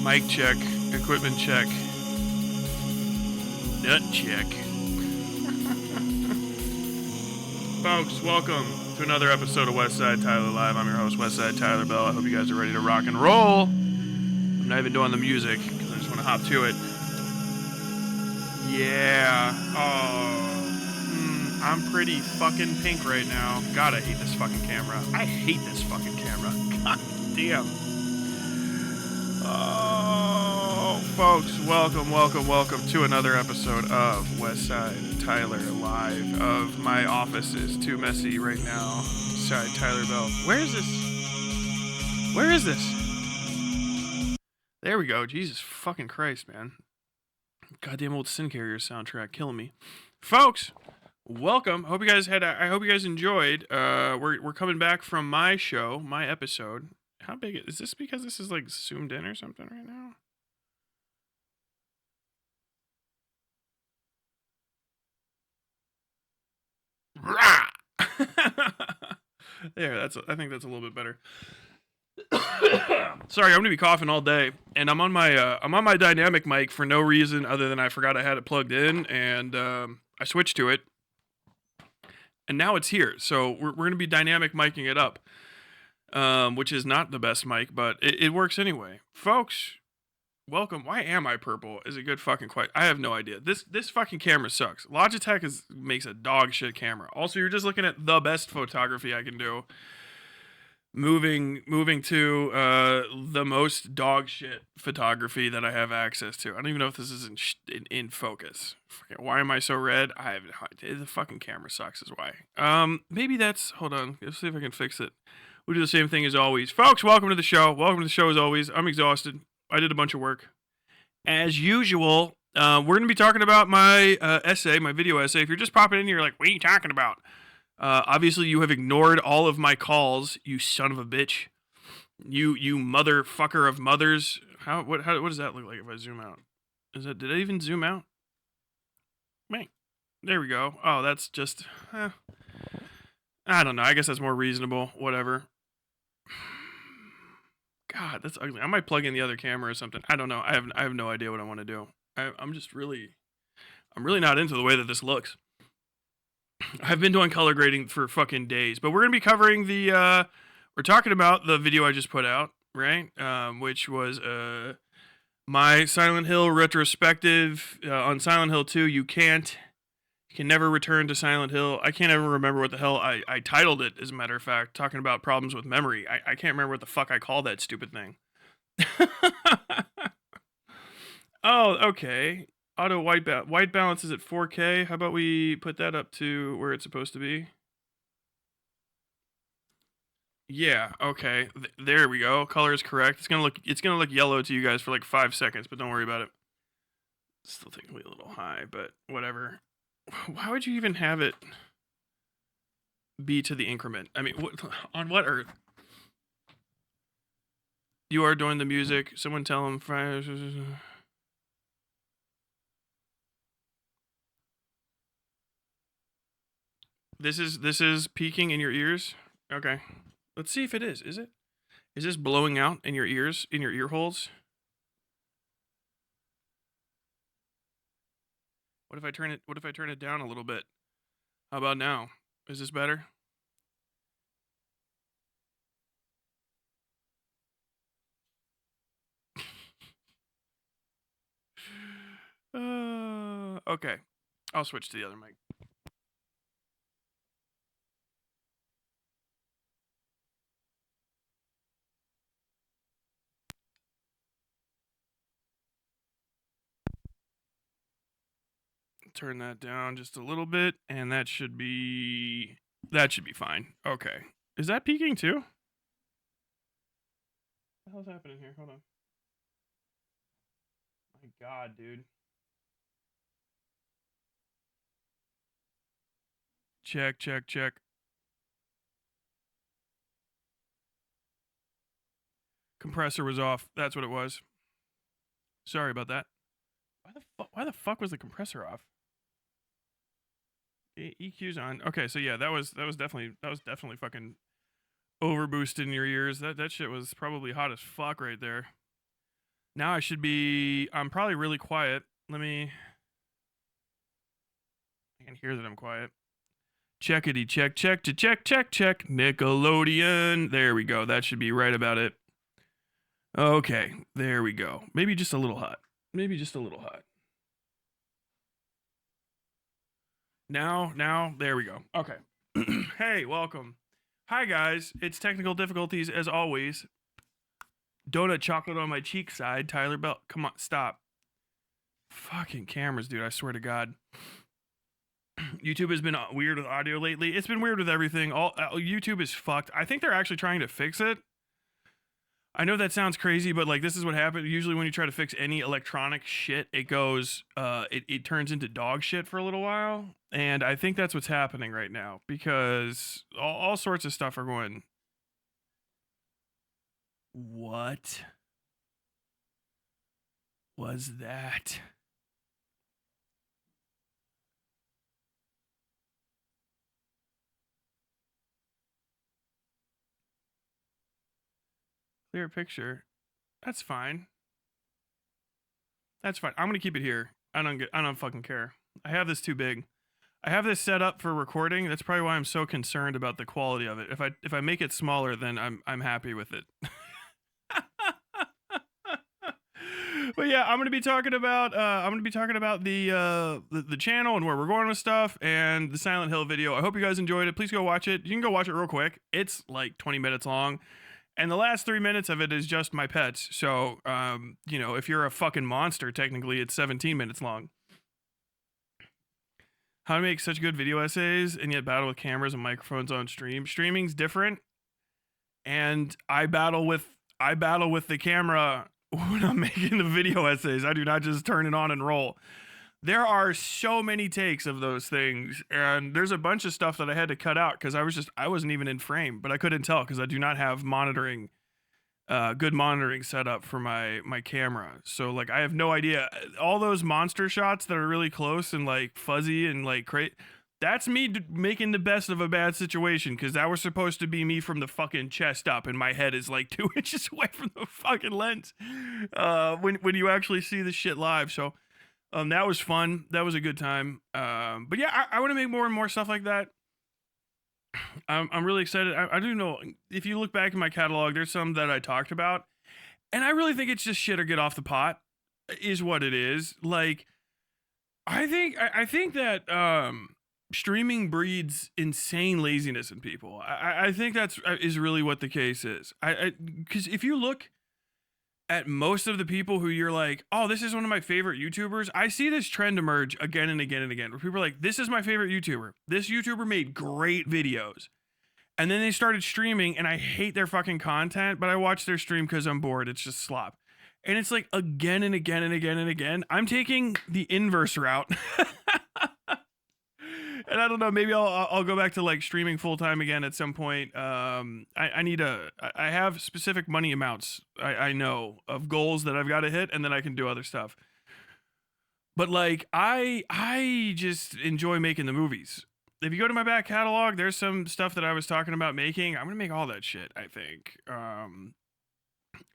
Mic check. Equipment check. Nut check. Folks, welcome to another episode of Westside Tyler Live. I'm your host, Westside Tyler Bell. I hope you guys are ready to rock and roll. I'm not even doing the music because I just want to hop to it. Yeah. Oh. I'm pretty fucking pink right now. God, I hate this fucking camera. I hate this fucking camera. God damn. Oh, folks, welcome to another episode of Westside Tyler Live. Of my office is too messy right now. Sorry, Tyler Bell. Where is this? There we go. Jesus fucking Christ, man. Goddamn old Sin Carrier soundtrack killing me. Folks, welcome. I hope you guys enjoyed. We're coming back from my show, my episode. How big is this? Because this is like zoomed in or something right now. There, I think that's a little bit better. Sorry, I'm gonna be coughing all day, and I'm on my dynamic mic for no reason other than I forgot I had it plugged in, and I switched to it, and now it's here. So we're gonna be dynamic micing it up, which is not the best mic, but it works anyway, folks. Welcome. Why am I purple? Is a good fucking question. I have no idea. This fucking camera sucks. Logitech makes a dog shit camera. Also, you're just looking at the best photography I can do. Moving to the most dog shit photography that I have access to. I don't even know if this is in focus. Why am I so red? I have the fucking camera sucks is why. Maybe that's, hold on. Let's see if I can fix it. We do the same thing as always. Folks, welcome to the show. Welcome to the show as always. I'm exhausted. I did a bunch of work. As usual, we're going to be talking about my essay, my video essay. If you're just popping in here, you're like, what are you talking about? Obviously, you have ignored all of my calls, you son of a bitch. You motherfucker of mothers. What does that look like if I zoom out? Did I even zoom out? Wait, there we go. Oh, that's just, I don't know. I guess that's more reasonable. Whatever. God, that's ugly. I might plug in the other camera or something. I don't know. I have no idea what I want to do. I'm really not into the way that this looks. I've been doing color grading for fucking days, but we're gonna be covering we're talking about the video I just put out, right? Which was my Silent Hill retrospective on Silent Hill 2. You can never return to Silent Hill. I can't ever remember what the hell I titled it, as a matter of fact, talking about problems with memory. I can't remember what the fuck I called that stupid thing. Oh, okay. Auto white balance is at 4K. How about we put that up to where it's supposed to be? Yeah, okay. There we go. Color is correct. It's gonna look yellow to you guys for like 5 seconds, but don't worry about it. Still technically a little high, but whatever. Why would you even have it be to the increment? I mean, on what earth? You are doing the music. Someone tell him. This is peaking in your ears. Okay, let's see if it is. Is it? Is this blowing out in your ears, in your ear holes? What if I turn it down a little bit? How about now? Is this better? Okay. I'll switch to the other mic. Turn that down just a little bit, and that should be fine. Okay. Is that peaking too? What the hell's happening here? Hold on. My God, dude. Check. Compressor was off. That's what it was. Sorry about that. Why the fuck was the compressor off? EQ's on. Okay, so yeah, that was definitely fucking overboosted in your ears. That shit was probably hot as fuck right there. Now I should be. I'm probably really quiet. Let me. I can hear that I'm quiet. Checkity check check to check check check. Nickelodeon. There we go. That should be right about it. Okay, there we go. Maybe just a little hot. Maybe just a little hot. Now, there we go. Okay. Hey, welcome. Hi, guys. It's technical difficulties as always. Donut chocolate on my cheek side. Tyler Bell. Come on, stop. Fucking cameras, dude. I swear to God. YouTube has been weird with audio lately. It's been weird with everything. YouTube is fucked. I think they're actually trying to fix it. I know that sounds crazy, but like this is what happens. Usually when you try to fix any electronic shit, it goes, it turns into dog shit for a little while. And I think that's what's happening right now because all sorts of stuff are going. What was that? Clear picture. That's fine. That's fine. I'm gonna keep it here. I don't fucking care. I have this too big. I have this set up for recording. That's probably why I'm so concerned about the quality of it. If I make it smaller, then I'm happy with it. But yeah, I'm gonna be talking about the channel and where we're going with stuff and the Silent Hill video. I hope you guys enjoyed it. Please go watch it. You can go watch it real quick. It's like 20 minutes long. And the last 3 minutes of it is just my pets. So, if you're a fucking monster, technically it's 17 minutes long. How to make such good video essays and yet battle with cameras and microphones on stream. Streaming's different. And I battle with the camera when I'm making the video essays. I do not just turn it on and roll. There are so many takes of those things, and there's a bunch of stuff that I had to cut out because I wasn't even in frame, but I couldn't tell because I do not have good monitoring set up for my camera. So like I have no idea. All those monster shots that are really close and like fuzzy and like that's me making the best of a bad situation because that was supposed to be me from the fucking chest up, and my head is like 2 inches away from the fucking lens. When you actually see the shit live, so. That was fun. That was a good time. But yeah, I want to make more and more stuff like that. I'm really excited. I do know if you look back in my catalog, there's some that I talked about, and I really think it's just shit or get off the pot, is what it is. Like, I think that streaming breeds insane laziness in people. I think is really what the case is. Because if you look at most of the people who you're like, oh, this is one of my favorite YouTubers, I see this trend emerge again and again and again, where people are like, this is my favorite YouTuber. This YouTuber made great videos. And then they started streaming, and I hate their fucking content, but I watch their stream because I'm bored. It's just slop. And it's like again and again and again and again. I'm taking the inverse route. And I don't know, maybe I'll go back to like streaming full time again at some point. I have specific money amounts I know of goals that I've got to hit, and then I can do other stuff. But like I just enjoy making the movies. If you go to my back catalog, there's some stuff that I was talking about making. I'm gonna make all that shit, I think,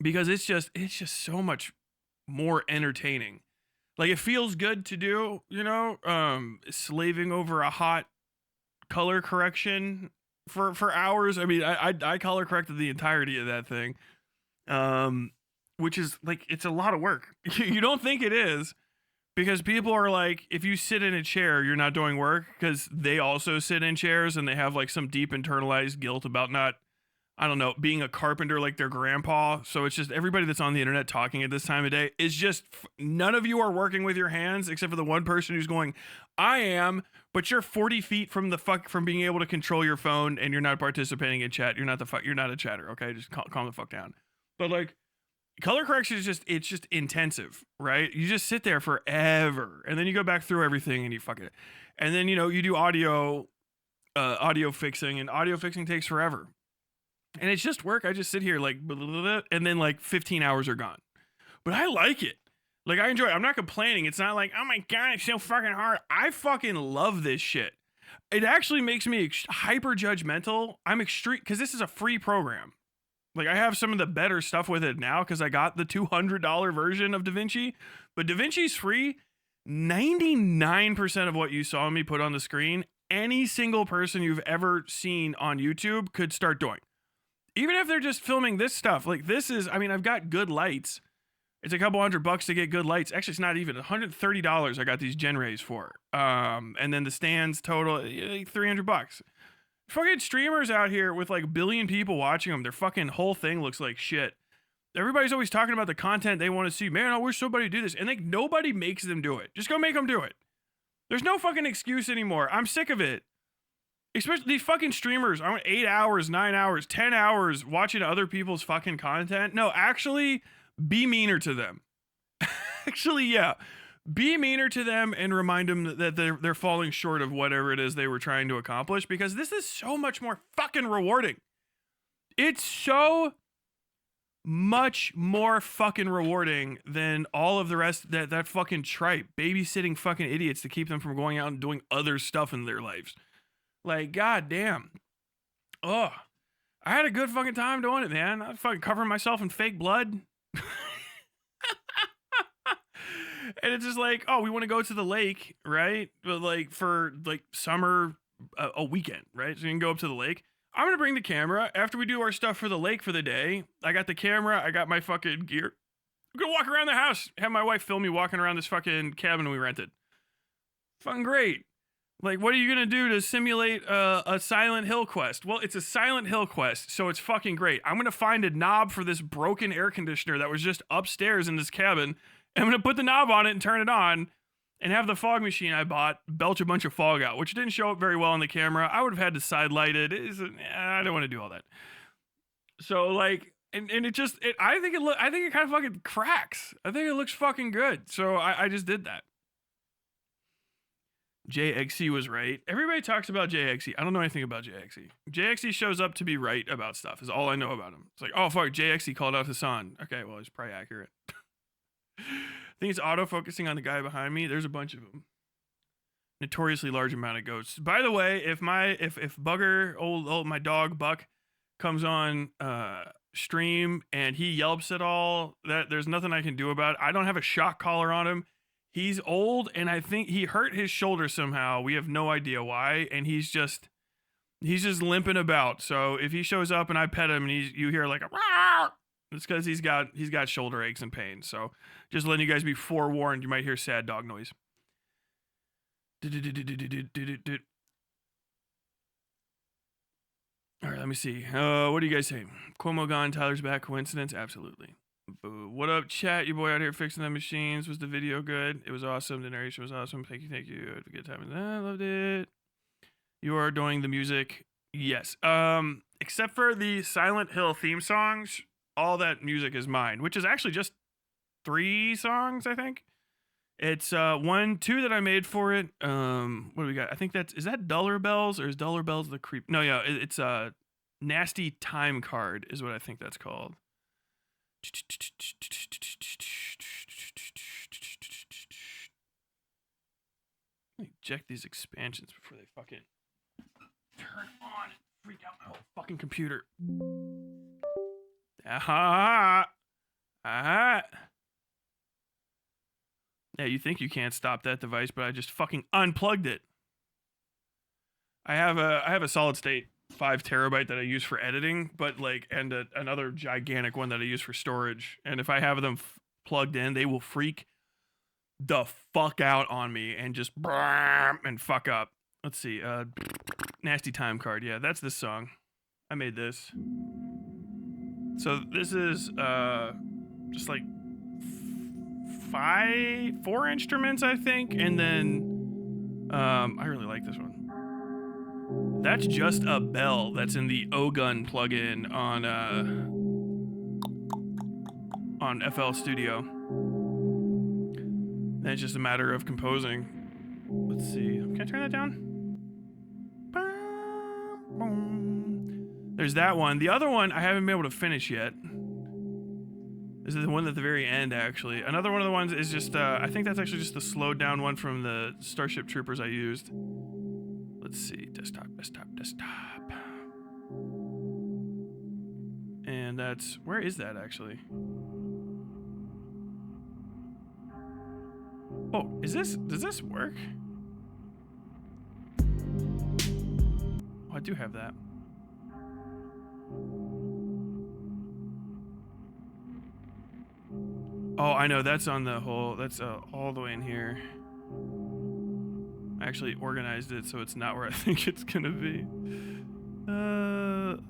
because it's just so much more entertaining. Like it feels good to do, slaving over a hot color correction for hours. I mean, I color corrected the entirety of that thing, which is like, it's a lot of work. You don't think it is, because people are like, if you sit in a chair, you're not doing work, because they also sit in chairs and they have like some deep internalized guilt about not, I don't know, being a carpenter like their grandpa. So it's just everybody that's on the internet talking at this time of day is just, none of you are working with your hands except for the one person who's going, I am, but you're 40 feet from from being able to control your phone, and you're not participating in chat. You're not a chatter. Okay. Just calm the fuck down. But like, color correction is it's just intensive, right? You just sit there forever, and then you go back through everything and you fuck it. And then, you do audio fixing, and audio fixing takes forever. And it's just work. I just sit here like, blah, blah, blah, and then like 15 hours are gone. But I like it. Like, I enjoy it. I'm not complaining. It's not like, oh my God, it's so fucking hard. I fucking love this shit. It actually makes me hyper judgmental. I'm extreme, because this is a free program. Like, I have some of the better stuff with it now because I got the $200 version of DaVinci, but DaVinci's free. 99% of what you saw me put on the screen, any single person you've ever seen on YouTube could start doing. Even if they're just filming this stuff. Like, this is, I mean, I've got good lights. It's a couple $100 to get good lights. Actually, it's not even $130 I got these Genrays for. And then the stands total like $300. Fucking streamers out here with like a billion people watching them. Their fucking whole thing looks like shit. Everybody's always talking about the content they want to see. Man, I wish somebody would do this. And like nobody makes them do it. Just go make them do it. There's no fucking excuse anymore. I'm sick of it. Especially these fucking streamers. I want 8 hours, 9 hours, 10 hours watching other people's fucking content. No, actually, be meaner to them. Actually, yeah. Be meaner to them and remind them that they're falling short of whatever it is they were trying to accomplish, because this is so much more fucking rewarding. It's so much more fucking rewarding than all of the rest that fucking tripe babysitting fucking idiots to keep them from going out and doing other stuff in their lives. Like, goddamn. Oh, I had a good fucking time doing it, man. I was fucking covering myself in fake blood. And it's just like, oh, we want to go to the lake, right? But like for like summer, a weekend, right? So you can go up to the lake. I'm going to bring the camera after we do our stuff for the lake for the day. I got the camera. I got my fucking gear. I'm going to walk around the house. Have my wife film me walking around this fucking cabin we rented. Fucking great. Like, what are you going to do to simulate a Silent Hill quest? Well, it's a Silent Hill quest, so it's fucking great. I'm going to find a knob for this broken air conditioner that was just upstairs in this cabin. I'm going to put the knob on it and turn it on and have the fog machine I bought belch a bunch of fog out, which didn't show up very well on the camera. I would have had to side light it. I don't want to do all that. So like, and it just, I think it kind of fucking cracks. I think it looks fucking good. So I just did that. JXC was right. Everybody talks about JXC. I don't know anything about JXC. JXC shows up to be right about stuff is all I know about him. It's like, oh fuck, JXC called out Hassan. Okay, well, he's probably accurate. I think it's auto-focusing on the guy behind me. There's a bunch of them. Notoriously large amount of ghosts. By the way, if Bugger, old my dog Buck, comes on stream and he yelps at all, that there's nothing I can do about it. I don't have a shock collar on him. He's old, and I think he hurt his shoulder somehow. We have no idea why, and he's just limping about. So if he shows up and I pet him and you hear like a rawr, it's because he's got shoulder aches and pain. So just letting you guys be forewarned, you might hear sad dog noise. All right, let me see. What do you guys say? Cuomo gone, Tyler's back. Coincidence? Absolutely. Boo. What up, chat? Your boy out here fixing the machines. Was the video good? It was awesome. The narration was awesome. Thank you. Had a good time. I loved it. You are doing the music. Yes. Except for the Silent Hill theme songs, all that music is mine, which is actually just 3 songs, I think. It's 1, 2 that I made for it. What do we got? I think is that Duller Bells, or is Duller Bells the creep? No, yeah, it's Nasty Time Card is what I think that's called. Let me check these expansions before they fucking turn on and freak out my whole fucking computer. Aha! Aha! Yeah, you think you can't stop that device, but I just fucking unplugged it. I have a solid state 5 terabyte that I use for editing, but like, and another gigantic one that I use for storage. And if I have them plugged in, they will freak the fuck out on me and just and fuck up. Let's see. Nasty Time Card. Yeah, that's this song. I made this. So this is just like 4 instruments, I think, and then I really like this one. That's just a bell that's in the O-Gun plugin on FL Studio. Then it's just a matter of composing. Let's see. Can I turn that down? There's that one. The other one I haven't been able to finish yet. This is the one at the very end, actually. Another one of the ones is just, I think that's actually just the slowed down one from the Starship Troopers I used. Let's see. Desktop. And and that's... Where is that, actually? Oh, is this... Does this work? Oh, I do have that. Oh, I know, that's on the whole... That's all the way in here. I actually organized it so it's not where I think it's gonna be.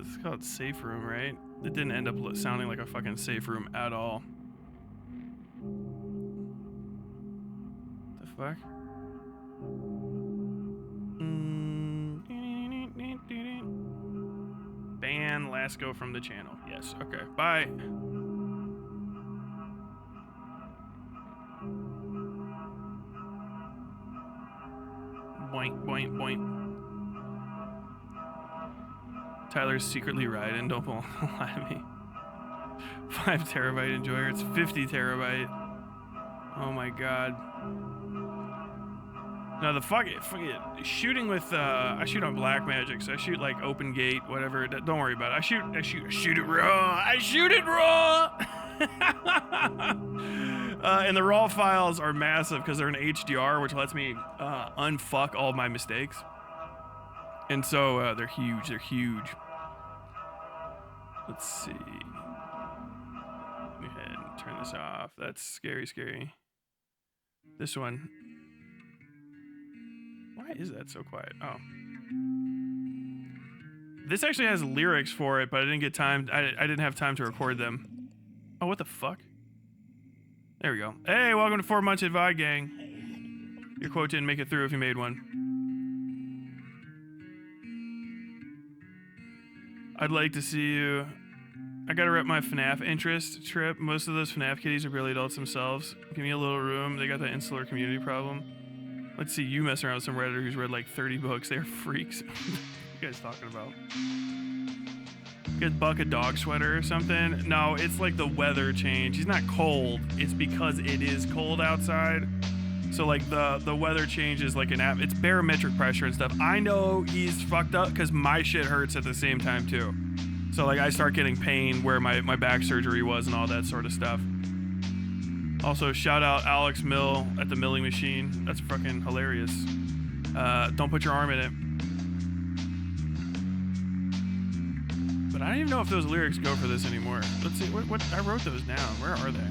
It's called safe room, right? It didn't end up sounding like a fucking safe room at all. The fuck? Ban Lasco from the channel. Yes, okay. Bye. Boink, boink, boink. Tyler's secretly riding. Don't lie to me. 5 terabyte enjoyer. It's 50 terabyte. Oh my god. No, the fuck it. Shooting with I shoot on Black Magic, so I shoot like open gate, whatever. Don't worry about it. I shoot it raw. I shoot it raw. And the raw files are massive because they're an HDR, which lets me unfuck all my mistakes. And so they're huge. They're huge. Let's see. Let me go ahead and turn this off. That's scary, scary. This one. Why is that so quiet? Oh. This actually has lyrics for it, but I didn't get time. I didn't have time to record them. Oh, what the fuck? There we go. Hey, welcome to 4 Months at VOD Gang. Your quote didn't make it through if you made one. I'd like to see you. I gotta rep my FNAF interest trip. Most of those FNAF kiddies are barely adults themselves. Give me a little room. They got that insular community problem. Let's see you mess around with some Redditor who's read like 30 books. They're freaks. What are you guys talking about? Get Buck a dog sweater or something? No, it's like the weather change. He's not cold. It's because it is cold outside. So like the weather change is like it's barometric pressure and stuff. I know he's fucked up because my shit hurts at the same time too. So like I start getting pain where my back surgery was and all that sort of stuff. Also shout out Alex Mill at the milling machine. That's fucking hilarious. Don't put your arm in it. But I don't even know if those lyrics go for this anymore. Let's see, what I wrote those down. Where are they?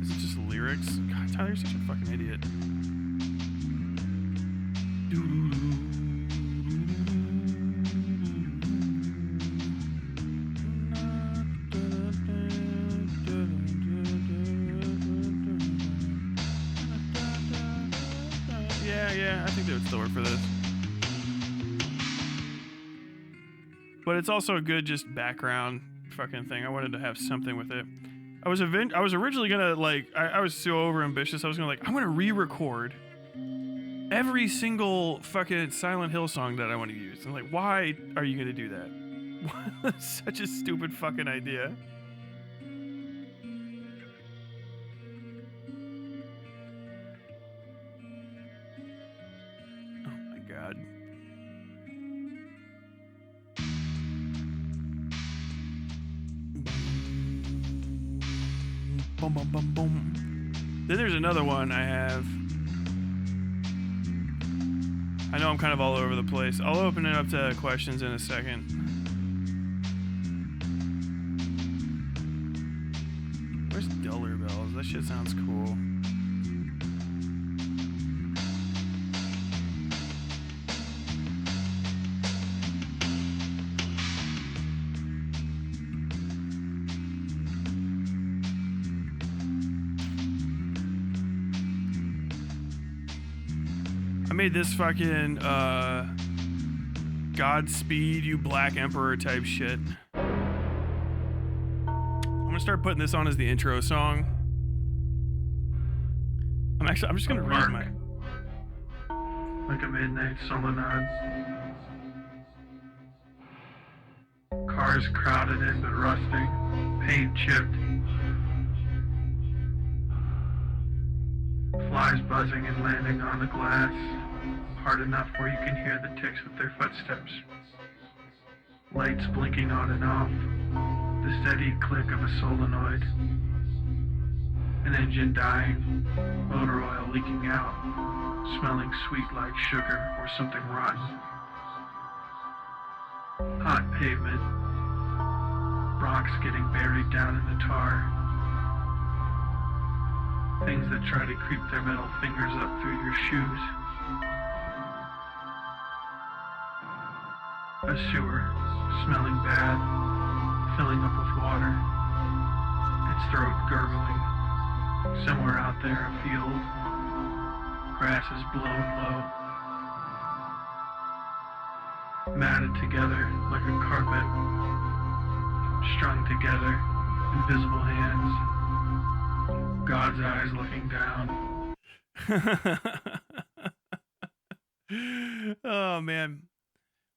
Is it just lyrics? God, Tyler, you're such a fucking idiot. Yeah, I think they would still work for this. But it's also a good just background fucking thing. I wanted to have something with it. I was originally gonna like I was so over ambitious. I was gonna I'm gonna re-record every single fucking Silent Hill song that I want to use. I'm like, why are you gonna do that? Such a stupid fucking idea. Oh my god. Boom, boom, boom, boom. Then there's another one I have. I know I'm kind of all over the place. I'll open it up to questions in a second. Where's Dollar Bells? That shit sounds cool. I made this fucking Godspeed You Black Emperor type shit. I'm gonna start putting this on as the intro song. I'm just gonna read my like a midnight solo nods. Cars crowded in but rusting, paint chipped. Flies buzzing and landing on the glass. hard enough where you can hear the ticks of their footsteps. Lights blinking on and off, the steady click of a solenoid, an engine dying, motor oil leaking out, smelling sweet like sugar or something rotten. Hot pavement, rocks getting buried down in the tar, things that try to creep their metal fingers up through your shoes. A sewer, smelling bad, filling up with water, its throat gurgling. Somewhere out there, a field, grass is blown low, matted together like a carpet, strung together, invisible hands, God's eyes looking down. Oh man,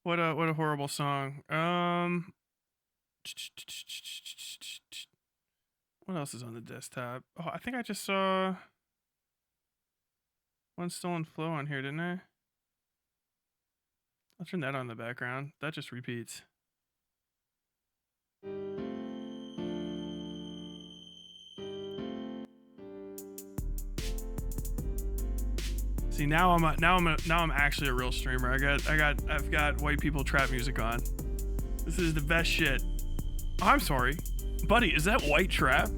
what a horrible song. What else is on the desktop? Oh, I think I just saw One Stolen Flow on here, didn't I? I'll turn that on in the background. That just repeats. See, now I'm actually a real streamer. I've got white people trap music on. This is the best shit. Oh, I'm sorry, buddy. Is that white trap?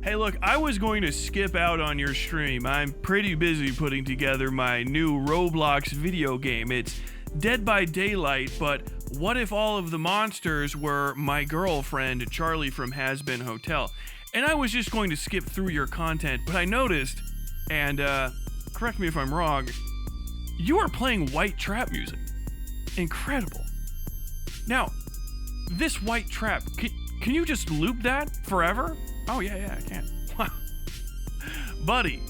Hey, look, I was going to skip out on your stream. I'm pretty busy putting together my new Roblox video game. It's Dead by Daylight, but what if all of the monsters were my girlfriend, Charlie from Has Been Hotel? And I was just going to skip through your content, but I noticed, and correct me if I'm wrong, you are playing white trap music. Incredible. Now, this white trap, can you just loop that forever? Oh, yeah, I can. Wow. Buddy,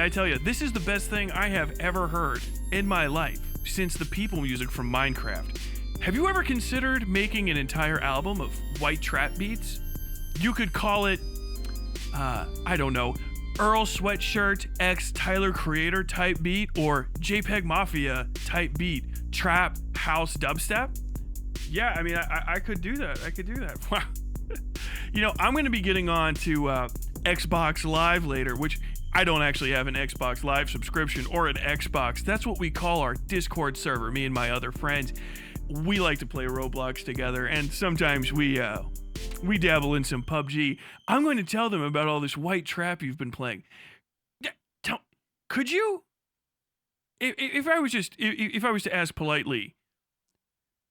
I tell you, this is the best thing I have ever heard in my life since the people music from Minecraft. Have you ever considered making an entire album of white trap beats? You could call it, I don't know, Earl Sweatshirt X Tyler Creator type beat or JPEG Mafia type beat, trap, house, dubstep. Yeah, I mean, I could do that. Wow. You know, I'm going to be getting on to Xbox Live later, which I don't actually have an Xbox Live subscription or an Xbox. That's what we call our Discord server, me and my other friends. We like to play Roblox together, and sometimes we dabble in some PUBG. I'm going to tell them about all this white trap you've been playing. Could you, if I was to ask politely,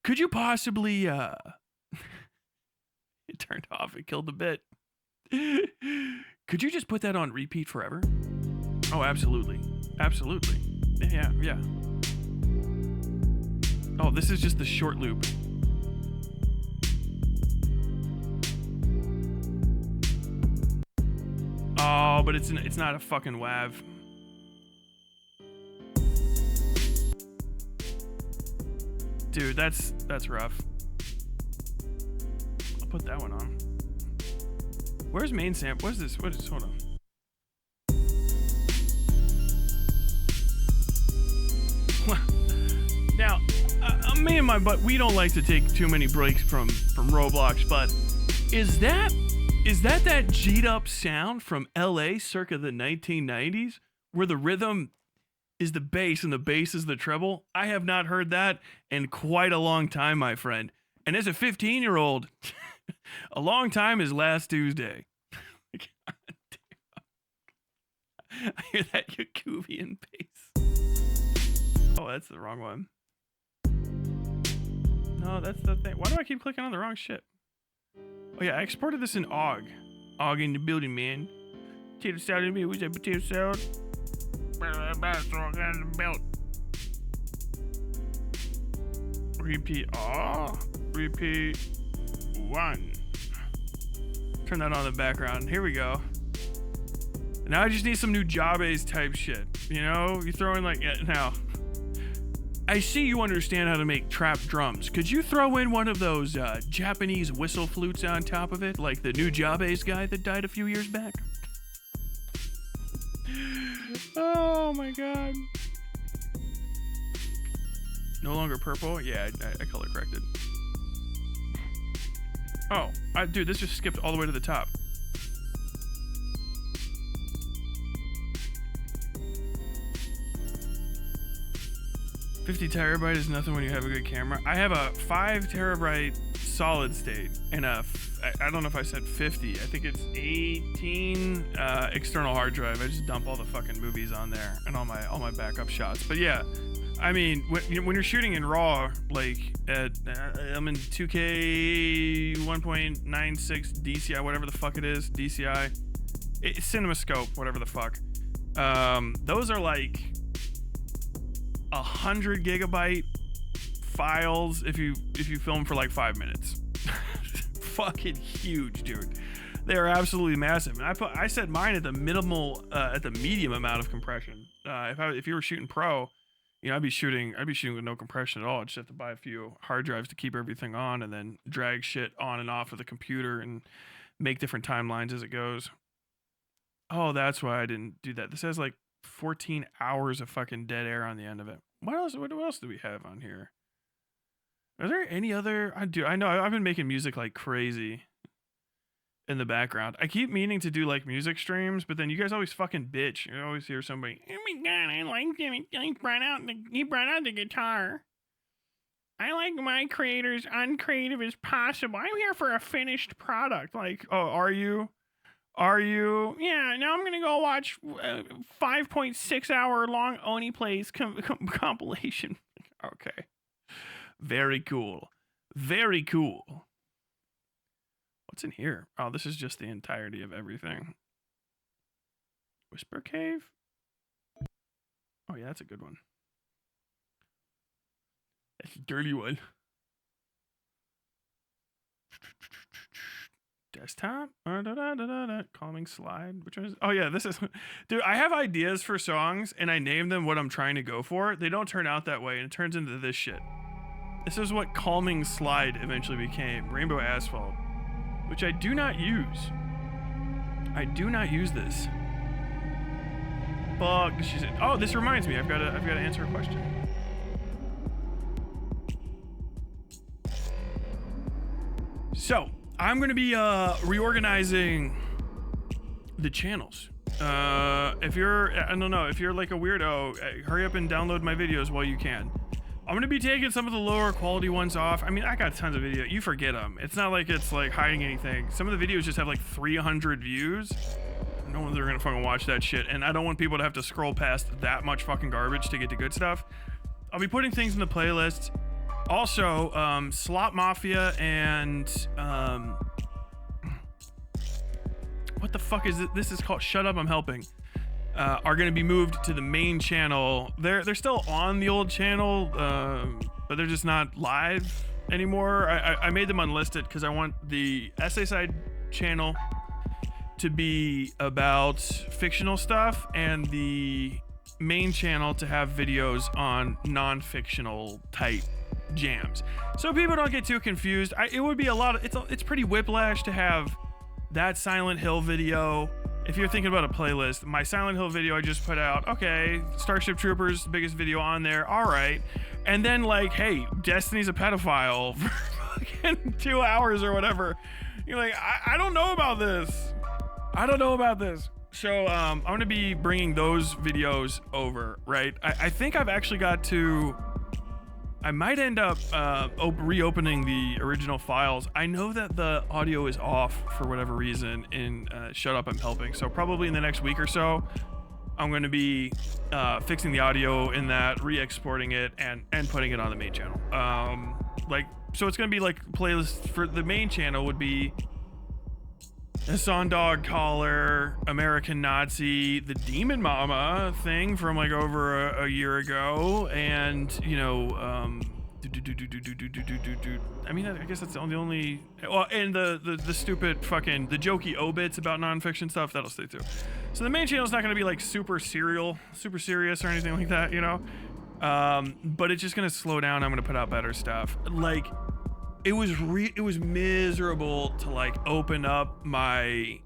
could you possibly, it turned off, it killed the bit. Could you just put that on repeat forever? Oh, absolutely. Yeah. Oh, this is just the short loop. Oh, but it's not a fucking WAV. Dude, that's rough. I'll put that one on. Where's main sample? What is this? Hold on. Now, me and my butt, we don't like to take too many breaks from Roblox, but is that G'd up sound from LA circa the 1990s where the rhythm is the bass and the bass is the treble? I have not heard that in quite a long time, my friend. And as a 15-year-old, a long time is last Tuesday. God damn. I hear that Yakubian bass. Oh, that's the wrong one. No, that's the thing. Why do I keep clicking on the wrong shit? Oh yeah, I exported this in OGG. OGG in the building, man. Potato salad in me. What's that potato salad? Repeat. Oh, repeat 1. Turn that on in the background. Here we go. Now I just need some new Jabez type shit. You know, you throw in like, yeah, now. I see you understand how to make trap drums. Could you throw in one of those Japanese whistle flutes on top of it, like the new Jabez guy that died a few years back? Oh my god. No longer purple? Yeah, I color corrected. Oh, dude, this just skipped all the way to the top. $50 is nothing when you have a good camera. I have a 5 TB solid state and I don't know if I said 50. I think it's 18 external hard drive. I just dump all the fucking movies on there and all my backup shots. But yeah, I mean, when you're shooting in RAW, like I'm in 2K 1.96 DCI, whatever the fuck it is, DCI, CinemaScope, whatever the fuck. Those are like 100 GB files if you film for like 5 minutes. Fucking huge, dude. They are absolutely massive. And I set mine at the medium amount of compression. If you were shooting pro, you know, I'd be shooting with no compression at all. I'd just have to buy a few hard drives to keep everything on and then drag shit on and off of the computer and make different timelines as it goes. Oh, that's why I didn't do that. This has like 14 hours of fucking dead air on the end of it. What else do we have on here? Are there any other? I know I've been making music like crazy in the background. I keep meaning to do like music streams, but then you guys always fucking bitch. You always hear somebody, oh my god, I like him. He brought out the guitar. I like my creators uncreative as possible. I'm here for a finished product. Like, oh, are you? Yeah, now I'm going to go watch 5.6 hour long Oni Plays compilation. Okay. Very cool. Very cool. What's in here? Oh, this is just the entirety of everything. Whisper Cave? Oh, yeah, that's a good one. That's a dirty one. Desktop? Calming slide. Which one is? Oh yeah, this is. Dude, I have ideas for songs and I name them what I'm trying to go for. They don't turn out that way and it turns into this shit. This is what calming slide eventually became. Rainbow Asphalt. Which I do not use. I do not use this. Fuck. She said. Oh, this reminds me. I've got to answer a question. So. I'm going to be reorganizing the channels. If you're like a weirdo, hurry up and download my videos while you can. I'm going to be taking some of the lower quality ones off. I mean, I got tons of video. You forget them. It's not like it's like hiding anything. Some of the videos just have like 300 views. No one's ever going to fucking watch that shit. And I don't want people to have to scroll past that much fucking garbage to get to good stuff. I'll be putting things in the playlist. Also, Slot Mafia and what the fuck is it? This is called Shut Up, I'm Helping. Are going to be moved to the main channel. They're still on the old channel, but they're just not live anymore. I made them unlisted because I want the Essay Side channel to be about fictional stuff and the main channel to have videos on non-fictional type jams, so people don't get too confused. It would be a lot of it's pretty whiplash to have that Silent Hill video. If you're thinking about a playlist, my Silent Hill video I just put out, okay, Starship Troopers, the biggest video on there, all right, and then like, hey, Destiny's a pedophile for fucking 2 hours or whatever. You're like, I don't know about this. So I'm gonna be bringing those videos over, right? I think I've actually got to. I might end up reopening the original files. I know that the audio is off for whatever reason in Shut Up, I'm Helping. So probably in the next week or so, I'm going to be fixing the audio in that, re-exporting it, and putting it on the main channel. So it's going to be like playlist for the main channel would be a Sondog Collar, American Nazi, the Demon Mama thing from like over a year ago, and you know, I mean, I guess that's the only. Well, and the stupid fucking the jokey obits about nonfiction stuff that'll stay too. So the main channel is not going to be like super serious or anything like that, you know. But it's just going to slow down. I'm going to put out better stuff. Like. It was miserable to like open up my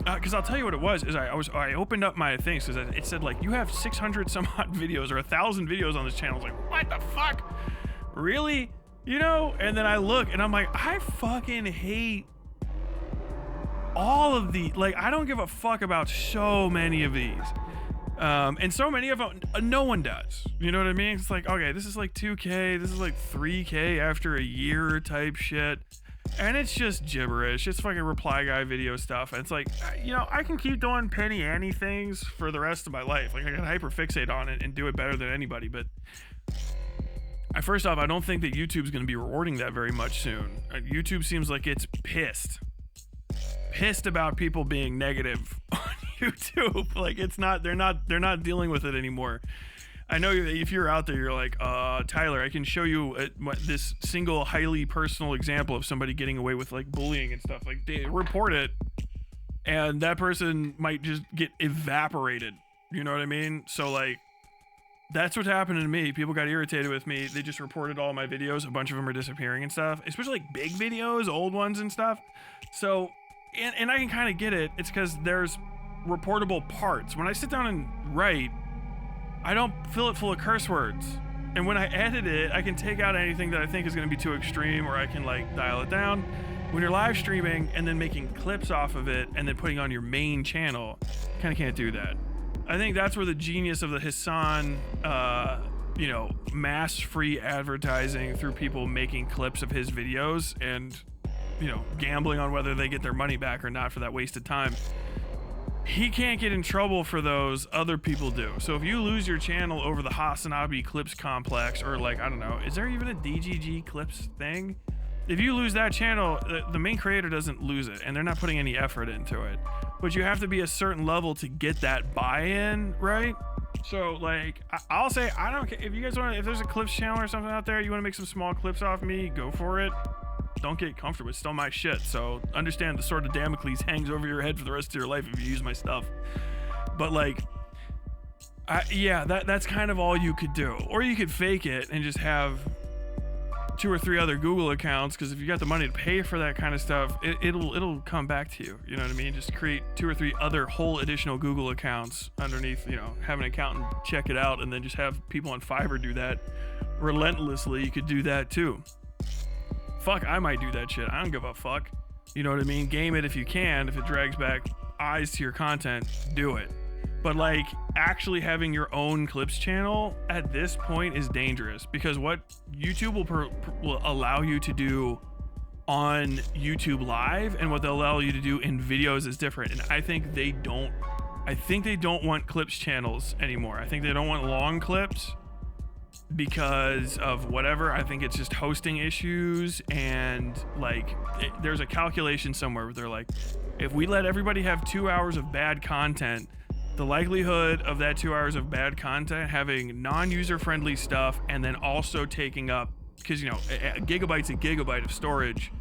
Because I'll tell you what it was. Is I opened up my things because it said like you have 600 some odd videos or 1,000 videos on this channel. I was like, what the fuck? Really? You know? And then I look and I'm like, I fucking hate all of the, like, I don't give a fuck about so many of these. And so many of them, no one does. You know what I mean? It's like, okay, this is like 2K, this is like 3K after a year type shit. And it's just gibberish. It's fucking reply guy video stuff. And it's like, you know, I can keep doing penny ante things for the rest of my life. Like, I can hyperfixate on it and do it better than anybody. But first off, I don't think that YouTube's going to be rewarding that very much soon. YouTube seems like it's pissed about people being negative on YouTube. Like, it's not, they're not dealing with it anymore. I know if you're out there, you're like, Tyler, I can show you this single highly personal example of somebody getting away with like bullying and stuff. Like, they report it and that person might just get evaporated. You know what I mean? So like, that's what's happening to me. People got irritated with me. They just reported all my videos. A bunch of them are disappearing and stuff, especially like big videos, old ones and stuff. So, and I can kind of get it. It's because there's reportable parts. When I sit down and write, I don't fill it full of curse words. And when I edit it, I can take out anything that I think is going to be too extreme, or I can like dial it down. When you're live streaming and then making clips off of it and then putting on your main channel, kind of can't do that. I think that's where the genius of the Hassan, you know, mass free advertising through people making clips of his videos and, you know, gambling on whether they get their money back or not for that wasted time. He can't get in trouble for those, other people do. So if you lose your channel over the Hasanabi Clips Complex, or like, I don't know, is there even a DGG Clips thing? If you lose that channel, the main creator doesn't lose it, and they're not putting any effort into it. But you have to be a certain level to get that buy-in, right? So like, I'll say, I don't care if you guys want, if there's a clips channel or something out there, you want to make some small clips off me, go for it. Don't get comfortable. It's still my shit. So understand the sword of Damocles hangs over your head for the rest of your life if you use my stuff. But like, yeah, that's kind of all you could do. Or you could fake it and just have 2 or 3 other Google accounts, because if you got the money to pay for that kind of stuff, it'll come back to you. You know what I mean? Just create 2 or 3 other whole additional Google accounts underneath, you know, have an accountant check it out, and then just have people on Fiverr do that relentlessly. You could do that too. Fuck, I might do that shit. I don't give a fuck. You know what I mean? Game it if you can. If it drags back eyes to your content, do it. But like, actually having your own clips channel at this point is dangerous, because what YouTube will allow you to do on YouTube Live and what they'll allow you to do in videos is different. And I think they don't want clips channels anymore. I think they don't want long clips because of whatever. I think it's just hosting issues, and like, there's a calculation somewhere where they're like, if we let everybody have 2 hours of bad content, the likelihood of that 2 hours of bad content having non-user friendly stuff and then also taking up, because, you know, a gigabyte's a gigabyte of storage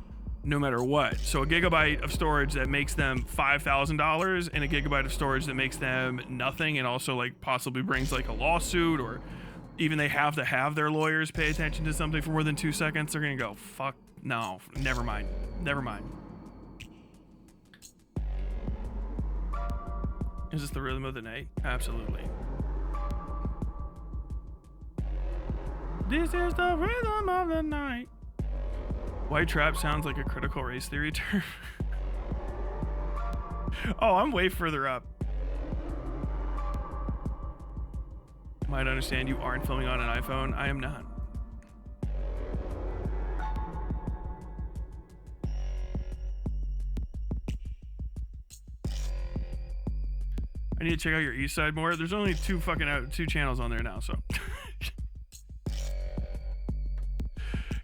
no matter what. So a gigabyte of storage that makes them $5,000 and a gigabyte of storage that makes them nothing, and also like possibly brings like a lawsuit, or even they have to have their lawyers pay attention to something for more than 2 seconds, they're gonna go, fuck, no, never mind. Is this the rhythm of the night? Absolutely. This is the rhythm of the night. White trap sounds like a critical race theory term. Oh, I'm way further up. Might understand you aren't filming on an iPhone. I am not. I need to check out your east side more. There's only 2 channels on there now, so.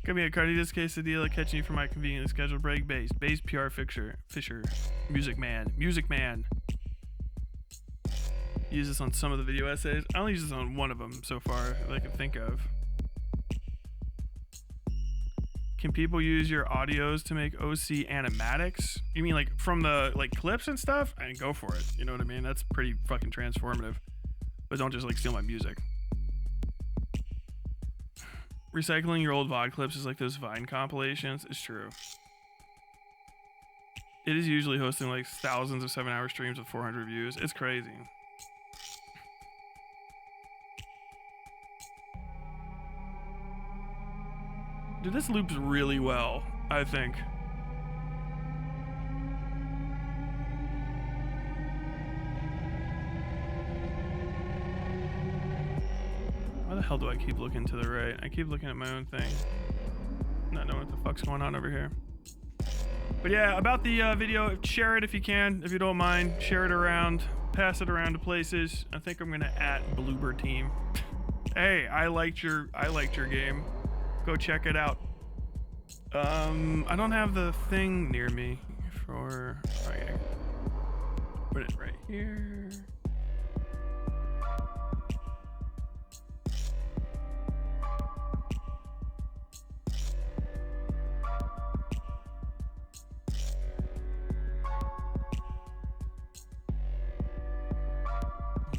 Got me a carnitas quesadilla, catching you for my convenient scheduled break. Bass PR Fisher, Music Man. Use this on some of the video essays. I only use this on one of them so far that I can think of. Can people use your audios to make OC animatics? You mean like from the like clips and stuff? I mean, go for it. You know what I mean? That's pretty fucking transformative. But don't just like steal my music. Recycling your old VOD clips is like those Vine compilations. It's true. It is usually hosting like thousands of 7-hour streams with 400 views. It's crazy. Dude, this loops really well, I think. Why the hell do I keep looking to the right? I keep looking at my own thing. Not knowing what the fuck's going on over here. But yeah, about the video, share it if you can, if you don't mind. Share it around, pass it around to places. I think I'm gonna @Bloober Team. Hey, I liked your game. Go check it out. I don't have the thing near me for. Okay, put it right here.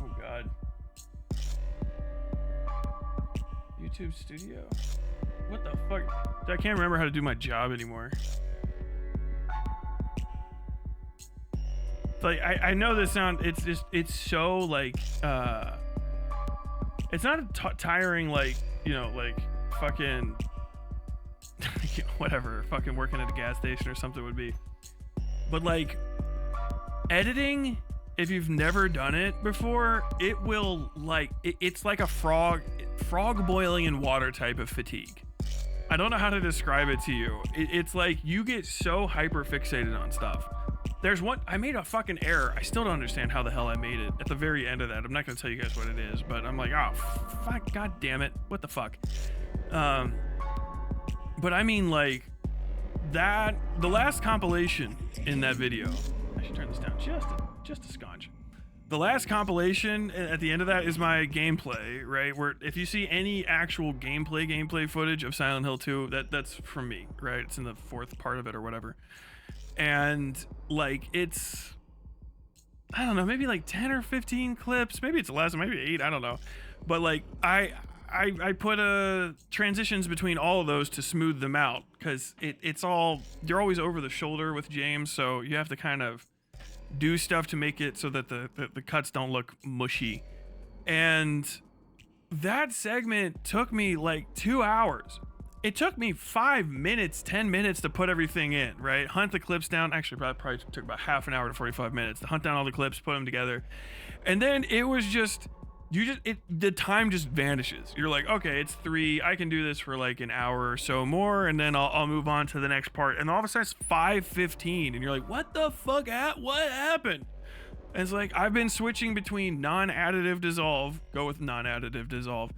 Oh God. YouTube Studio. What the fuck? Dude, I can't remember how to do my job anymore. Like I know this sound. It's so like it's not tiring like like fucking whatever fucking working at a gas station or something would be. But like editing, if you've never done it before, it will like it's like a frog boiling in water type of fatigue. I don't know how to describe it to you. It's like you get so hyper fixated on stuff. There's one, I made a fucking error. I still don't understand how the hell I made it at the very end of that. I'm not gonna tell you guys what it is, but I'm like, oh fuck, god damn it, what the fuck. But I mean like that, the last compilation in that video, I should turn this down just a scotch. The last compilation at the end of that is my gameplay, right? Where if you see any actual gameplay footage of Silent Hill 2, that's from me, right? It's in the 4th part of it or whatever. And like it's, I don't know, maybe like 10 or 15 clips, maybe it's less, maybe 8, I don't know. But like I put transitions between all of those to smooth them out, because it's all, you're always over the shoulder with James, so you have to kind of do stuff to make it so that the cuts don't look mushy. And that segment took me like 2 hours. It took me 5 minutes, 10 minutes to put everything in, right? Hunt the clips down. Actually, probably took about half an hour to 45 minutes to hunt down all the clips, put them together. And then it was just, the time just vanishes. You're like, okay, it's 3. I can do this for like an hour or so more, and then I'll move on to the next part. And all of a sudden it's 5:15, and you're like, what the fuck? What happened? And it's like, I've been switching between non-additive dissolve, go with non-additive dissolve,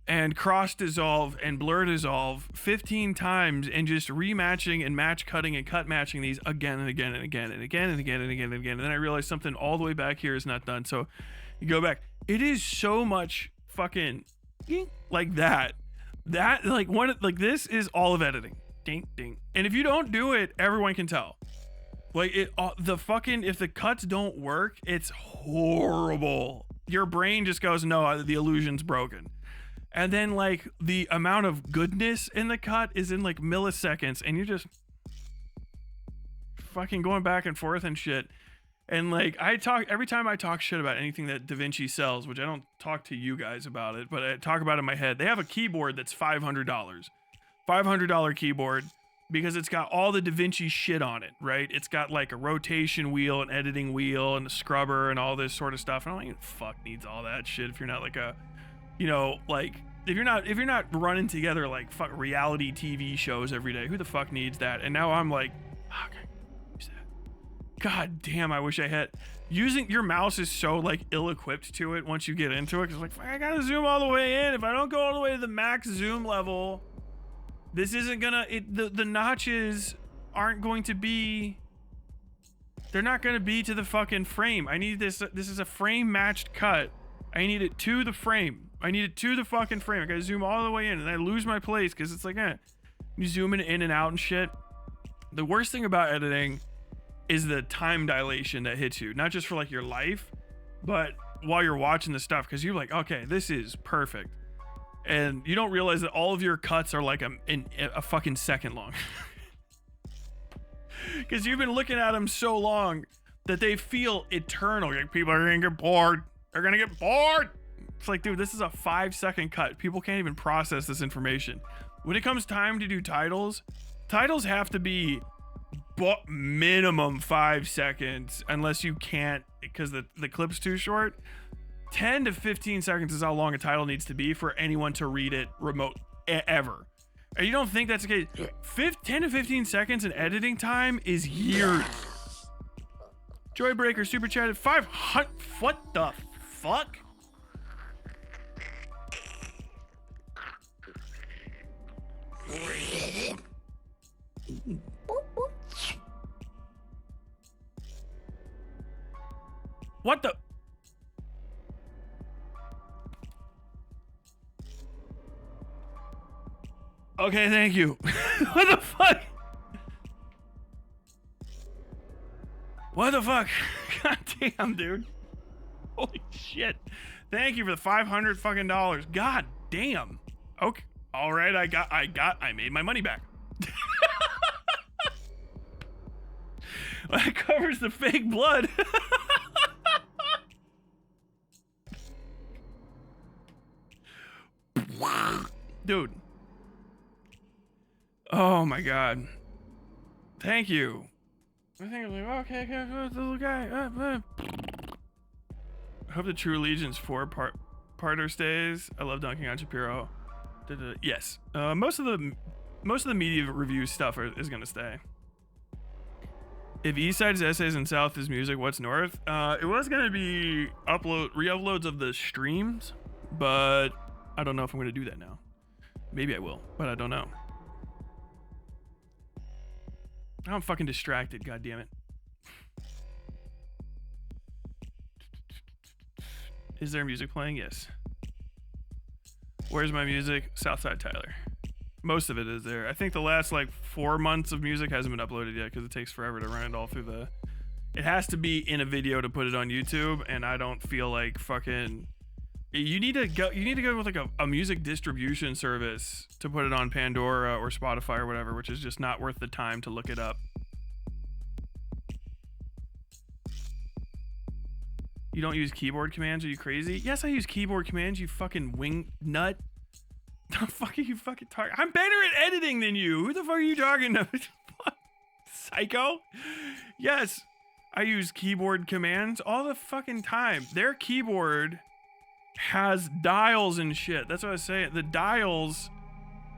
and cross dissolve and blur dissolve 15 times, and just rematching and match cutting and cut matching these again and again and again and again and again and again and again. And then I realized something all the way back here is not done. So you go back. It is so much fucking like that like one, like this is all of editing. Ding ding. And if you don't do it, everyone can tell. Like it, the fucking, if the cuts don't work, it's horrible. Your brain just goes, no, the illusion's broken. And then like the amount of goodness in the cut is in like milliseconds, and you're just fucking going back and forth and shit. And like every time I talk shit about anything that DaVinci sells, which I don't talk to you guys about it, but I talk about it in my head. They have a keyboard that's $500 keyboard, because it's got all the DaVinci shit on it, right? It's got like a rotation wheel, an editing wheel, and a scrubber and all this sort of stuff. And I'm like, fuck needs all that shit if you're not like a, like if you're not running together like fuck reality TV shows every day, who the fuck needs that? And now I'm like, fuck, use that. God damn, I wish I had. Using your mouse is so like ill-equipped to it once you get into it, because like I gotta zoom all the way in. If I don't go all the way to the max zoom level, this isn't gonna, the notches aren't going to be, they're not gonna be to the fucking frame. I need this is a frame matched cut. I need it to the frame. I need it to the fucking frame. I gotta zoom all the way in, and I lose my place because it's like, you zooming in and out and shit. The worst thing about editing is the time dilation that hits you, not just for like your life, but while you're watching the stuff, because you're like, okay, this is perfect. And you don't realize that all of your cuts are like a fucking second long. Because you've been looking at them so long that they feel eternal. Like, people are gonna get bored. They're gonna get bored. It's like, dude, this is a 5-second cut. People can't even process this information. When it comes time to do titles have to be minimum 5 seconds, unless you can't, because the clip's too short. 10 to 15 seconds is how long a title needs to be for anyone to read it ever. And you don't think that's the case? 10 to 15 seconds in editing time is years. Joybreaker super chatted 500. What the fuck? What the? Okay, thank you. What the fuck? What the fuck? God damn, dude. Holy shit. Thank you for the $500 God damn. Okay. All right, I made my money back. That covers the fake blood. Dude. Oh my god. Thank you. I think I'm like, okay, little guy. I hope the True Allegiance 4-parter stays. I love dunking on Shapiro. Yes. Most of the media review stuff is gonna stay. If East Side is essays and South is music, what's North? It was gonna be re-uploads of the streams, but I don't know if I'm gonna do that now. Maybe I will, but I don't know. I'm fucking distracted, god damn it. Is there music playing? Yes. Where's my music? Southside Tyler. Most of it is there. I think the last like 4 months of music hasn't been uploaded yet because it takes forever to run it all through the... It has to be in a video to put it on YouTube, and I don't feel like fucking... You need to go with like a music distribution service to put it on Pandora or Spotify or whatever, which is just not worth the time to look it up. You don't use keyboard commands? Are you crazy? Yes, I use keyboard commands, you fucking wing nut. The fuck are you fucking talking? I'm better at editing than you. Who the fuck are you talking to? Psycho? Yes, I use keyboard commands all the fucking time. Their keyboard has dials and shit. That's what I was saying. The dials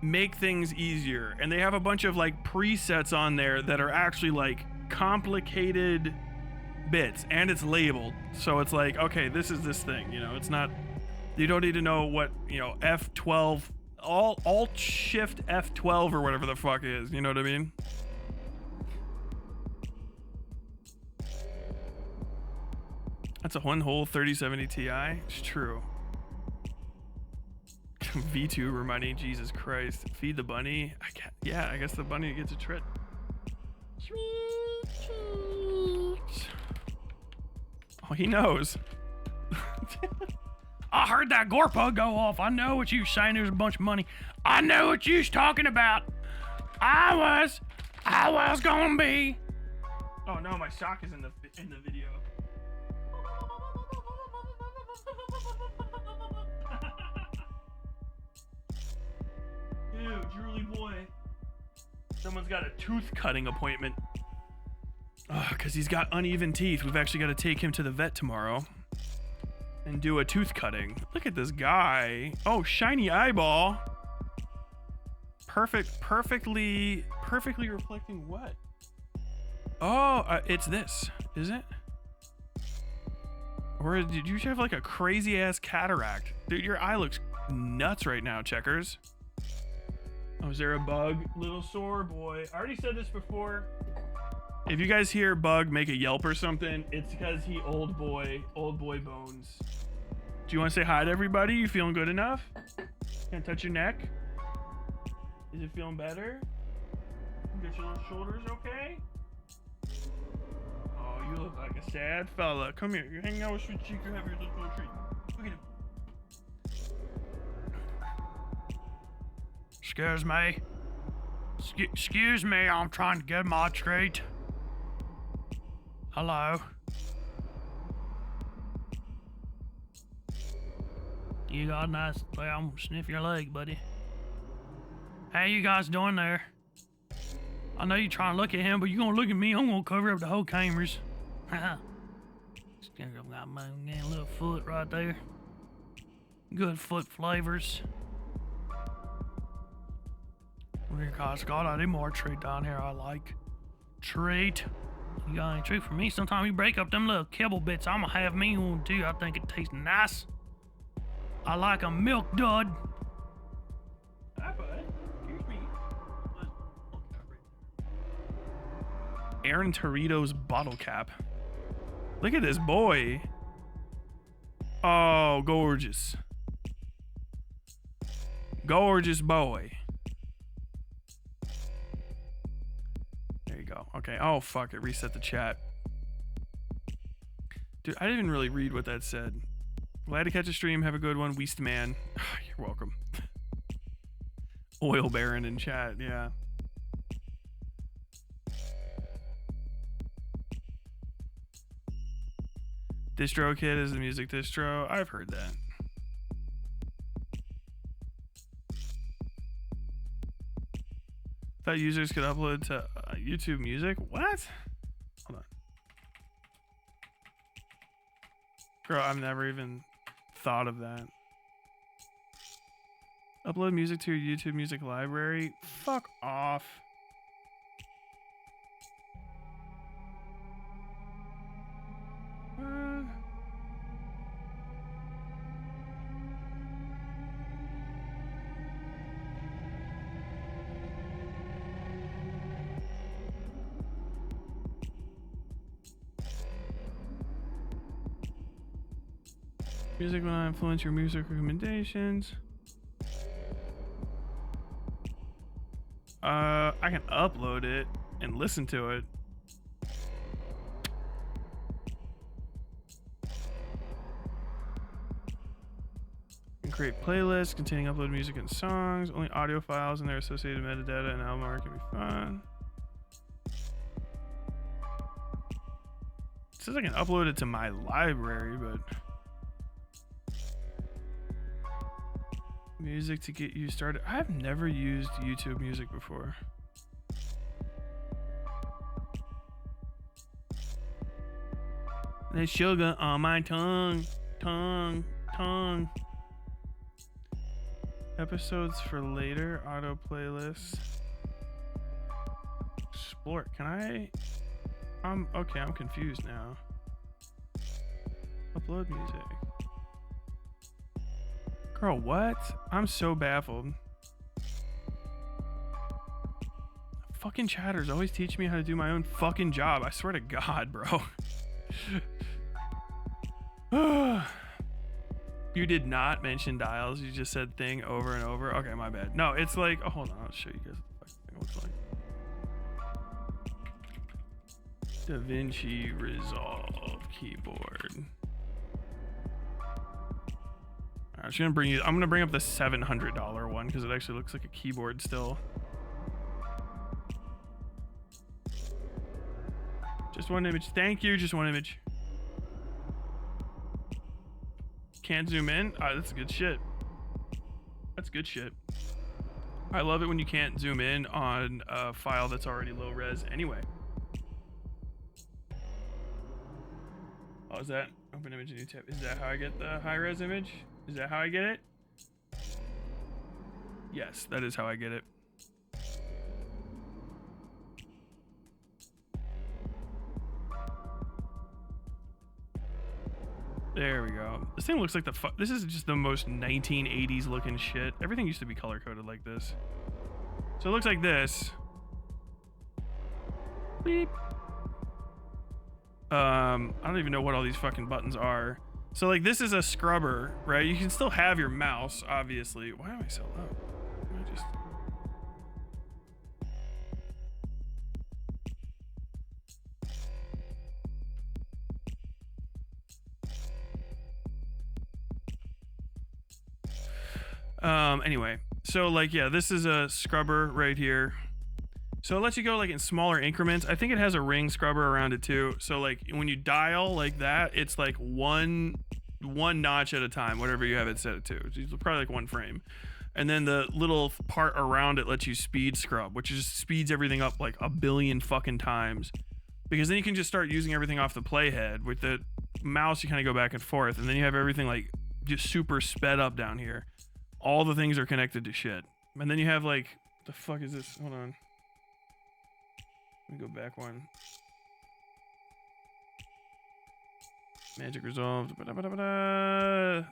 make things easier, and they have a bunch of like presets on there that are actually like complicated bits, and it's labeled, so it's like, okay, this is this thing, you know. It's not, you don't need to know what, you know, F12, alt shift F12 or whatever the fuck is, you know what I mean? That's a one whole 3070 Ti. It's true. VTuber money, Jesus Christ. Feed the bunny. I guess the bunny gets a treat. Oh, he knows. I heard that Gorpa go off. I know what you saying. There's a bunch of money. I know what you's talking about. I was gonna be. Oh no, my sock is in the video. Ew, drooly boy. Someone's got a tooth cutting appointment. Because he's got uneven teeth. We've actually got to take him to the vet tomorrow and do a tooth cutting. Look at this guy. Oh, shiny eyeball. Perfectly reflecting what? Oh, it's this, is it? Or did you have like a crazy ass cataract? Dude, your eye looks nuts right now, Checkers. Oh, is there a bug? Little sore boy. I already said this before. If you guys hear Bug make a yelp or something, it's because he old boy bones. Do you want to say hi to everybody? You feeling good enough? Can I touch your neck? Is it feeling better? Get your little shoulders okay? Oh, you look like a sad fella. Come here. You're hanging out with Sweet Cheek. You have your little treat. Look at him. Excuse me. Excuse me, I'm trying to get my treat. Hello. You got a nice... Well, I'm gonna sniff your leg, buddy. How you guys doing there? I know you're trying to look at him, but you're gonna look at me. I'm gonna cover up the whole cameras. Got my little foot right there. Good foot flavors. Weird guys got any more treat down here I like. Treat. You got any treat for me? Sometimes you break up them little kibble bits. I'm gonna have me one too. I think it tastes nice. I like a milk dud. Hi, bud. Excuse me. Aaron Torito's bottle cap. Look at this boy. Oh, gorgeous. Gorgeous boy. There you go. Okay. Oh, fuck it. Reset the chat. Dude, I didn't even really read what that said. Glad to catch a stream. Have a good one. Weast man. You're welcome. Oil Baron in chat. Yeah. DistroKid is the music distro. I've heard that. Thought users could upload to YouTube Music. What? Hold on. Girl, I've never even thought of that. Upload music to your YouTube Music library? Fuck off. Music will not influence your music recommendations. I can upload it and listen to it. And create playlists containing uploaded music and songs. Only audio files and their associated metadata and album art can be found. It says I can upload it to my library, but music to get you started. I've never used YouTube Music before. There's sugar on my tongue. Episodes for later. Auto playlist. Explore. Can I? Okay, I'm confused now. Upload music. Girl, what? I'm so baffled. Fucking chatters always teach me how to do my own fucking job. I swear to God, bro. You did not mention dials. You just said thing over and over. Okay, my bad. No, it's like, oh, hold on. I'll show you guys what the fuck it looks like. DaVinci Resolve keyboard. I'm gonna bring up the $700 one because it actually looks like a keyboard still. Just one image. Thank you. Just one image. Can't zoom in. That's good shit. That's good shit. I love it when you can't zoom in on a file that's already low res anyway. Oh, is that open image new tab? Is that how I get the high res image? Is that how I get it? Yes, that is how I get it. There we go. This thing looks like this is just the most 1980s looking shit. Everything used to be color coded like this. So it looks like this. Beep. I don't even know what all these fucking buttons are. So like this is a scrubber, right? You can still have your mouse, obviously. Why am I so low? Am I just... Anyway, so like, yeah, this is a scrubber right here. So it lets you go like in smaller increments. I think it has a ring scrubber around it too. So like when you dial like that, it's like one notch at a time, whatever you have it set it to. It's probably like 1 frame. And then the little part around it lets you speed scrub, which just speeds everything up like a billion fucking times. Because then you can just start using everything off the playhead. With the mouse, you kind of go back and forth, and then you have everything like just super sped up down here. All the things are connected to shit. And then you have like, the fuck is this? Hold on. Let me go back one. Magic resolved. Ba-da-ba-da-ba-da.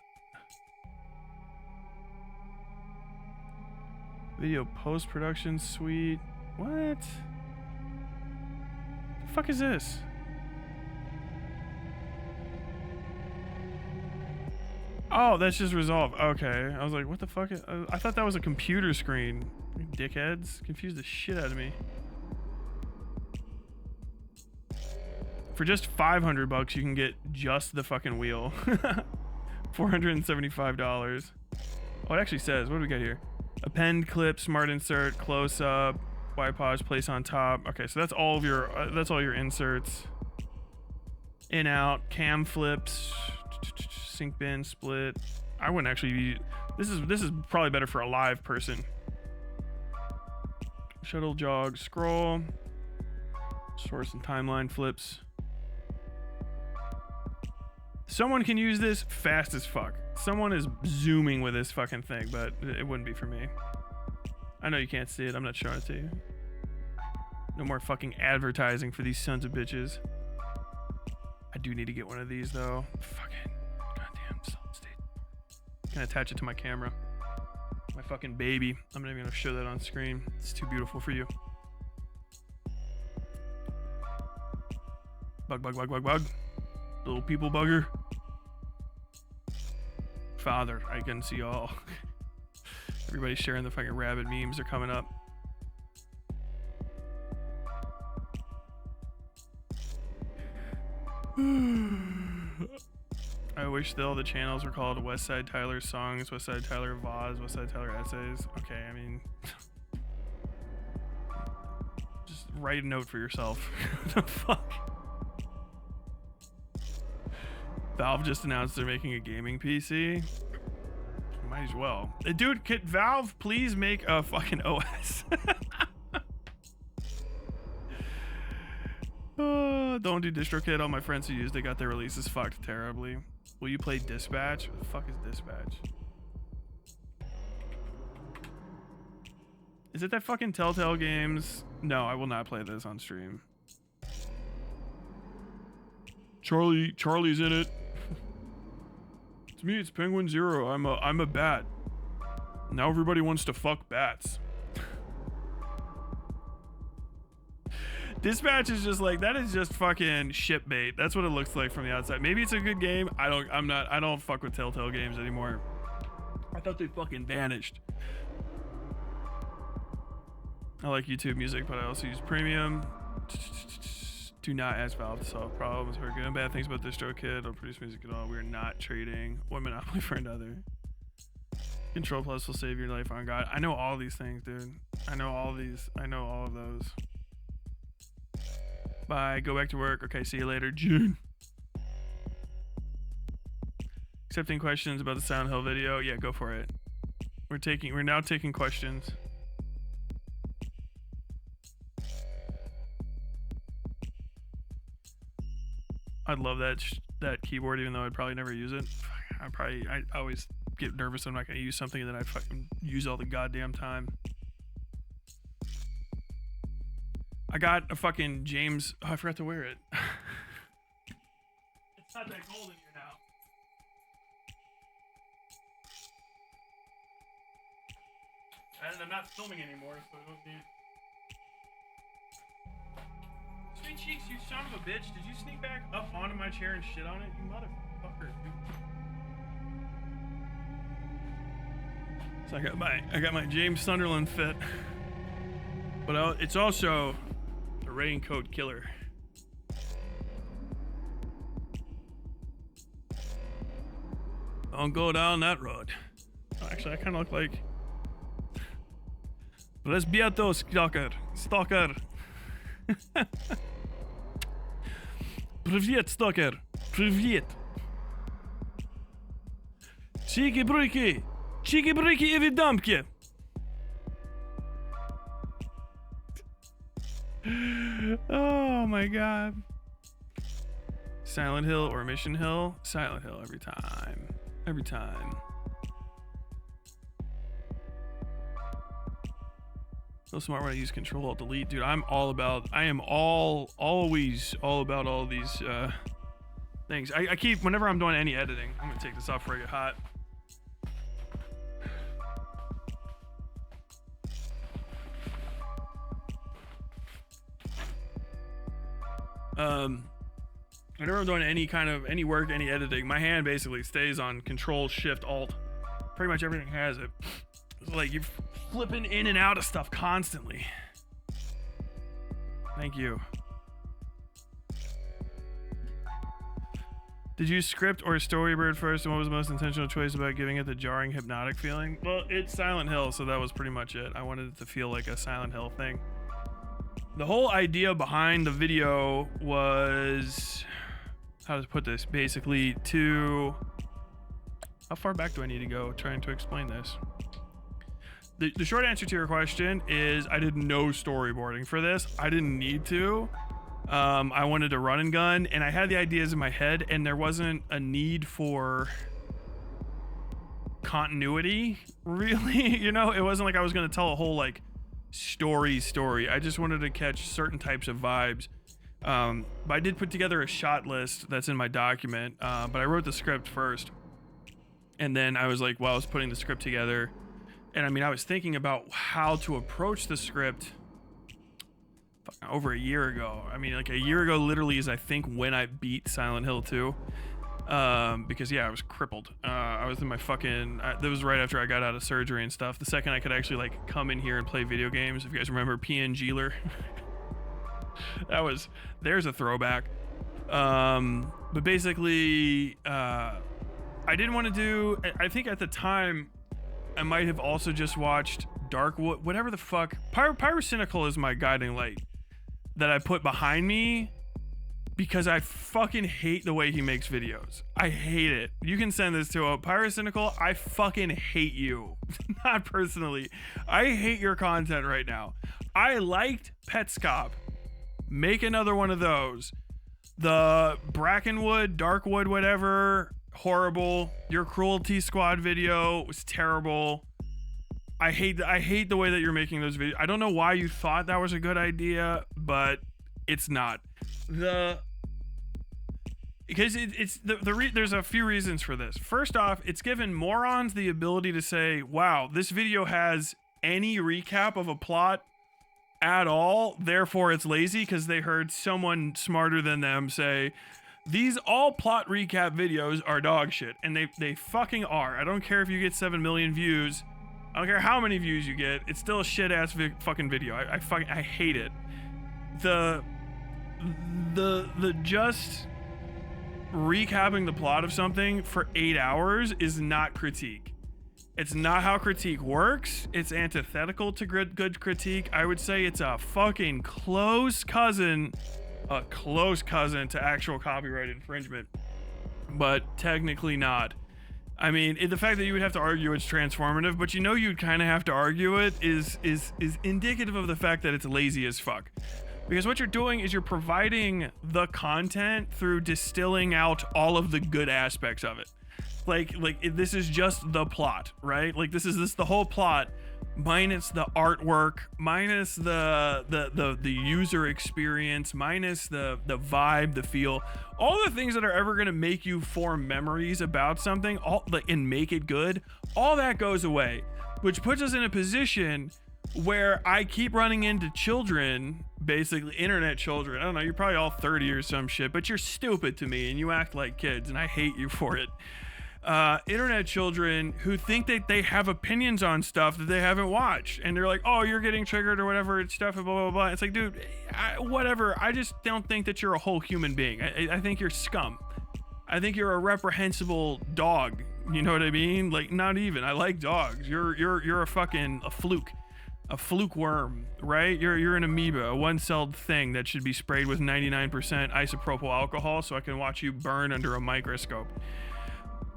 Video post-production suite. What? The fuck is this? Oh, that's just resolved. Okay. I was like, what the fuck? I thought that was a computer screen. You dickheads. Confused the shit out of me. For just $500, you can get just the fucking wheel. $475. Oh, it actually says, what do we got here? Append, clip, smart insert, close up, Y pause, place on top. Okay, so that's all of your that's all your inserts. In out, cam flips, sync bin, split. I wouldn't actually be. This is probably better for a live person. Shuttle, jog, scroll, source and timeline flips. Someone can use this fast as fuck. Someone is zooming with this fucking thing, but it wouldn't be for me. I know you can't see it. I'm not showing it to you. No more fucking advertising for these sons of bitches. I do need to get one of these though. Fucking goddamn solid state. Can attach it to my camera. My fucking baby. I'm not even gonna show that on screen. It's too beautiful for you. Bug, bug, bug, bug, bug. Little people bugger. Father, I can see all. Everybody's sharing the fucking rabbit memes. They're coming up. I wish all the channels were called Westside Tyler Songs, Westside Tyler Vaz, Westside Tyler Essays. Okay, I mean, just write a note for yourself. What the fuck? Valve just announced they're making a gaming PC. Might as well. Dude, could Valve please make a fucking OS? Don't do DistroKid. All my friends who used it got their releases fucked terribly. Will you play Dispatch? What the fuck is Dispatch? Is it that fucking Telltale Games? No, I will not play this on stream. Charlie's in it. It's me, it's Penguin Zero. I'm a bat. Now everybody wants to fuck bats. Dispatch is just like, that is just fucking shit bait. That's what it looks like from the outside. Maybe it's a good game. I don't fuck with Telltale Games anymore. I thought they fucking vanished. I like YouTube music, but I also use premium. Do not ask Valve to solve problems or good and bad things about DistroKid. Don't produce music at all. We are not trading one monopoly for another. Control Plus will save your life on God. I know all these things, dude. I know all these. I know all of those. Bye. Go back to work. Okay, see you later, June. Accepting questions about the Silent Hill video. Yeah, go for it. We're now taking questions. I'd love that keyboard, even though I'd probably never use it. I always get nervous I'm not gonna use something and then I fucking use all the goddamn time. I got a fucking James. Oh, I forgot to wear it. It's not that cold in here now. And I'm not filming anymore, so I don't need. Sweet cheeks, you son of a bitch! Did you sneak back up onto my chair and shit on it, you motherfucker? So I got my James Sunderland fit, but it's also a raincoat killer. Don't go down that road. Oh, actually, I kind of look like Resbiato, stalker. Stalker. Привет, stalker. Привет. Чики-брики. Чики-брики и видамки. Oh my god. Silent Hill or Mission Hill? Silent Hill every time. Every time. So smart when I use Control Alt Delete, dude. I am always all about all these things. I keep, whenever I'm doing any editing, I'm gonna take this off before I get hot. Whenever I'm doing any work, any editing, my hand basically stays on Control Shift Alt. Pretty much everything has it. It's like you're flipping in and out of stuff constantly. Thank you. Did you script or storyboard first, and what was the most intentional choice about giving it the jarring hypnotic feeling? Well, it's Silent Hill, so that was pretty much it. I wanted it to feel like a Silent Hill thing. The whole idea behind the video was, how to put this, basically to, how far back do I need to go trying to explain this? The short answer to your question is I did no storyboarding for this. I didn't need to. I wanted to run and gun, and I had the ideas in my head, and there wasn't a need for continuity, really. You know, it wasn't like I was going to tell a whole like story. I just wanted to catch certain types of vibes. But I did put together a shot list that's in my document, but I wrote the script first, and then I was like, while I was putting the script together, and I mean, I was thinking about how to approach the script over a year ago. I mean, like a year ago literally is I think when I beat Silent Hill 2, because yeah, I was crippled. I was in my fucking, that was right after I got out of surgery and stuff. The second I could actually like come in here and play video games. If you guys remember PNGler, there's a throwback. But basically, I didn't want to do, I think at the time I might have also just watched Darkwood, whatever the fuck. Pyrocynical is my guiding light that I put behind me because I fucking hate the way he makes videos. I hate it. You can send this to a Pyrocynical. I fucking hate you. Not personally. I hate your content right now. I liked Petscop. Make another one of those. The Brackenwood, Darkwood, whatever, horrible. Your Cruelty Squad video was terrible. I hate the way that you're making those videos. I don't know why you thought that was a good idea, but it's not. Because there's a few reasons for this. First off, it's given morons the ability to say, wow, this video has any recap of a plot at all, therefore it's lazy, because they heard someone smarter than them say, these all plot recap videos are dog shit. And they fucking are. I don't care if you get 7 million views. I don't care how many views you get. It's still a shit ass fucking video. I hate it. The just recapping the plot of something for 8 hours is not critique. It's not how critique works. It's antithetical to good critique. I would say it's a fucking close cousin to actual copyright infringement, but technically not. I mean, the fact that you would have to argue it's transformative, but you know you'd kind of have to argue it is indicative of the fact that it's lazy as fuck. Because what you're doing is you're providing the content through distilling out all of the good aspects of it. Like this is just the plot, right? Like this is the whole plot minus the artwork, minus the user experience, minus the vibe, the feel, all the things that are ever going to make you form memories about something, and make it good. All that goes away, which puts us in a position where I keep running into children, basically internet children. I don't know, you're probably all 30 or some shit, but you're stupid to me and you act like kids and I hate you for it. Internet children who think that they have opinions on stuff that they haven't watched, and they're like, oh, you're getting triggered or whatever, it's stuff, blah blah blah. It's like, dude, whatever. I just don't think that you're a whole human being. I think you're scum. I think you're a reprehensible dog. You know what I mean? Like, not even. I like dogs. You're a fucking fluke. a fluke worm, right? You're an amoeba, a one-celled thing that should be sprayed with 99% isopropyl alcohol so I can watch you burn under a microscope.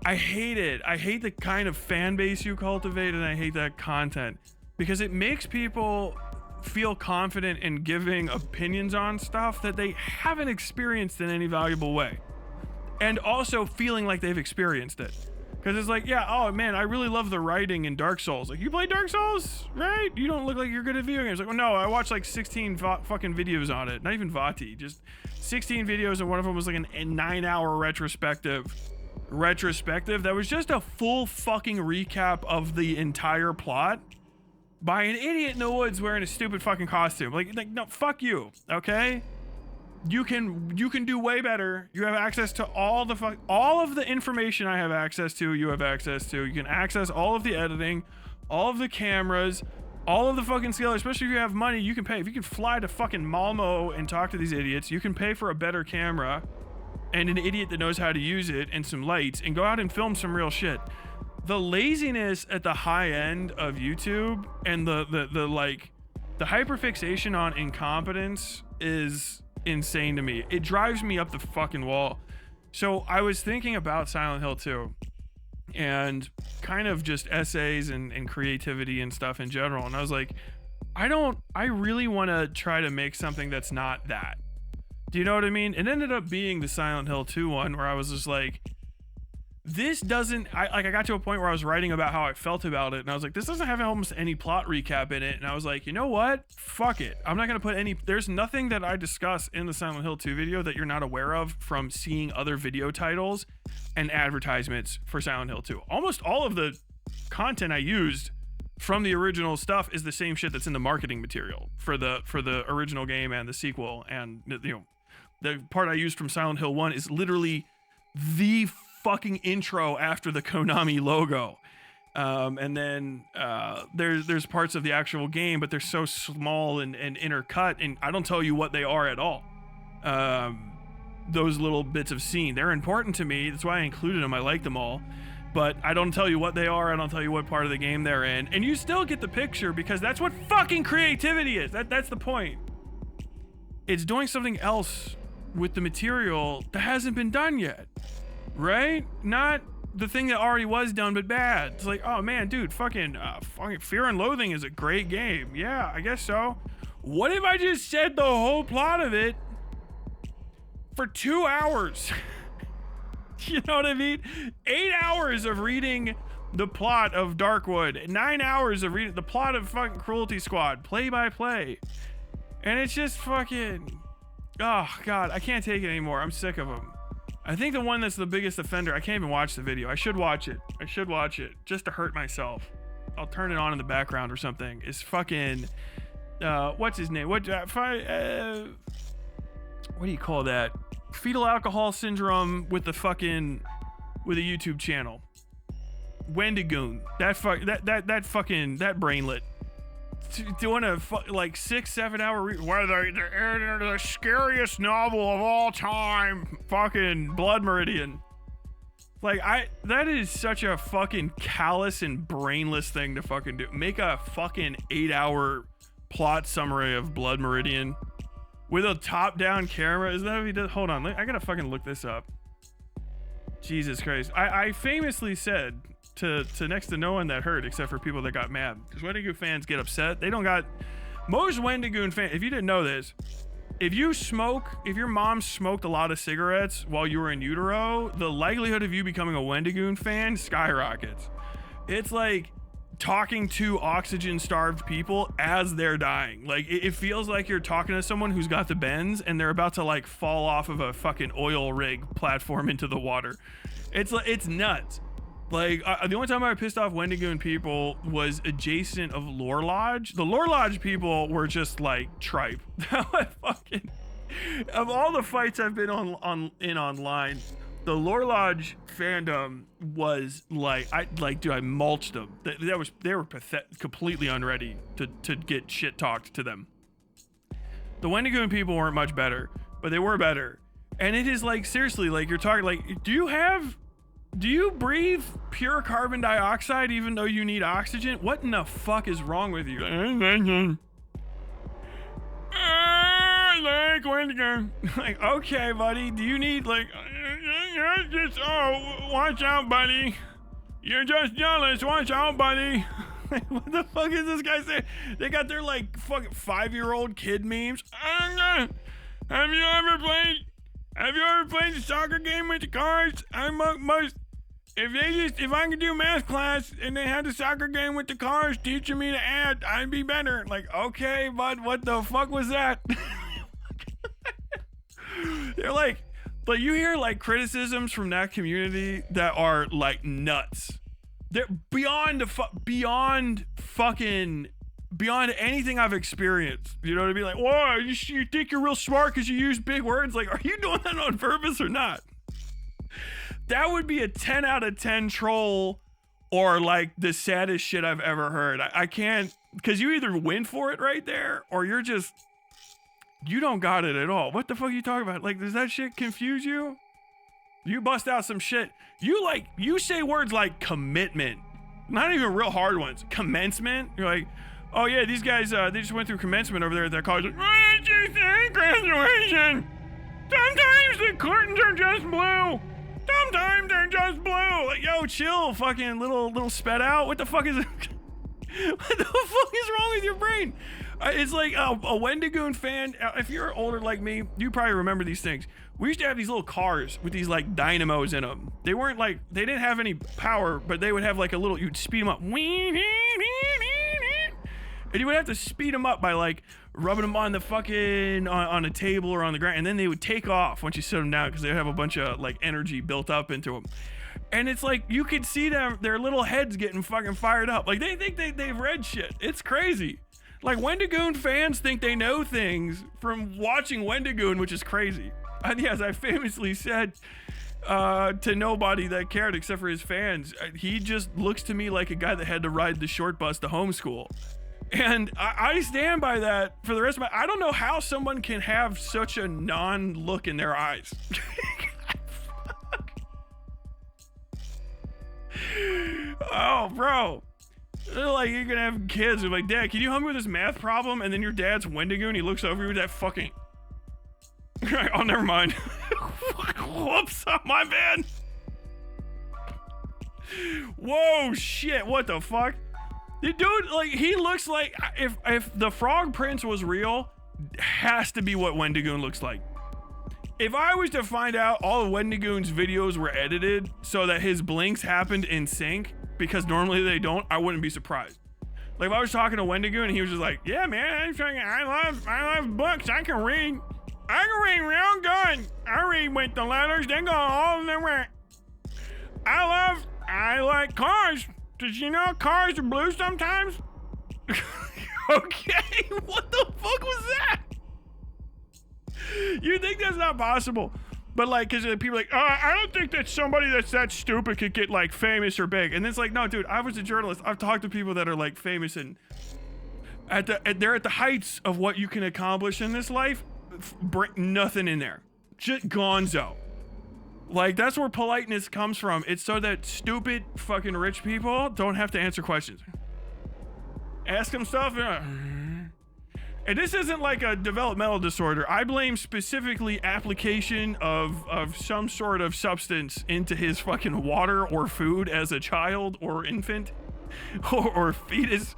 I hate it. I hate the kind of fan base you cultivate, and I hate that content because it makes people feel confident in giving opinions on stuff that they haven't experienced in any valuable way, and also feeling like they've experienced it. Because it's like, yeah, oh man, I really love the writing in Dark Souls. Like, you play Dark Souls, right? You don't look like you're good at video games. Like, well, no, I watched like 16 fucking videos on it. Not even Vati, just 16 videos, and one of them was like a 9-hour retrospective that was just a full fucking recap of the entire plot by an idiot in the woods wearing a stupid fucking costume. Like no, fuck you, okay? You can do way better. You have access to all of the information I have access to. You have access to. You can access all of the editing, all of the cameras, all of the fucking skill. Especially if you have money, you can pay. If you can fly to fucking Malmo and talk to these idiots, you can pay for a better camera and an idiot that knows how to use it and some lights and go out and film some real shit. The laziness at the high end of YouTube and the hyperfixation on incompetence is insane to me. It drives me up the fucking wall. So I was thinking about Silent Hill 2 and kind of just essays and creativity and stuff in general, and I was like, I really want to try to make something that's not that. Do you know what I mean? It ended up being the Silent Hill 2 one where I was just like, this doesn't, I got to a point where I was writing about how I felt about it, and I was like, this doesn't have almost any plot recap in it, and I was like, you know what? Fuck it. I'm not going to put there's nothing that I discuss in the Silent Hill 2 video that you're not aware of from seeing other video titles and advertisements for Silent Hill 2. Almost all of the content I used from the original stuff is the same shit that's in the marketing material for the original game and the sequel, and the part I used from Silent Hill 1 is literally the fucking intro after the Konami logo. And then there's parts of the actual game, but they're so small and intercut, and I don't tell you what they are at all. Those little bits of scene, they're important to me. That's why I included them. I like them all. But I don't tell you what they are. I don't tell you what part of the game they're in. And you still get the picture because that's what fucking creativity is. That's the point. It's doing something else with the material that hasn't been done yet. Right? Not the thing that already was done, but bad. It's like, oh man, dude, fucking Fear and Loathing is a great game. Yeah, I guess so. What if I just said the whole plot of it for 2 hours? You know what I mean? 8 hours of reading the plot of Darkwood, 9 hours of reading the plot of fucking Cruelty Squad, play by play. And it's just fucking, oh god, I can't take it anymore. I'm sick of them. I think the one that's the biggest offender, I can't even watch the video. I should watch it just to hurt myself. I'll turn it on in the background or something. Is fucking what's his name? What do you call that? Fetal alcohol syndrome with the fucking with a YouTube channel. Wendigoon. That brainlet. Doing a like 6-7 hour where the scariest novel of all time, fucking Blood Meridian. Like that is such a fucking callous and brainless thing to fucking do. Make a fucking 8-hour plot summary of Blood Meridian with a top-down camera. Is that what he does? Hold on, I gotta fucking look this up. Jesus Christ. I famously said to next to no one that heard except for people that got mad, because Wendigoon fans get upset. They don't got most Wendigoon fans. If you didn't know this, if your mom smoked a lot of cigarettes while you were in utero, the likelihood of you becoming a Wendigoon fan skyrockets. It's like talking to oxygen starved people as they're dying. Like it feels like you're talking to someone who's got the bends and they're about to like fall off of a fucking oil rig platform into the water. It's nuts. Like, the only time I pissed off Wendigoon people was adjacent of Lore Lodge. The Lore Lodge people were just like tripe. Fucking, of all the fights I've been online, the Lore Lodge fandom was like, I mulched them. They were completely unready to get shit talked to them. The Wendigoon people weren't much better, but they were better. And it is like, seriously, like you're talking like, do you have Do you breathe pure carbon dioxide even though you need oxygen? What in the fuck is wrong with you? I like Wendigo. Like, okay, buddy. Do you need like? Just watch out, buddy. You're just jealous. Watch out, buddy. Like, what the fuck is this guy saying? They got their like fucking 5-year-old kid memes. Have you ever played the soccer game with the cars? If I could do math class and they had the soccer game with the cars teaching me to add, I'd be better. Like, okay, bud, what the fuck was that? They're like you hear like criticisms from that community that are like nuts. They're beyond anything I've experienced. You know what I mean? Like, whoa, you think you're real smart because you use big words? Like, are you doing that on purpose or not? That would be a 10 out of 10 troll or like the saddest shit I've ever heard. I can't, because you either win for it right there or you don't got it at all. What the fuck are you talking about? Like, does that shit confuse you? You bust out some shit. You say words like commitment, not even real hard ones. Commencement. You're like, oh yeah, these guys, they just went through commencement over there at their college. Like, what did you say? Graduation. Sometimes the curtains are just blue. Sometimes they're just blue. Like, yo, chill, fucking little sped out. What the fuck is it? What the fuck is wrong with your brain? It's like a Wendigoon fan. If you're older like me, you probably remember these things. We used to have these little cars with these like dynamos in them. They didn't have any power, but they would have like you'd speed them up. And you would have to speed them up by like rubbing them on the fucking, on a table or on the ground. And then they would take off once you set them down because they would have a bunch of like energy built up into them. And it's like, you could see their little heads getting fucking fired up. Like they think they've read shit. It's crazy. Like, Wendigoon fans think they know things from watching Wendigoon, which is crazy. And yes, I famously said to nobody that cared except for his fans, he just looks to me like a guy that had to ride the short bus to homeschool. And I stand by that for the rest of I don't know how someone can have such a non-look in their eyes. Oh, bro. Like, you're gonna have kids who are like, Dad, can you help me with this math problem? And then your dad's Wendigo and he looks over you with that fucking... Oh, never mind. Whoops, my bad. Whoa, shit, what the fuck? The dude, like, he looks like... If the Frog Prince was real, has to be what Wendigoon looks like. If I was to find out all of Wendigoon's videos were edited so that his blinks happened in sync, because normally they don't, I wouldn't be surprised. Like, if I was talking to Wendigoon and he was just like, yeah, man, I love books. I can read real good. I read with the letters. They go all in the way. I like cars. Did you know cars are blue sometimes? Okay, what the fuck was that? You think that's not possible? But like, because people are like, I don't think that somebody that's that stupid could get like famous or big. And it's like, no, dude, I was a journalist. I've talked to people that are like famous and they're at the heights of what you can accomplish in this life. Bring nothing in there. Just gonzo. Like, that's where politeness comes from. It's so that stupid fucking rich people don't have to answer questions. Ask them stuff. And this isn't like a developmental disorder. I blame specifically application of some sort of substance into his fucking water or food as a child or infant or fetus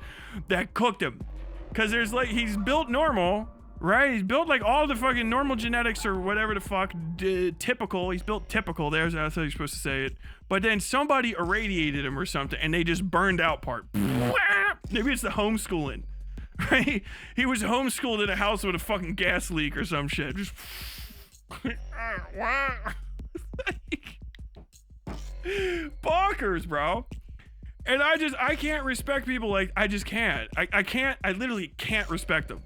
that cooked him. Because there's like, he's built normal, right? He's built like all the fucking normal genetics or whatever the fuck, typical. He's built typical. That's how you're supposed to say it. But then somebody irradiated him or something and they just burned out part. Maybe it's the homeschooling. Right? He was homeschooled in a house with a fucking gas leak or some shit. Just bonkers, bro. And I can't respect people like, I just can't. I literally can't respect them.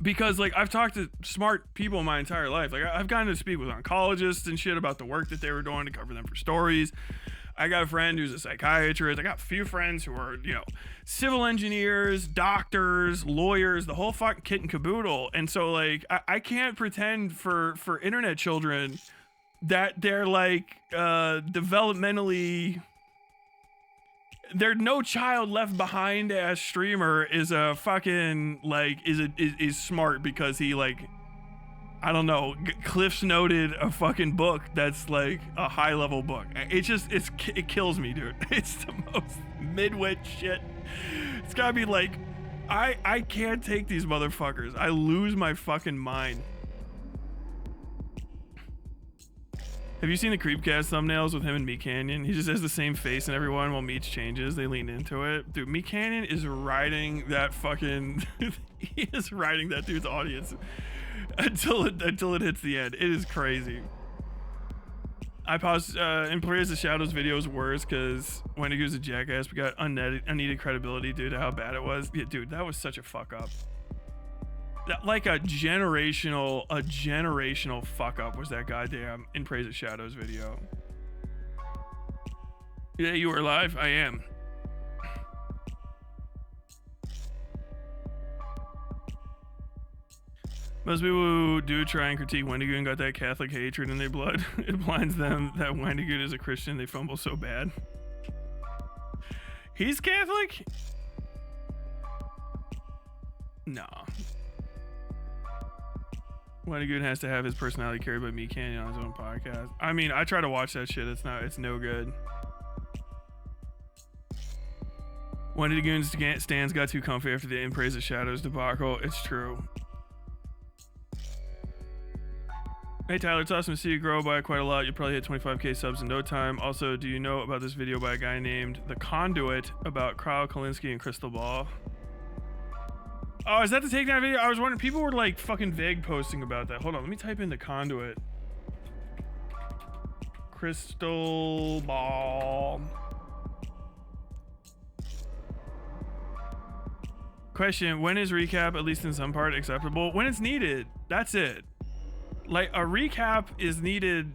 Because like, I've talked to smart people my entire life. Like, I've gotten to speak with oncologists and shit about the work that they were doing to cover them for stories. I got a friend who's a psychiatrist. I got a few friends who are, civil engineers, doctors, lawyers, the whole fucking kit and caboodle. And so like, I can't pretend for internet children that they're like developmentally, they're No Child Left Behind as streamer is a fucking like is smart because he like, I don't know, Cliff's noted a fucking book that's like a high level book. It kills me, dude. It's the most midwit shit. It's gotta be like, I can't take these motherfuckers. I lose my fucking mind. Have you seen the Creepcast thumbnails with him and Meat Canyon? He just has the same face in everyone while Meats changes. They lean into it. Dude, Meat Canyon is riding that fucking... he is riding that dude's audience until it hits the end. It is crazy. I paused Employers of Shadows video is worse because Wendigo's a jackass. We got unneeded credibility due to how bad it was. Yeah, dude, that was such a fuck up. Like a generational fuck up was that goddamn In Praise of Shadows video. Yeah, you were live? I am. Most people who do try and critique Wendigo and got that Catholic hatred in their blood, it blinds them that Wendigo is a Christian. They fumble so bad. He's Catholic? No. Wendigo has to have his personality carried by Meat Canyon on his own podcast. I mean, I try to watch that shit. It's no good. Wendigoon's stands got too comfy after the In Praise of Shadows debacle. It's true. Hey Tyler, it's awesome to see you grow by quite a lot. You probably hit 25k subs in no time. Also, do you know about this video by a guy named The Conduit about Kyle Kalinske and Crystal Ball? Oh, is that the takedown video? I was wondering, people were like fucking vague posting about that. Hold on, let me type in The Conduit. Crystal Ball. Question, when is recap, at least in some part, acceptable? When it's needed, that's it. Like, a recap is needed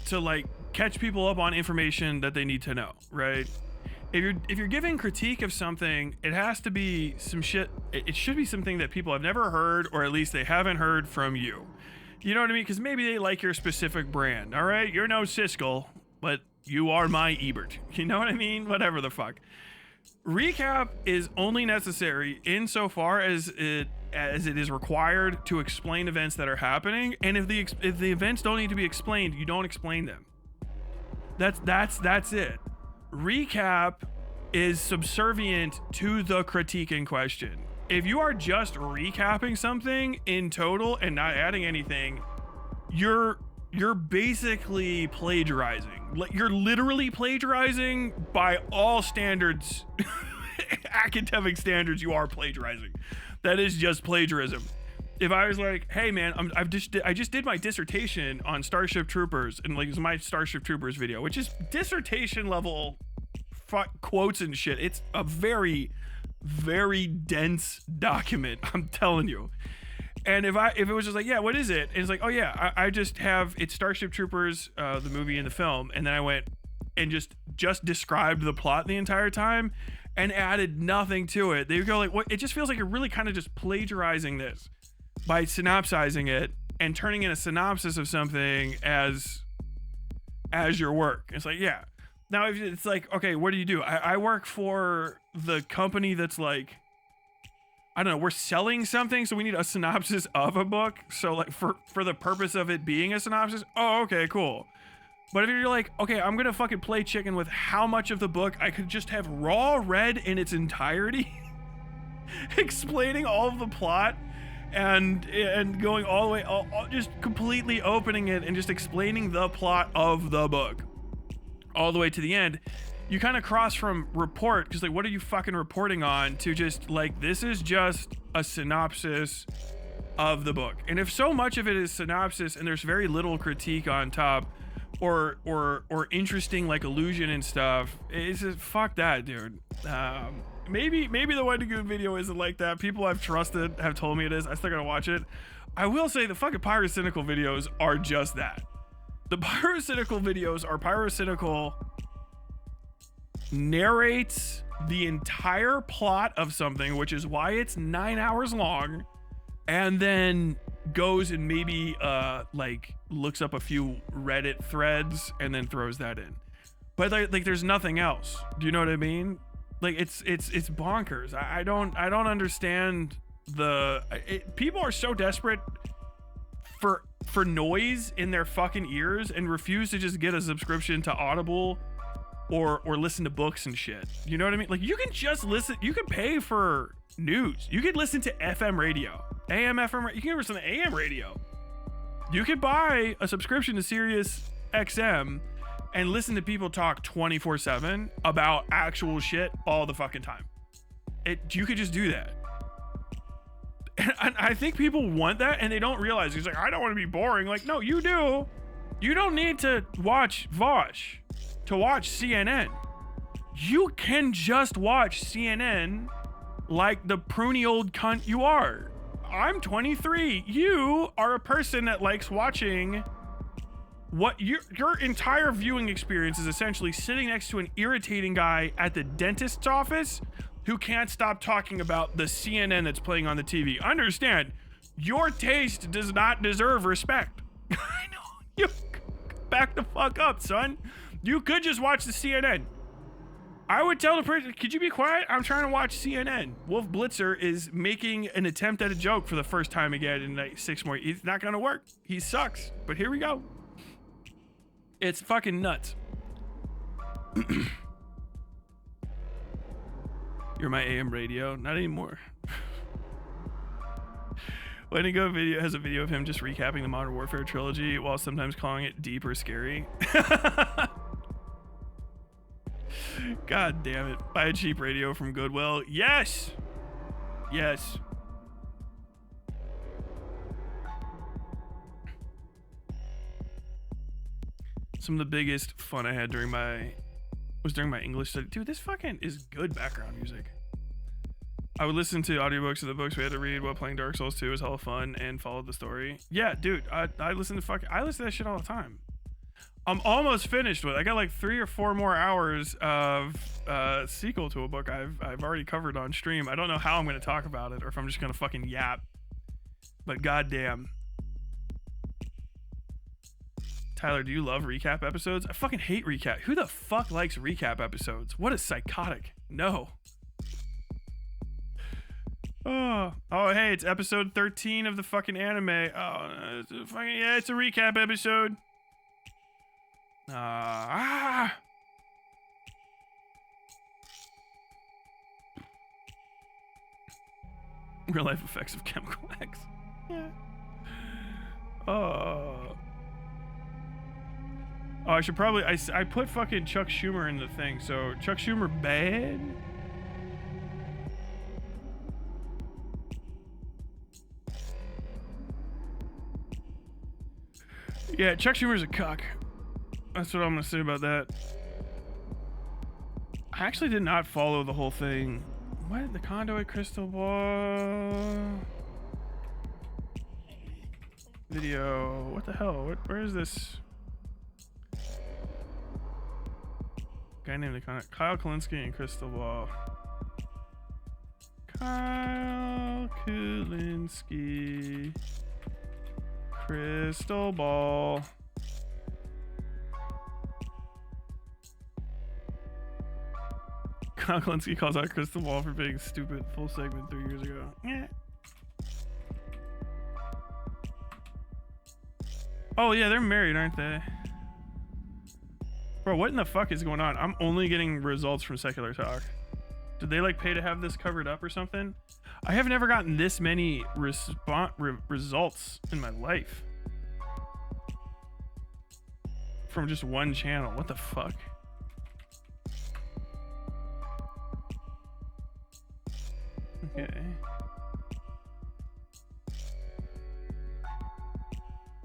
to like catch people up on information that they need to know, right? If you're giving critique of something, it has to be some shit. It should be something that people have never heard, or at least they haven't heard from you. You know what I mean? Because maybe they like your specific brand. All right, you're no Siskel, but you are my Ebert. You know what I mean? Whatever the fuck. Recap is only necessary insofar as it is required to explain events that are happening. And if the events don't need to be explained, you don't explain them. That's it. Recap is subservient to the critique in question. If you are just recapping something in total and not adding anything, you're basically plagiarizing. Like, you're literally plagiarizing by all standards. Academic standards, you are plagiarizing. That is just plagiarism. If I was like, hey man, I just did my dissertation on Starship Troopers, and like, it's my Starship Troopers video, which is dissertation level quotes and shit. It's a very, very dense document, I'm telling you. And if it was just like, yeah, what is it? And it's like, oh yeah, I just have, it's Starship Troopers, the movie and the film, and then I went and just described the plot the entire time and added nothing to it. They would go like, what? It just feels like you're really kind of just plagiarizing this by synopsizing it and turning in a synopsis of something as your work. It's like, yeah. Now, if it's like, okay, what do? I work for the company that's like, I don't know, we're selling something, so we need a synopsis of a book. So like for the purpose of it being a synopsis, oh, okay, cool. But if you're like, okay, I'm gonna fucking play chicken with how much of the book I could just have raw read in its entirety, explaining all of the plot and going all the way, just completely opening it and just explaining the plot of the book all the way to the end, you kind of cross from report, because like, what are you fucking reporting on, to just like, this is just a synopsis of the book. And if so much of it is synopsis and there's very little critique on top, or interesting like illusion and stuff, it's just, fuck that, dude. Maybe the Wendigo video isn't like that. People I've trusted have told me it is. I still gotta watch it. I will say the fucking Pyrocynical videos are just that. The Pyrocynical videos are Pyrocynical narrates the entire plot of something, which is why it's 9 hours long, and then goes and maybe like looks up a few Reddit threads and then throws that in. But like there's nothing else. Do you know what I mean? Like it's bonkers. I don't understand people are so desperate for noise in their fucking ears and refuse to just get a subscription to Audible or listen to books and shit. You know what I mean? Like you can just listen, you can pay for news. You could listen to FM radio, AM, FM, you can listen to AM radio. You could buy a subscription to Sirius XM and listen to people talk 24/7 about actual shit all the fucking time. You could just do that. And I think people want that and they don't realize. He's like, I don't want to be boring. Like, no, you do. You don't need to watch Vosh to watch CNN. You can just watch CNN like the pruny old cunt you are. I'm 23. You are a person that likes watching what your entire viewing experience is essentially sitting next to an irritating guy at the dentist's office who can't stop talking about the CNN that's playing on the TV. Understand, your taste does not deserve respect. I know. You back the fuck up, son. You could just watch the CNN. I would tell the person, could you be quiet? I'm trying to watch CNN. Wolf Blitzer is making an attempt at a joke for the first time again in like 6 more. It's not gonna work. He sucks. But here we go. It's fucking nuts. You're my AM radio. Not anymore. Wendigo video has a video of him just recapping the Modern Warfare trilogy while sometimes calling it deep or scary. God damn it. Buy a cheap radio from Goodwill. Yes! Yes. Some of the biggest fun I had during my English study. Dude, this fucking is good background music. I would listen to audiobooks of the books we had to read while playing Dark Souls 2. It was hella fun and followed the story. Yeah, dude, I listen to that shit all the time. I'm almost finished with it. I got like 3 or 4 more hours of sequel to a book I've already covered on stream. I don't know how I'm going to talk about it or if I'm just going to fucking yap. But goddamn. Tyler, do you love recap episodes? I fucking hate recap. Who the fuck likes recap episodes? What a psychotic. No. Oh, hey, it's episode 13 of the fucking anime. Oh, it's a recap episode. Real life effects of chemical X. Yeah. Oh, I should probably, I put fucking Chuck Schumer in the thing, so Chuck Schumer bad? Yeah, Chuck Schumer's a cuck. That's what I'm gonna say about that. I actually did not follow the whole thing. What? The conduit crystal ball video. What the hell? Where is this? Guy named the conduit. Kyle Kalinske and Crystal Ball. Kyle Kalinske. Crystal Ball. Kyle Kalinske calls out Crystal Ball for being stupid. Full segment 3 years ago. Yeah. Oh yeah, they're married, aren't they? Bro, what in the fuck is going on? I'm only getting results from Secular Talk. Did they like pay to have this covered up or something? I have never gotten this many results in my life. From just one channel. What the fuck? Okay.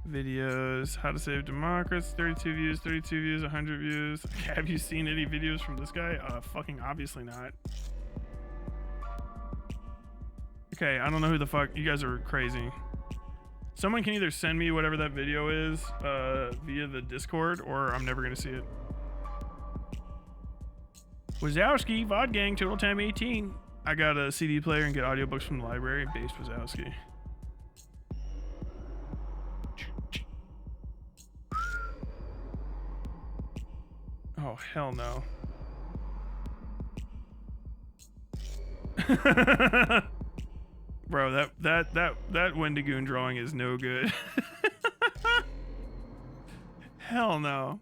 Videos, how to save democrats, 32 views, 100 views. Okay, have you seen any videos from this guy? Fucking obviously not. Okay, I don't know who the fuck, you guys are crazy. Someone can either send me whatever that video is via the Discord, or I'm never gonna see it. Wazowski, VOD Gang, total time 18. I got a CD player and get audiobooks from the library, based Wazowski. Oh, hell no. Bro, that Wendigoon drawing is no good. Hell no.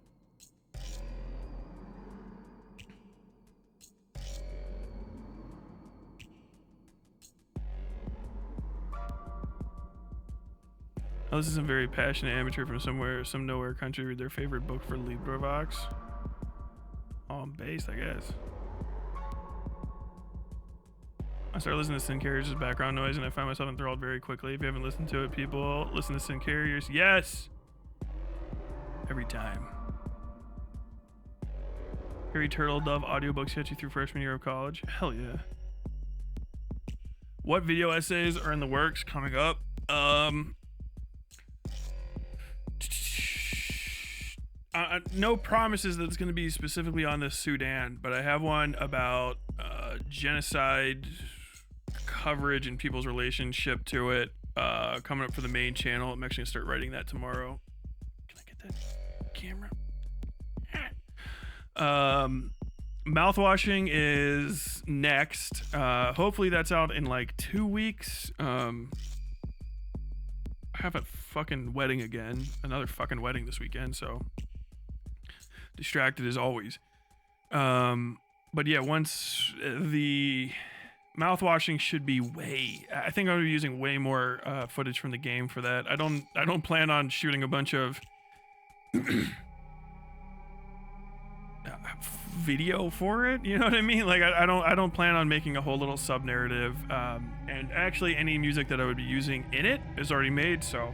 Oh, this is a very passionate amateur from some nowhere country read their favorite book for LibriVox. Oh, I'm based, I guess. I started listening to Sin Carriers as background noise and I find myself enthralled very quickly. If you haven't listened to it, people, listen to Sin Carriers. Yes! Every time. Harry Turtle Dove audiobooks get you through freshman year of college. Hell yeah. What video essays are in the works coming up? No promises that it's going to be specifically on the Sudan, but I have one about genocide coverage and people's relationship to it coming up for the main channel. I'm actually going to start writing that tomorrow. Can I get that camera? Mouthwashing is next. Hopefully that's out in like 2 weeks. I have a fucking wedding again. Another fucking wedding this weekend, so distracted as always. But yeah, once the mouthwashing should be I think I'm gonna be using way more footage from the game for that. I don't plan on shooting a bunch of video for it, you know what I mean? Like I don't plan on making a whole little sub narrative, and actually any music that I would be using in it is already made, so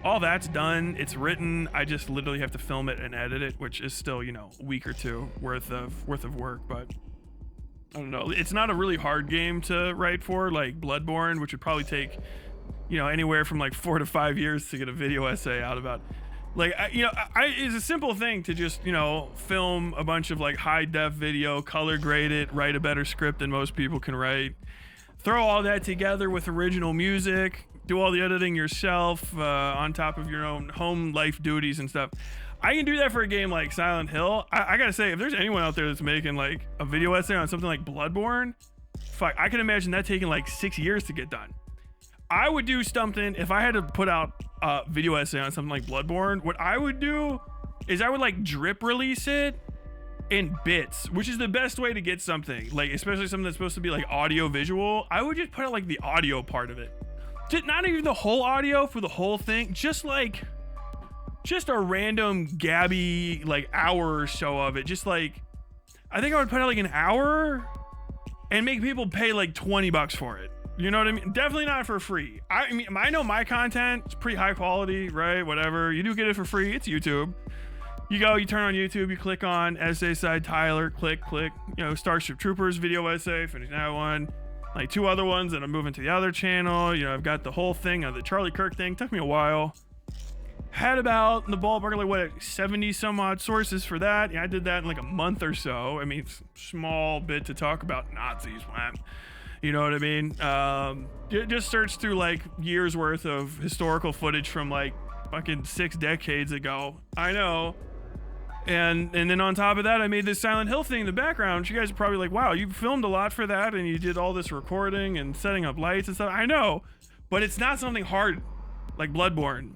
all that's done. It's written. I just literally have to film it and edit it, which is still, you know, a week or two worth of work, but I don't know. It's not a really hard game to write for, like Bloodborne, which would probably take, you know, anywhere from like 4 to 5 years to get a video essay out about. Like, it's a simple thing to just, you know, film a bunch of like high def video, color grade it, write a better script than most people can write, throw all that together with original music, do all the editing yourself on top of your own home life duties and stuff. I can do that for a game like Silent Hill. I gotta say, if there's anyone out there that's making like a video essay on something like Bloodborne, fuck, I can imagine that taking like 6 years to get done. I would do something, if I had to put out a video essay on something like Bloodborne, what I would do is I would like drip release it in bits, which is the best way to get something, like especially something that's supposed to be like audio visual. I would just put out like the audio part of it. Just not even the whole audio for the whole thing, just a random gabby like hour or so of it. Just like, I think I would put out like an hour and make people pay like $20 for it. You know what I mean? Definitely not for free. I mean, I know my content is pretty high quality, right? Whatever. You do get it for free. It's YouTube. You go, you turn on YouTube, you click on essay side Tyler, click, you know, Starship Troopers video essay, finish that one. Like 2 other ones that I'm moving to the other channel. You know, I've got the whole thing of the Charlie Kirk thing. Took me a while. Had about in the ballpark like what 70 some odd sources for that. Yeah, I did that in like a month or so. I mean, it's a small bit to talk about Nazis, man. You know what I mean? Just search through like years worth of historical footage from like fucking 6 decades ago. I know. And then on top of that, I made this Silent Hill thing in the background. You guys are probably like, wow, you filmed a lot for that and you did all this recording and setting up lights and stuff. I know, but it's not something hard like Bloodborne.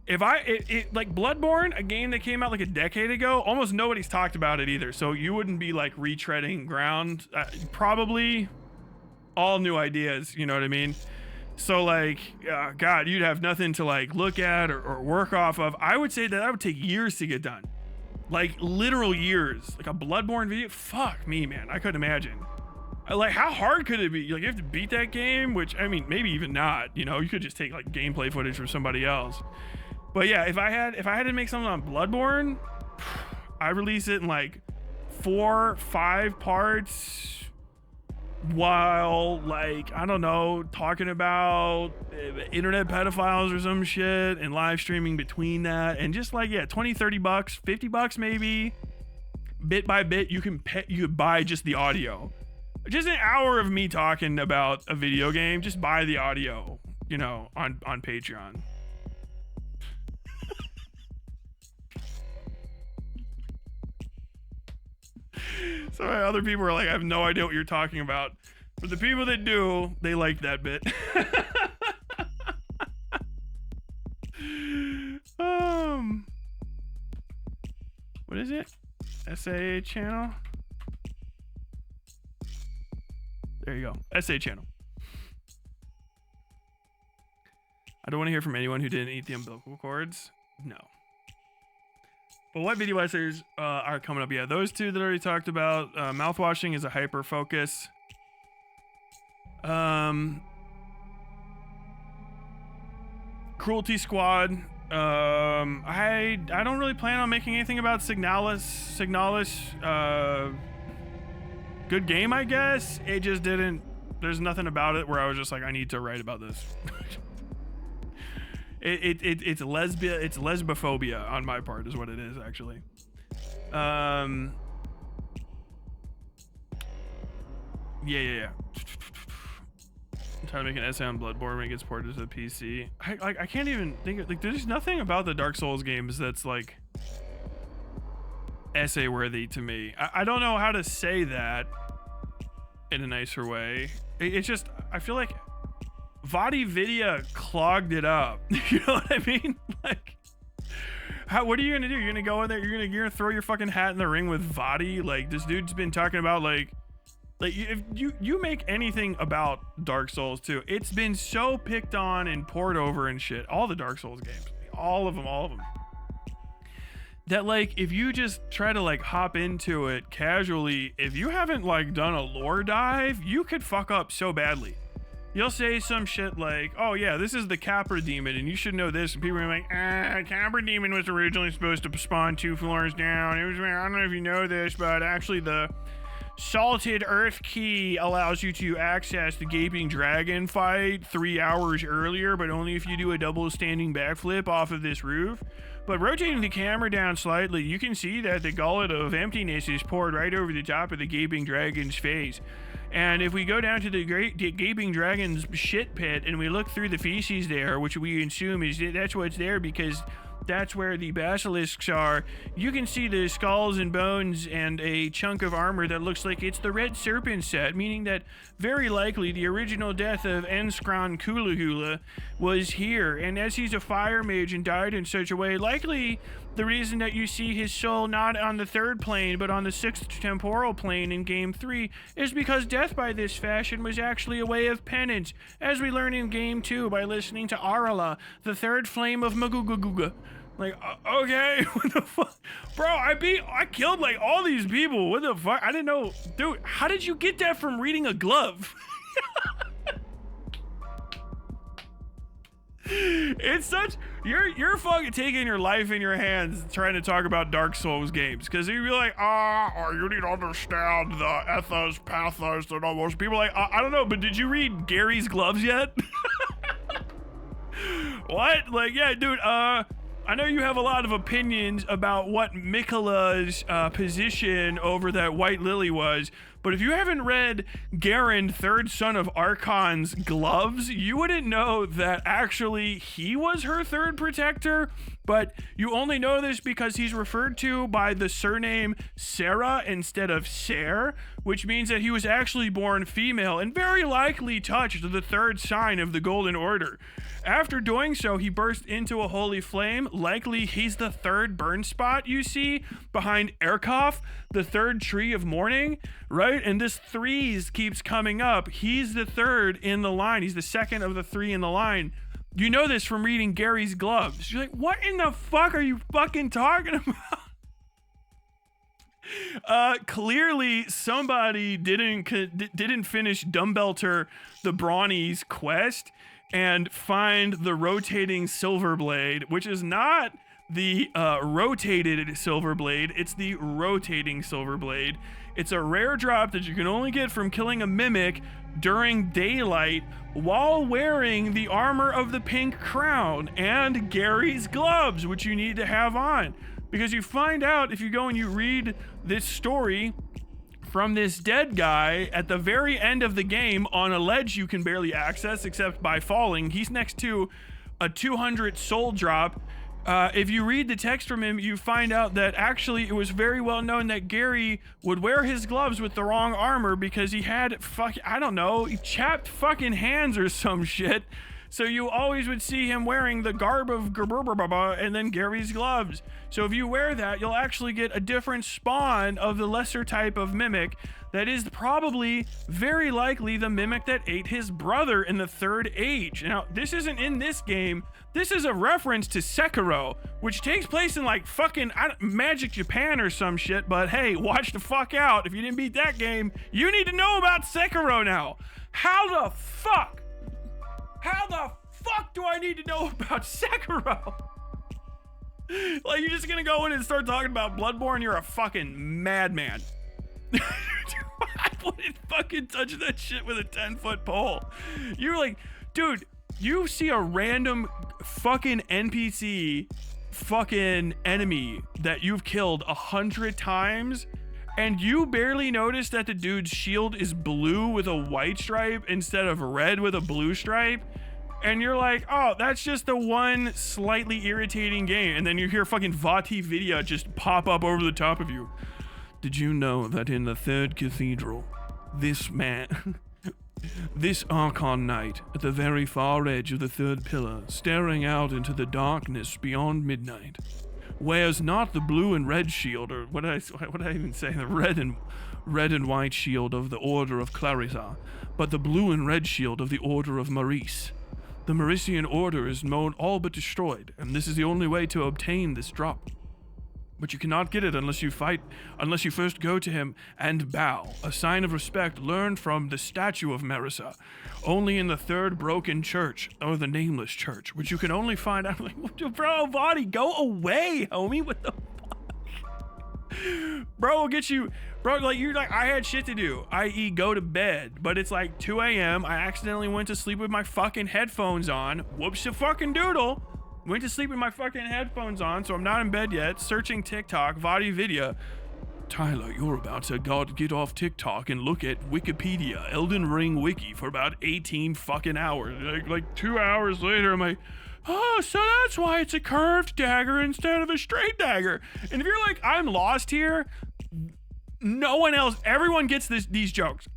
Like Bloodborne, a game that came out like a decade ago, almost nobody's talked about it either. So you wouldn't be like retreading ground. Probably all new ideas, you know what I mean? So like, God, you'd have nothing to like look at or work off of. I would say that would take years to get done. Like literal years. Like a Bloodborne video, fuck me, man. I couldn't imagine. Like, how hard could it be? Like, you have to beat that game, which, I mean, maybe even not, you know, you could just take like gameplay footage from somebody else. But yeah, if I had to make something on Bloodborne, I release it in like 4, 5 parts while like, I don't know, talking about internet pedophiles or some shit and live streaming between that. And just like, yeah, $20, $30, $50 maybe, bit by bit, you could buy just the audio. Just an hour of me talking about a video game, just buy the audio, you know, on Patreon. So other people are like, I have no idea what you're talking about. For the people that do, they like that bit. What is it? SA channel? There you go. SA channel. I don't want to hear from anyone who didn't eat the umbilical cords. No. But what video essays are coming up? Yeah, those two that I already talked about. Mouthwashing is a hyper focus. Cruelty Squad. I don't really plan on making anything about Signalis. Good game, I guess. It just didn't. There's nothing about it where I was just like, I need to write about this. It's lesbophobia on my part, is what it is actually. Yeah. I'm trying to make an essay on Bloodborne when it gets ported to the PC. I can't even think of, like, there's nothing about the Dark Souls games that's like essay worthy to me. I don't know how to say that in a nicer way. It's just, I feel like VaatiVidya clogged it up. You know what I mean? Like, what are you gonna do? You're gonna go in there, you're gonna throw your fucking hat in the ring with Vaati? Like, this dude's been talking about like if you make anything about Dark Souls 2, it's been so picked on and poured over and shit. All the Dark Souls games, all of them. That like, if you just try to like hop into it casually, if you haven't like done a lore dive, you could fuck up so badly. You'll say some shit like, oh yeah, this is the Capra Demon and you should know this, and people are like, Capra Demon was originally supposed to spawn 2 floors down. It was, I don't know if you know this, but actually the Salted Earth Key allows you to access the Gaping Dragon fight 3 hours earlier, but only if you do a double standing backflip off of this roof. But rotating the camera down slightly, you can see that the gullet of emptiness is poured right over the top of the Gaping Dragon's face. And if we go down to the Gaping Dragon's shit pit and we look through the feces there, which we assume is that's what's there because that's where the basilisks are, you can see the skulls and bones and a chunk of armor that looks like it's the Red Serpent set, meaning that very likely the original death of Enskron Kulahula was here. And as he's a fire mage and died in such a way, likely the reason that you see his soul not on the 3rd plane but on the 6th temporal plane in Game 3 is because death by this fashion was actually a way of penance, as we learn in Game 2 by listening to Arala, the 3rd flame of Maguguguga. Like, okay, what the fuck? Bro, I killed like all these people. What the fuck? I didn't know. Dude, how did you get that from reading a glove? It's such, you're fucking taking your life in your hands trying to talk about Dark Souls games, because you'd be like, you need to understand the ethos, pathos, and all those people. Like, I don't know, but did you read Gary's Gloves yet? What? Like, yeah, dude, I know you have a lot of opinions about what Mikola's position over that White Lily was, but if you haven't read Garen, 3rd son of Archon's Gloves, you wouldn't know that actually he was her 3rd protector, but you only know this because he's referred to by the surname Sarah instead of Ser, which means that he was actually born female and very likely touched the 3rd sign of the Golden Order. After doing so, he burst into a holy flame. Likely he's the 3rd burn spot you see behind Erkoff, the 3rd tree of mourning, right? And this 3s keeps coming up. He's the 3rd in the line. He's the 2nd of the 3 in the line. You know this from reading Gary's Gloves. You're like, what in the fuck are you fucking talking about? Clearly somebody didn't finish Dumbbelter the Brawny's quest and find the rotating silver blade, which is not the rotated silver blade, it's the rotating silver blade. It's a rare drop that you can only get from killing a mimic during daylight while wearing the armor of the Pink Crown and Gary's Gloves, which you need to have on. Because you find out, if you go and you read this story from this dead guy at the very end of the game on a ledge you can barely access except by falling. He's next to a 200 soul drop If you read the text from him, you find out that actually it was very well known that Gary would wear his gloves with the wrong armor because he had I don't know, chapped fucking hands or some shit. So you always would see him wearing the garb of Gerberbaba and then Gary's gloves. So if you wear that, you'll actually get a different spawn of the lesser type of mimic that is probably very likely the mimic that ate his brother in the Third Age. Now, this isn't in this game. This is a reference to Sekiro, which takes place in like fucking Magic Japan or some shit, but hey, watch the fuck out. If you didn't beat that game, you need to know about Sekiro now. How the fuck do I need to know about Sekiro? Like, you're just gonna go in and start talking about Bloodborne? You're a fucking madman. I wouldn't fucking touch that shit with a 10-foot pole. You're like, dude, you see a random fucking NPC fucking enemy that you've killed 100 times, and you barely notice that the dude's shield is blue with a white stripe instead of red with a blue stripe. And you're like, oh, that's just the one slightly irritating game. And then you hear fucking Vati Vidya just pop up over the top of you. Did you know that in the third cathedral, this man, this Archon Knight at the very far edge of the third pillar, staring out into the darkness beyond midnight, wears not the blue and red shield, or what did I even say? The red and white shield of the Order of Clarissa, but the blue and red shield of the Order of Maurice. The Maurician Order is known all but destroyed, and this is the only way to obtain this drop. But you cannot get it unless you first go to him and bow, a sign of respect learned from the statue of Marissa, only in the third broken church, or the nameless church, which you can only find out. Like, bro, Vati, go away, homie. What the fuck? Bro will get you, bro, like, you're like, I had shit to do, i.e. go to bed, but it's like 2 a.m. I accidentally went to sleep with my fucking headphones on. Whoops a fucking doodle. Went to sleep with my fucking headphones on, so I'm not in bed yet, searching TikTok, Vati Vidya. Tyler, you're about to get off TikTok and look at Wikipedia, Elden Ring Wiki, for about 18 fucking hours. Like 2 hours later, I'm like, oh, so that's why it's a curved dagger instead of a straight dagger. And if you're like, I'm lost here, no one else, everyone gets these jokes.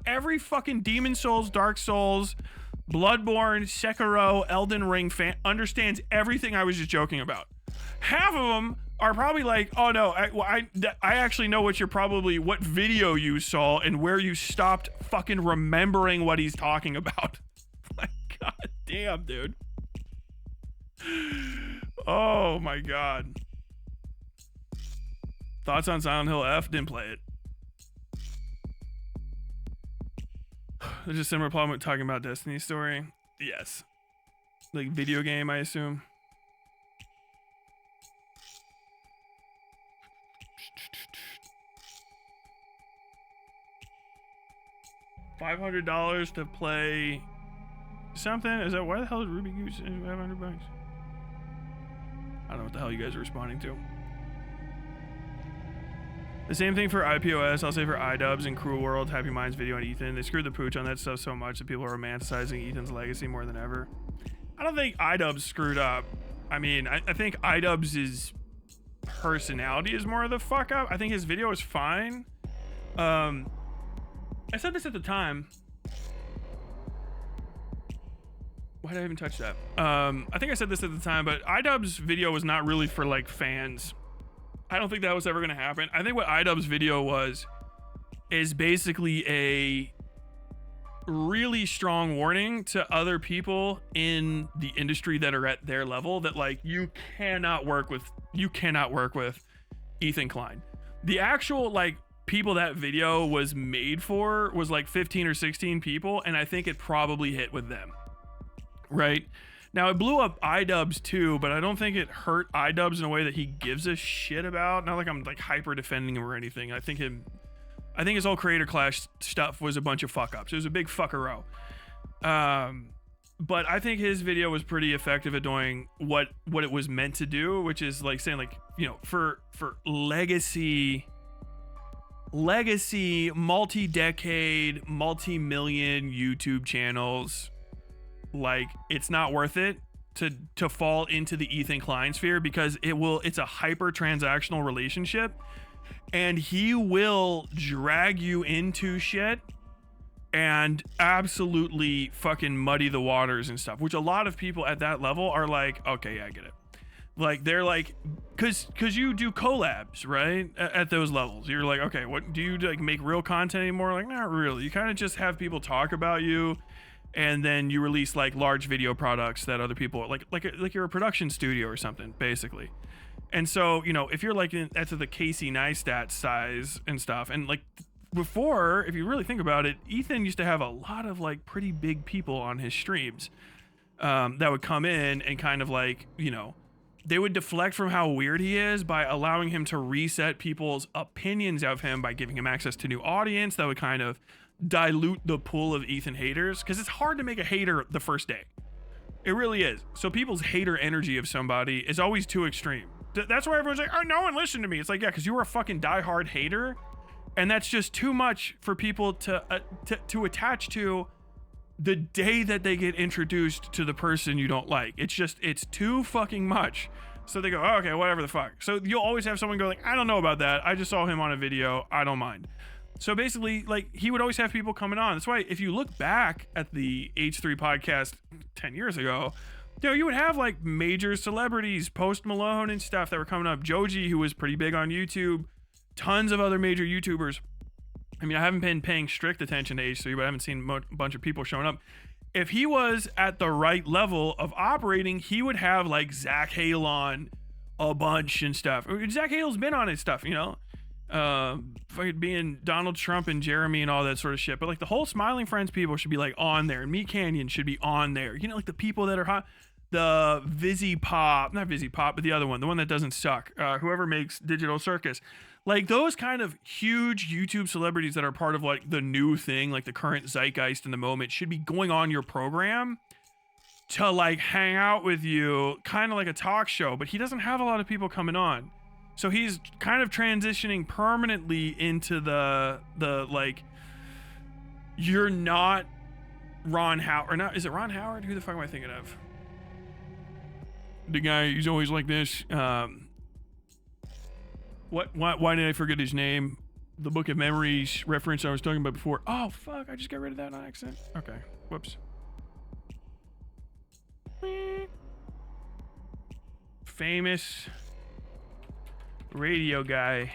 Every fucking Demon Souls, Dark Souls, Bloodborne, Sekiro, Elden Ring fan understands everything I was just joking about. Half of them are probably like, oh no, I actually know what video you saw and where you stopped fucking remembering what he's talking about. Like, god damn, dude. Oh my god. Thoughts on Silent Hill F? Didn't play it. There's a similar problem with talking about Destiny's story. Yes. Like video game, I assume. $500 to play something? Is that why the hell did Ruby Goose $500? I don't know what the hell you guys are responding to. The same thing for IPOS, I'll say for iDubbbz and Cruel World, Happy Minds Video, and Ethan. They screwed the pooch on that stuff so much that people are romanticizing Ethan's legacy more than ever. I don't think iDubbbz screwed up. I mean, I think iDubbbz's personality is more of the fuck up. I think his video is fine. I said this at the time. Why did I even touch that? I think I said this at the time, but iDubbbz's video was not really for like fans. I don't think that was ever going to happen. I think what iDubbbz's video is basically a really strong warning to other people in the industry that are at their level that like you cannot work with Ethan Klein. The actual like people that video was made for was like 15 or 16 people, and I think it probably hit with them. Right? Now, it blew up iDubbbz too, but I don't think it hurt iDubbbz in a way that he gives a shit about. Not like I'm like hyper defending him or anything. I think his whole Creator Clash stuff was a bunch of fuck ups. It was a big fuckero. But I think his video was pretty effective at doing what it was meant to do, which is like saying like, you know, for legacy, multi-decade, multi-million YouTube channels, like, it's not worth it to fall into the Ethan Klein sphere, because it's a hyper transactional relationship, and he will drag you into shit and absolutely fucking muddy the waters and stuff, which a lot of people at that level are like, okay, yeah, I get it. Like, they're like, cause you do collabs, right? At those levels, you're like, okay, what do you like, make real content anymore? Like, not really. You kind of just have people talk about you, and then you release like large video products that other people like you're a production studio or something, basically. And so, you know, if you're like at the Casey Neistat size and stuff, and like before, if you really think about it, Ethan used to have a lot of like pretty big people on his streams that would come in and kind of like, you know, they would deflect from how weird he is by allowing him to reset people's opinions of him by giving him access to new audience that would kind of dilute the pool of Ethan haters, because it's hard to make a hater the first day. It really is. So people's hater energy of somebody is always too extreme. That's why everyone's like, oh, no one listened to me. It's like, yeah, because you were a fucking diehard hater, and that's just too much for people to attach to the day that they get introduced to the person you don't like. It's too fucking much. So they go, oh, okay, whatever the fuck. So you'll always have someone go like, I don't know about that. I just saw him on a video. I don't mind. So basically, like, he would always have people coming on. That's why if you look back at the H3 podcast 10 years ago, you know, you would have like major celebrities, Post Malone and stuff that were coming up. Joji, who was pretty big on YouTube, tons of other major YouTubers. I mean, I haven't been paying strict attention to H3, but I haven't seen a bunch of people showing up. If he was at the right level of operating, he would have like Zach Hale on a bunch and stuff. Zach Hale's been on his stuff, you know, fucking being Donald Trump and Jeremy and all that sort of shit. But like the whole Smiling Friends people should be like on there, and Meat Canyon should be on there. You know, like the people that are hot, the Vizzy Pop, not Vizzy Pop, but the other one, the one that doesn't suck. Whoever makes Digital Circus. Like those kind of huge YouTube celebrities that are part of like the new thing, like the current zeitgeist in the moment, should be going on your program to like hang out with you, kind of like a talk show. But he doesn't have a lot of people coming on, so he's kind of transitioning permanently into the like, you're not Ron Howard, or not? Is it Ron Howard? Who the fuck am I thinking of? The guy, he's always like this. Why did I forget his name? The Book of Memories reference I was talking about before. Oh, fuck. I just got rid of that on accident. Okay. Whoops. Famous radio guy.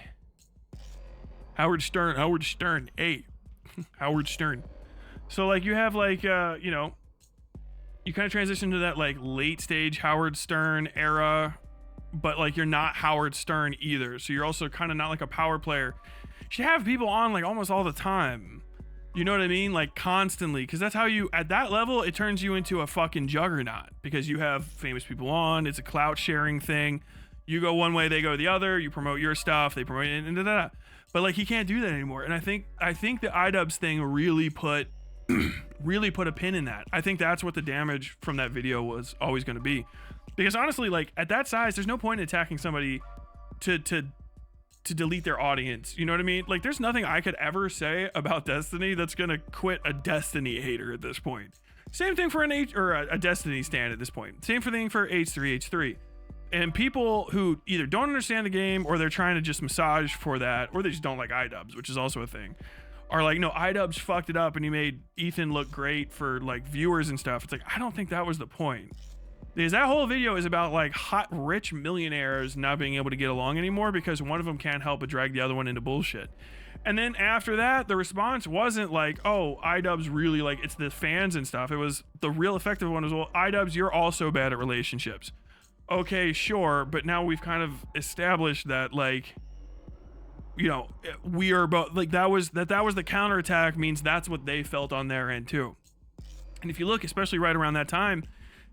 Howard Stern. Hey. Howard Stern. So, like, you have, like, you know, you kind of transition to that, like, late stage Howard Stern era, but like you're not Howard Stern either, so you're also kind of not like a power player. You should have people on like almost all the time, you know what I mean, like constantly, because that's how you, at that level, it turns you into a fucking juggernaut, because you have famous people on. It's a clout sharing thing. You go one way, they go the other. You promote your stuff, they promote it, and da-da-da. But like he can't do that anymore, and I think the iDubbbz thing really put a pin in that. I think that's what the damage from that video was always going to be. Because honestly, like at that size, there's no point in attacking somebody to delete their audience. You know what I mean? Like there's nothing I could ever say about Destiny that's gonna quit a Destiny hater at this point. Same thing for a Destiny stan at this point. Same thing for H3. And people who either don't understand the game, or they're trying to just massage for that, or they just don't like iDubbbz, which is also a thing, are like, no, iDubbbz fucked it up and he made Ethan look great for like viewers and stuff. It's like, I don't think that was the point. Because that whole video is about like hot rich millionaires not being able to get along anymore because one of them can't help but drag the other one into bullshit. And then after that, the response wasn't like, oh, iDubbbz really, like, it's the fans and stuff. It was the real effective one was, well, iDubbbz, you're also bad at relationships. Okay, sure, but now we've kind of established that, like, you know, we are both, like, that was the counterattack, means that's what they felt on their end too. And if you look, especially right around that time,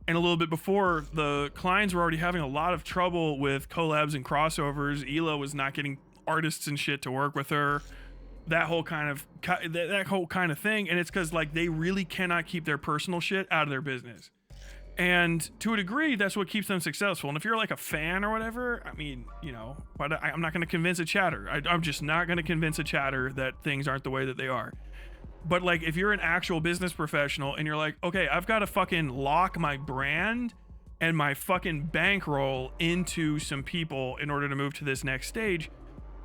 and a little bit before, the Kleins were already having a lot of trouble with collabs and crossovers. Hila was not getting artists and shit to work with her. That whole kind of thing. And it's because like they really cannot keep their personal shit out of their business. And to a degree, that's what keeps them successful. And if you're like a fan or whatever, I mean, you know, but I'm not going to convince a chatter. I'm just not going to convince a chatter that things aren't the way that they are. But like, if you're an actual business professional and you're like, okay, I've got to fucking lock my brand and my fucking bankroll into some people in order to move to this next stage.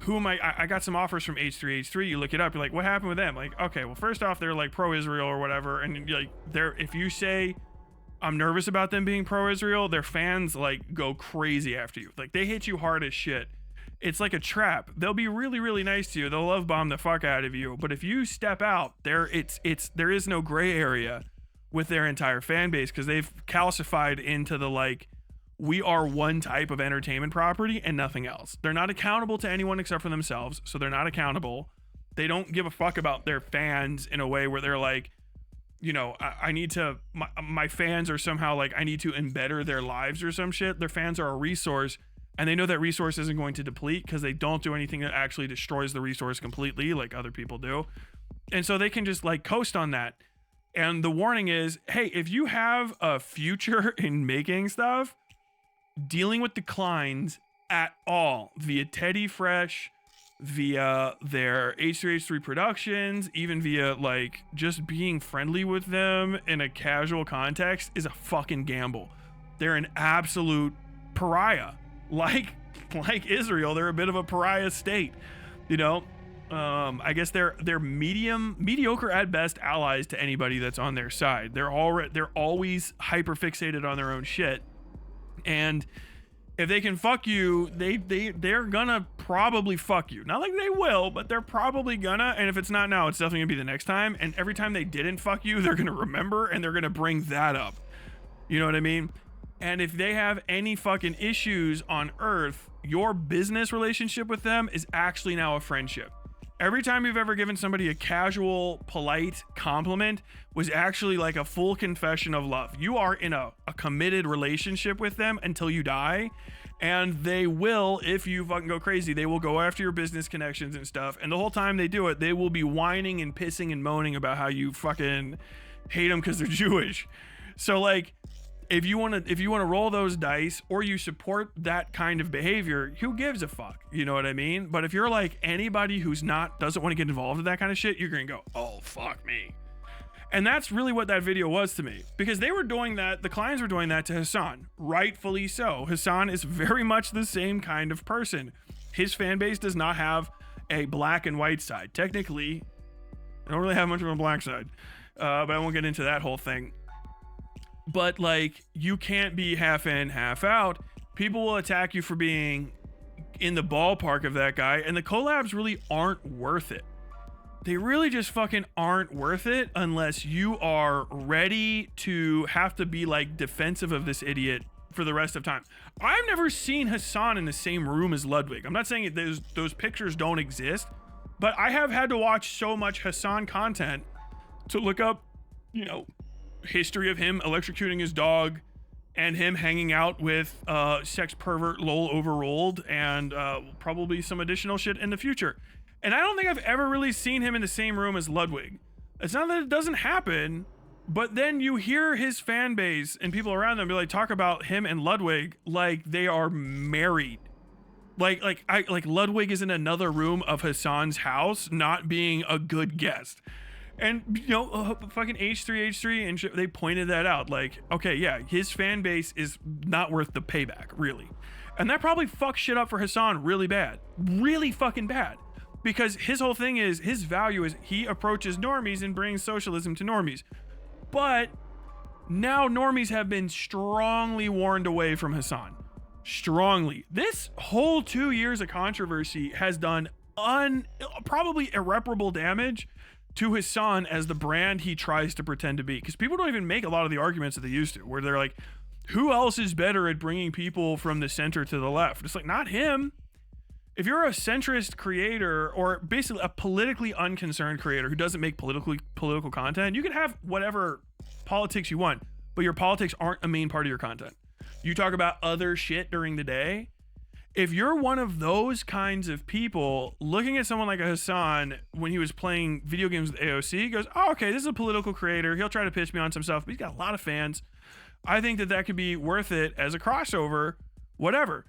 Who am I got some offers from H3H3. You look it up, you're like, what happened with them? Like, okay, well, first off, they're like pro-Israel or whatever, and like they're, if you say I'm nervous about them being pro-Israel, their fans like go crazy after you. Like, they hit you hard as shit. It's like a trap. They'll be really, really nice to you. They'll love bomb the fuck out of you. But if you step out, there is no gray area with their entire fan base, because they've calcified into the like, we are one type of entertainment property and nothing else. They're not accountable to anyone except for themselves, so they're not accountable. They don't give a fuck about their fans in a way where they're like, you know, I need to, my fans are somehow like, I need to embetter their lives or some shit. Their fans are a resource, and they know that resource isn't going to deplete because they don't do anything that actually destroys the resource completely like other people do. And so they can just like coast on that. And the warning is, hey, if you have a future in making stuff, dealing with declines at all via Teddy Fresh, via their H3H3 productions, even via like just being friendly with them in a casual context, is a fucking gamble. They're an absolute pariah. Like Israel, they're a bit of a pariah state, you know. I guess they're mediocre at best allies to anybody that's on their side. They're always hyper fixated on their own shit, and if they can fuck you, they're gonna probably fuck you. Not like they will, but they're probably gonna. And if it's not now, it's definitely gonna be the next time. And every time they didn't fuck you, they're gonna remember and they're gonna bring that up. You know what I mean? And if they have any fucking issues on Earth, your business relationship with them is actually now a friendship. Every time you've ever given somebody a casual, polite compliment was actually like a full confession of love. You are in a committed relationship with them until you die. And they will, if you fucking go crazy, they will go after your business connections and stuff. And the whole time they do it, they will be whining and pissing and moaning about how you fucking hate them because they're Jewish. So like, if you want to roll those dice, or you support that kind of behavior, who gives a fuck? You know what I mean? But if you're like anybody who's doesn't want to get involved in that kind of shit, you're going to go, oh, fuck me. And that's really what that video was to me, because they were doing that. The clients were doing that to Hassan, rightfully so. Hassan is very much the same kind of person. His fan base does not have a black and white side. Technically, I don't really have much of a black side, but I won't get into that whole thing. But like, you can't be half in, half out. People will attack you for being in the ballpark of that guy, and the collabs really aren't worth it. They really just fucking aren't worth it unless you are ready to have to be like defensive of this idiot for the rest of time. I've never seen Hassan in the same room as Ludwig. I'm not saying those pictures don't exist, but I have had to watch so much Hassan content to look up, you know, history of him electrocuting his dog and him hanging out with sex pervert lol overrolled and probably some additional shit in the future. And I don't think I've ever really seen him in the same room as Ludwig. It's not that it doesn't happen, but then you hear his fan base and people around them be like, talk about him and Ludwig like they are married. Like Ludwig is in another room of Hassan's house, not being a good guest. And, you know, fucking H3H3 and shit, they pointed that out. Like, okay, yeah, his fan base is not worth the payback, really. And that probably fucks shit up for Hassan really bad. Really fucking bad. Because his whole thing is, his value is he approaches normies and brings socialism to normies. But now normies have been strongly warned away from Hassan. Strongly. This whole 2 years of controversy has done probably irreparable damage to Hassan as the brand he tries to pretend to be. Because people don't even make a lot of the arguments that they used to, where they're like, who else is better at bringing people from the center to the left? It's like, not him. If you're a centrist creator, or basically a politically unconcerned creator who doesn't make political content, you can have whatever politics you want, but your politics aren't a main part of your content. You talk about other shit during the day. If you're one of those kinds of people looking at someone like a Hassan when he was playing video games with AOC, he goes, oh, okay, this is a political creator. He'll try to pitch me on some stuff, but he's got a lot of fans. I think that could be worth it as a crossover, whatever.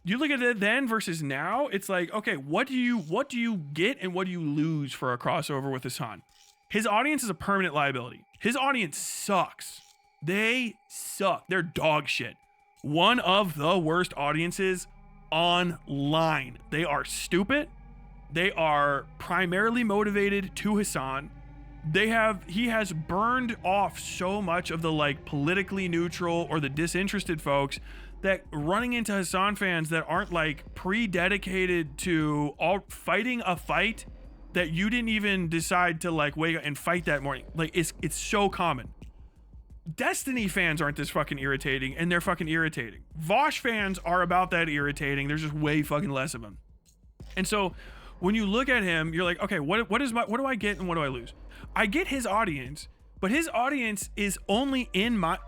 You look at it then versus now, it's like, okay, what do you get and what do you lose for a crossover with Hassan? His audience is a permanent liability. His audience sucks. They suck. They're dog shit. one of the worst audiences online. They are stupid. They are primarily motivated to Hassan. He has burned off so much of the like politically neutral or the disinterested folks that running into Hassan fans that aren't like pre-dedicated to all fighting a fight that you didn't even decide to like wake up and fight that morning. Like it's so common. Destiny fans aren't this fucking irritating, and they're fucking irritating. Vosh fans are about that irritating. There's just way fucking less of them. And so when you look at him, you're like, okay, what do I get and what do I lose? I get his audience, but his audience is only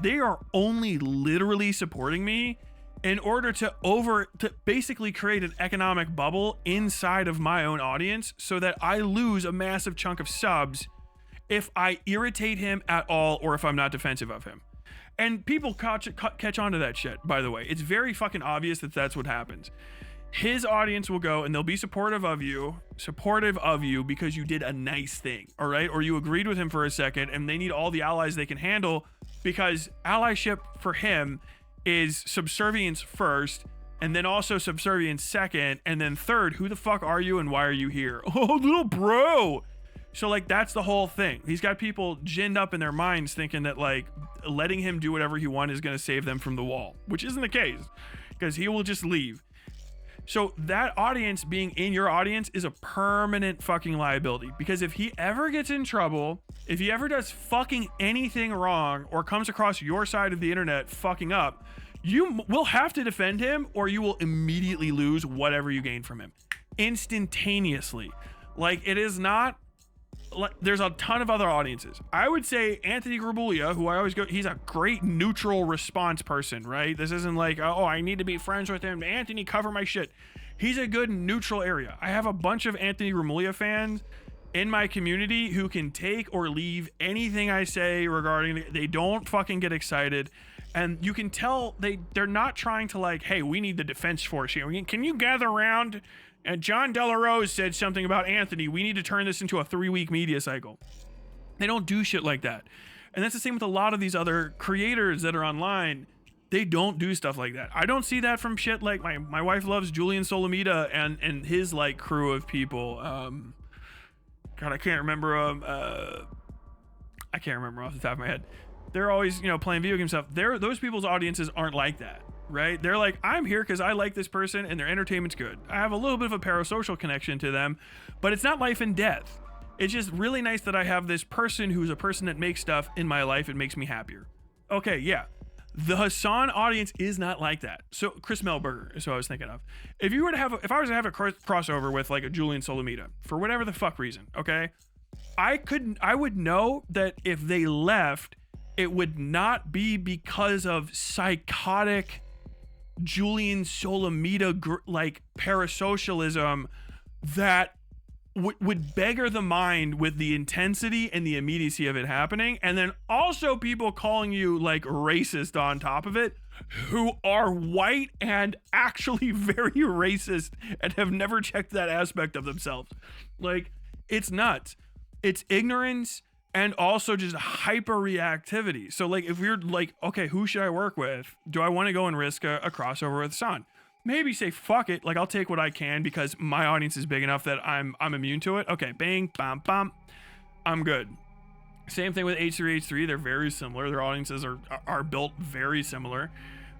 they are only literally supporting me in order to basically create an economic bubble inside of my own audience so that I lose a massive chunk of subs if I irritate him at all or if I'm not defensive of him. And people catch on to that shit, by the way. It's very fucking obvious that that's what happens. His audience will go and they'll be supportive of you because you did a nice thing, all right? Or you agreed with him for a second and they need all the allies they can handle because allyship for him is subservience first and then also subservience second and then third, who the fuck are you and why are you here? Oh, little bro. So like that's the whole thing. He's got people ginned up in their minds thinking that like letting him do whatever he wants is going to save them from the wall, which isn't the case because he will just leave. So that audience being in your audience is a permanent fucking liability because if he ever gets in trouble, if he ever does fucking anything wrong or comes across your side of the internet fucking up, you will have to defend him or you will immediately lose whatever you gain from him instantaneously. Like it is not like there's a ton of other audiences. I would say Anthony Grabulia, who I always go, he's a great neutral response person, right? This isn't like, oh, I need to be friends with him. Anthony, cover my shit. He's a good neutral area. I have a bunch of Anthony Grabulia fans in my community who can take or leave anything I say regarding they don't fucking get excited. And you can tell they're not trying to like, hey, we need the defense force here. Can you gather around? And John Delarose said something about Anthony. We need to turn this into a 3-week media cycle. They don't do shit like that. And that's the same with a lot of these other creators that are online. They don't do stuff like that. I don't see that from shit like my wife loves Julian Solomita and his like crew of people. God, I can't remember I can't remember off the top of my head. They're always, playing video game stuff. Those people's audiences aren't like that. Right? They're like, I'm here because I like this person and their entertainment's good. I have a little bit of a parasocial connection to them, but it's not life and death. It's just really nice that I have this person who's a person that makes stuff in my life. It makes me happier. Okay, yeah. The Hassan audience is not like that. So Chris Melberger is what I was thinking of. If I was to have a crossover with like a Julian Solomita for whatever the fuck reason, okay, I would know that if they left, it would not be because of psychotic Julian Solomita like parasocialism that would beggar the mind with the intensity and the immediacy of it happening, and then also people calling you like racist on top of it who are white and actually very racist and have never checked that aspect of themselves. Like it's nuts. It's ignorance and also just hyper reactivity. So like if you're like, okay, who should I work with? Do I want to go and risk a crossover with Hassan? Maybe say fuck it. Like I'll take what I can because my audience is big enough that I'm immune to it. Okay, bang, bam, bam. I'm good. Same thing with H3H3. They're very similar. Their audiences are built very similar.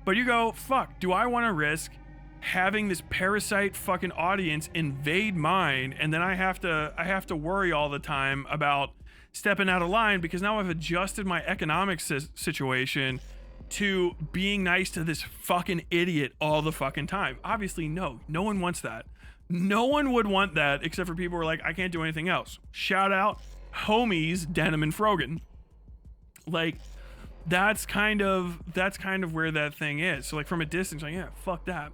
But you go, fuck, do I want to risk having this parasite fucking audience invade mine and then I have to worry all the time about stepping out of line because now I've adjusted my economic situation to being nice to this fucking idiot all the fucking time. Obviously, no one wants that. No one would want that except for people who are like, I can't do anything else. Shout out homies Denim and Frogan. Like that's kind of where that thing is. So like from a distance, like, yeah, fuck that.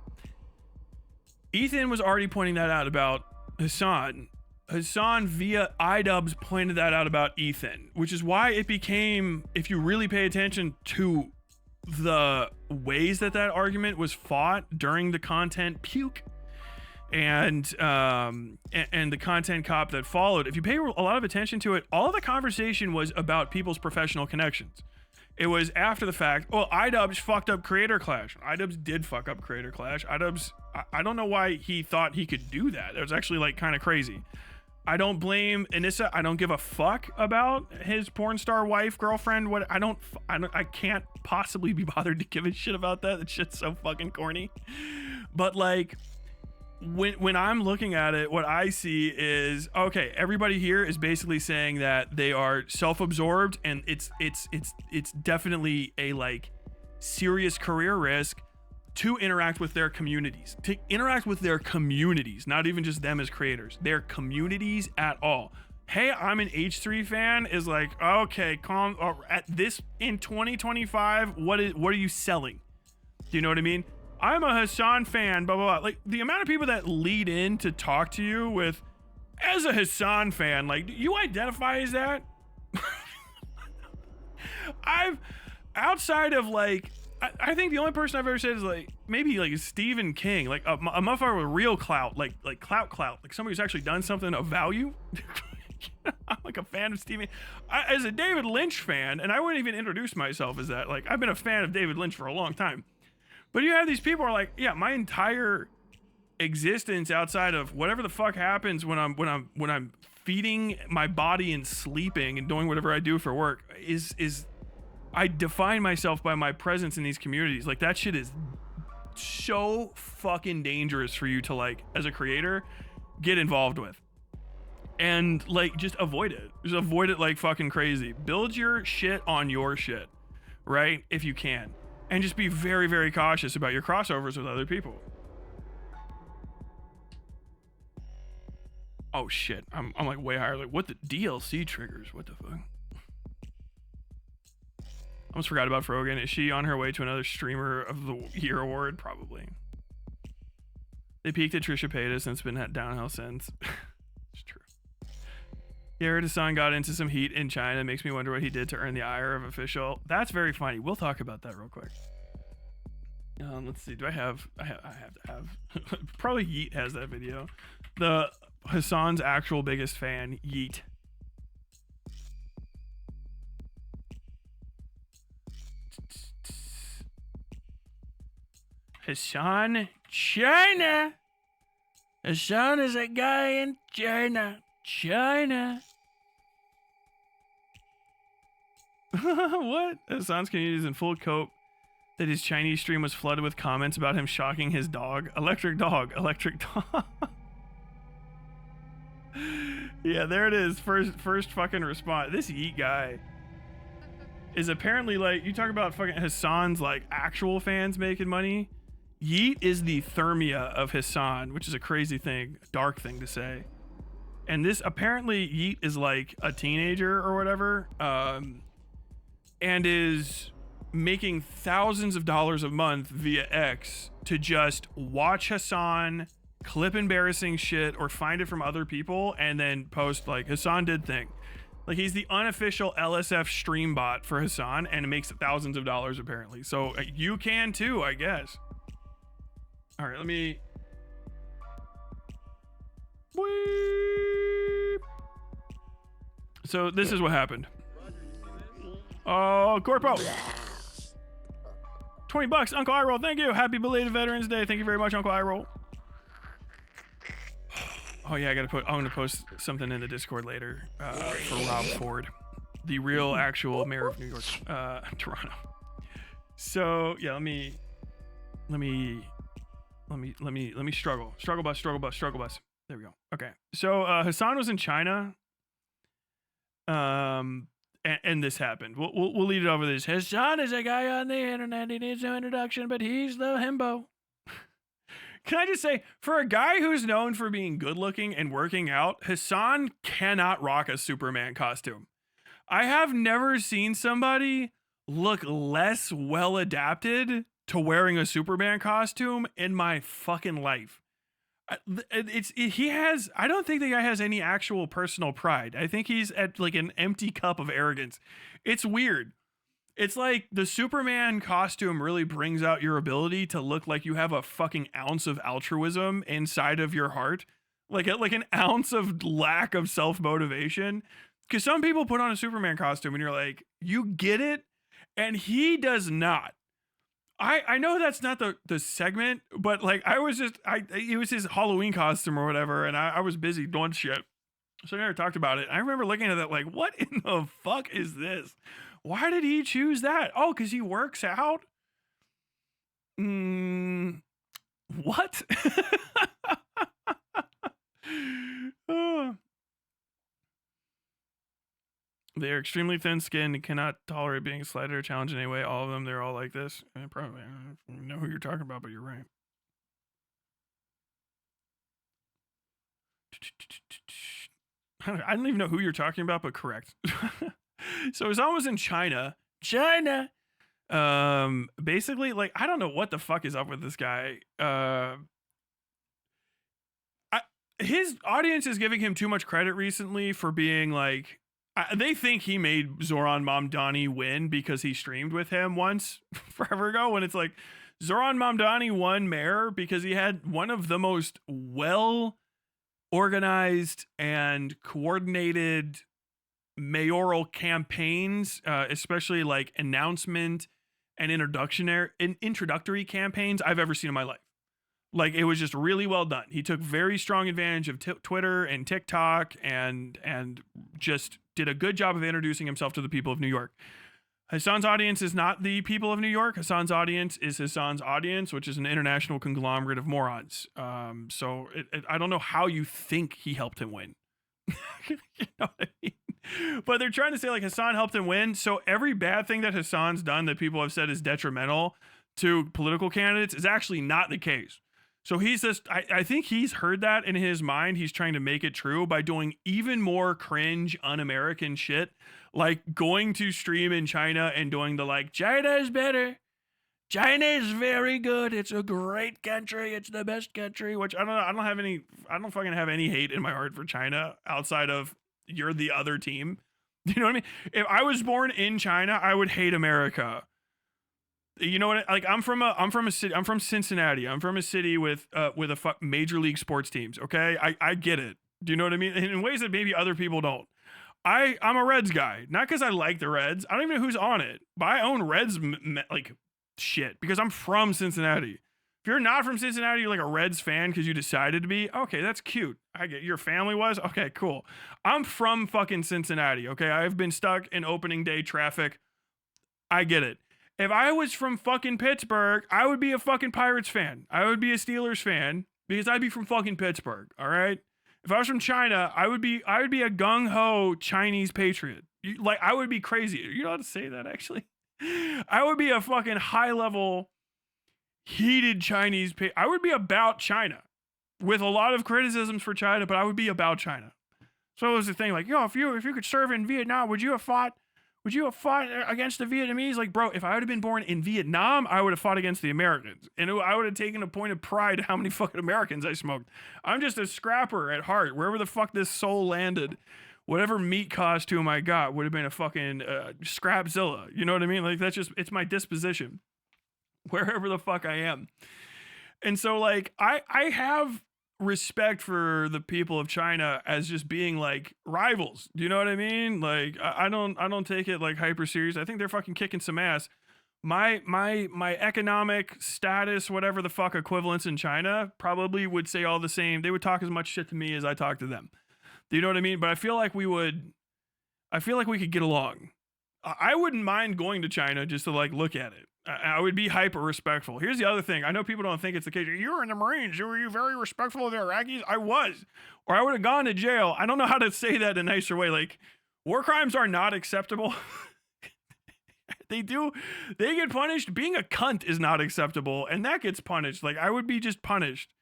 Ethan was already pointing that out about Hassan. Hassan via iDubbbz pointed that out about Ethan, which is why it became, if you really pay attention to the ways that argument was fought during the content puke and the content cop that followed, if you pay a lot of attention to it, all of the conversation was about people's professional connections. It was after the fact. Well, iDubbbz fucked up Creator Clash. iDubbbz did fuck up Creator Clash. iDubbbz, I don't know why he thought he could do that. It was actually like kind of crazy. I don't blame Anissa. I don't give a fuck about his porn star wife, girlfriend. What I can't possibly be bothered to give a shit about that. That shit's so fucking corny. But like, when I'm looking at it, what I see is, okay, everybody here is basically saying that they are self-absorbed, and it's definitely a like serious career risk to interact with their communities, not even just them as creators, their communities at all. Hey, I'm an H3 fan is like, okay, calm. At this in 2025, what are you selling? Do you know what I mean? I'm a Hassan fan, blah, blah, blah. Like, the amount of people that lead in to talk to you with, as a Hassan fan, like, do you identify as that? Outside of, like, I think the only person I've ever said is, like, maybe, like, Stephen King. Like, a motherfucker with real clout, like clout. Like, somebody who's actually done something of value. I'm, like, a fan of Stephen. As a David Lynch fan, and I wouldn't even introduce myself as that. Like, I've been a fan of David Lynch for a long time. But you have these people who are like, yeah, my entire existence outside of whatever the fuck happens when I'm feeding my body and sleeping and doing whatever I do for work is I define myself by my presence in these communities. Like, that shit is so fucking dangerous for you to, like, as a creator, get involved with. And, like, just avoid it. Just avoid it like fucking crazy. Build your shit on your shit, right? If you can. And just be very, very cautious about your crossovers with other people. Oh shit, I'm like way higher. Like, what the DLC triggers? What the fuck? I almost forgot about Frogan. Is she on her way to another Streamer of the Year award? Probably. They peaked at Trisha Paytas and it's been downhill since. It's true. Yeah, I heard Hassan got into some heat in China. It makes me wonder what he did to earn the ire of official. That's very funny. We'll talk about that real quick. Let's see. I have to have. Probably Yeet has that video. The Hassan's actual biggest fan, Yeet. Hassan, China. Hassan is a guy in China. What? Hassan's community is in full cope that his Chinese stream was flooded with comments about him shocking his dog. Electric dog. Yeah, there it is. First fucking response. This Yeet guy is apparently like, you talk about fucking Hassan's like actual fans making money. Yeet is the Thermia of Hassan, which is a crazy thing, dark thing to say. And this apparently Yeet is like a teenager or whatever, and is making thousands of dollars a month via X to just watch Hassan clip embarrassing shit or find it from other people and then post like Hassan did thing. Like, he's the unofficial LSF stream bot for Hassan and it makes thousands of dollars apparently. So you can too, I guess. All right, let me. Weep. So this is what happened. Oh, Corpo. $20, Uncle Iroll. Thank you. Happy belated Veterans Day. Thank you very much, Uncle Iroll. Oh yeah, I'm gonna post something in the Discord later for Rob Ford, the real actual mayor of New York, Toronto. So yeah, let me struggle bus. There we go. Okay. So Hassan was in China. And this happened. We'll lead it over this. Hassan is a guy on the internet. He needs no introduction, but he's the himbo. Can I just say, for a guy who's known for being good looking and working out, Hassan cannot rock a Superman costume. I have never seen somebody look less well adapted to wearing a Superman costume in my fucking life. I don't think the guy has any actual personal pride. I think he's at like an empty cup of arrogance. It's weird. It's like the Superman costume really brings out your ability to look like you have a fucking ounce of altruism inside of your heart. Like an ounce of lack of self-motivation. Because some people put on a Superman costume and you're like, you get it? and he does not. I know that's not the segment, but like it was his Halloween costume or whatever, and I was busy doing shit. So I never talked about it. I remember looking at that like, what in the fuck is this? Why did he choose that? Oh, because he works out? What? Oh. They are extremely thin-skinned and cannot tolerate being slighted or challenged in any way. All of them, they're all like this. Probably, I don't know who you're talking about, but you're right. I don't even know who you're talking about, but correct. So Hassan was in China. Basically, like, I don't know what the fuck is up with this guy. His audience is giving him too much credit recently for being like, they think he made Zoran Mamdani win because he streamed with him once forever ago, when it's like Zoran Mamdani won mayor because he had one of the most well organized and coordinated mayoral campaigns, especially like announcement and introductory campaigns I've ever seen in my life. Like, it was just really well done. He took very strong advantage of Twitter and TikTok and just did a good job of introducing himself to the people of New York. Hassan's audience is not the people of New York. Hassan's audience is Hassan's audience, which is an international conglomerate of morons. So I don't know how you think he helped him win. You know what I mean? But they're trying to say like Hassan helped him win. So every bad thing that Hassan's done that people have said is detrimental to political candidates is actually not the case. So he's just, I think he's heard that in his mind. He's trying to make it true by doing even more cringe, un-American shit, like going to stream in China and doing the like, China is better. China is very good. It's a great country. It's the best country, which I don't fucking have any hate in my heart for China outside of you're the other team. You know what I mean? If I was born in China, I would hate America. You know what? Like I'm from a city. I'm from Cincinnati. I'm from a city with major league sports teams. Okay, I get it. Do you know what I mean? In ways that maybe other people don't. I'm a Reds guy, not because I like the Reds. I don't even know who's on it, but I own Reds like shit because I'm from Cincinnati. If you're not from Cincinnati, you're like a Reds fan because you decided to be. Okay, that's cute. I get your family was. Okay, cool. I'm from fucking Cincinnati. Okay, I've been stuck in opening day traffic. I get it. If I was from fucking Pittsburgh, I would be a fucking Pirates fan. I would be a Steelers fan because I'd be from fucking Pittsburgh. All right. If I was from China, I would be a gung ho Chinese patriot. Like I would be crazy. You know how to say that actually? I would be a fucking high level, heated Chinese. I would be about China with a lot of criticisms for China, but I would be about China. So it was the thing like, yo, if you could serve in Vietnam, would you have fought against the Vietnamese? Like, bro, if I would have been born in Vietnam, I would have fought against the Americans. And I would have taken a point of pride how many fucking Americans I smoked. I'm just a scrapper at heart. Wherever the fuck this soul landed, whatever meat costume I got would have been a fucking scrapzilla. You know what I mean? Like, it's my disposition. Wherever the fuck I am. And so, like, I have respect for the people of China as just being like rivals. Do you know what I mean? Like I don't take it like hyper serious. I think they're fucking kicking some ass. My economic status, whatever the fuck equivalents in China, probably would say all the same. They would talk as much shit to me as I talk to them. Do you know what I mean? But I feel like we could get along. I wouldn't mind going to China just to like look at it. I would be hyper respectful. Here's the other thing. I know people don't think it's the case. You were in the Marines. Were you very respectful of the Iraqis? I was. Or I would have gone to jail. I don't know how to say that in a nicer way. Like, war crimes are not acceptable. They get punished. Being a cunt is not acceptable. And that gets punished. Like, I would be just punished.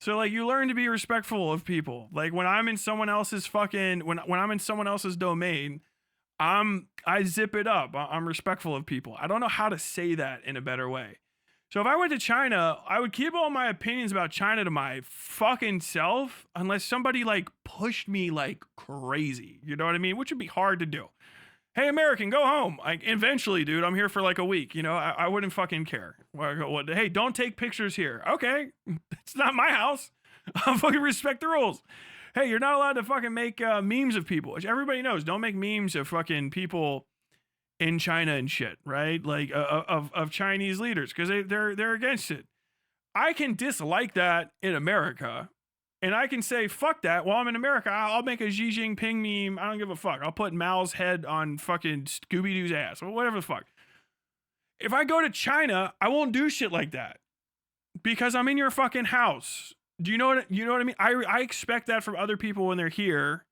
So, like, you learn to be respectful of people. Like, when I'm in someone else's fucking... When I'm in someone else's domain... I zip it up. I'm respectful of people. I don't know how to say that in a better way. So if I went to China, I would keep all my opinions about China to my fucking self unless somebody like pushed me like crazy. You know what I mean? Which would be hard to do. Hey, American, go home. Like eventually, dude, I'm here for like a week. You know, I wouldn't fucking care. Hey, don't take pictures here. Okay. It's not my house. I'll fucking respect the rules. Hey, you're not allowed to fucking make memes of people, which everybody knows. Don't make memes of fucking people in China and shit, right? Like of Chinese leaders because they're against it. I can dislike that in America, and I can say fuck that. While I'm in America, I'll make a Xi Jinping meme. I don't give a fuck. I'll put Mao's head on fucking Scooby Doo's ass or whatever the fuck. If I go to China, I won't do shit like that because I'm in your fucking house. Do you know what I mean? I expect that from other people when they're here.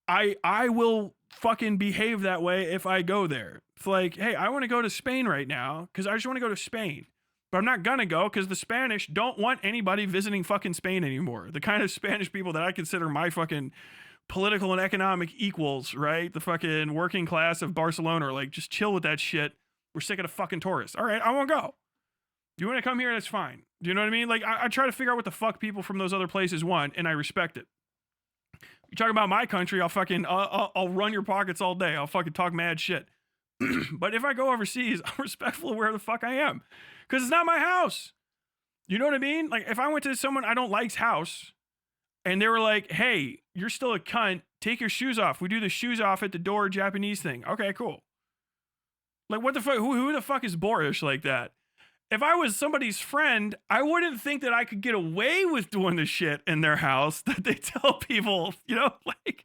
I will fucking behave that way if I go there. It's like, hey, I want to go to Spain right now because I just want to go to Spain. But I'm not gonna go because the Spanish don't want anybody visiting fucking Spain anymore. The kind of Spanish people that I consider my fucking political and economic equals, right? The fucking working class of Barcelona are like, just chill with that shit. We're sick of the fucking tourists. All right, I won't go. You want to come here? That's fine. Do you know what I mean? Like, I try to figure out what the fuck people from those other places want, and I respect it. You talk about my country, I'll run your pockets all day. I'll fucking talk mad shit. But if I go overseas, I'm respectful of where the fuck I am. Because it's not my house. You know what I mean? Like, if I went to someone I don't like's house, and they were like, hey, you're still a cunt, take your shoes off. We do the shoes off at the door Japanese thing. Okay, cool. Like, what the fuck? Who the fuck is boorish like that? If I was somebody's friend, I wouldn't think that I could get away with doing the shit in their house that they tell people, you know, like,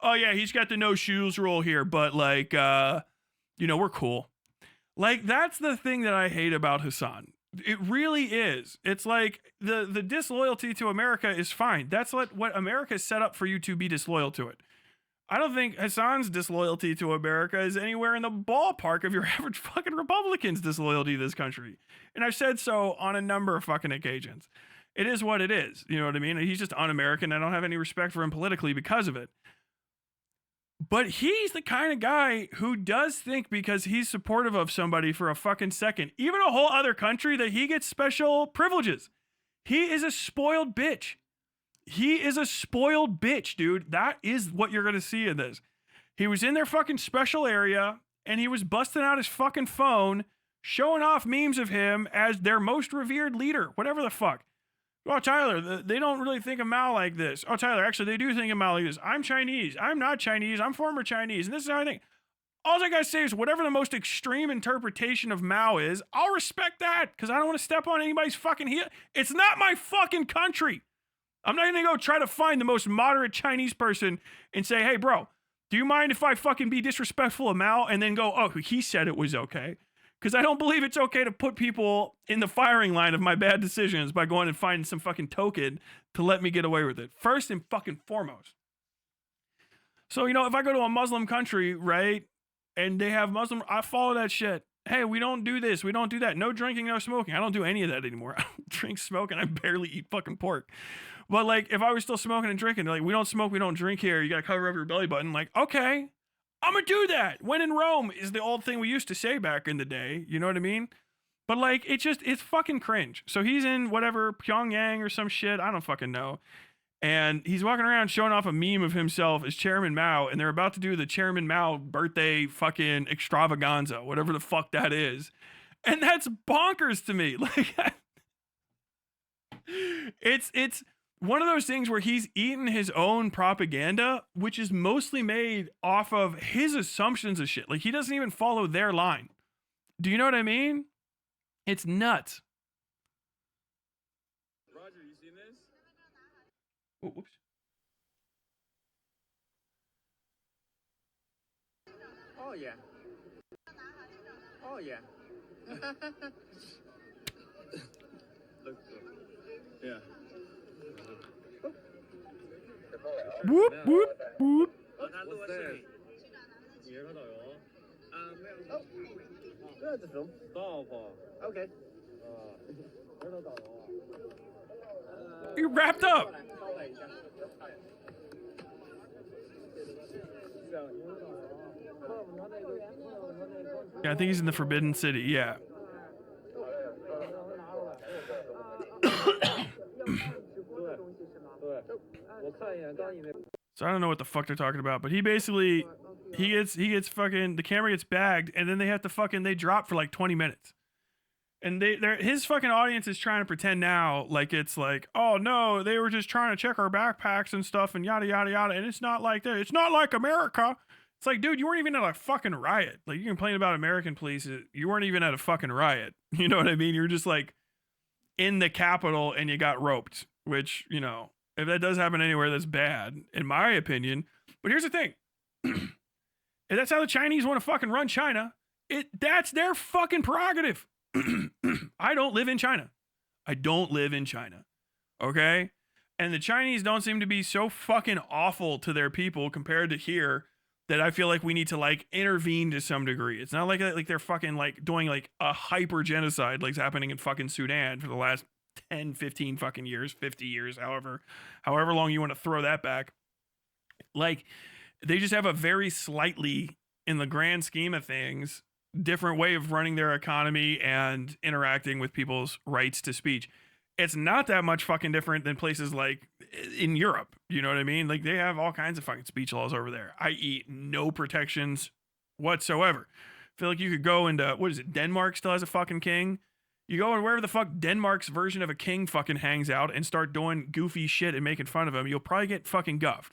oh yeah, he's got the no shoes rule here, but like, you know, we're cool. Like, that's the thing that I hate about Hassan. It really is. It's like the disloyalty to America is fine. That's what America is set up for you to be disloyal to it. I don't think Hassan's disloyalty to America is anywhere in the ballpark of your average fucking Republican's disloyalty to this country. And I've said so on a number of fucking occasions. It is what it is. You know what I mean? He's just un-American. I don't have any respect for him politically because of it. But he's the kind of guy who does think because he's supportive of somebody for a fucking second, even a whole other country, that he gets special privileges. He is a spoiled bitch. He is a spoiled bitch, dude. That is what you're going to see in this. He was in their fucking special area and he was busting out his fucking phone, showing off memes of him as their most revered leader, whatever the fuck. Oh, Tyler, they don't really think of Mao like this. Oh, Tyler, actually, they do think of Mao like this. I'm Chinese. I'm not Chinese. I'm former Chinese. And this is how I think. All I gotta say is whatever the most extreme interpretation of Mao is, I'll respect that because I don't want to step on anybody's fucking heel. It's not my fucking country. I'm not gonna go try to find the most moderate Chinese person and say, hey, bro, do you mind if I fucking be disrespectful of Mao? And then go, oh, he said it was okay. Because I don't believe it's okay to put people in the firing line of my bad decisions by going and finding some fucking token to let me get away with it. First and fucking foremost. So, you know, if I go to a Muslim country, right, and they have Muslim, I follow that shit. Hey, we don't do this. We don't do that. No drinking, no smoking. I don't do any of that anymore. I don't drink, smoke, and I barely eat fucking pork. But, like, if I was still smoking and drinking, like, we don't smoke, we don't drink here. You got to cover up your belly button. Like, okay. I'm gonna do that. When in Rome is the old thing we used to say back in the day. You know what I mean? But like, it's fucking cringe. So he's in whatever, Pyongyang or some shit. I don't fucking know. And he's walking around showing off a meme of himself as Chairman Mao. And they're about to do the Chairman Mao birthday fucking extravaganza, whatever the fuck that is. And that's bonkers to me. Like, it's one of those things where he's eaten his own propaganda, which is mostly made off of his assumptions of shit. Like, he doesn't even follow their line. Do you know what I mean? It's nuts. Roger, you seen this? Oh, whoops. Oh, yeah. Oh, yeah. Look good. Yeah. Whoop, whoop, whoop. 我睇到先。嘢嗰度我。咩？哦，呢個就咁。多噃。OK。哦。嗰度度我。You wrapped up. Yeah, I think he's in the Forbidden City. Yeah. So I don't know what the fuck they're talking about, but he basically he gets fucking, the camera gets bagged and then they drop for like 20 minutes. And his fucking audience is trying to pretend now like it's like, oh no, they were just trying to check our backpacks and stuff and yada yada yada, and it's not like that. It's not like America. It's like, dude, you weren't even at a fucking riot. Like, you complain about American police, you weren't even at a fucking riot. You know what I mean? You're just like in the Capitol and you got roped, which, you know, if that does happen anywhere, that's bad, in my opinion. But here's the thing. If that's how the Chinese want to fucking run China, that's their fucking prerogative. I don't live in China. I don't live in China. Okay? And the Chinese don't seem to be so fucking awful to their people compared to here that I feel like we need to like intervene to some degree. It's not like they're fucking like doing like a hyper genocide like's happening in fucking Sudan for the last 10, 15 fucking years, 50 years, however long you want to throw that back. Like, they just have a very slightly, in the grand scheme of things, different way of running their economy and interacting with people's rights to speech. It's not that much fucking different than places like in Europe. You know what I mean? Like, they have all kinds of fucking speech laws over there, i.e. no protections whatsoever. I feel like you could go into, what is it, Denmark still has a fucking king? You go and wherever the fuck Denmark's version of a king fucking hangs out and start doing goofy shit and making fun of him, you'll probably get fucking guffed.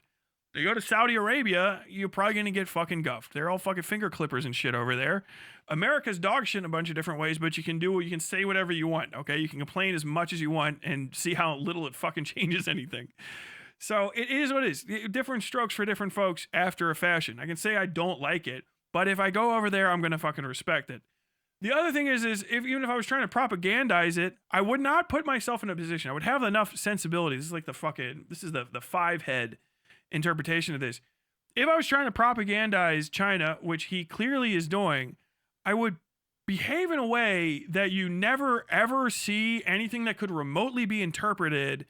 You go to Saudi Arabia, you're probably going to get fucking guffed. They're all fucking finger clippers and shit over there. America's dog shit in a bunch of different ways, but you can say whatever you want, okay? You can complain as much as you want and see how little it fucking changes anything. So it is what it is. Different strokes for different folks after a fashion. I can say I don't like it, but if I go over there, I'm going to fucking respect it. The other thing is even if I was trying to propagandize it, I would not put myself in a position. I would have enough sensibility. This is like the five head interpretation of this. If I was trying to propagandize China, which he clearly is doing, I would behave in a way that you never ever see anything that could remotely be interpreted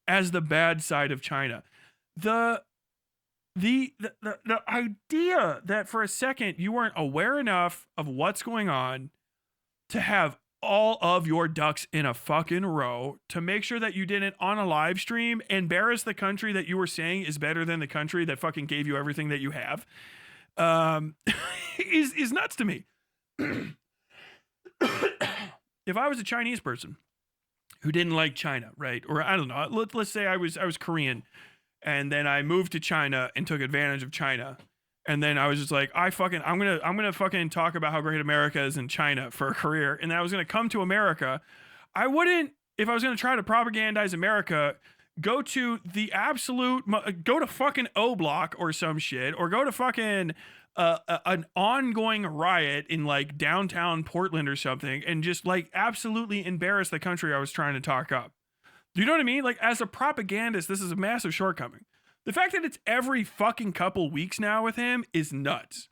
as the bad side of China. The idea that for a second you weren't aware enough of what's going on to have all of your ducks in a fucking row to make sure that you didn't on a live stream embarrass the country that you were saying is better than the country that fucking gave you everything that you have, is nuts to me. If I was a Chinese person who didn't like China, right? Or I don't know, let's say I was Korean and then I moved to China and took advantage of China. And then I was just like, I'm gonna fucking talk about how great America is in China for a career. And then I was gonna come to America. I wouldn't, if I was gonna try to propagandize America, go to fucking O Block or some shit, or go to fucking an ongoing riot in like downtown Portland or something, and just like absolutely embarrass the country I was trying to talk up. Do you know what I mean? Like, as a propagandist, this is a massive shortcoming. The fact that it's every fucking couple weeks now with him is nuts.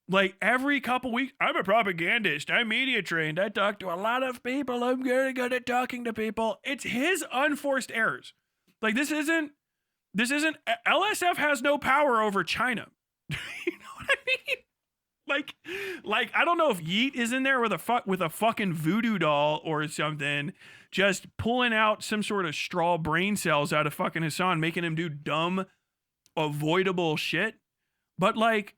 Like, every couple weeks, I'm a propagandist, I'm media trained, I talk to a lot of people, I'm very good at talking to people. It's his unforced errors. Like, this isn't, LSF has no power over China. You know what I mean? Like, I don't know if Yeet is in there with a fucking voodoo doll or something, just pulling out some sort of straw brain cells out of fucking Hassan, making him do dumb, avoidable shit. But like,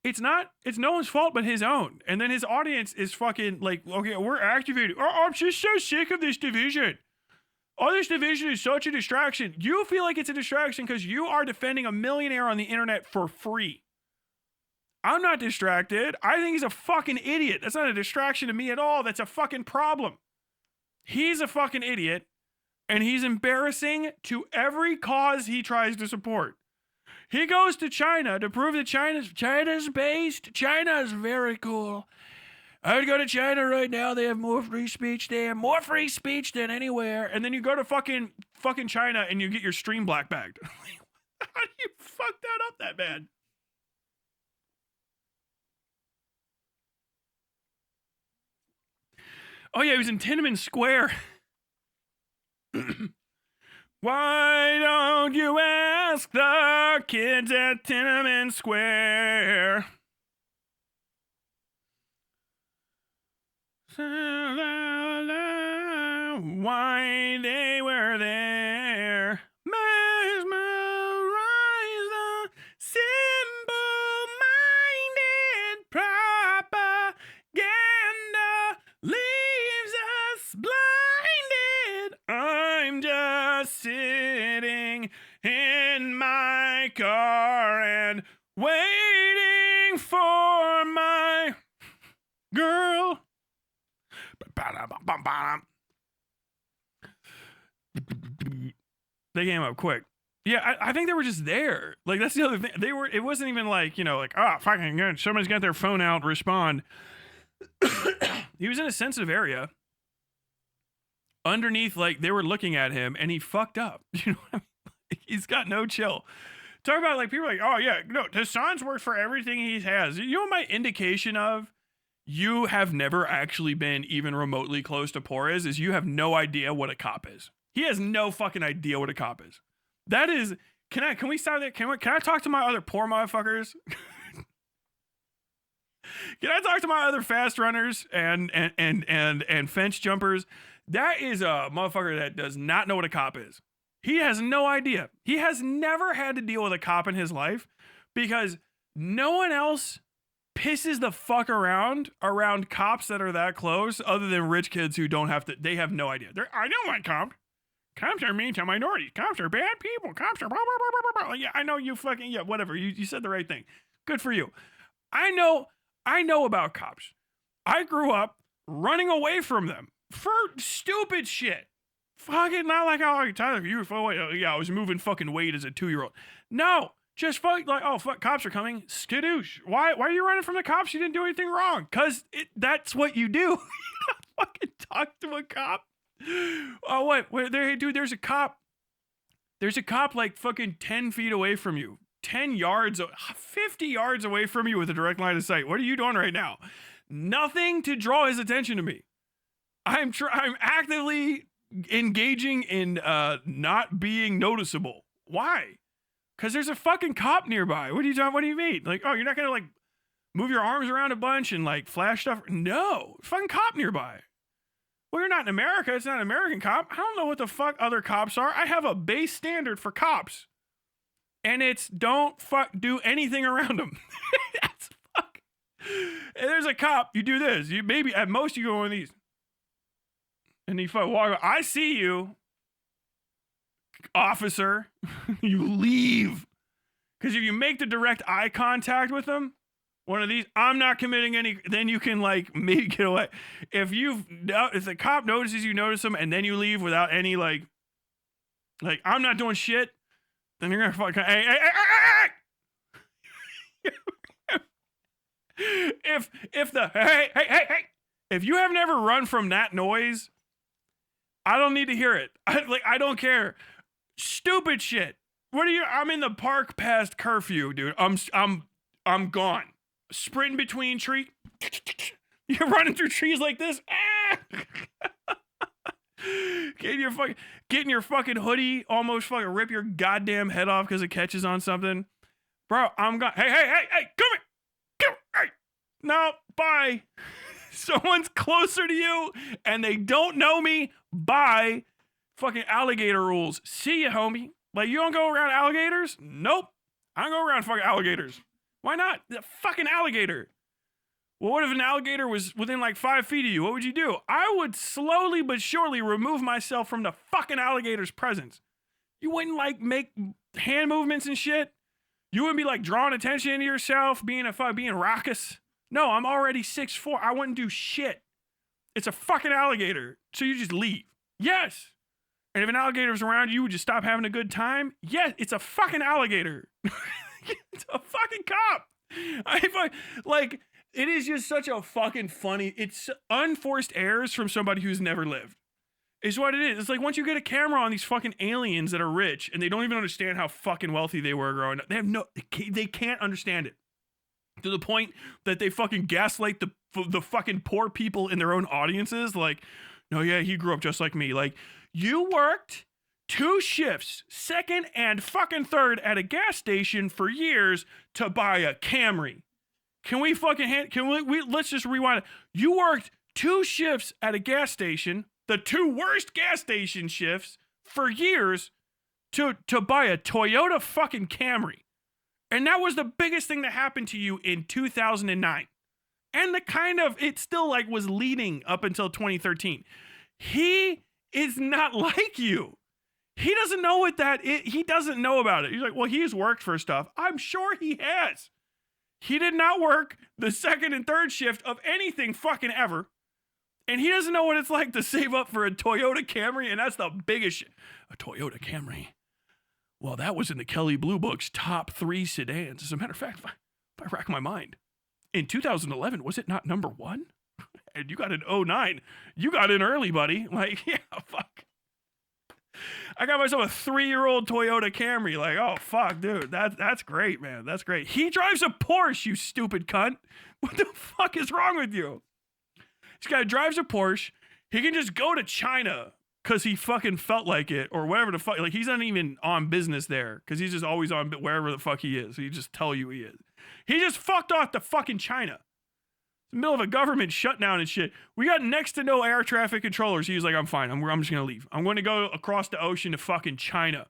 it's no one's fault but his own. And then his audience is fucking like, okay, we're activated. Oh, I'm just so sick of this division. Oh, this division is such a distraction. You feel like it's a distraction because you are defending a millionaire on the internet for free. I'm not distracted. I think he's a fucking idiot. That's not a distraction to me at all. That's a fucking problem. He's a fucking idiot, and he's embarrassing to every cause he tries to support. He goes to China to prove that China's based. China is very cool. I would go to China right now. They have more free speech there. More free speech than anywhere. And then you go to fucking China and you get your stream black bagged. How do you fuck that up that bad? Oh, yeah, he was in Tiananmen Square. Why don't you ask the kids at Tiananmen Square? Why they were there. Mesmerize the simple-minded propaganda leaves us blinded. I'm just sitting in my car and waiting They came up quick. Yeah, I think they were just there. Like, that's the other thing. It wasn't even like, you know, like, oh, fucking good. Somebody's got their phone out, respond. He was in a sensitive area. Underneath, like, they were looking at him and he fucked up. You know what I mean? He's got no chill. Talk about, like, people are like, oh, yeah, no, Hassan's worked for everything he has. You know what my indication of you have never actually been even remotely close to poor is you have no idea what a cop is. He has no fucking idea what a cop is. That is, can we stop there? Can I talk to my other poor motherfuckers? Can I talk to my other fast runners and fence jumpers? That is a motherfucker that does not know what a cop is. He has no idea. He has never had to deal with a cop in his life because no one else pisses the fuck around cops that are that close other than rich kids who don't have to, they have no idea. I don't want cops. Cops are mean to minorities. Cops are bad people. Cops are blah, blah, blah, blah, blah. Yeah, I know you fucking, yeah, whatever. You said the right thing. Good for you. I know about cops. I grew up running away from them for stupid shit. Fucking not like, oh, Tyler, you were, yeah, I was moving fucking weight as a 2-year-old. No, just fuck, like, oh, fuck, cops are coming. Skadoosh. Why are you running from the cops? You didn't do anything wrong. Because that's what you do. Fucking talk to a cop. Oh, wait, there, dude, there's a cop. There's a cop like fucking 10 feet away from you. 10 yards, 50 yards away from you with a direct line of sight. What are you doing right now? Nothing to draw his attention to me. I'm actively engaging in not being noticeable. Why? Because there's a fucking cop nearby. What do you mean? Like, oh, you're not gonna like move your arms around a bunch and like flash stuff? No, fucking cop nearby. Well, you're not in America. It's not an American cop. I don't know what the fuck other cops are. I have a base standard for cops. And it's don't do anything around them. That's fuck. And there's a cop. You do this. You maybe at most you go one of these. And you fuck walk. I see you, officer. You leave. Because if you make the direct eye contact with them, one of these, I'm not committing any, then you can like maybe get away. If the cop notices you notice them and then you leave without any like I'm not doing shit, then you're gonna fucking hey. If you have never run from that noise, I don't need to hear it. I don't care. Stupid shit. What are you? I'm in the park past curfew, dude. I'm gone. Sprinting between trees. You're running through trees like this. Getting your fucking hoodie, almost fucking rip your goddamn head off because it catches on something. Bro, I'm gone. Hey, come here. Hey. No, bye. Someone's closer to you and they don't know me. Bye. Fucking alligator rules. See ya, homie. Like, you don't go around alligators? Nope. I don't go around fucking alligators. Why not? The fucking alligator. Well, what if an alligator was within like 5 feet of you? What would you do? I would slowly but surely remove myself from the fucking alligator's presence. You wouldn't like make hand movements and shit. You wouldn't be like drawing attention to yourself, being raucous. No, I'm already 6'4". I wouldn't do shit. It's a fucking alligator. So you just leave. Yes. And if an alligator's around you, would you stop having a good time? Yes, it's a fucking alligator. It's a fucking cop. It is just such a fucking funny, it's unforced errors from somebody who's never lived. It's what it is. It's like once you get a camera on these fucking aliens that are rich and they don't even understand how fucking wealthy they were growing up. They can't understand it. To the point that they fucking gaslight the fucking poor people in their own audiences. Like, no, yeah, he grew up just like me. Like, you worked 2 shifts, second and fucking third at a gas station for years to buy a Camry. Can we fucking let's just rewind it. You worked 2 shifts at a gas station, the 2 worst gas station shifts for years to buy a Toyota fucking Camry. And that was the biggest thing that happened to you in 2009. And it still like was leading up until 2013. He is not like you. He doesn't know what that is. He doesn't know about it. He's like, well, he's worked for stuff. I'm sure he has. He did not work the second and third shift of anything fucking ever. And he doesn't know what it's like to save up for a Toyota Camry, and that's the biggest shit. A Toyota Camry. Well, that was in the Kelley Blue Book's top 3 sedans. As a matter of fact, if I rack my mind, in 2011, was it not number 1? And you got an 09. You got in early, buddy. Like, yeah, fuck. I got myself a 3-year-old Toyota Camry. Like, oh, fuck, dude. That's great, man. That's great. He drives a Porsche, you stupid cunt. What the fuck is wrong with you? This guy drives a Porsche. He can just go to China because he fucking felt like it or whatever the fuck. Like, he's not even on business there because he's just always on wherever the fuck he is. He just tell you he is. He just fucked off to fucking China. In the middle of a government shutdown and shit. We got next to no air traffic controllers. He was like, I'm fine. I'm just going to leave. I'm going to go across the ocean to fucking China.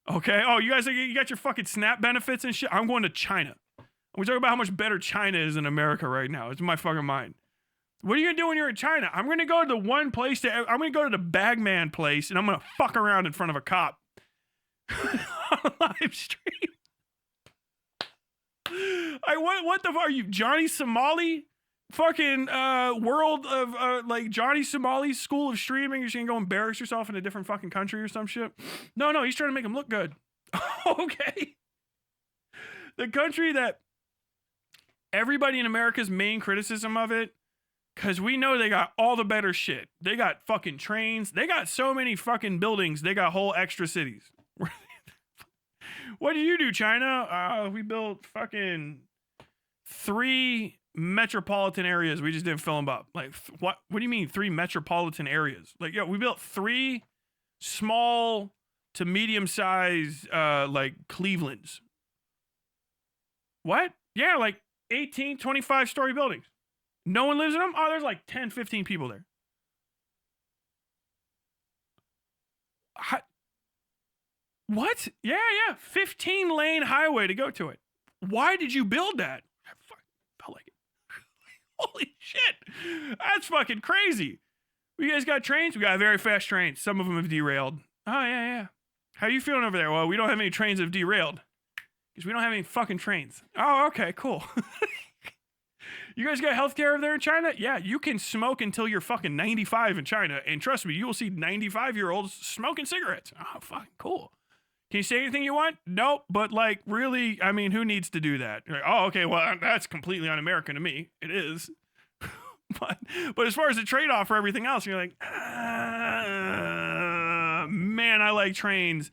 Okay? Oh, you guys, you got your fucking SNAP benefits and shit? I'm going to China. We're talking about how much better China is than America right now. It's in my fucking mind. What are you going to do when you're in China? I'm going to go to the one place I'm going to go to the Bagman place and I'm going to fuck around in front of a cop. On a live stream. What the fuck are you, Johnny Somali? Fucking world of like Johnny Somali's school of streaming. You're just gonna go embarrass yourself in a different fucking country or some shit. No, he's trying to make him look good. Okay. The country that everybody in America's main criticism of it, because we know they got all the better shit. They got fucking trains. They got so many fucking buildings. They got whole extra cities. What did you do, China? We built fucking 3 metropolitan areas. We just didn't fill them up. Like, what do you mean 3 metropolitan areas? Like, yeah, we built 3 small to medium size like Clevelands. What? Yeah, like 18, 25 story buildings. No one lives in them? Oh, there's like 10, 15 people there. What? Yeah, 15 lane highway to go to it. Why did you build that? I fucking felt like it. Holy shit. That's fucking crazy. You guys got trains? We got very fast trains. Some of them have derailed. Oh, yeah. How you feeling over there? Well, we don't have any trains that have derailed. Because we don't have any fucking trains. Oh, okay, cool. You guys got healthcare over there in China? Yeah, you can smoke until you're fucking 95 in China. And trust me, you will see 95-year-olds smoking cigarettes. Oh, fucking cool. Can you say anything you want? Nope. But like, really, I mean, who needs to do that? You're like, oh, okay, well, that's completely un-American to me. It is. but as far as the trade-off for everything else, you're like, man, I like trains.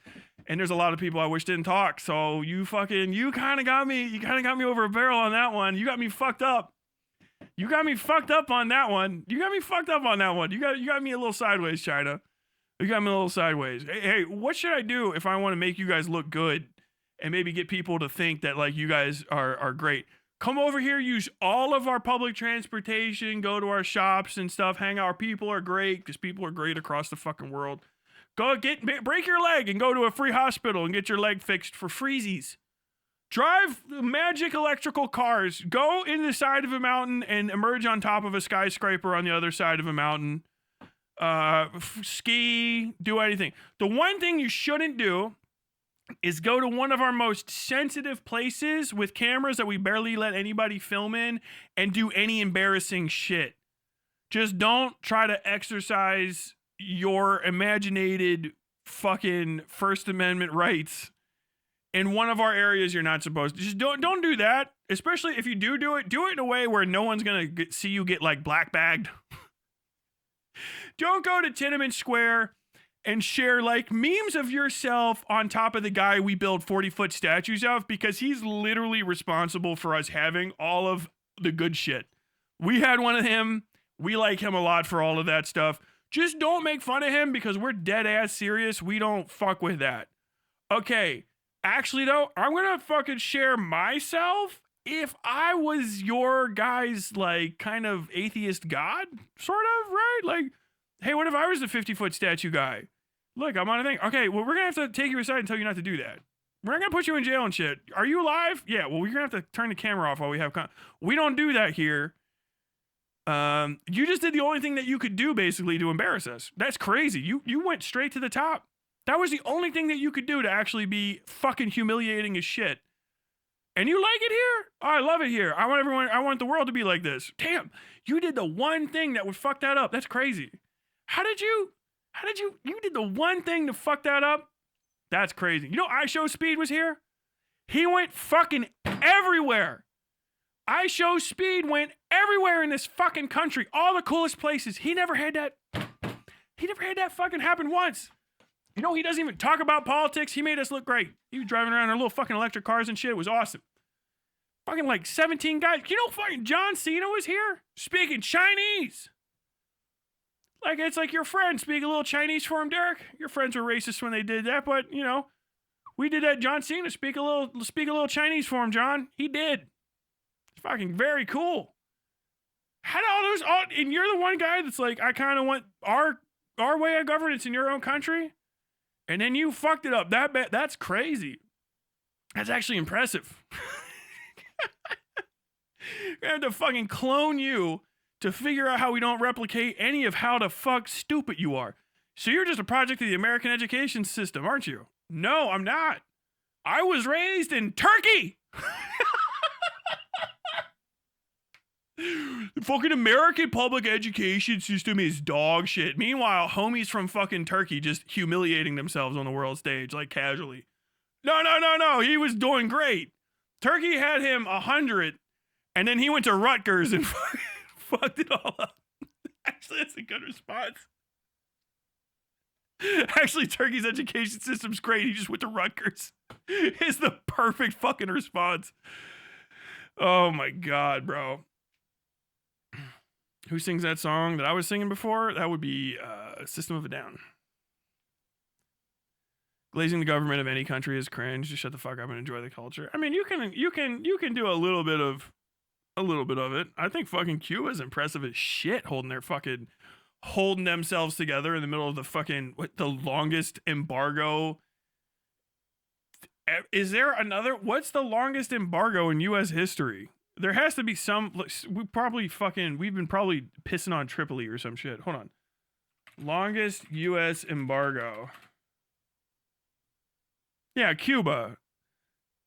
And there's a lot of people I wish didn't talk. So you kind of got me over a barrel on that one. You got me fucked up. You got me fucked up on that one. You got me a little sideways, China. You got me a little sideways. Hey, what should I do if I want to make you guys look good and maybe get people to think that like you guys are great? Come over here, use all of our public transportation, go to our shops and stuff, hang out. Our people are great because people are great across the fucking world. Go break your leg and go to a free hospital and get your leg fixed for freezies. Drive magic electrical cars. Go in the side of a mountain and emerge on top of a skyscraper on the other side of a mountain. Ski, do anything. The one thing you shouldn't do is go to one of our most sensitive places with cameras that we barely let anybody film in and do any embarrassing shit. Just don't try to exercise your imaginated fucking First Amendment rights in one of our areas you're not supposed to. Just don't do that. Especially if you do it in a way where no one's gonna see you get like black bagged. Don't go to Tiananmen Square and share like memes of yourself on top of the guy we build 40-foot statues of, because he's literally responsible for us having all of the good shit. We had one of him. We like him a lot for all of that stuff. Just don't make fun of him because we're dead ass serious. We don't fuck with that. Okay. Actually though, I'm gonna fucking share myself if I was your guy's like kind of atheist god, sort of, right? Like, hey, what if I was the 50-foot statue guy? Look, I'm on a thing. Okay, well, we're gonna have to take you aside and tell you not to do that. We're not gonna put you in jail and shit. Are you alive? Yeah, well, we're gonna have to turn the camera off while we have we don't do that here. You just did the only thing that you could do basically to embarrass us. That's crazy. You went straight to the top. That was the only thing that you could do to actually be fucking humiliating as shit. And you like it here? Oh, I love it here. I want the world to be like this. Damn, you did the one thing that would fuck that up. That's crazy. How did you did the one thing to fuck that up? That's crazy. You know, I Show Speed was here. He went fucking everywhere. I Show Speed went everywhere in this fucking country. All the coolest places. He never had that fucking happen once. You know, he doesn't even talk about politics. He made us look great. He was driving around in little fucking electric cars and shit. It was awesome. Fucking like 17 guys. You know, fucking John Cena was here speaking Chinese. Like, it's like your friend speak a little Chinese for him, Derek. Your friends were racist when they did that, but, you know, we did that. John Cena speak a little Chinese for him, John. He did. It's fucking very cool. How do and you're the one guy that's like, I kind of want our way of governance in your own country. And then you fucked it up that bad. That's crazy. That's actually impressive. I have to fucking clone you to figure out how we don't replicate any of how the fuck stupid you are. So you're just a project of the American education system, aren't you? No, I'm not. I was raised in Turkey. The fucking American public education system is dog shit. Meanwhile, homies from fucking Turkey just humiliating themselves on the world stage, like casually. No. He was doing great. Turkey had him 100, and then he went to Rutgers and fucked it all up. Actually, that's a good response. Actually, Turkey's education system's great. He just went to Rutgers. It's the perfect fucking response. Oh my God, bro. Who sings that song that I was singing before? That would be System of a Down. Glazing the government of any country is cringe. Just shut the fuck up and enjoy the culture. I mean, you can do a little bit of it. I think fucking Cuba's impressive as shit, holding themselves together in the middle of the fucking the longest embargo. Is there another? What's the longest embargo in U.S. history? There has to be some. We've been probably pissing on Tripoli or some shit. Hold on. Longest U.S. embargo. Yeah, Cuba.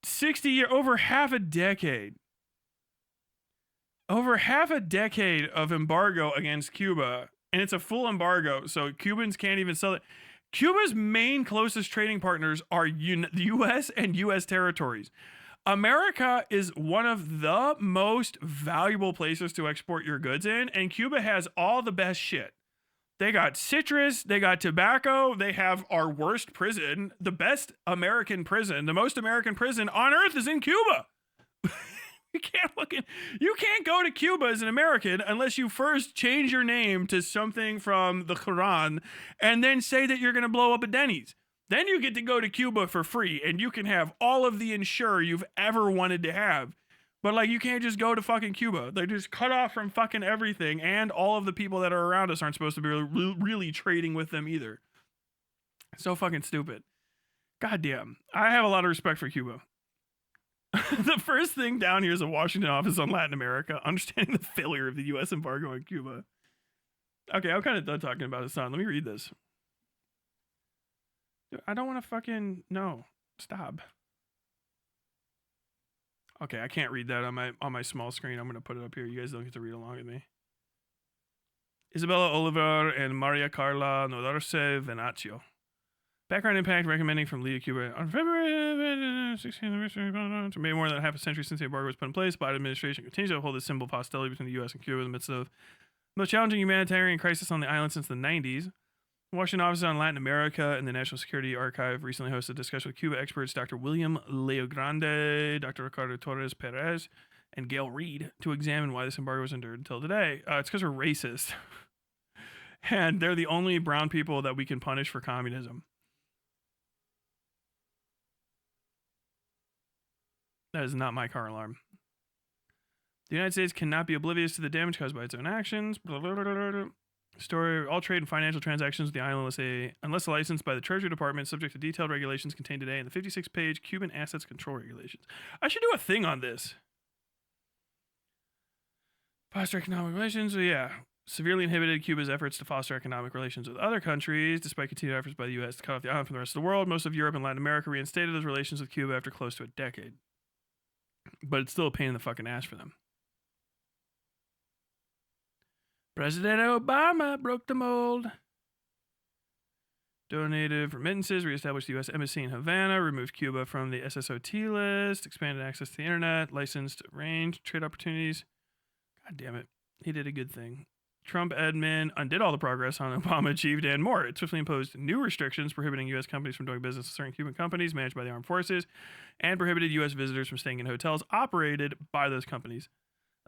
60 years, over half a decade. Over half a decade of embargo against Cuba. And it's a full embargo, so Cubans can't even sell it. Cuba's main closest trading partners are the U.S. and U.S. territories. America is one of the most valuable places to export your goods in, and Cuba has all the best shit. They got citrus, they got tobacco, they have our worst prison, the best American prison, the most American prison on earth is in Cuba. You can't go to Cuba as an American unless you first change your name to something from the Quran and then say that you're going to blow up a Denny's. Then you get to go to Cuba for free and you can have all of the insure you've ever wanted to have. But like, you can't just go to fucking Cuba. They're just cut off from fucking everything, and all of the people that are around us aren't supposed to be really trading with them either. So fucking stupid. Goddamn. I have a lot of respect for Cuba. The first thing down here is a Washington office on Latin America, understanding the failure of the U.S. embargo on Cuba. Okay, I'm kind of done talking about his son. Let me read this. I don't want to fucking... No. Stop. Okay, I can't read that on my small screen. I'm going to put it up here. You guys don't get to read along with me. Isabella Oliver and Maria Carla Nodorce Venatio. Background impact recommending from Leah Cuba. On February 16th, maybe more than half a century since the embargo was put in place, Biden administration continues to hold this symbol of hostility between the U.S. and Cuba in the midst of the most challenging humanitarian crisis on the island since the 90s. Washington office on Latin America and the National Security Archive recently hosted a discussion with Cuba experts Dr. William Leogrande, Dr. Ricardo Torres Perez, and Gail Reed to examine why this embargo was endured until today. It's because we're racist. And they're the only brown people that we can punish for communism. That is not my car alarm. The United States cannot be oblivious to the damage caused by its own actions. Blah, blah, blah, blah, blah. Story, all trade and financial transactions with the island unless licensed by the Treasury Department, subject to detailed regulations contained today in the 56-page Cuban Assets Control Regulations. I should do a thing on this. Foster economic relations, so yeah. Severely inhibited Cuba's efforts to foster economic relations with other countries, despite continued efforts by the U.S. to cut off the island from the rest of the world. Most of Europe and Latin America reinstated those relations with Cuba after close to a decade. but it's still a pain in the fucking ass for them. President Obama broke the mold. Donated remittances, reestablished the U.S. Embassy in Havana, removed Cuba from the SSOT list, expanded access to the internet, licensed range, trade opportunities. God damn it. He did a good thing. Trump admin undid all the progress on Obama achieved and more. It swiftly imposed new restrictions prohibiting U.S. companies from doing business with certain Cuban companies managed by the armed forces and prohibited U.S. visitors from staying in hotels operated by those companies.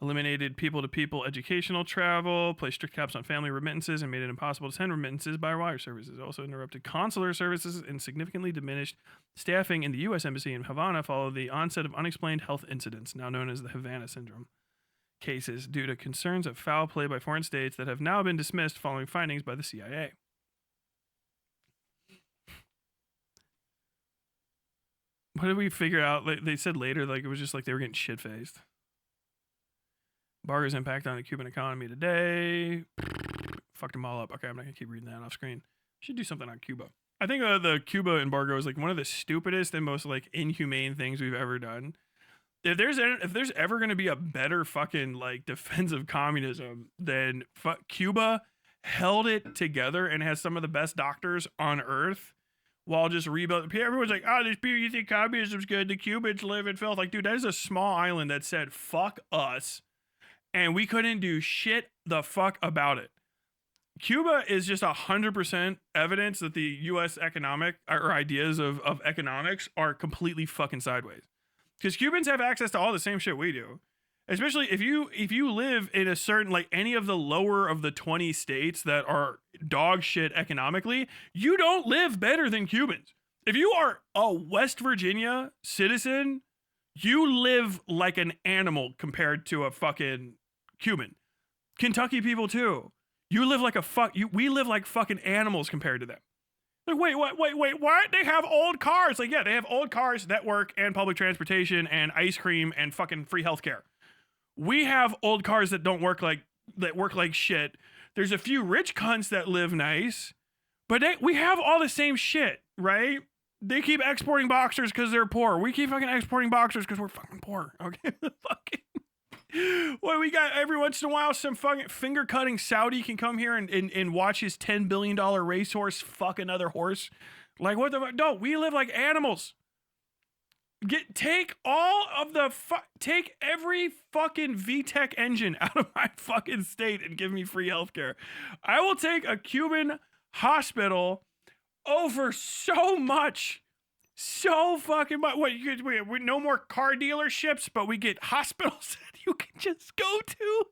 Eliminated people-to-people educational travel, placed strict caps on family remittances, and made it impossible to send remittances by wire services. Also interrupted consular services and significantly diminished staffing in the U.S. Embassy in Havana following the onset of unexplained health incidents, now known as the Havana Syndrome, cases due to concerns of foul play by foreign states that have now been dismissed following findings by the CIA. What did we figure out? Like, they said later, like it was just like they were getting shit-faced. Embargo's impact on the Cuban economy today. Fucked them all up. Okay, I'm not gonna keep reading that off screen. Should do something on Cuba. I think the Cuba embargo is like one of the stupidest and most like inhumane things we've ever done. If there's ever gonna be a better fucking like defense of communism than Cuba held it together and has some of the best doctors on earth while just rebuilding. Everyone's like, oh, these people, you think communism's good? The Cubans live in filth. Like, dude, that is a small island that said fuck us. And we couldn't do shit the fuck about it. Cuba is just 100% evidence that the U.S. economic or ideas of economics are completely fucking sideways. Because Cubans have access to all the same shit we do. Especially if you live in a certain, like any of the lower of the 20 states that are dog shit economically, you don't live better than Cubans. If you are a West Virginia citizen, you live like an animal compared to a fucking Cuban. Kentucky people too. You live like we live like fucking animals compared to them. Like, wait, what? They have old cars. Like, yeah, they have old cars, network, and public transportation, and ice cream, and fucking free healthcare. We have old cars that work like shit. There's a few rich cunts that live nice, but we have all the same shit, right? They keep exporting boxers because they're poor. We keep fucking exporting boxers because we're fucking poor. Okay, fucking. Well, we got every once in a while some fucking finger cutting Saudi can come here and watch his $10 billion racehorse fuck another horse. Like, what the fuck? No, we live like animals. Take every fucking VTEC engine out of my fucking state and give me free healthcare. I will take a Cuban hospital over so much. So fucking much. What, we no more car dealerships, but we get hospitals that you can just go to.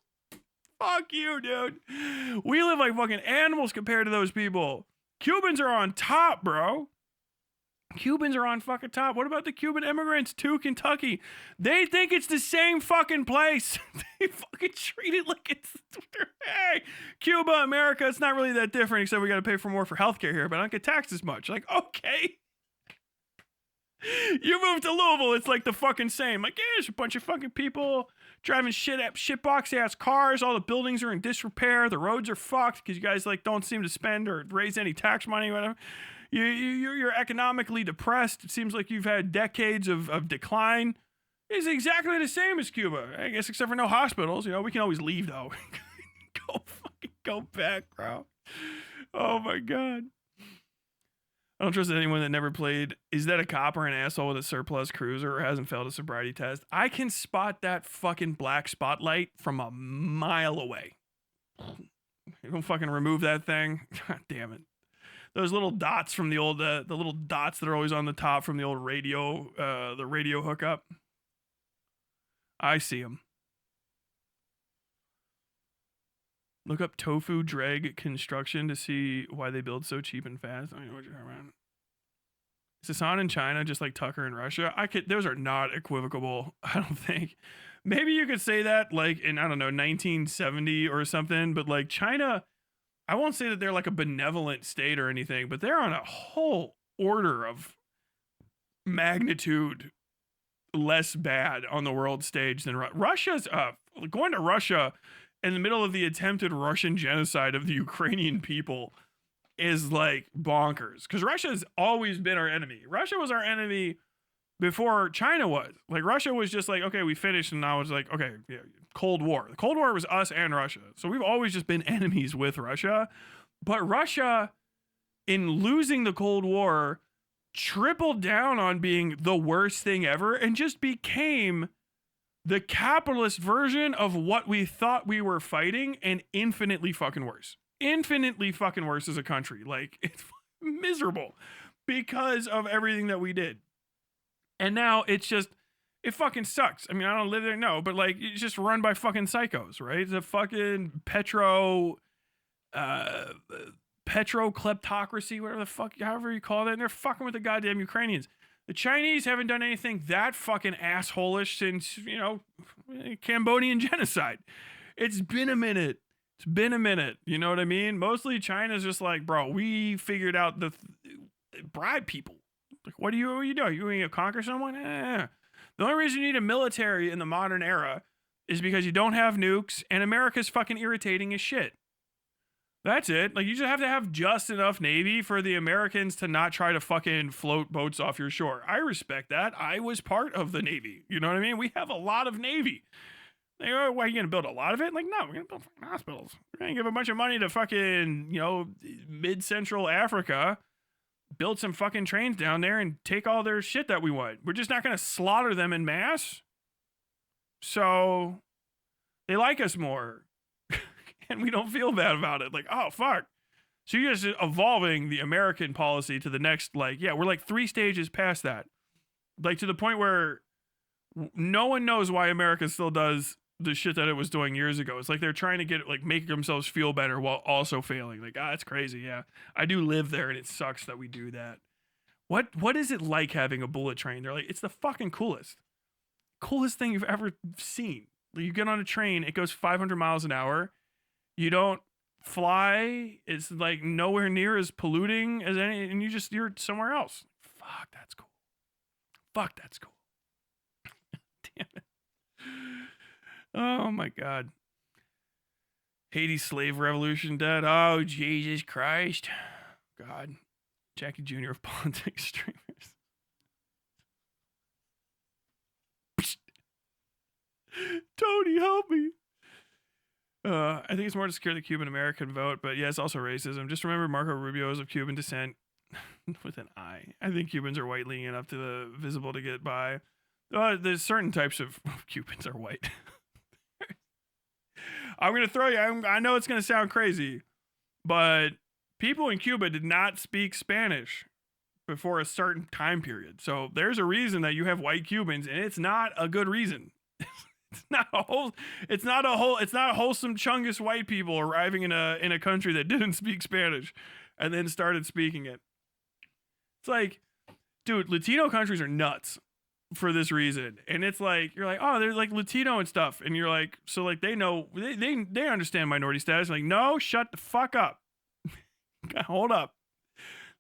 Fuck you, dude. We live like fucking animals compared to those people. Cubans are on top, bro. Cubans are on fucking top. What about the Cuban immigrants to Kentucky? They think it's the same fucking place. They fucking treat it like it's, hey, Cuba, America, it's not really that different, except we got to pay for more for healthcare here, but I don't get taxed as much. Like, okay. You move to Louisville, it's like the fucking same. Like, yeah, there's a bunch of fucking people driving shitbox ass cars. All the buildings are in disrepair. The roads are fucked because you guys like don't seem to spend or raise any tax money, whatever. You're economically depressed. It seems like you've had decades of decline. It's exactly the same as Cuba, I guess, except for no hospitals. You know, we can always leave though. Go back, bro. Oh my god. I don't trust anyone that never played. Is that a cop or an asshole with a surplus cruiser or hasn't failed a sobriety test? I can spot that fucking black spotlight from a mile away. You don't fucking remove that thing. God damn it. Those little dots from the old, the little dots that are always on the top from the old radio, the radio hookup. I see them. Look up tofu drag construction to see why they build so cheap and fast. I don't know what you're talking about. Is this on in China just like Tucker in Russia? Those are not equivocable, I don't think. Maybe you could say that like in, I don't know, 1970 or something, but like China, I won't say that they're like a benevolent state or anything, but they're on a whole order of magnitude less bad on the world stage than Russia's. Going to Russia in the middle of the attempted Russian genocide of the Ukrainian people is like bonkers, because Russia has always been our enemy. Russia was our enemy before China was. Like Russia was just like, okay, we finished, and now it's like, okay, yeah, Cold War. The Cold War was us and Russia. So we've always just been enemies with Russia. But Russia, in losing the Cold War, tripled down on being the worst thing ever and just became the capitalist version of what we thought we were fighting, and infinitely fucking worse. Infinitely fucking worse as a country. Like, it's miserable because of everything that we did. And now it's just, it fucking sucks. I mean, I don't live there, no, but like, it's just run by fucking psychos, right? It's a fucking petro-kleptocracy, whatever the fuck, however you call it, and they're fucking with the goddamn Ukrainians. The Chinese haven't done anything that fucking asshole-ish since, you know, Cambodian genocide. It's been a minute. It's been a minute. You know what I mean? Mostly China's just like, bro, we figured out the bribe people. Like, what are you doing? You going to conquer someone? The only reason you need a military in the modern era is because you don't have nukes and America's fucking irritating as shit. That's it. Like, you just have to have just enough Navy for the Americans to not try to fucking float boats off your shore. I respect that. I was part of the Navy. You know what I mean? We have a lot of Navy. Like, oh, why are you going to build a lot of it? Like, no, we're going to build fucking hospitals. We're going to give a bunch of money to fucking, you know, mid-central Africa, build some fucking trains down there and take all their shit that we want. We're just not going to slaughter them in mass. So they like us more. And we don't feel bad about it. Like, oh, fuck. So you're just evolving the American policy to the next, like, yeah, we're like 3 stages past that. Like, to the point where no one knows why America still does the shit that it was doing years ago. It's like they're trying to get, like, make themselves feel better while also failing. Like, it's crazy, yeah. I do live there, and it sucks that we do that. What is it like having a bullet train? They're like, it's the fucking coolest. Coolest thing you've ever seen. Like, you get on a train, it goes 500 miles an hour. You don't fly. It's like nowhere near as polluting as any, and you're somewhere else. Fuck, that's cool. Fuck, that's cool. Damn it. Oh my God. Haiti's slave revolution dead. Oh, Jesus Christ. God. Jackie Jr. of politics streamers. Tony, help me. I think it's more to secure the Cuban American vote, but yeah, it's also racism. Just remember Marco Rubio is of Cuban descent with an I. I think Cubans are white leaning enough to the visible to get by. There's certain types of Cubans are white. I'm going to throw you, I know it's going to sound crazy, but people in Cuba did not speak Spanish before a certain time period. So there's a reason that you have white Cubans, and it's not a good reason. It's not a wholesome chungus white people arriving in a country that didn't speak Spanish and then started speaking it. It's like, dude, Latino countries are nuts for this reason. And it's like, you're like, oh, they're like Latino and stuff. And you're like, so like they know, they understand minority status. Like, no, shut the fuck up. Hold up.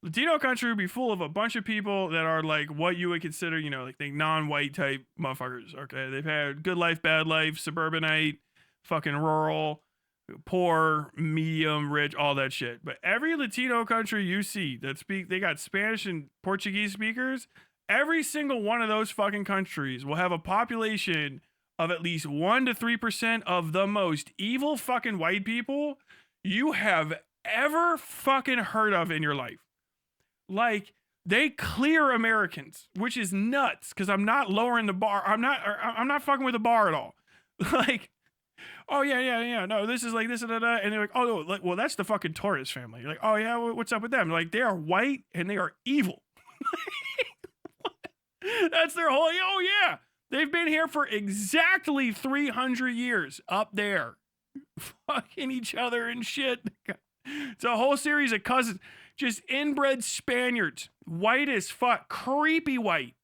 Latino country would be full of a bunch of people that are like what you would consider, you know, like the non-white type motherfuckers. Okay, they've had good life, bad life, suburbanite, fucking rural, poor, medium, rich, all that shit. But every Latino country you see that they got Spanish and Portuguese speakers, every single one of those fucking countries will have a population of at least 1 to 3% of the most evil fucking white people you have ever fucking heard of in your life. Like, they clear Americans, which is nuts, because I'm not lowering the bar. I'm not fucking with the bar at all. Like, oh yeah, no, this is like this and that, and they're like, oh no, like, well, that's the fucking Torres family. You're like, oh yeah, what's up with them? Like, they are white and they are evil. That's their whole. Oh yeah, they've been here for exactly 300 years up there, fucking each other and shit. It's a whole series of cousins. Just inbred Spaniards, white as fuck, creepy white.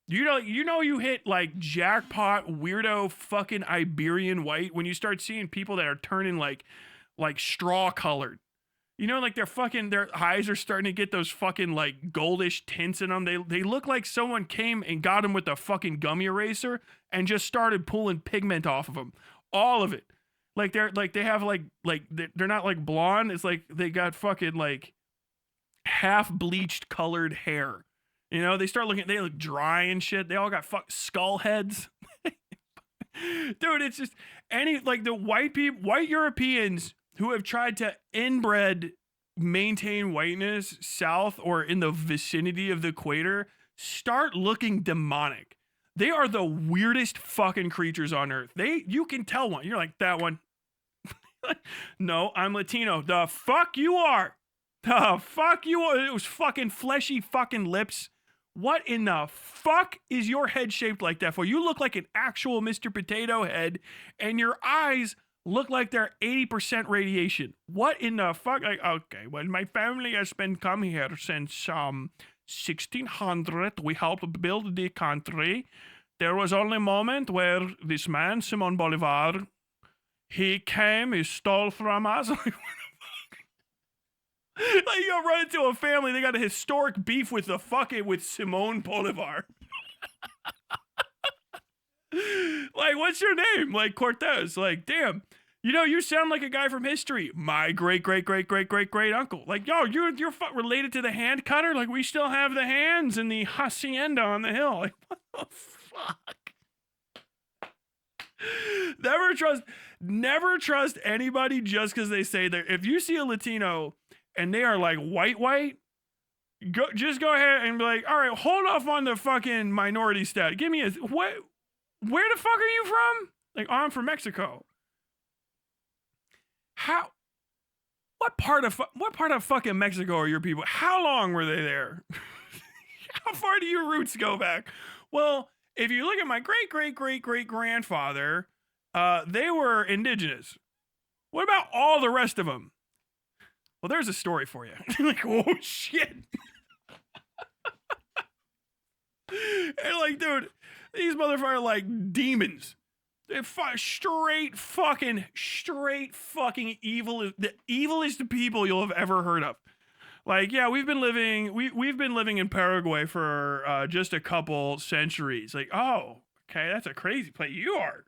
You know, you hit like jackpot weirdo fucking Iberian white when you start seeing people that are turning like straw colored. You know, like their eyes are starting to get those fucking like goldish tints in them. They look like someone came and got them with a fucking gummy eraser and just started pulling pigment off of them, all of it. Like they have they're not like blonde. It's like they got fucking like half bleached colored hair You know, they look dry and shit. They all got skull heads. Dude, it's just the white Europeans who have tried to inbred maintain whiteness south or in the vicinity of the equator start looking demonic. They are the weirdest fucking creatures on earth. You can tell one. You're like, that one. No, I'm Latino. The fuck you are. The fuck you are. It was fucking fleshy fucking lips. What in the fuck is your head shaped like that for? You look like an actual Mr. Potato Head, and your eyes look like they're 80% radiation. What in the fuck? Like, okay, well, my family has been come here since 1600. We helped build the country. There was only a moment where this man, Simon Bolivar, he came, he stole from us. Like, you run into a family, they got a historic beef with with Simone Bolivar. Like, what's your name? Like, Cortez. Like, damn. You know, you sound like a guy from history. My great uncle. Like, yo, you're related to the hand cutter? Like, we still have the hands in the hacienda on the hill. Like, what the fuck? Never trust anybody just because they say that. If you see a Latino and they are like white, just go ahead and be like, all right, hold off on the fucking minority stat. Give me where the fuck are you from? Like, oh, I'm from Mexico. What part of fucking Mexico are your people? How long were they there? How far do your roots go back? Well, if you look at my great grandfather, they were indigenous. What about all the rest of them? Well, there's a story for you. Like, oh shit. And like, dude, these motherfuckers are like demons. They're straight fucking evil. The evilest people you'll have ever heard of. Like, yeah, we've been living in Paraguay for just a couple centuries. Like, oh, okay, that's a crazy place. You are.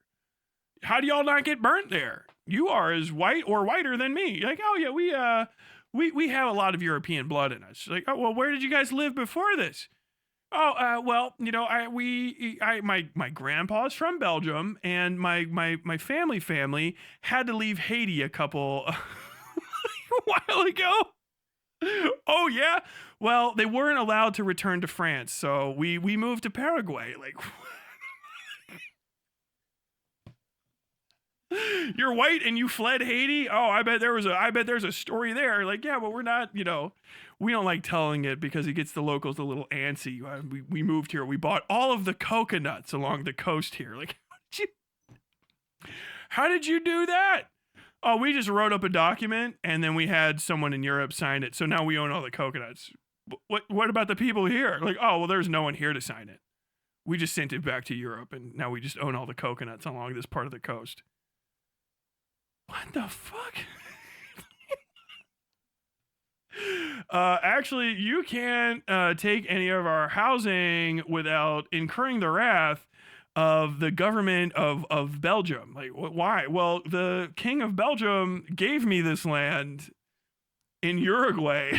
How do y'all not get burnt there? You are as white or whiter than me. Like, oh yeah, we have a lot of European blood in us. Like, oh well, where did you guys live before this? Oh, well, you know, my grandpa's from Belgium, and my family had to leave Haiti a couple a while ago. Oh yeah, well, they weren't allowed to return to France, so we moved to Paraguay. Like, you're white and you fled Haiti? Oh, I bet there's a story there. Like, yeah, but we're not, you know, we don't like telling it because it gets the locals a little antsy. We moved here. We bought all of the coconuts along the coast here. Like, how did you do that? Oh, we just wrote up a document and then we had someone in Europe sign it. So now we own all the coconuts. What about the people here? Like, oh, well, there's no one here to sign it. We just sent it back to Europe and now we just own all the coconuts along this part of the coast. What the fuck? Actually, you can't take any of our housing without incurring the wrath of the government of Belgium. Like, why? Well, the king of Belgium gave me this land in Uruguay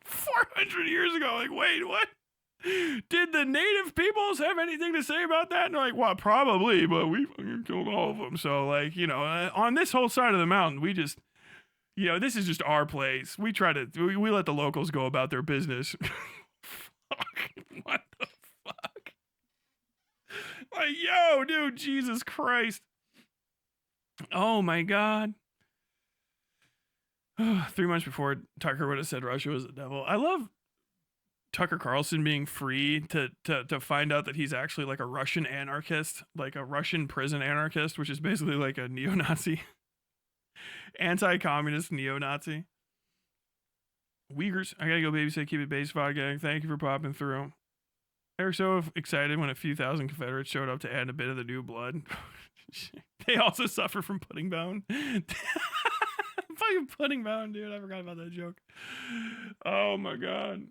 400 years ago. Like, wait, what? Did the native peoples have anything to say about that? And they're like, well, probably, but we fucking killed all of them. So, like, you know, on this whole side of the mountain, we just, you know, this is just our place. We let the locals go about their business. Fuck, what the fuck? Like, yo, dude, Jesus Christ. Oh my God. 3 months before, Tucker would have said Russia was the devil. I love Tucker Carlson being free to find out that he's actually like a Russian anarchist, like a Russian prison anarchist, which is basically like a neo-Nazi, anti-communist neo-Nazi. Uyghurs, I gotta go babysit, keep it base, vodka. Thank you for popping through. Eric's so excited when a few thousand Confederates showed up to add a bit of the new blood. They also suffer from pudding bone. Fucking pudding bone, dude. I forgot about that joke. Oh my God.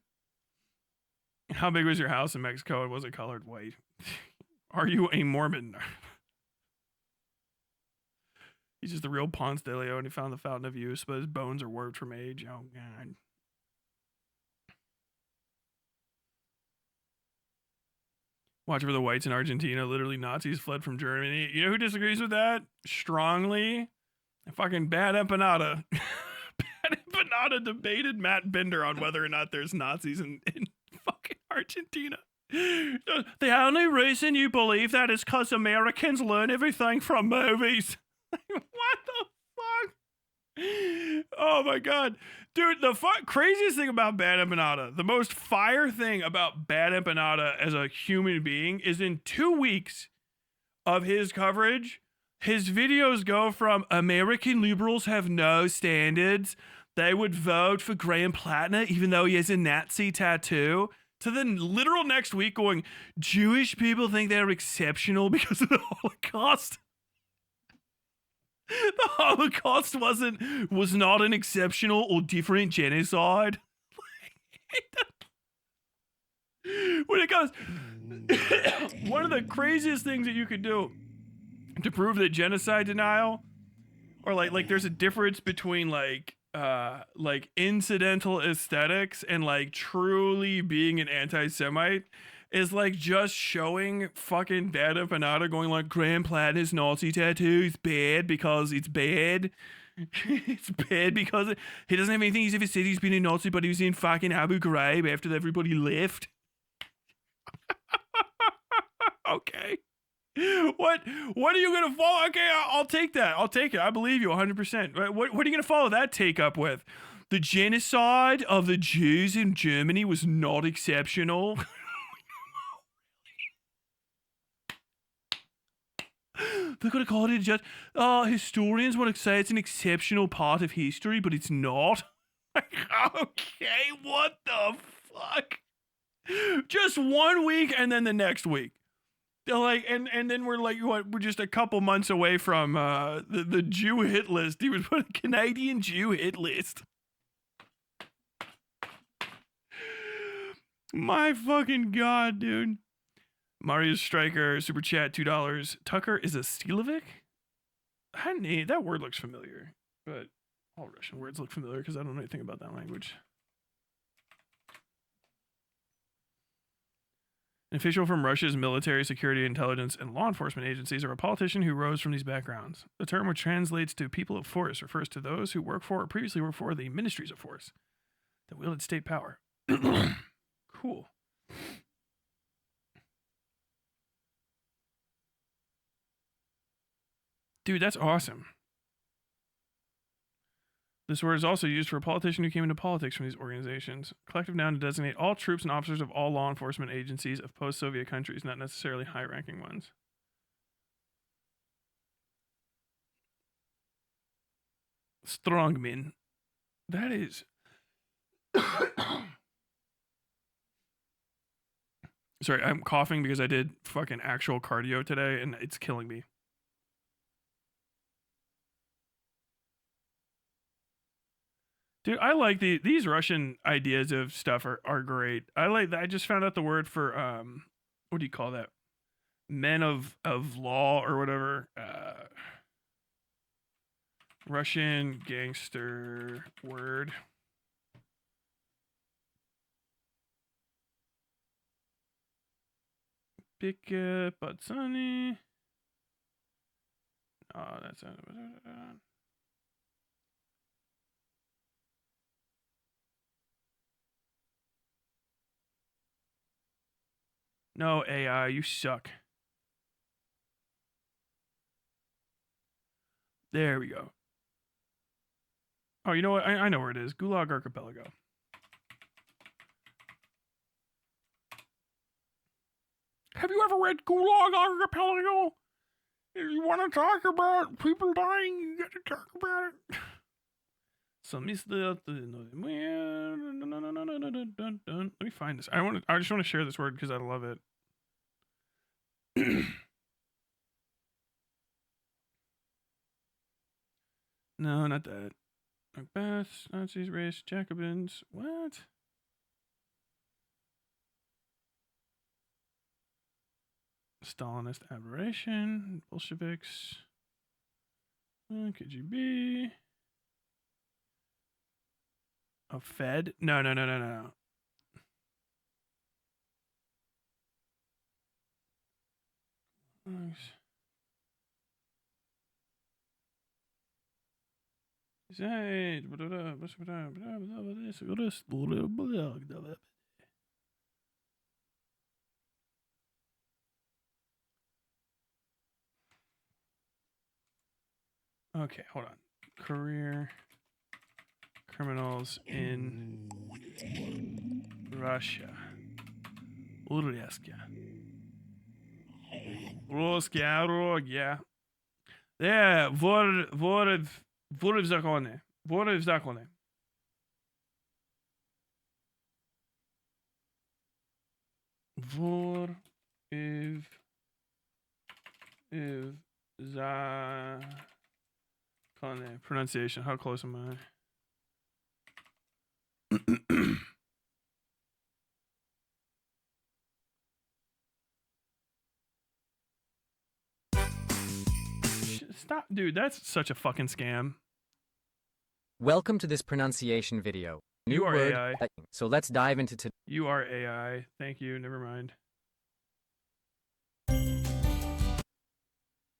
How big was your house in Mexico and was it colored white? Are you a Mormon? He's just the real Ponce de Leon. He found the fountain of youth, but his bones are warped from age. Oh, God. Watch for the whites in Argentina. Literally, Nazis fled from Germany. You know who disagrees with that strongly? Fucking Bad Empanada. Bad Empanada debated Matt Bender on whether or not there's Nazis in fucking Argentina. The only reason you believe that is because Americans learn everything from movies. What the fuck? Oh my god. Dude, the craziest thing about Bad Empanada, the most fire thing about Bad Empanada as a human being is in 2 weeks of his coverage, his videos go from American liberals have no standards, they would vote for Graham Plattner even though he has a Nazi tattoo, to the literal next week going, Jewish people think they're exceptional because of the Holocaust. The Holocaust was not an exceptional or different genocide. When it goes, one of the craziest things that you could do to prove that genocide denial, or like there's a difference between like incidental aesthetics and like truly being an anti-Semite, is like just showing fucking Bad Empanada going like, Graham Plattner's Nazi tattoo is bad because it's bad. It's bad because he doesn't have anything he's ever said he's been a Nazi, but he was in fucking Abu Ghraib after everybody left. Okay. What are you gonna follow? Okay, I'll take that. I'll take it. I believe you 100%. What are you gonna follow that take up with? The genocide of the Jews in Germany was not exceptional. They're gonna call it just historians want to say it's an exceptional part of history, but it's not. Okay, what the fuck? Just 1 week and then the next week. They're like, and then we're like, what? We're just a couple months away from the Jew hit list. He was put a Canadian Jew hit list. My fucking god, dude. Mario Striker, Super Chat, $2. Tucker is a Stilovic? That word looks familiar, but all Russian words look familiar because I don't know anything about that language. An official from Russia's military, security, intelligence, and law enforcement agencies, or a politician who rose from these backgrounds. The term, which translates to people of force, refers to those who work for or previously worked for the ministries of force that wielded state power. Cool. Dude, that's awesome. This word is also used for a politician who came into politics from these organizations. Collective noun to designate all troops and officers of all law enforcement agencies of post-Soviet countries, not necessarily high-ranking ones. Strongman. That is... Sorry, I'm coughing because I did fucking actual cardio today, and it's killing me. Dude, I like these Russian ideas of stuff are great. I just found out the word for what do you call that? Men of law or whatever. Russian gangster word. Pika Patsani. Oh, that's no, AI, you suck. There we go. Oh, you know what? I know where it is. Gulag Archipelago. Have you ever read Gulag Archipelago? If you want to talk about people dying, you got to talk about it. Let me find this. I just want to share this word because I love it. No, not that. Macbeth, Nazis, race, Jacobins. What? Stalinist aberration, Bolsheviks, KGB. A Fed? No. Okay, hold on. Career criminals in Russia. Russia. Yeah, в законе. Вор в законе. Вор в законе. Pronunciation. How close am I? Stop, dude. That's such a fucking scam. Welcome to this pronunciation video. New You are word. AI. So let's dive into You are AI. Thank you. Never mind.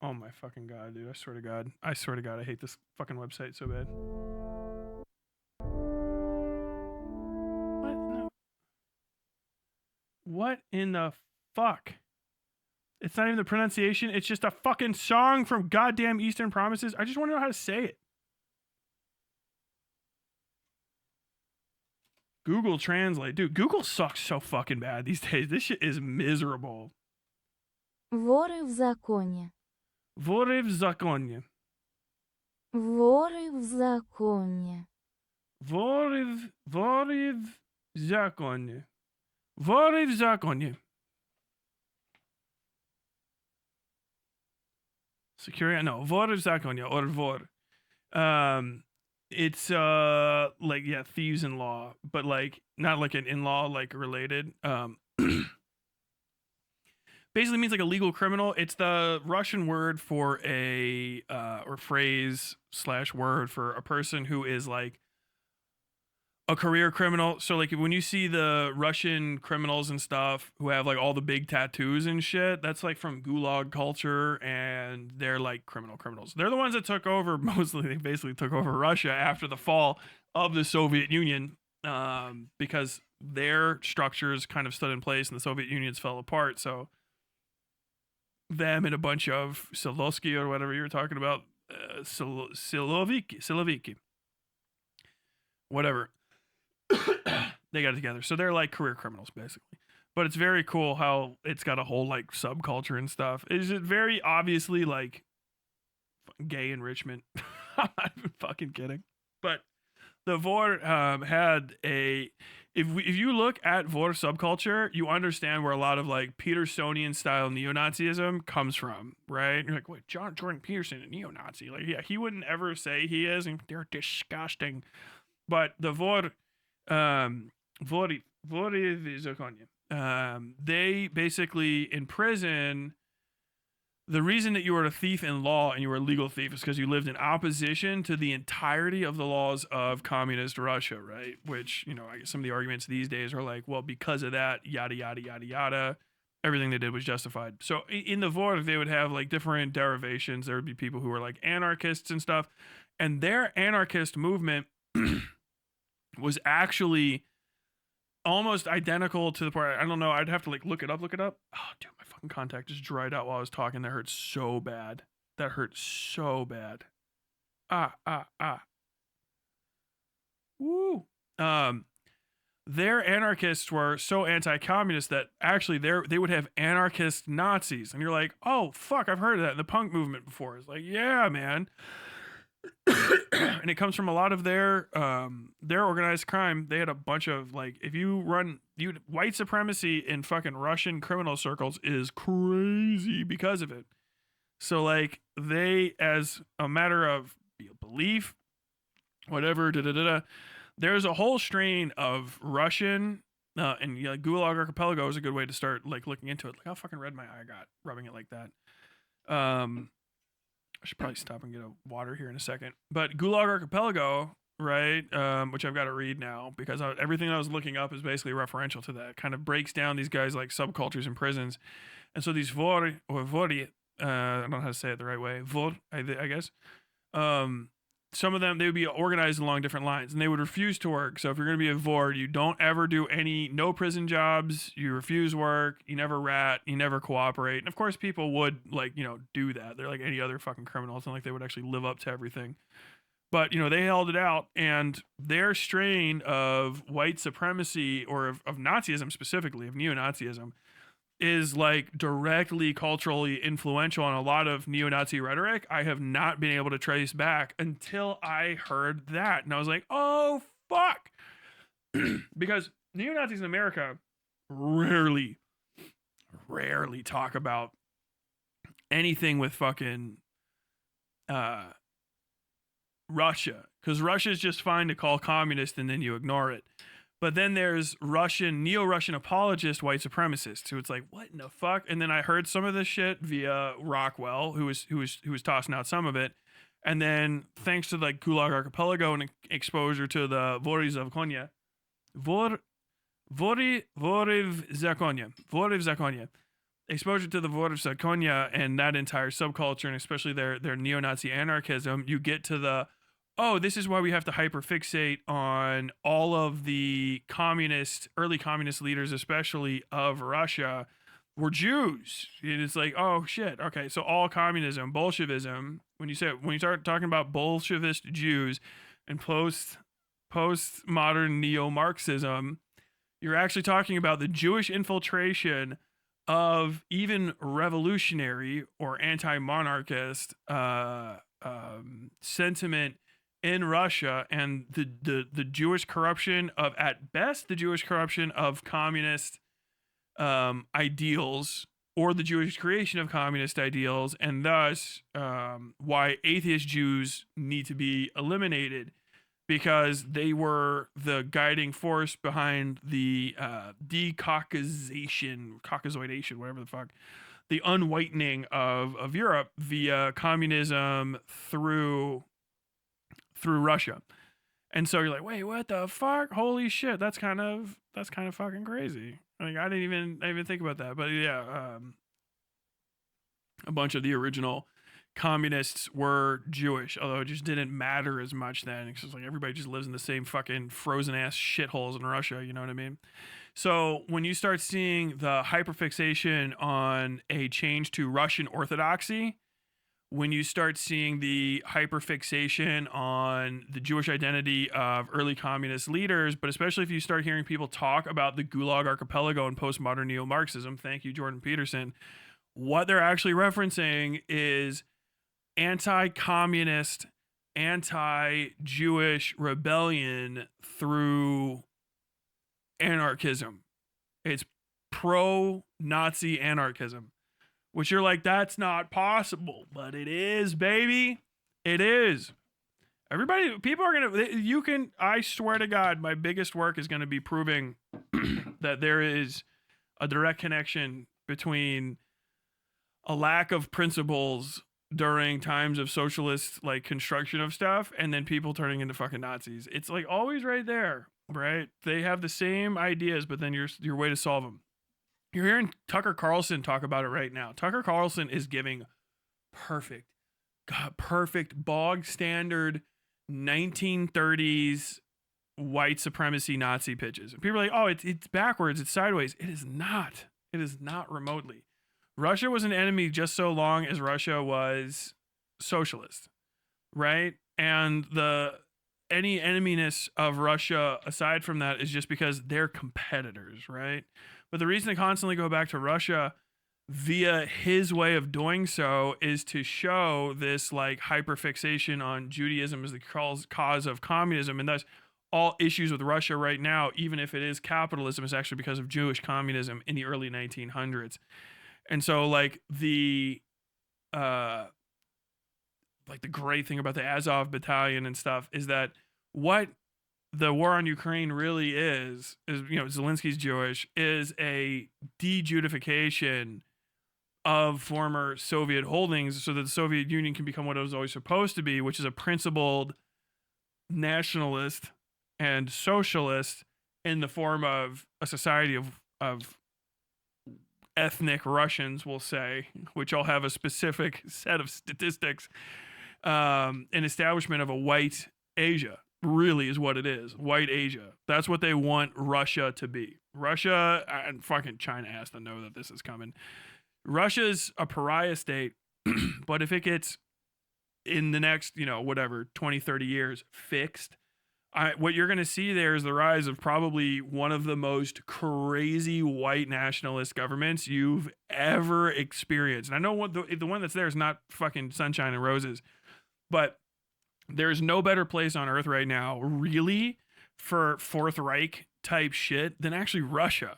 Oh my fucking god, dude. I swear to god. I hate this fucking website so bad. What? No. What in the fuck? It's not even the pronunciation. It's just a fucking song from goddamn Eastern Promises. I just want to know how to say it. Google Translate. Dude, Google sucks so fucking bad these days. This shit is miserable. Вори в законі. Вори в законі. Вори в законі. Вори в законі. Вори в законі. Security? No, вори в законі, or вор. It's like, yeah, thieves in law, but like not like an in-law like related. Basically means like a legal criminal. It's the Russian word for a or phrase / word for a person who is like a career criminal. So like when you see the Russian criminals and stuff who have like all the big tattoos and shit, that's like from Gulag culture, and they're like criminals. They're the ones that took over mostly. They basically took over Russia after the fall of the Soviet Union, because their structures kind of stood in place and the Soviet Unions fell apart. So them and a bunch of Silovsky or whatever you were talking about, Siloviki, whatever. They got together. So they're like career criminals basically. But it's very cool how it's got a whole like subculture and stuff. Is it very obviously like gay enrichment? I'm not even fucking kidding. But the Vor had a if you look at Vor subculture, you understand where a lot of like Petersonian style neo-Nazism comes from, right? You're like, wait, Jordan Peterson, a neo-Nazi? Like, yeah, he wouldn't ever say he is, and they're disgusting. But the Vor they basically in prison, the reason that you were a thief in law and you were a legal thief is because you lived in opposition to the entirety of the laws of communist Russia, right? Which, you know, I guess some of the arguments these days are like, well, because of that, yada, yada, yada, yada, everything they did was justified. So in the Vork, they would have like different derivations. There would be people who were like anarchists and stuff. And their anarchist movement was actually almost identical to the part. I don't know. I'd have to like look it up. Oh, dude, my fucking contact just dried out while I was talking. That hurt so bad. Woo. Their anarchists were so anti-communist that actually they would have anarchist Nazis, and you're like, oh fuck, I've heard of that in the punk movement before. It's like, yeah, man. And it comes from a lot of their organized crime. They had a bunch of like, if you white supremacy in fucking Russian criminal circles is crazy because of it. So like they, as a matter of belief, whatever, there's a whole strain of Russian and Gulag Archipelago is a good way to start like looking into it. Like how fucking red my eye got rubbing it like that. I should probably stop and get a water here in a second. But Gulag Archipelago, right, which I've got to read now because everything I was looking up is basically referential to that. It kind of breaks down these guys like subcultures in prisons. And so these Vori I don't know how to say it the right way. Vor, I guess. Some of them, they would be organized along different lines, and they would refuse to work. So if you're going to be a Vord, you don't ever do no prison jobs. You refuse work. You never rat. You never cooperate. And of course, people would do that. They're like any other fucking criminal. It's not like they would actually live up to everything. But they held it out, and their strain of white supremacy, or of Nazism specifically, of neo-Nazism, is like directly culturally influential on a lot of neo-Nazi rhetoric. I have not been able to trace back until I heard that, and I was like, oh fuck. Because neo-Nazis in America rarely talk about anything with fucking Russia, because Russia is just fine to call communist and then you ignore it. But then there's neo-Russian apologist white supremacists who it's like, what in the fuck? And then I heard some of this shit via Rockwell, who was tossing out some of it. And then thanks to like Gulag Archipelago and exposure to the Voriv Zakonia, exposure to the Voriv Zakonia and that entire subculture, and especially their neo-Nazi anarchism, you get to the, oh, this is why we have to hyperfixate on all of the early communist leaders, especially of Russia, were Jews. And it's like, oh shit, okay, so all communism, Bolshevism, when you start talking about Bolshevist Jews and postmodern neo-Marxism, you're actually talking about the Jewish infiltration of even revolutionary or anti-monarchist sentiment in Russia, and the Jewish corruption of, at best, the Jewish corruption of communist ideals, or the Jewish creation of communist ideals, and thus why atheist Jews need to be eliminated, because they were the guiding force behind the Caucasoidation, whatever the fuck, the unwhitening of Europe via communism through Russia. And so you're like, wait, what the fuck? Holy shit, that's kind of fucking crazy. Like, I didn't even think about that. But yeah, a bunch of the original communists were Jewish, although it just didn't matter as much then. It's just like everybody just lives in the same fucking frozen ass shitholes in Russia, you know what I mean? So when you start seeing the hyperfixation on a change to Russian Orthodoxy, when you start seeing the hyperfixation on the Jewish identity of early communist leaders, but especially if you start hearing people talk about the Gulag Archipelago and postmodern neo-Marxism, thank you, Jordan Peterson, what they're actually referencing is anti-communist, anti-Jewish rebellion through anarchism. It's pro-Nazi anarchism, which you're like, that's not possible, but it is, baby. It is. People are gonna, I swear to God, my biggest work is gonna be proving that there is a direct connection between a lack of principles during times of socialist like construction of stuff and then people turning into fucking Nazis. It's like always right there, right? They have the same ideas, but then your way to solve them. You're hearing Tucker Carlson talk about it right now. Tucker Carlson is giving perfect bog standard 1930s white supremacy Nazi pitches. And people are like, oh, it's backwards, it's sideways. It is not. It is not remotely. Russia was an enemy just so long as Russia was socialist, right? And any eneminess of Russia aside from that is just because they're competitors, right? But the reason to constantly go back to Russia via his way of doing so is to show this like hyperfixation on Judaism as the cause of communism, and thus all issues with Russia right now, even if it is capitalism, is actually because of Jewish communism in the early 1900s. And so like the great thing about the Azov battalion and stuff is that what the war on Ukraine really is Zelensky's Jewish, is a de-Judification of former Soviet holdings so that the Soviet Union can become what it was always supposed to be, which is a principled nationalist and socialist in the form of a society of ethnic Russians will say, which all have a specific set of statistics, an establishment of a white Asia really is what it is. White Asia. That's what they want Russia to be. Russia, and fucking China has to know that this is coming. Russia's a pariah state, but if it gets in the next, 20, 30 years fixed, what you're going to see there is the rise of probably one of the most crazy white nationalist governments you've ever experienced. And I know what the one that's there is not fucking sunshine and roses, but there's no better place on earth right now, really, for Fourth Reich type shit than actually Russia.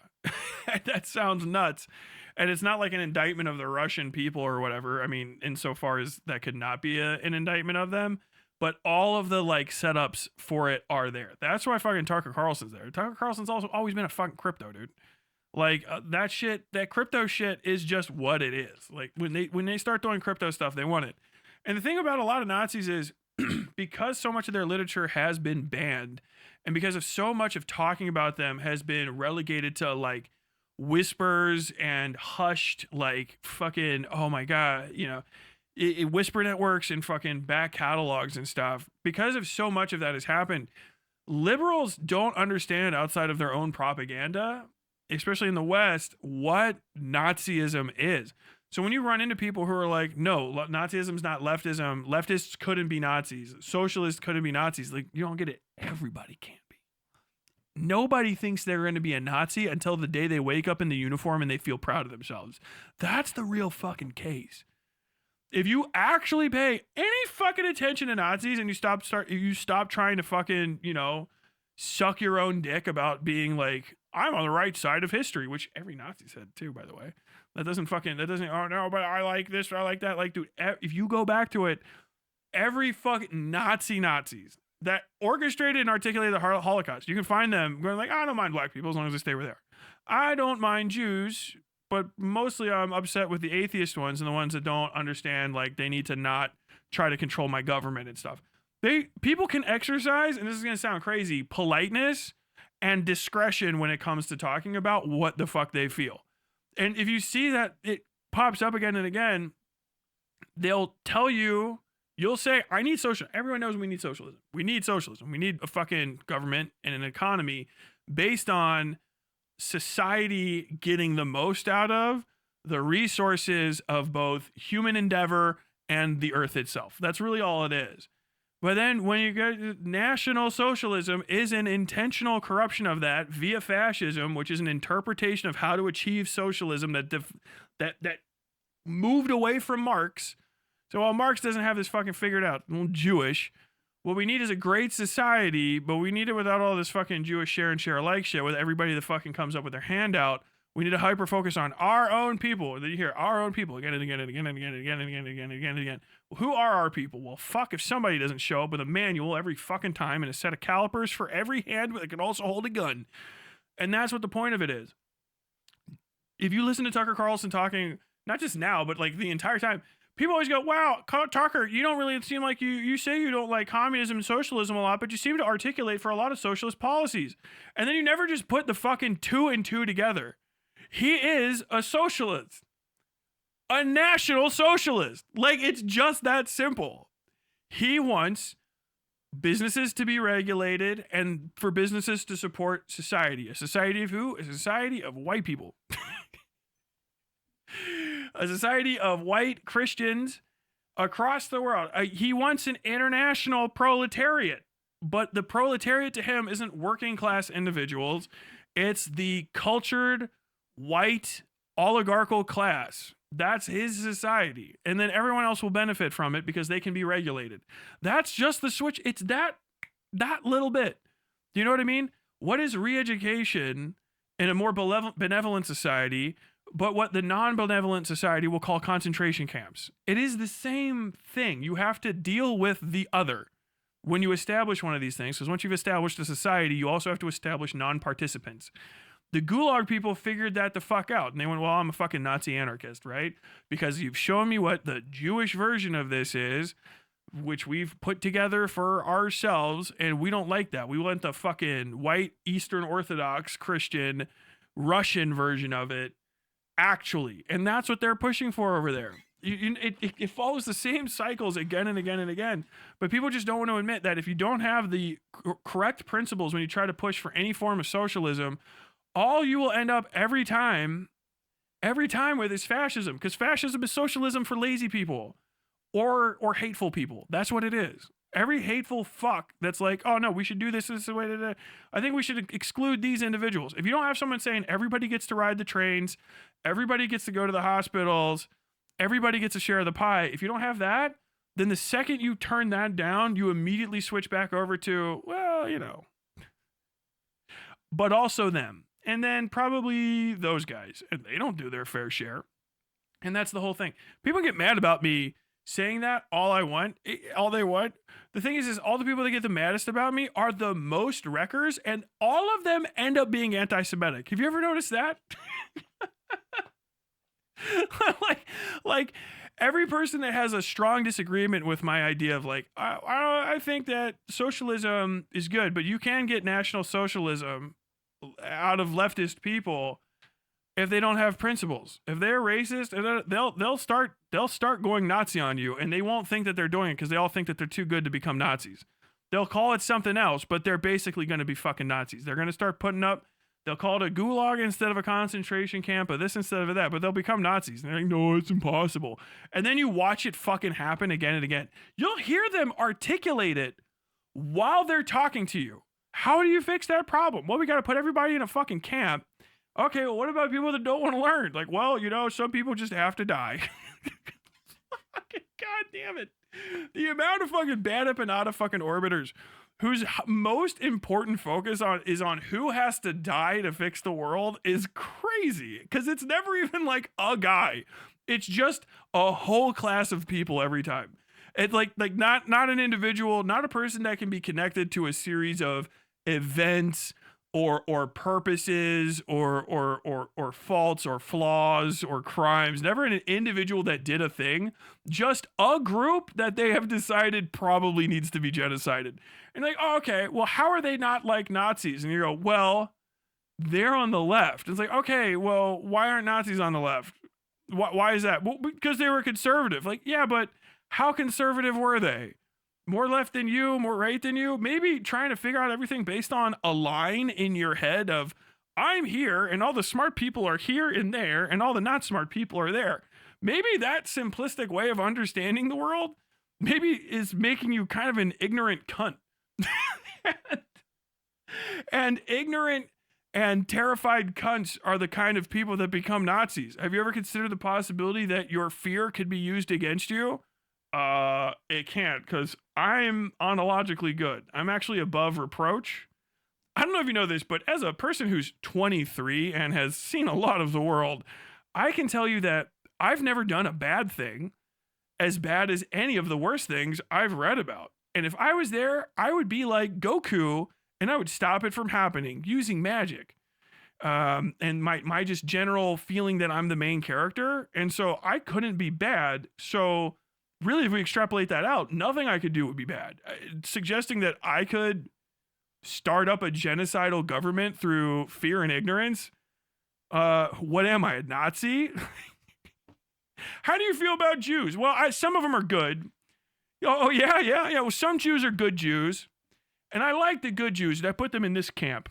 That sounds nuts. And it's not like an indictment of the Russian people or whatever. I mean, insofar as that could not be an indictment of them. But all of the like setups for it are there. That's why fucking Tucker Carlson's there. Tucker Carlson's also always been a fucking crypto dude. Like that crypto shit is just what it is. Like when they start doing crypto stuff, they want it. And the thing about a lot of Nazis is because so much of their literature has been banned, and because of so much of talking about them has been relegated to like whispers and hushed, like fucking, oh my God, whisper networks and fucking back catalogs and stuff. Because of so much of that has happened, liberals don't understand outside of their own propaganda, especially in the West, what Nazism is. So when you run into people who are like, no, Nazism's not leftism, leftists couldn't be Nazis, socialists couldn't be Nazis, like, you don't get it. Everybody can be. Nobody thinks they're going to be a Nazi until the day they wake up in the uniform and they feel proud of themselves. That's the real fucking case. If you actually pay any fucking attention to Nazis and you stop trying to fucking, suck your own dick about being like, I'm on the right side of history, which every Nazi said too, by the way. Oh no, but I like this or I like that. Like, dude, if you go back to it, every fucking Nazis that orchestrated and articulated the Holocaust, you can find them going like, I don't mind black people as long as they stay where they are. I don't mind Jews, but mostly I'm upset with the atheist ones and the ones that don't understand, like, they need to not try to control my government and stuff. People can exercise, and this is going to sound crazy, politeness and discretion when it comes to talking about what the fuck they feel. And if you see that it pops up again and again, they'll tell you, you'll say, I need social. Everyone knows we need socialism. We need socialism. We need a fucking government and an economy based on society getting the most out of the resources of both human endeavor and the earth itself. That's really all it is. But then when you go, National Socialism is an intentional corruption of that via fascism, which is an interpretation of how to achieve socialism that moved away from Marx. So while Marx doesn't have this fucking figured out, Jewish, what we need is a great society, but we need it without all this fucking Jewish share and share alike shit with everybody that fucking comes up with their handout. We need to hyper focus on our own people. Then you hear our own people again and again and again and again and again and again and again and again and again. Well, who are our people? Well, fuck if somebody doesn't show up with a manual every fucking time and a set of calipers for every hand that can also hold a gun. And that's what the point of it is. If you listen to Tucker Carlson talking, not just now, but like the entire time, people always go, wow, Tucker, you don't really seem like you say you don't like communism and socialism a lot, but you seem to articulate for a lot of socialist policies. And then you never just put the fucking two and two together. He is a socialist, a national socialist. Like, it's just that simple. He wants businesses to be regulated and for businesses to support society. A society of who? A society of white people. A society of white Christians across the world. He wants an international proletariat, but the proletariat to him isn't working class individuals. It's the cultured white oligarchical class. That's his society. And then everyone else will benefit from it because they can be regulated. That's just the switch. It's that little bit. Do you know what I mean? What is re-education in a more benevolent society, but what the non-benevolent society will call concentration camps? It is the same thing. You have to deal with the other when you establish one of these things, because once you've established a society, you also have to establish non-participants. The Gulag people figured that the fuck out. And they went, well, I'm a fucking Nazi anarchist, right? Because you've shown me what the Jewish version of this is, which we've put together for ourselves, and we don't like that. We want the fucking white Eastern Orthodox Christian Russian version of it. actually, and that's what they're pushing for over there. It follows the same cycles again and again and again, but people just don't want to admit that if you don't have the correct principles when you try to push for any form of socialism, all you will end up every time with is fascism, because fascism is socialism for lazy people or hateful people. That's what it is. Every hateful fuck that's like, oh no, we should do this is the way to do it. I think we should exclude these individuals. If you don't have someone saying everybody gets to ride the trains, everybody gets to go to the hospitals, everybody gets a share of the pie, if you don't have that, then the second you turn that down, you immediately switch back over to, well, you know, but also them. And then probably those guys, and they don't do their fair share. And that's the whole thing. People get mad about me saying that all they want. The thing is all the people that get the maddest about me are the most wreckers, and all of them end up being anti-Semitic. Have you ever noticed that? like every person that has a strong disagreement with my idea of like, I think that socialism is good, but you can get National Socialism out of leftist people if they don't have principles. If they're racist, they'll start going Nazi on you, and they won't think that they're doing it because they all think that they're too good to become Nazis. They'll call it something else, but they're basically going to be fucking Nazis. They're going to start putting up, they'll call it a gulag instead of a concentration camp, or this instead of that, but they'll become Nazis. And they're like, no, it's impossible. And then you watch it fucking happen again and again. You'll hear them articulate it while they're talking to you. How do you fix that problem? Well, we got to put everybody in a fucking camp. Okay, well, what about people that don't want to learn? Like, well, you know, some people just have to die. God damn it. The amount of fucking bad empanada fucking orbiters whose most important focus is on who has to die to fix the world is crazy. Because it's never even like a guy. It's just a whole class of people every time. It's like not an individual, not a person that can be connected to a series of events or purposes or faults or flaws or crimes. Never an individual that did a thing, just a group that they have decided probably needs to be genocided. And like, oh, okay, well, how are they not like Nazis? And you go, well, they're on the left. It's like, okay, well, why aren't Nazis on the left? Why is that? Well, because they were conservative. Like, yeah, but how conservative were they? More left than you, more right than you? Maybe trying to figure out everything based on a line in your head of, I'm here and all the smart people are here and there and all the not smart people are there. Maybe that simplistic way of understanding the world maybe is making you kind of an ignorant cunt. And ignorant and terrified cunts are the kind of people that become Nazis. Have you ever considered the possibility that your fear could be used against you? It can't, because I'm ontologically good. I'm actually above reproach. I don't know if you know this, but as a person who's 23 and has seen a lot of the world, I can tell you that I've never done a bad thing as bad as any of the worst things I've read about. And if I was there, I would be like Goku, and I would stop it from happening using magic. And my just general feeling that I'm the main character. And so I couldn't be bad. So really, if we extrapolate that out, nothing I could do would be bad. Suggesting that I could start up a genocidal government through fear and ignorance. What am I, a Nazi? How do you feel about Jews? Well, some of them are good. Oh, yeah. Well, some Jews are good Jews. And I like the good Jews, and I put them in this camp.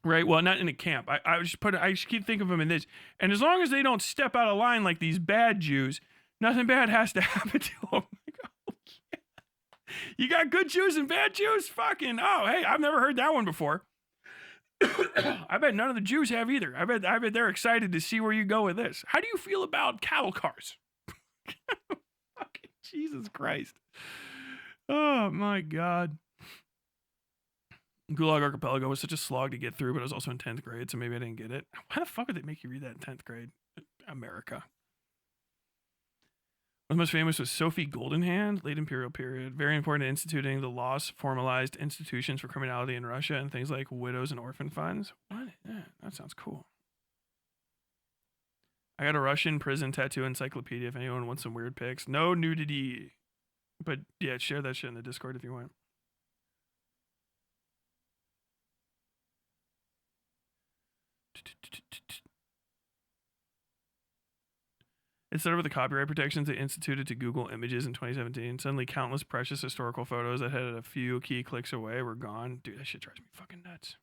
Right? Well, not in a camp. I just keep thinking of them in this. And as long as they don't step out of line like these bad Jews, nothing bad has to happen to them. Oh, yeah. You got good Jews and bad Jews? Fucking, oh, hey, I've never heard that one before. I bet none of the Jews have either. I bet they're excited to see where you go with this. How do you feel about cattle cars? Fucking Jesus Christ. Oh, my God. Gulag Archipelago was such a slog to get through, but it was also in 10th grade, so maybe I didn't get it. Why the fuck would they make you read that in 10th grade? America. One of the most famous was Sophie Goldenhand, late imperial period. Very important in instituting the laws, formalized institutions for criminality in Russia and things like widows and orphan funds. What? Yeah, that sounds cool. I got a Russian prison tattoo encyclopedia if anyone wants some weird pics. No nudity. But yeah, share that shit in the Discord if you want. Instead of the copyright protections they instituted to Google Images in 2017, suddenly countless precious historical photos that had a few key clicks away were gone. Dude, that shit drives me fucking nuts.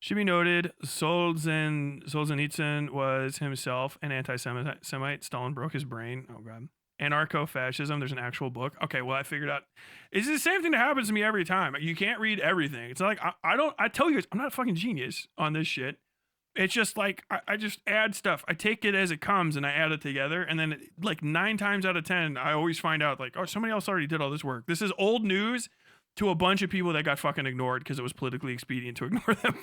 Should be noted, Solzhenitsyn was himself an anti-Semite. Stalin broke his brain. Oh, God. Anarcho-fascism. There's an actual book. Okay, well, I figured out. It's the same thing that happens to me every time. You can't read everything. It's like, I tell you guys, I'm not a fucking genius on this shit. It's just like, I just add stuff. I take it as it comes and I add it together. And then, like, 9 times out of 10, I always find out, like, oh, somebody else already did all this work. This is old news to a bunch of people that got fucking ignored because it was politically expedient to ignore them.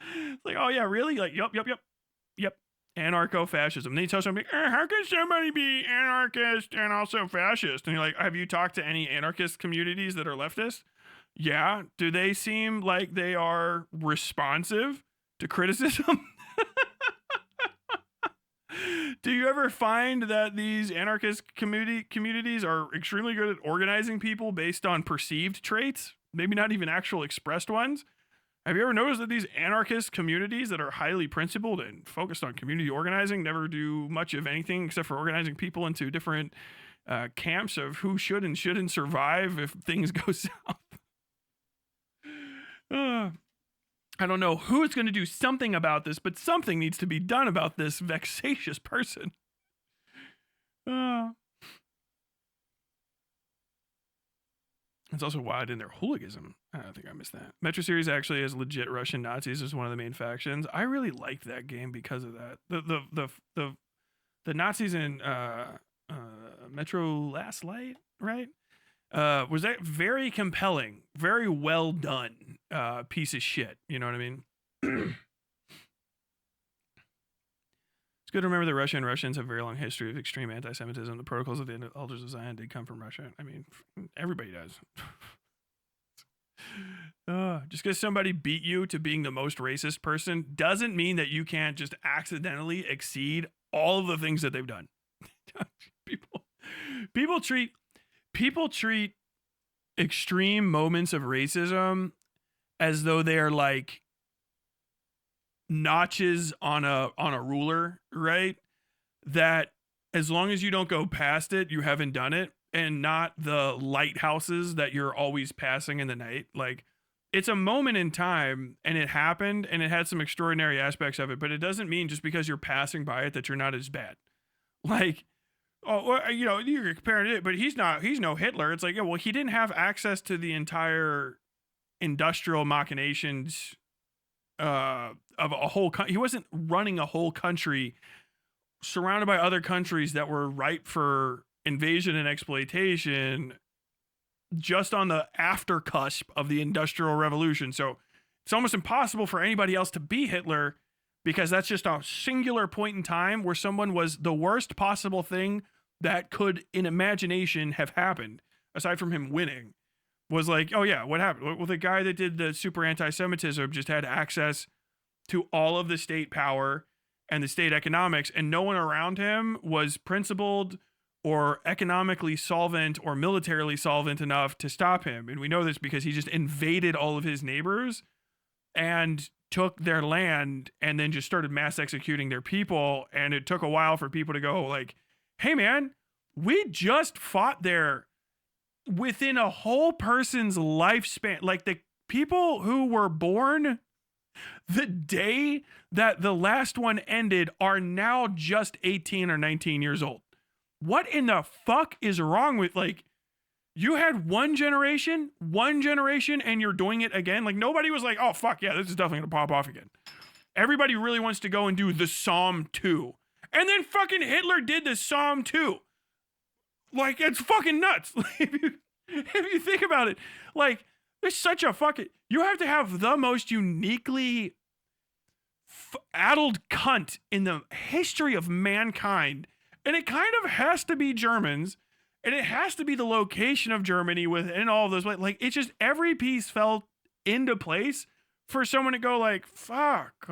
It's like, oh yeah, really? Like, yep. Anarcho-fascism. Then you tell somebody, how can somebody be anarchist and also fascist? And you're like, have you talked to any anarchist communities that are leftist? Yeah. Do they seem like they are responsive to criticism? Do you ever find that these anarchist communities are extremely good at organizing people based on perceived traits? Maybe not even actual expressed ones? Have you ever noticed that these anarchist communities that are highly principled and focused on community organizing never do much of anything except for organizing people into different camps of who should and shouldn't survive if things go south? I don't know who's going to do something about this, but something needs to be done about this vexatious person. It's also wide in their hooliganism. I think I missed that. Metro Series actually has legit Russian Nazis as one of the main factions. I really liked that game because of that. The Nazis in Metro Last Light, right? Was that very compelling, very well done piece of shit. You know what I mean? It's good to remember that Russia and Russians have a very long history of extreme anti-Semitism. The protocols of the Elders of Zion did come from Russia. I mean, everybody does. Just because somebody beat you to being the most racist person doesn't mean that you can't just accidentally exceed all of the things that they've done. People treat extreme moments of racism as though they are like notches on a ruler, right? That as long as you don't go past it, you haven't done it, and not the lighthouses that you're always passing in the night. Like, it's a moment in time and it happened and it had some extraordinary aspects of it, but it doesn't mean just because you're passing by it that you're not as bad. Like, oh, well, you know, you're comparing it, but he's no Hitler. It's like, yeah, well, he didn't have access to the entire industrial machinations of a whole he wasn't running a whole country surrounded by other countries that were ripe for invasion and exploitation just on the after cusp of the Industrial Revolution. So it's almost impossible for anybody else to be Hitler, because that's just a singular point in time where someone was the worst possible thing that could in imagination have happened, aside from him winning. Was like, oh yeah, what happened? Well, the guy that did the super anti-Semitism just had access to all of the state power and the state economics, and no one around him was principled or economically solvent or militarily solvent enough to stop him. And we know this because he just invaded all of his neighbors and took their land and then just started mass executing their people. And it took a while for people to go like, hey man, we just fought there within a whole person's lifespan. Like, the people who were born the day that the last one ended are now just 18 or 19 years old. What in the fuck is wrong with, like, you had one generation, and you're doing it again? Like, nobody was like, oh fuck yeah, this is definitely gonna pop off again. Everybody really wants to go and do the Psalm 2. And then fucking Hitler did the Psalm 2. Like, it's fucking nuts. If you think about it, like, there's such a fucking, you have to have the most uniquely addled cunt in the history of mankind. And it kind of has to be Germans, and it has to be the location of Germany within all those, like, it's just every piece fell into place for someone to go like, fuck,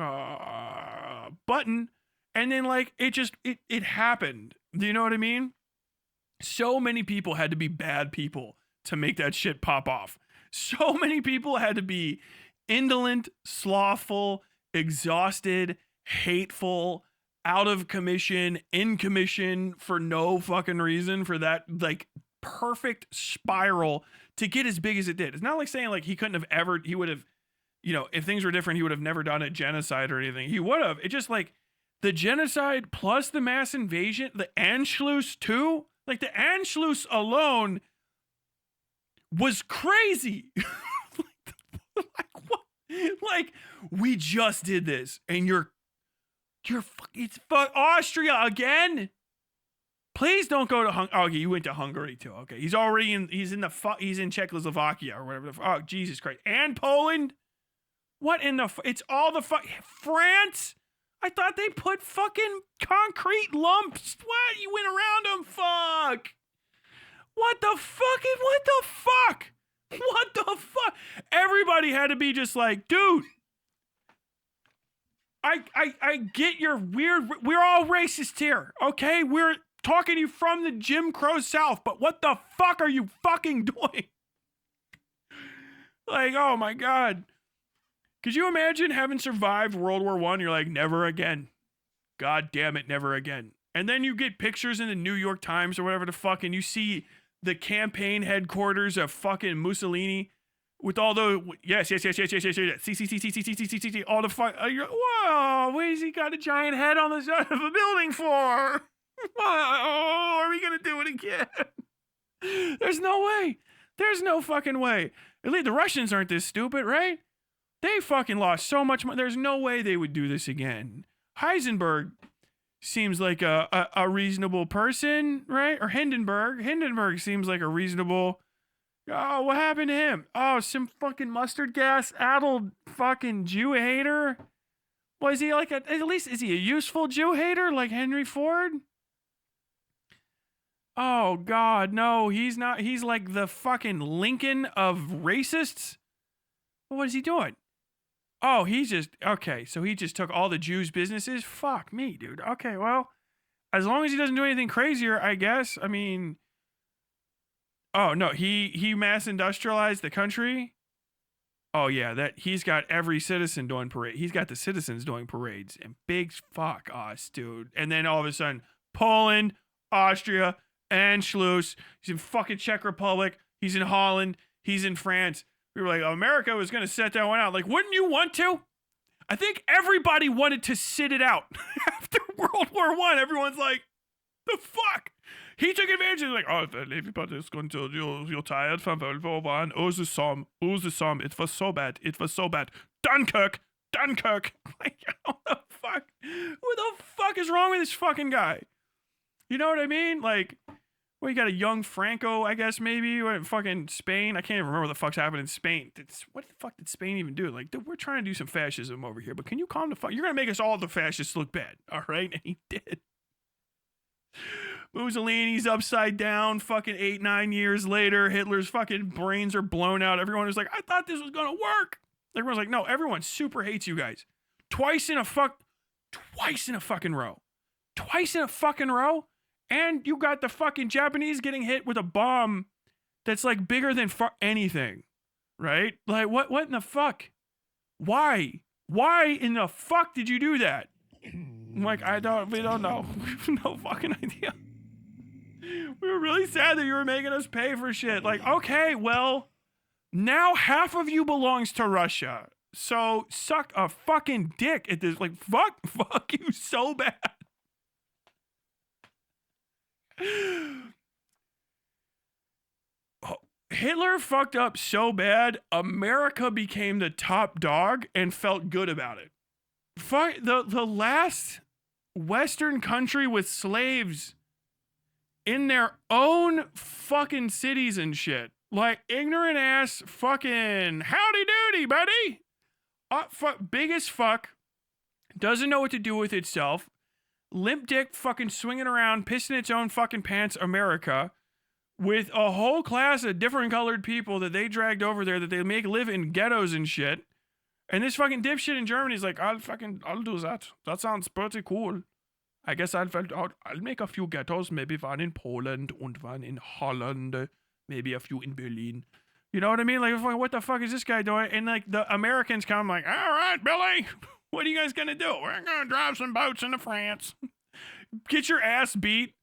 button. And then like, it happened. Do you know what I mean? So many people had to be bad people to make that shit pop off. So many people had to be indolent, slothful, exhausted, hateful, out of commission, in commission for no fucking reason for that like perfect spiral to get as big as it did. It's not like saying like he would have, you know, if things were different, he would have never done a genocide or anything. He would have. It just like the genocide plus the mass invasion, the Anschluss too, like the Anschluss alone was crazy. like what? Like we just did this, and it's Austria again. Please don't go to Hungary. Oh, okay, you went to Hungary too. Okay, he's in Czechoslovakia or whatever. Oh, Jesus Christ, and Poland. What in the? It's all the France. I thought they put fucking concrete lumps. What? You went around them. Fuck. What the fuck? What the fuck? What the fuck? Everybody had to be just like, dude. I get your weird. We're all racist here, okay? We're talking to you from the Jim Crow South, but what the fuck are you fucking doing? Like, oh my God. Could you imagine having survived World War I? You're like, never again. God damn it, never again. And then you get pictures in the New York Times or whatever the fuck, and you see the campaign headquarters of fucking Mussolini with all the yes, see, all the fuck. You're like, whoa, what has he got a giant head on the side of a building for? Oh, are we gonna do it again? There's no way. There's no fucking way. At least the Russians aren't this stupid, right? They fucking lost so much money. There's no way they would do this again. Heisenberg seems like a reasonable person, right? Or Hindenburg. Hindenburg seems like a reasonable. Oh, what happened to him? Oh, some fucking mustard gas addled fucking Jew hater. Well, is he like at least is he a useful Jew hater like Henry Ford? Oh God, no, he's not. He's like the fucking Lincoln of racists. What is he doing? Oh, he's just okay. So he just took all the Jews' businesses. Fuck me, dude. Okay, well, as long as he doesn't do anything crazier, I guess. I mean, oh no, he mass industrialized the country. Oh yeah, that he's got every citizen doing parade. He's got the citizens doing parades and big fuck us, dude. And then all of a sudden, Poland, Austria, Anschluss. He's in fucking Czech Republic. He's in Holland. He's in France. We were like, America was going to set that one out. Like, wouldn't you want to? I think everybody wanted to sit it out. After World War I, everyone's like, the fuck? He took advantage of like, oh, everybody's going to, you're tired from World War I. Oh, the Somme. It was so bad. It was so bad. Dunkirk. Like, what the fuck? What the fuck is wrong with this fucking guy? You know what I mean? Like, well, you got a young Franco, I guess, maybe, or fucking Spain. I can't even remember what the fuck's happened in Spain. What the fuck did Spain even do? Like, dude, we're trying to do some fascism over here, but can you calm the fuck? You're going to make us all the fascists look bad, all right? And he did. Mussolini's upside down, fucking 8-9 years later. Hitler's fucking brains are blown out. Everyone was like, I thought this was going to work. Everyone's like, no, everyone super hates you guys. Twice in a fucking row. And you got the fucking Japanese getting hit with a bomb that's like bigger than anything, right? Like what in the fuck? Why in the fuck did you do that? I'm like, we don't know. We have no fucking idea. We were really sad that you were making us pay for shit. Like, okay, well, now half of you belongs to Russia. So suck a fucking dick at this. Like, fuck you so bad. Hitler fucked up so bad, America became the top dog and felt good about it. The last Western country with slaves in their own fucking cities and shit. Like, ignorant ass fucking howdy doody, buddy. Big as fuck. Doesn't know what to do with itself. Limp dick fucking swinging around, pissing its own fucking pants, America, with a whole class of different colored people that they dragged over there that they make live in ghettos and shit. And this fucking dipshit in Germany is like, I'll do that. That sounds pretty cool. I guess I'll make a few ghettos, maybe one in Poland and one in Holland, maybe a few in Berlin. You know what I mean? Like, what the fuck is this guy doing? And like the Americans come like, all right, Billy, What are you guys gonna do? We're gonna drive some boats into France. Get your ass beat.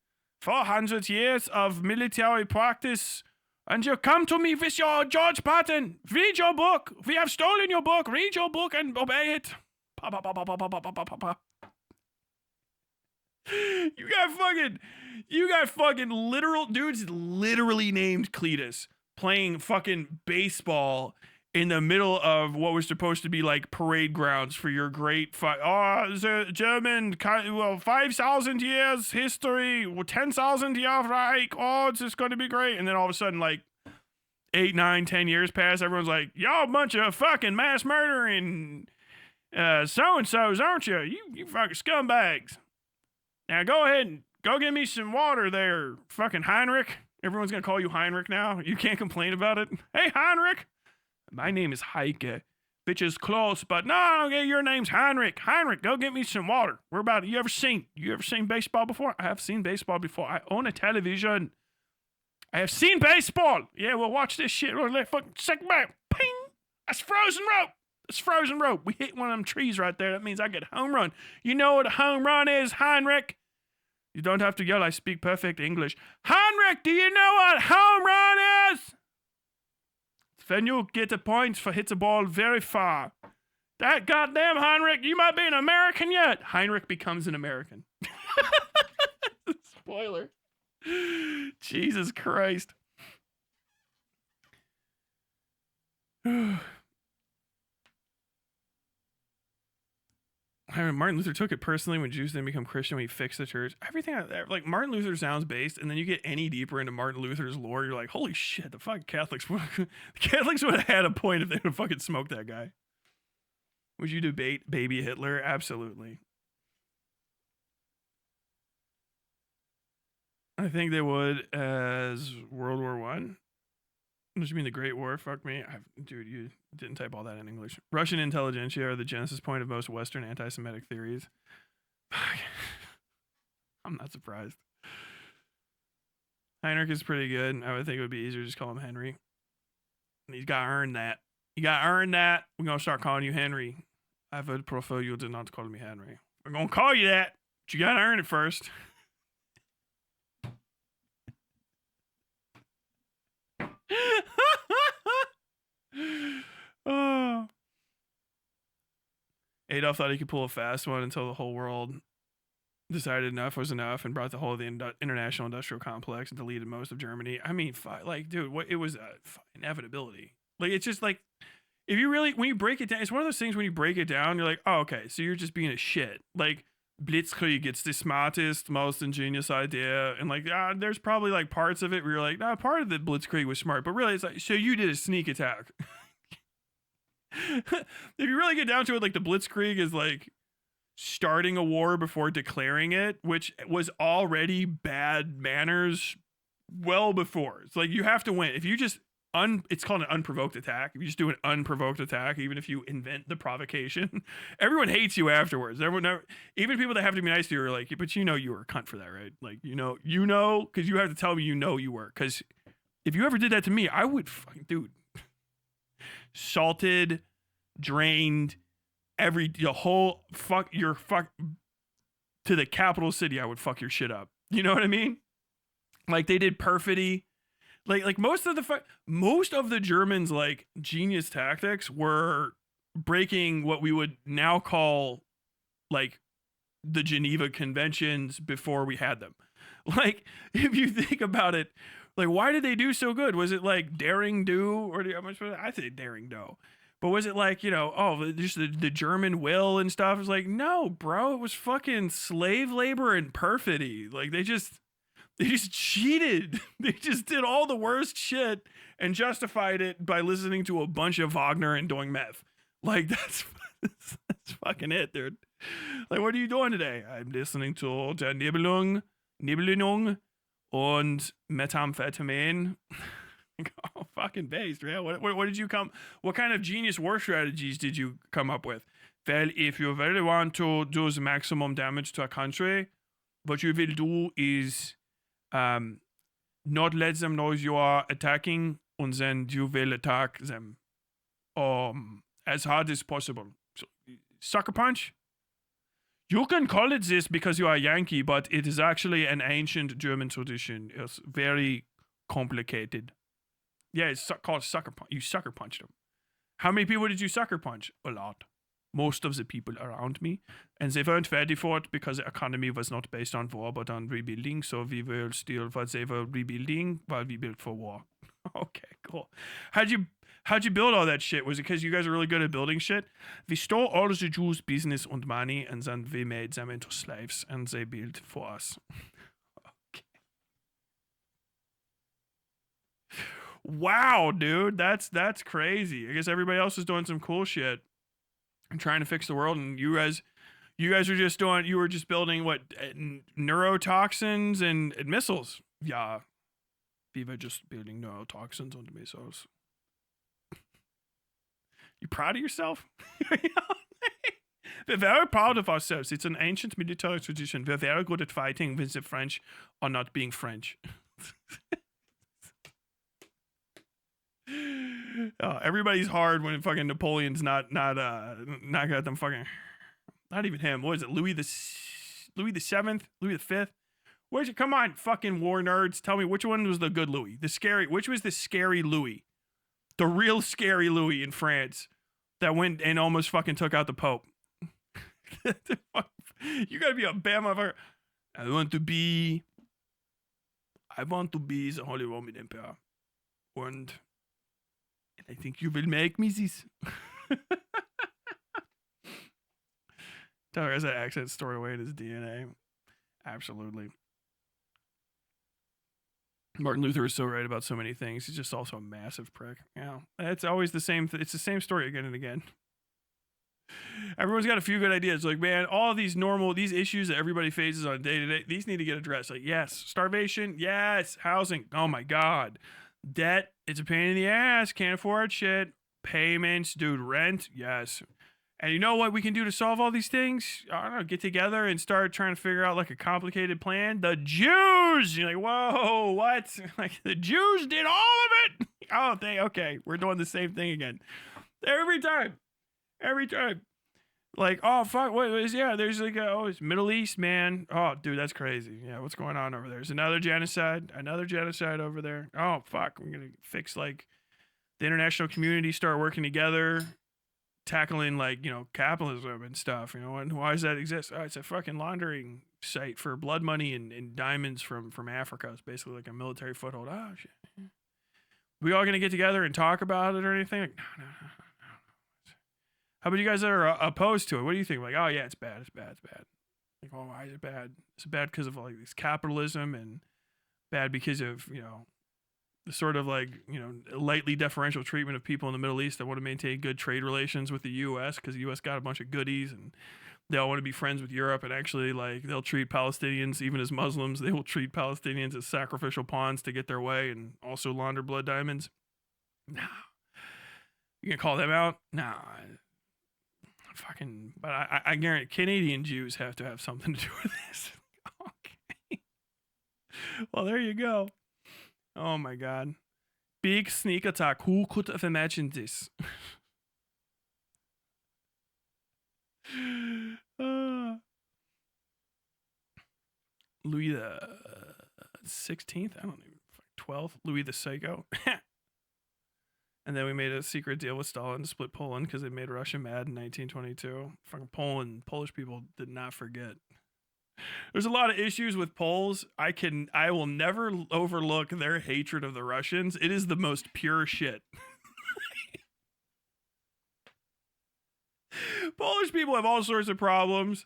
400 years of military practice. And you come to me with your George Patton. Read your book. We have stolen your book. Read your book and obey it. Pa, pa, pa, pa, pa, pa, pa, pa, pa, pa. You got fucking literal dudes literally named Cletus playing fucking baseball in the middle of what was supposed to be like parade grounds for your great the German 5,000 years history, 10,000 year Reich. Oh, it's just going to be great. And then all of a sudden, like 8, 9, 10 years pass. Everyone's like, y'all a bunch of fucking mass murdering so-and-sos, aren't you? You fucking scumbags. Now go ahead and go get me some water there, fucking Heinrich. Everyone's going to call you Heinrich now. You can't complain about it. Hey, Heinrich. My name is Heike. Bitch is close, but no, okay, your name's Heinrich. Heinrich, go get me some water. We're about to, you ever seen baseball before? I have seen baseball before. I own a television. I have seen baseball. Yeah, well, watch this shit. Fucking second back. Ping. That's frozen rope. That's frozen rope. We hit one of them trees right there. That means I get a home run. You know what a home run is, Heinrich? You don't have to yell. I speak perfect English. Heinrich, do you know what home run is? When you get the points for hit the ball very far. That goddamn Heinrich, you might be an American yet. Heinrich becomes an American. Spoiler. Jesus Christ. Martin Luther took it personally when Jews didn't become Christian when he fixed the church. Everything like Martin Luther sounds based, and then you get any deeper into Martin Luther's lore, you're like, holy shit, the fucking Catholics would have had a point if they would have fucking smoked that guy. Would you debate baby Hitler? Absolutely. I think they would as World War One. What do you mean the Great War? Fuck me. Dude, you didn't type all that in English. Russian intelligentsia are the genesis point of most Western anti-Semitic theories. I'm not surprised. Heinrich is pretty good. I would think it would be easier to just call him Henry. And he's got to earn that. You got to earn that. We're going to start calling you Henry. I would prefer you to not call me Henry. We're going to call you that, but you got to earn it first. Oh. Adolf thought he could pull a fast one until the whole world decided enough was enough and brought the whole of the international industrial complex and deleted most of Germany. I mean, like, dude, it was a inevitability. Like, it's just like, if you really, when you break it down, it's one of those things when you break it down, you're like, oh, okay, so you're just being a shit. Like, Blitzkrieg, it's the smartest, most ingenious idea, and like, there's probably like parts of it where you're like, nah, part of the Blitzkrieg was smart, but really it's like, so you did a sneak attack. If you really get down to it, like the Blitzkrieg is like starting a war before declaring it, which was already bad manners well before. It's like, you have to win. If you just it's called an unprovoked attack. If you just do an unprovoked attack, even if you invent the provocation, everyone hates you afterwards. Even people that have to be nice to you are like, but you know you were a cunt for that, right? Like, you know, because you have to tell me you were. Because if you ever did that to me, I would fucking, dude, salted, drained, the whole fuck to the capital city, I would fuck your shit up. You know what I mean? Like they did perfidy. Like most of the Germans' like genius tactics were breaking what we would now call like the Geneva Conventions before we had them. Like, if you think about it, like, why did they do so good? Was it like daring do, or I say daring do, but was it like, you know, just the German will and stuff? It's like, no, bro, it was fucking slave labor and perfidy. Like they just cheated. They just did all the worst shit and justified it by listening to a bunch of Wagner and doing meth. Like that's fucking it, dude. Like, what are you doing today? I'm listening to Der Nibelung und Methamphetamin. Oh, fucking based, man. What did you what kind of genius war strategies did you come up with? Well, if you really want to do the maximum damage to a country, what you will do is not let them know you are attacking, and then you will attack them as hard as possible. Sucker punch? You can call it this because you are Yankee, but it is actually an ancient German tradition. It's very complicated. Yeah, it's called sucker punch. You sucker punched him. How many people did you sucker punch? A lot. Most of the people around me. And they weren't ready for it because the economy was not based on war, but on rebuilding. So we will steal what they were rebuilding while we built for war. Okay, cool. How'd you build all that shit? Was it because you guys are really good at building shit? We stole all the Jews' business and money, and then we made them into slaves, and they built for us. Okay. Wow, dude, that's crazy. I guess everybody else is doing some cool shit and trying to fix the world, and you guys are just doing. You were just building what neurotoxins and missiles. Yeah. We were just building neurotoxins onto missiles. You proud of yourself? We're very proud of ourselves. It's an ancient military tradition. We're very good at fighting with the French or not being French. Everybody's hard when fucking Napoleon's not got them fucking. Not even him. What is it? Louis the Seventh? Louis the Fifth? Where's it? Come on, fucking war nerds. Tell me which one was the good Louis? Which was the scary Louis? The real scary Louis in France that went and almost fucking took out the Pope. You gotta be a bad motherfucker. I want to be the Holy Roman Emperor. And I think you will make me this. Tyler has that accent stored away in his DNA. Absolutely. Martin Luther is so right about so many things. He's just also a massive prick. Yeah, it's always the same. It's the same story again and again. Everyone's got a few good ideas. Like, man, all of these issues that everybody faces on day to day, these need to get addressed. Like, yes, starvation, yes, housing. Oh my God, debt. It's a pain in the ass. Can't afford shit. Payments, dude. Rent, yes. And you know what we can do to solve all these things? I don't know, get together and start trying to figure out like a complicated plan. The Jews! You're like, whoa, what? Like, the Jews did all of it? Oh, okay, we're doing the same thing again. Every time. Like, oh, fuck, there's like, it's Middle East, man. Oh, dude, that's crazy. Yeah, what's going on over there? There's another genocide over there. Oh, fuck, we're gonna fix, like, the international community, start working together, tackling, like, capitalism and stuff, and why does that exist? Oh, it's a fucking laundering site for blood money and diamonds from Africa. It's basically like a military foothold. Oh, shit. We all gonna get together and talk about it or anything? Like, no. How about you guys that are opposed to it? What do you think? Like, oh yeah, it's bad. Like, oh, why is it bad? It's bad because of like this capitalism, and bad because of, the sort of like, lightly deferential treatment of people in the Middle East that want to maintain good trade relations with the U.S. because the U.S. got a bunch of goodies, and they all want to be friends with Europe, and actually, like, they'll treat Palestinians, even as Muslims, they will treat Palestinians as sacrificial pawns to get their way and also launder blood diamonds. Nah. You gonna call them out? Nah. Fucking, but I guarantee Canadian Jews have to have something to do with this. Okay. Well, there you go. Oh my God. Big sneak attack. Who could have imagined this? Louis the 16th? I don't even. 12th? Louis the Psycho. And then we made a secret deal with Stalin to split Poland because they made Russia mad in 1922. Fucking Polish people did not forget. There's a lot of issues with Poles. I will never overlook their hatred of the Russians. It is the most pure shit. Polish people have all sorts of problems.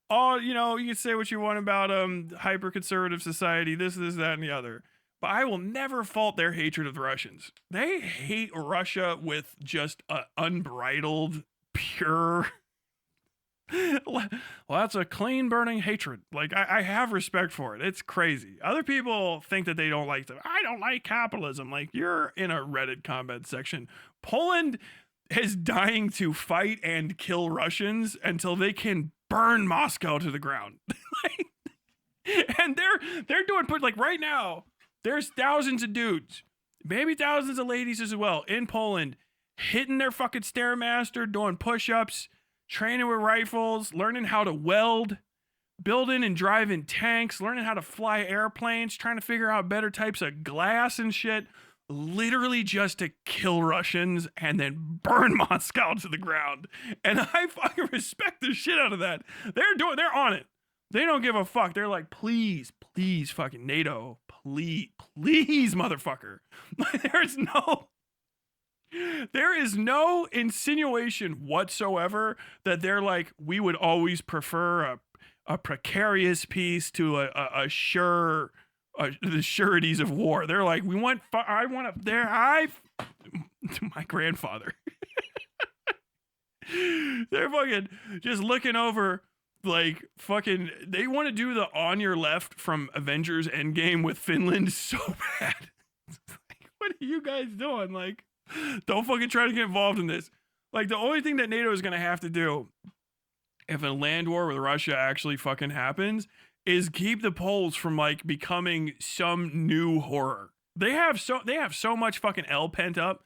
You can say what you want about hyper-conservative society, this, that, and the other. But I will never fault their hatred of the Russians. They hate Russia with just unbridled, pure. Well, that's a clean burning hatred. Like, I have respect for it. It's crazy. Other people think that they don't like them. I don't like capitalism. Like, you're in a Reddit comment section. Poland is dying to fight and kill Russians until they can burn Moscow to the ground. And they're doing, like, right now, there's thousands of dudes, maybe thousands of ladies as well, in Poland, hitting their fucking Stairmaster, doing push-ups, training with rifles, learning how to weld, building and driving tanks, learning how to fly airplanes, trying to figure out better types of glass and shit, literally just to kill Russians and then burn Moscow to the ground. And I fucking respect the shit out of that. They're on it. They don't give a fuck. They're like, please, fucking NATO, please, motherfucker. There is no insinuation whatsoever that they're like, we would always prefer a precarious peace to the sureties of war. They're like, my grandfather. They're fucking just looking over, like, fucking, they want to do the On Your Left from Avengers Endgame with Finland so bad. Like, what are you guys doing? Like, don't fucking try to get involved in this. Like, the only thing that NATO is going to have to do if a land war with Russia actually fucking happens is keep the Poles from, like, becoming some new horror. They have so much fucking L pent up.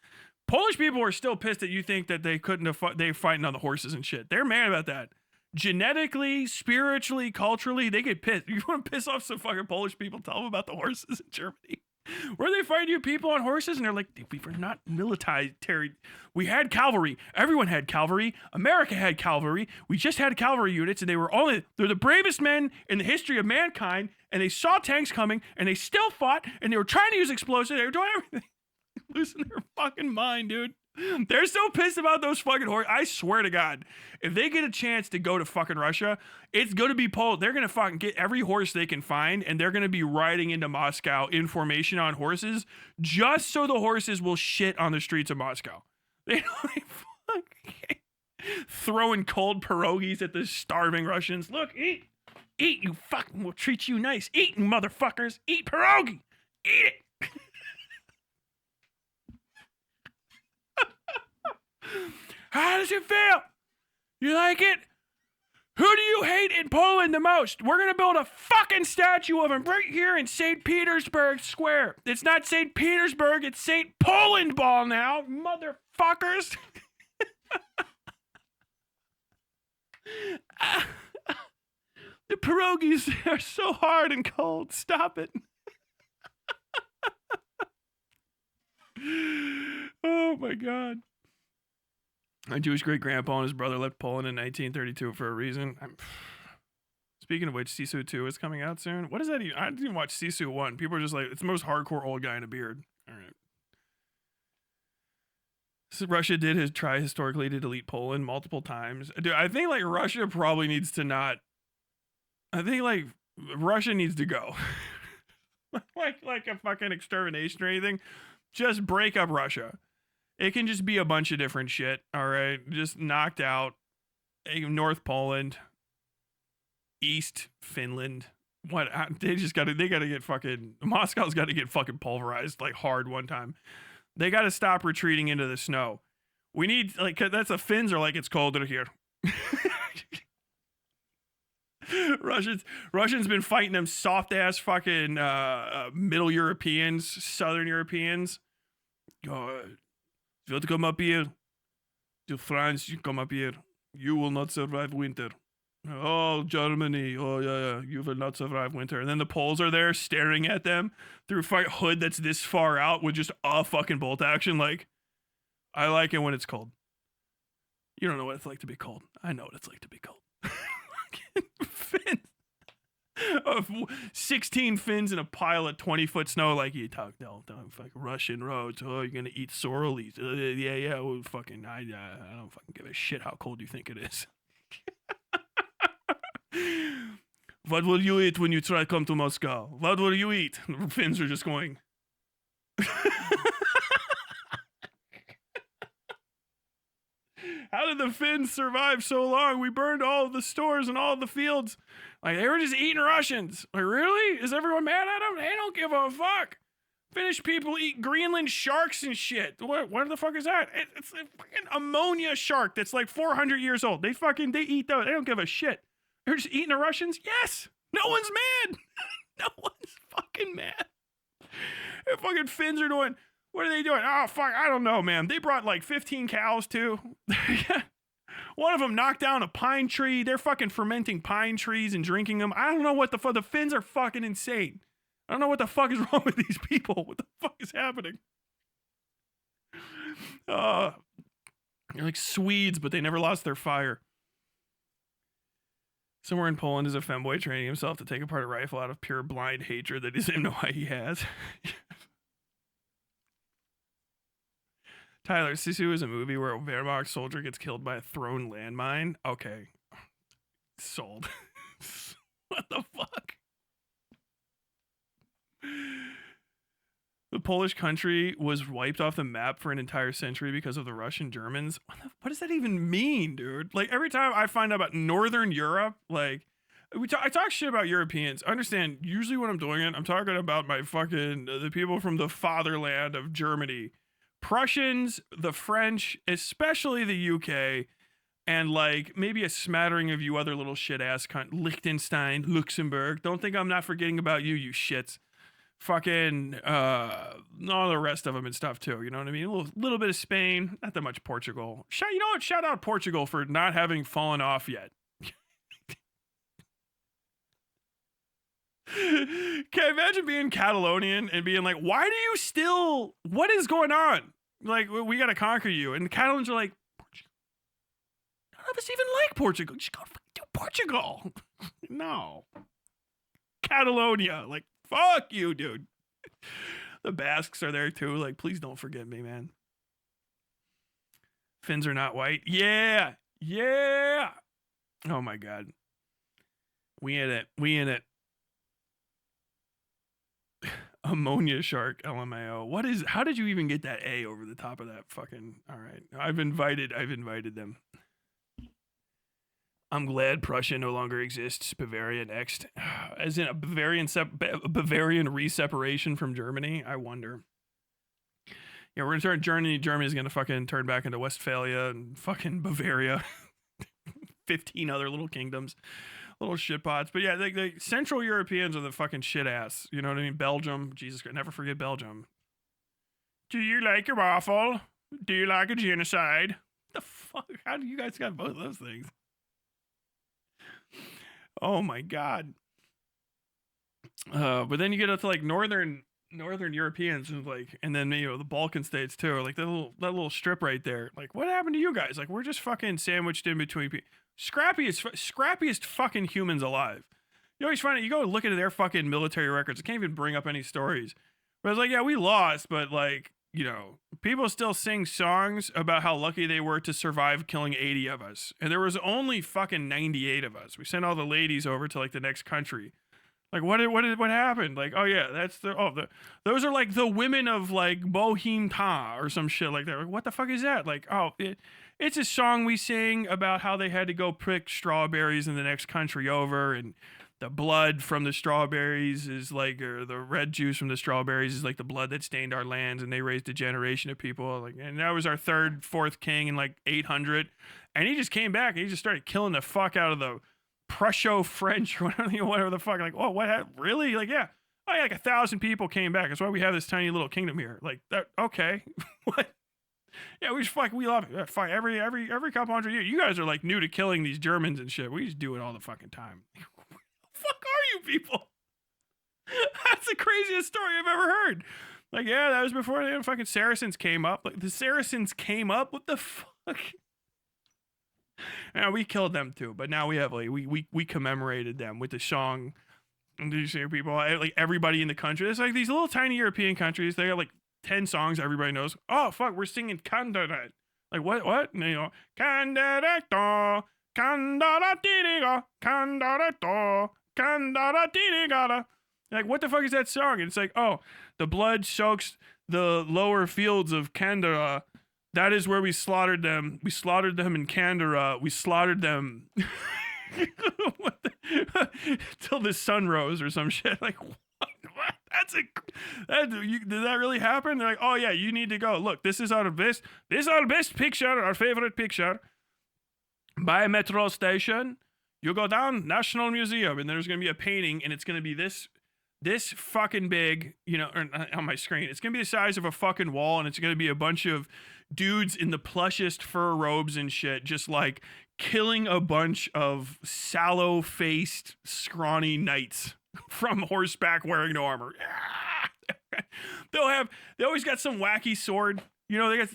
Polish people are still pissed that you think that they couldn't have they're fighting on the horses and shit. They're mad about that. Genetically, spiritually, culturally, they get pissed. You want to piss off some fucking Polish people, tell them about the horses in Germany. Where they find you people on horses and they're like, we were not military. We had cavalry. Everyone had cavalry. America had cavalry. We just had cavalry units and they're the bravest men in the history of mankind, and they saw tanks coming and they still fought and they were trying to use explosives. They were doing everything. Losing their fucking mind, dude. They're so pissed about those fucking horses. I swear to God, if they get a chance to go to fucking Russia, it's going to be Poland. They're going to fucking get every horse they can find, and they're going to be riding into Moscow in formation on horses just so the horses will shit on the streets of Moscow. They don't fucking throwing cold pierogies at the starving Russians. Look, eat, you fucking, we'll treat you nice. Eat, motherfuckers. Eat pierogi. Eat it. How does it feel? You like it? Who do you hate in Poland the most? We're gonna build a fucking statue of him right here in St. Petersburg Square. It's not St. Petersburg, it's St. Poland Ball now, motherfuckers. The pierogies are so hard and cold. Stop it. Oh my God. My Jewish great grandpa and his brother left Poland in 1932 for a reason. Speaking of which, Sisu 2 is coming out soon. What is that even? I didn't even watch Sisu 1. People are just like, it's the most hardcore old guy in a beard. All right. So Russia did try historically to delete Poland multiple times. Dude, I think like Russia probably needs to not. I think like Russia needs to go. like a fucking extermination or anything. Just break up Russia. It can just be a bunch of different shit, all right? Just knocked out. North Poland, East Finland. What? They gotta get fucking, Moscow's gotta get fucking pulverized, like hard one time. They gotta stop retreating into the snow. We need, like, that's the Finns are like, it's colder here. Russians been fighting them soft ass fucking Middle Europeans, Southern Europeans. If you want to come up here, to France, you come up here. You will not survive winter. Oh, Germany. Oh, yeah, you will not survive winter. And then the Poles are there staring at them through a hood that's this far out with just a fucking bolt action. Like, I like it when it's cold. You don't know what it's like to be cold. I know what it's like to be cold. Finns. Of 16 Finns in a pile of 20-foot snow, like, you talk no fucking Russian roads. Oh, you're gonna eat sorrelies. Yeah. Well, fucking, I don't fucking give a shit how cold you think it is. What will you eat when you try to come to Moscow? What will you eat? The Finns are just going. How did the Finns survive so long? We burned all of the stores and all of the fields. Like, they were just eating Russians. Like, really? Is everyone mad at them? They don't give a fuck. Finnish people eat Greenland sharks and shit. What the fuck is that? It's a fucking ammonia shark that's like 400 years old. They eat those. They don't give a shit. They're just eating the Russians? Yes. No one's mad. No one's fucking mad. The fucking Finns are doing... What are they doing? Oh, fuck, I don't know, man. They brought like 15 cows, too. One of them knocked down a pine tree. They're fucking fermenting pine trees and drinking them. I don't know what the fuck. The Finns are fucking insane. I don't know what the fuck is wrong with these people. What the fuck is happening? They're like Swedes, but they never lost their fire. Somewhere in Poland is a femboy training himself to take apart a rifle out of pure blind hatred that he doesn't even know why he has. Tyler, Sisu is a movie where a Wehrmacht soldier gets killed by a thrown landmine. Okay. Sold. What the fuck? The Polish country was wiped off the map for an entire century because of the Russian Germans. What does that even mean, dude? Like, every time I find out about Northern Europe, like, I talk shit about Europeans. Understand, usually when I'm doing it, I'm talking about my fucking, the people from the fatherland of Germany. Prussians, the French, especially the UK, and like maybe a smattering of you other little shit ass cunt, Liechtenstein, Luxembourg. Don't think I'm not forgetting about you, you shits. Fucking all the rest of them and stuff too. You know what I mean? A little bit of Spain, not that much Portugal. You know what? Shout out Portugal for not having fallen off yet. Okay, imagine being Catalonian and being like, why do you still, what is going on? Like, we gotta conquer you. And the Catalans are like, Portugal. None of us even like Portugal. Just go to Portugal. No. Catalonia. Like, fuck you, dude. The Basques are there too. Like, please don't forget me, man. Finns are not white. Yeah. Yeah. Oh my God. We in it. We in it. Ammonia shark, LMAO. How did you even get that A over the top of that fucking, all right. I've invited them. I'm glad Prussia no longer exists. Bavaria next. As in a Bavarian re-separation from Germany? I wonder. Yeah, we're gonna turn Germany's gonna fucking turn back into Westphalia and fucking Bavaria. 15 other little kingdoms. Little shitpots. But yeah, the Central Europeans are the fucking shit ass. You know what I mean? Belgium. Jesus Christ. Never forget Belgium. Do you like a waffle? Do you like a genocide? The fuck? How do you guys got both of those things? Oh my God. But then you get up to like northern Europeans and like, and then the Balkan states too, like that little strip right there. Like, what happened to you guys? Like, we're just fucking sandwiched in between people. Scrappiest fucking humans alive. You always find it. You go look into their fucking military records. I can't even bring up any stories. But it's like, yeah, we lost, but like, people still sing songs about how lucky they were to survive killing 80 of us, and there was only fucking 98 of us. We sent all the ladies over to like the next country. Like, what happened? Like, oh yeah, those are like the women of like Boheme Ta or some shit like that. Like, what the fuck is that? Like, oh, it's a song we sing about how they had to go prick strawberries in the next country over, and the blood from the strawberries is like, or the red juice from the strawberries is like the blood that stained our lands, and they raised a generation of people. Like, and that was our fourth king in like 800, and he just came back and he just started killing the fuck out of the Prusso-French or whatever the fuck. Like, oh, what? Really? Like, yeah. Oh, yeah, like 1,000 people came back. That's why we have this tiny little kingdom here. Like, that. Okay. What? Yeah, we love it. Fine. Every couple hundred years. You guys are like new to killing these Germans and shit. We just do it all the fucking time. What the fuck are you people? That's the craziest story I've ever heard. Like, yeah, that was before the fucking Saracens came up. Like, the Saracens came up? What the fuck? Yeah, we killed them too, but now we have like we commemorated them with the song. And did you see people like everybody in the country? It's like these little tiny European countries. They have like 10 songs everybody knows. Oh fuck, we're singing Candidato. Like what? And Candidato, Candidato, Candidato, Candidato. Like, what the fuck is that song? And it's like, oh, the blood soaks the lower fields of Candara. That is where we slaughtered them. We slaughtered them in Candara. We slaughtered them till the sun rose or some shit. Like, what? Did that really happen? They're like, oh yeah, you need to go. Look, this is our best picture, our favorite picture. By a metro station, you go down National Museum, and there's gonna be a painting, and it's gonna be this this fucking big, you know, on my screen. It's gonna be the size of a fucking wall, and it's gonna be a bunch of dudes in the plushest fur robes and shit, just like killing a bunch of sallow-faced, scrawny knights from horseback wearing no armor. They always got some wacky sword. You know,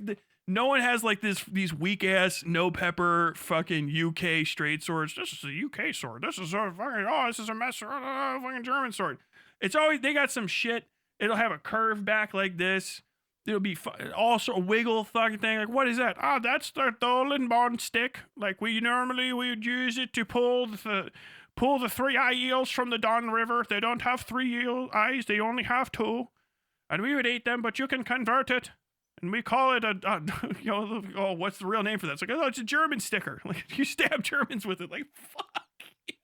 no one has like these weak ass no pepper fucking UK straight swords. This is a UK sword. This is a fucking this is a fucking German sword. It's always they got some shit. It'll have a curve back like this. It'll be also a wiggle fucking thing. Like, what is that? That's the Dolan Bond stick. Like we would use it to pull the 3 eye eels from the Don River. They don't have 3 eyes. They only have 2. And we would eat them, but you can convert it. And we call it what's the real name for that? It's like, oh, it's a German sticker. Like, you stab Germans with it. Like, fuck. Yes.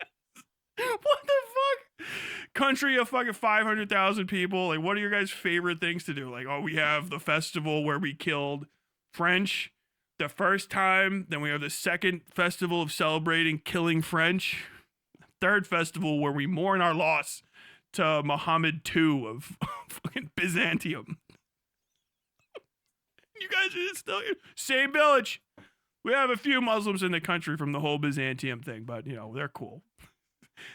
What the fuck? Country of fucking 500,000 people. Like, what are your guys' favorite things to do? Like, oh, we have the festival where we killed French the first time. Then we have the second festival of celebrating killing French. Third festival where we mourn our loss to Muhammad II of fucking Byzantium. You guys are still here. Same village. We have a few Muslims in the country from the whole Byzantium thing, but you know, they're cool.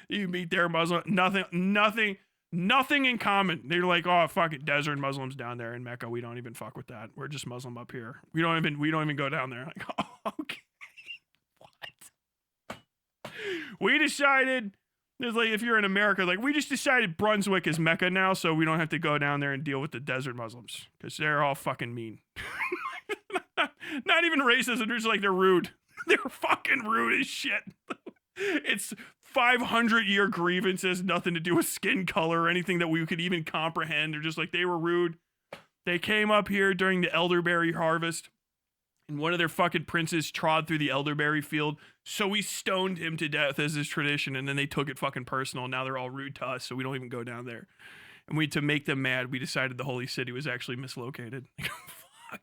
You meet their Muslim, nothing in common. They're like, oh, fucking desert Muslims down there in Mecca. We don't even fuck with that. We're just Muslim up here. We don't even go down there. Like, oh, okay. What? We decided, there's like, if you're in America, like, we just decided Brunswick is Mecca now, so we don't have to go down there and deal with the desert Muslims, because they're all fucking mean. Not even racist, they're just like, they're rude. They're fucking rude as shit. It's 500-year grievances, nothing to do with skin color or anything that we could even comprehend. They're just like, they were rude. They came up here during the elderberry harvest, and one of their fucking princes trod through the elderberry field, so we stoned him to death as is tradition, and then they took it fucking personal. Now they're all rude to us, so we don't even go down there. And to make them mad, we decided the holy city was actually mislocated. Fuck.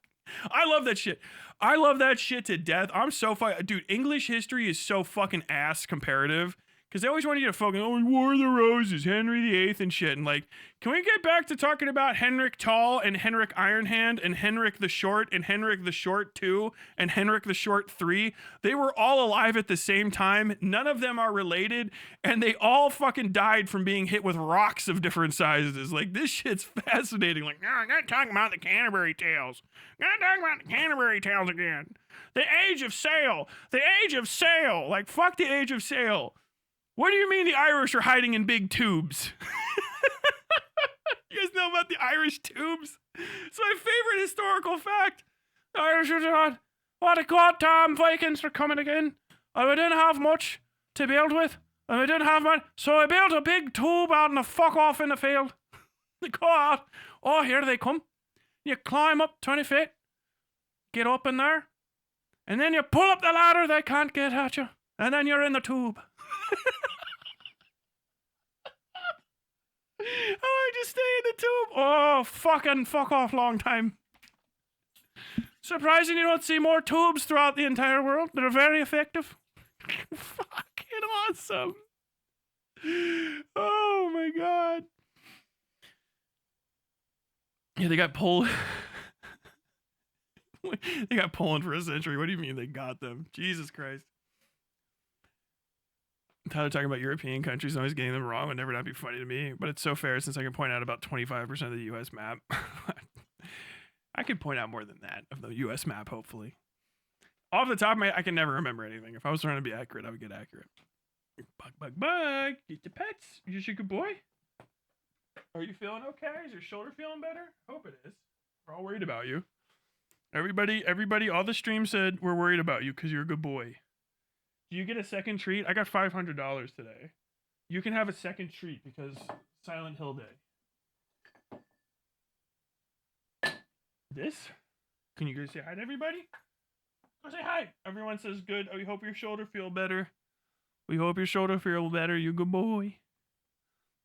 I love that shit. I love that shit to death. I'm so dude, English history is so fucking ass comparative. Because they always want you to focus, oh, War of the Roses, Henry VIII and shit. And like, can we get back to talking about Henrik Tall and Henrik Ironhand and Henrik the Short and Henrik the Short 2 and Henrik the Short 3? They were all alive at the same time. None of them are related. And they all fucking died from being hit with rocks of different sizes. Like, this shit's fascinating. Like, no, I'm not talking about the Canterbury Tales. I'm not talking about the Canterbury Tales again. The Age of Sail. The Age of Sail. Like, fuck the Age of Sail. What do you mean the Irish are hiding in big tubes? You guys know about the Irish tubes? It's my favorite historical fact. The Irish are on, what a goddamn Vikings are coming again. And we didn't have much to build with. And we didn't have much. So I built a big tube out in the fuck off in the field. They go out. Oh, here they come. You climb up 20 feet. Get up in there. And then you pull up the ladder. They can't get at you. And then you're in the tube. I just stay in the tube. Oh, fuck off long time. Surprising you don't see more tubes throughout the entire world. They're very effective. Fucking awesome. Oh my god. Yeah, they got Poland. They got Poland for a century. What do you mean they got them? Jesus Christ. Tyler talking about European countries and always getting them wrong would never not be funny to me, but it's so fair since I can point out about 25% of the U.S. map. I could point out more than that of the U.S. map, hopefully. Off the top of my head, I can never remember anything. If I was trying to be accurate, I would get accurate. Bug. Get the pets. You just a good boy? Are you feeling okay? Is your shoulder feeling better? Hope it is. We're all worried about you. Everybody, all the stream said we're worried about you because you're a good boy. Do you get a second treat? I got $500 today. You can have a second treat because Silent Hill Day. This? Can you go say hi to everybody? Go say hi. Everyone says good. Oh, we hope your shoulder feel better. We hope your shoulder feel better. You good boy.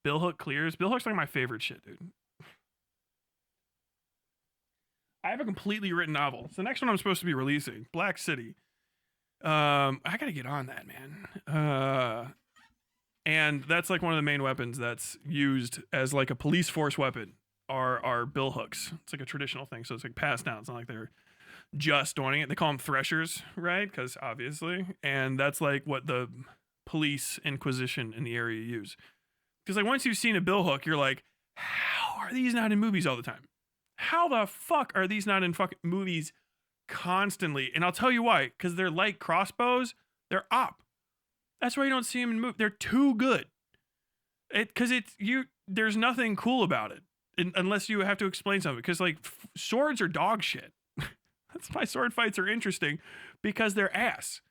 Bill Hook clears. Bill Hook's like my favorite shit, dude. I have a completely written novel. It's the next one I'm supposed to be releasing. Black City. I gotta get on that, man. And that's like one of the main weapons that's used as like a police force weapon are bill hooks. It's like a traditional thing. So it's like passed down. It's not like they're just doing it. They call them threshers, right? Because obviously. And that's like what the police inquisition in the area use. Because like once you've seen a bill hook, you're like, how are these not in movies all the time? How the fuck are these not in fucking movies constantly? And I'll tell you why. Because they're like crossbows. They're op. That's why you don't see them in movies. They're too good. Because there's nothing cool about it unless you have to explain something. Because like swords are dog shit. That's why sword fights are interesting, because they're ass.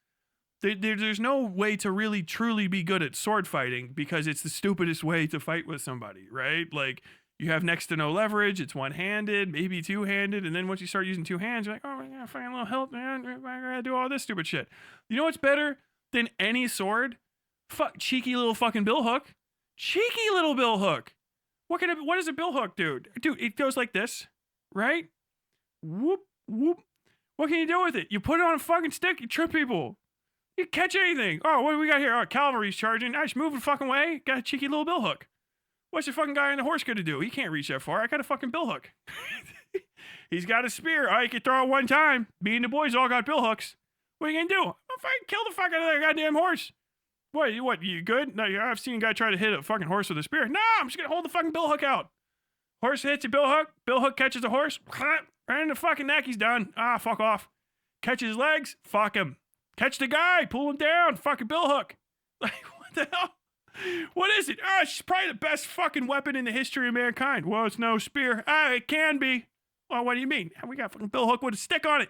There's no way to really truly be good at sword fighting because it's the stupidest way to fight with somebody, right? Like you have next to no leverage. It's one-handed, maybe two-handed, and then once you start using two hands, you're like, oh, I gotta find a little help, man. I gotta do all this stupid shit. You know what's better than any sword? Cheeky little fucking bill hook. Cheeky little bill hook. What does a bill hook do? Dude, it goes like this, right? Whoop, whoop. What can you do with it? You put it on a fucking stick, you trip people. You catch anything. Oh, what do we got here? Oh, cavalry's charging. I just move the fucking way. Got a cheeky little bill hook. What's the fucking guy on the horse gonna do? He can't reach that far. I got a fucking bill hook. He's got a spear. Oh, he can throw it one time. Me and the boys all got bill hooks. What are you gonna do? I'll fucking kill the fuck out of that goddamn horse. What, you good? No, I've seen a guy try to hit a fucking horse with a spear. No, I'm just gonna hold the fucking bill hook out. Horse hits a bill hook catches a horse, right in the fucking neck, he's done. Ah, fuck off. Catches his legs, fuck him. Catch the guy, pull him down, fucking bill hook. Like, what the hell? What is it? Ah, it's probably the best fucking weapon in the history of mankind. Well, it's no spear. Ah, it can be. Well, what do you mean? We got fucking bill hook with a stick on it.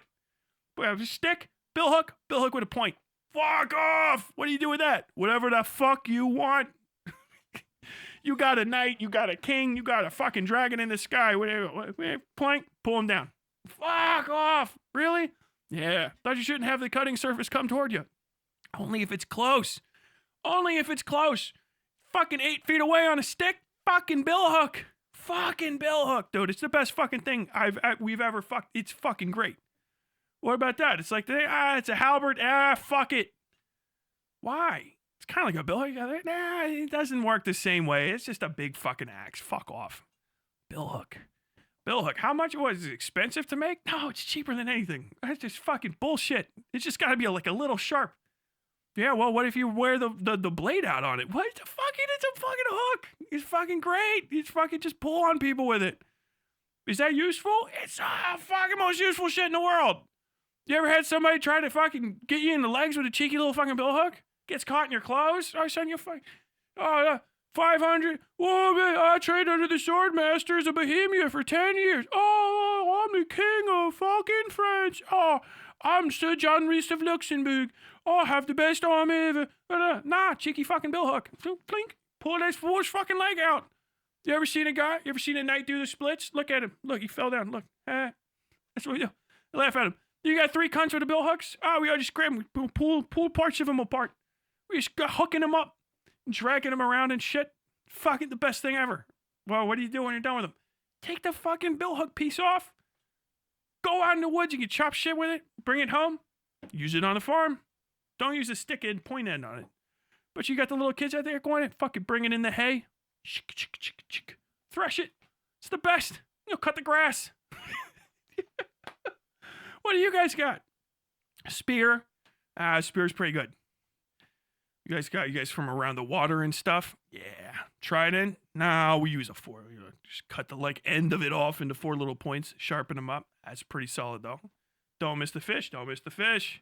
We have a stick, bill hook with a point. Fuck off! What do you do with that? Whatever the fuck you want. You got a knight, you got a king, you got a fucking dragon in the sky. Whatever. Plank, pull him down. Fuck off! Really? Yeah. Thought you shouldn't have the cutting surface come toward you. Only if it's close. Only if it's close. Fucking 8 feet away on a stick. Fucking bill hook. Fucking bill hook, dude. It's the best fucking thing we've ever fucked. It's fucking great. What about that? It's like, it's a halberd. Fuck it. Why? It's kind of like a bill hook. Nah, it doesn't work the same way. It's just a big fucking axe. Fuck off. Bill hook. Bill hook. How much was it? Expensive to make? No, it's cheaper than anything. That's just fucking bullshit. It's just got to be like a little sharp. Yeah, well, what if you wear the blade out on it? What the fucking? It's a fucking hook. It's fucking great. It's fucking just pull on people with it. Is that useful? It's the fucking most useful shit in the world. You ever had somebody try to fucking get you in the legs with a cheeky little fucking bill hook? Gets caught in your clothes? Oh, son, you fucking... Oh, 500. Oh, man, I trained under the sword masters of Bohemia for 10 years. Oh, I'm the king of fucking France. Oh, I'm Sir John Rhys of Luxembourg. Oh, I have the best army ever. Nah, cheeky fucking bill hook. Blink. Pull that fool's fucking leg out. You ever seen a guy? You ever seen a knight do the splits? Look at him. Look, he fell down. Look. That's what we do. Laugh at him. You got 3 cunts with the bill hooks? Oh, we all just grab them. Pull parts of them apart. We just got hooking them up. Dragging them around and shit. Fucking the best thing ever. Well, what do you do when you're done with them? Take the fucking bill hook piece off. Go out in the woods. You can chop shit with it. Bring it home. Use it on the farm. Don't use a stick end, point end on it. But you got the little kids out there going, fucking bring it in the hay. Thresh it. It's the best. You'll cut the grass. What do you guys got? Spear. Spear's pretty good. You guys from around the water and stuff? Yeah. Trident? No, we use a 4. Just cut the end of it off into 4 little points. Sharpen them up. That's pretty solid though. Don't miss the fish. Don't miss the fish.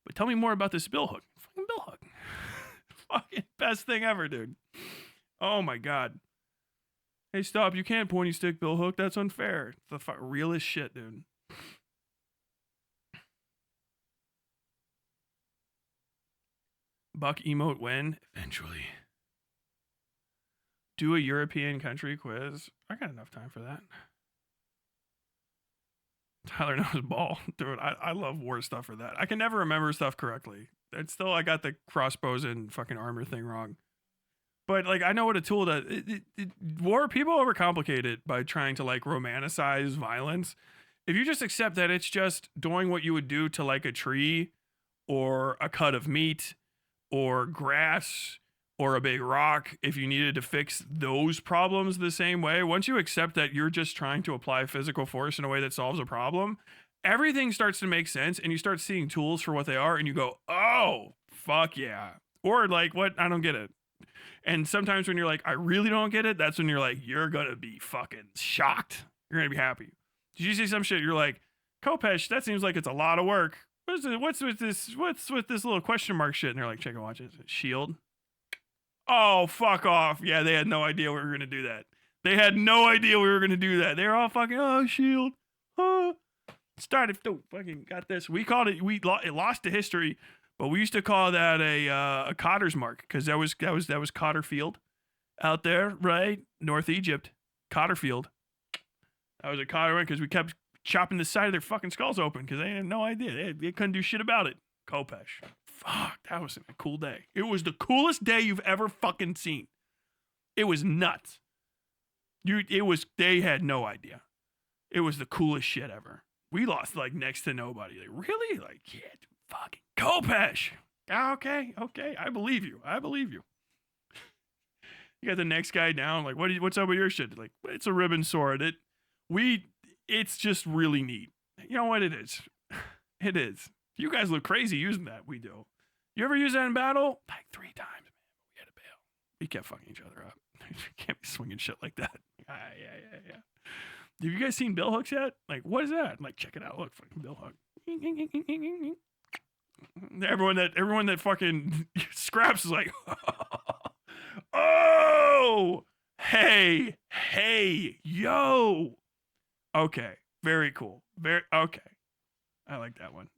But tell me more about this bill hook. Fucking bill hook. Fucking best thing ever, dude. Oh my god. Hey, stop. You can't pointy stick bill hook. That's unfair. It's the realest shit, dude. Buck emote when? Eventually. Do a European country quiz. I got enough time for that. Tyler knows ball. Dude, I love war stuff for that. I can never remember stuff correctly. It's still, I got the crossbows and fucking armor thing wrong. But, I know what a tool does. War, people overcomplicate it by trying to, romanticize violence. If you just accept that it's just doing what you would do to, a tree or a cut of meat or grass or a big rock if you needed to fix those problems the same way. Once you accept that you're just trying to apply physical force in a way that solves a problem, everything starts to make sense and you start seeing tools for what they are and you go, oh, fuck yeah. Or like, what? I don't get it. And sometimes when you're like, I really don't get it, that's when you're like, you're gonna be fucking shocked. You're gonna be happy. Did you see some shit? You're like, Kopesh, that seems like it's a lot of work. What's with this little question mark shit? And they're like, check and watch it. Shield. Oh, fuck off. Yeah, they had no idea we were gonna do that. They had no idea we were gonna do that. They were all fucking, oh, shield. Oh. Started, fucking got this. We called it, it lost to history, but we used to call that a cotter's mark because that was Cotter Field out there, right? North Egypt, Cotter Field. That was a cotter one because we kept chopping the side of their fucking skulls open because they had no idea. They couldn't do shit about it. Kopesh. Fuck, that was a cool day. It was the coolest day you've ever fucking seen. It was nuts. They had no idea. It was the coolest shit ever. We lost like next to nobody. Like, really? Like, yeah, dude, fucking Kopesh. Okay. I believe you. You got the next guy down. Like, what's up with your shit? Like, it's a ribbon sword. It's just really neat. You know what it is? It is. You guys look crazy using that. We do. You ever use that in battle? Like 3 times, man. We had to bail. We kept fucking each other up. You can't be swinging shit like that. Yeah. Have you guys seen bill hooks yet? Like, what is that? I'm like, check it out. Look, fucking bill hook. Everyone that fucking scraps is like, oh, hey, yo. Okay, very cool. Okay. I like that one.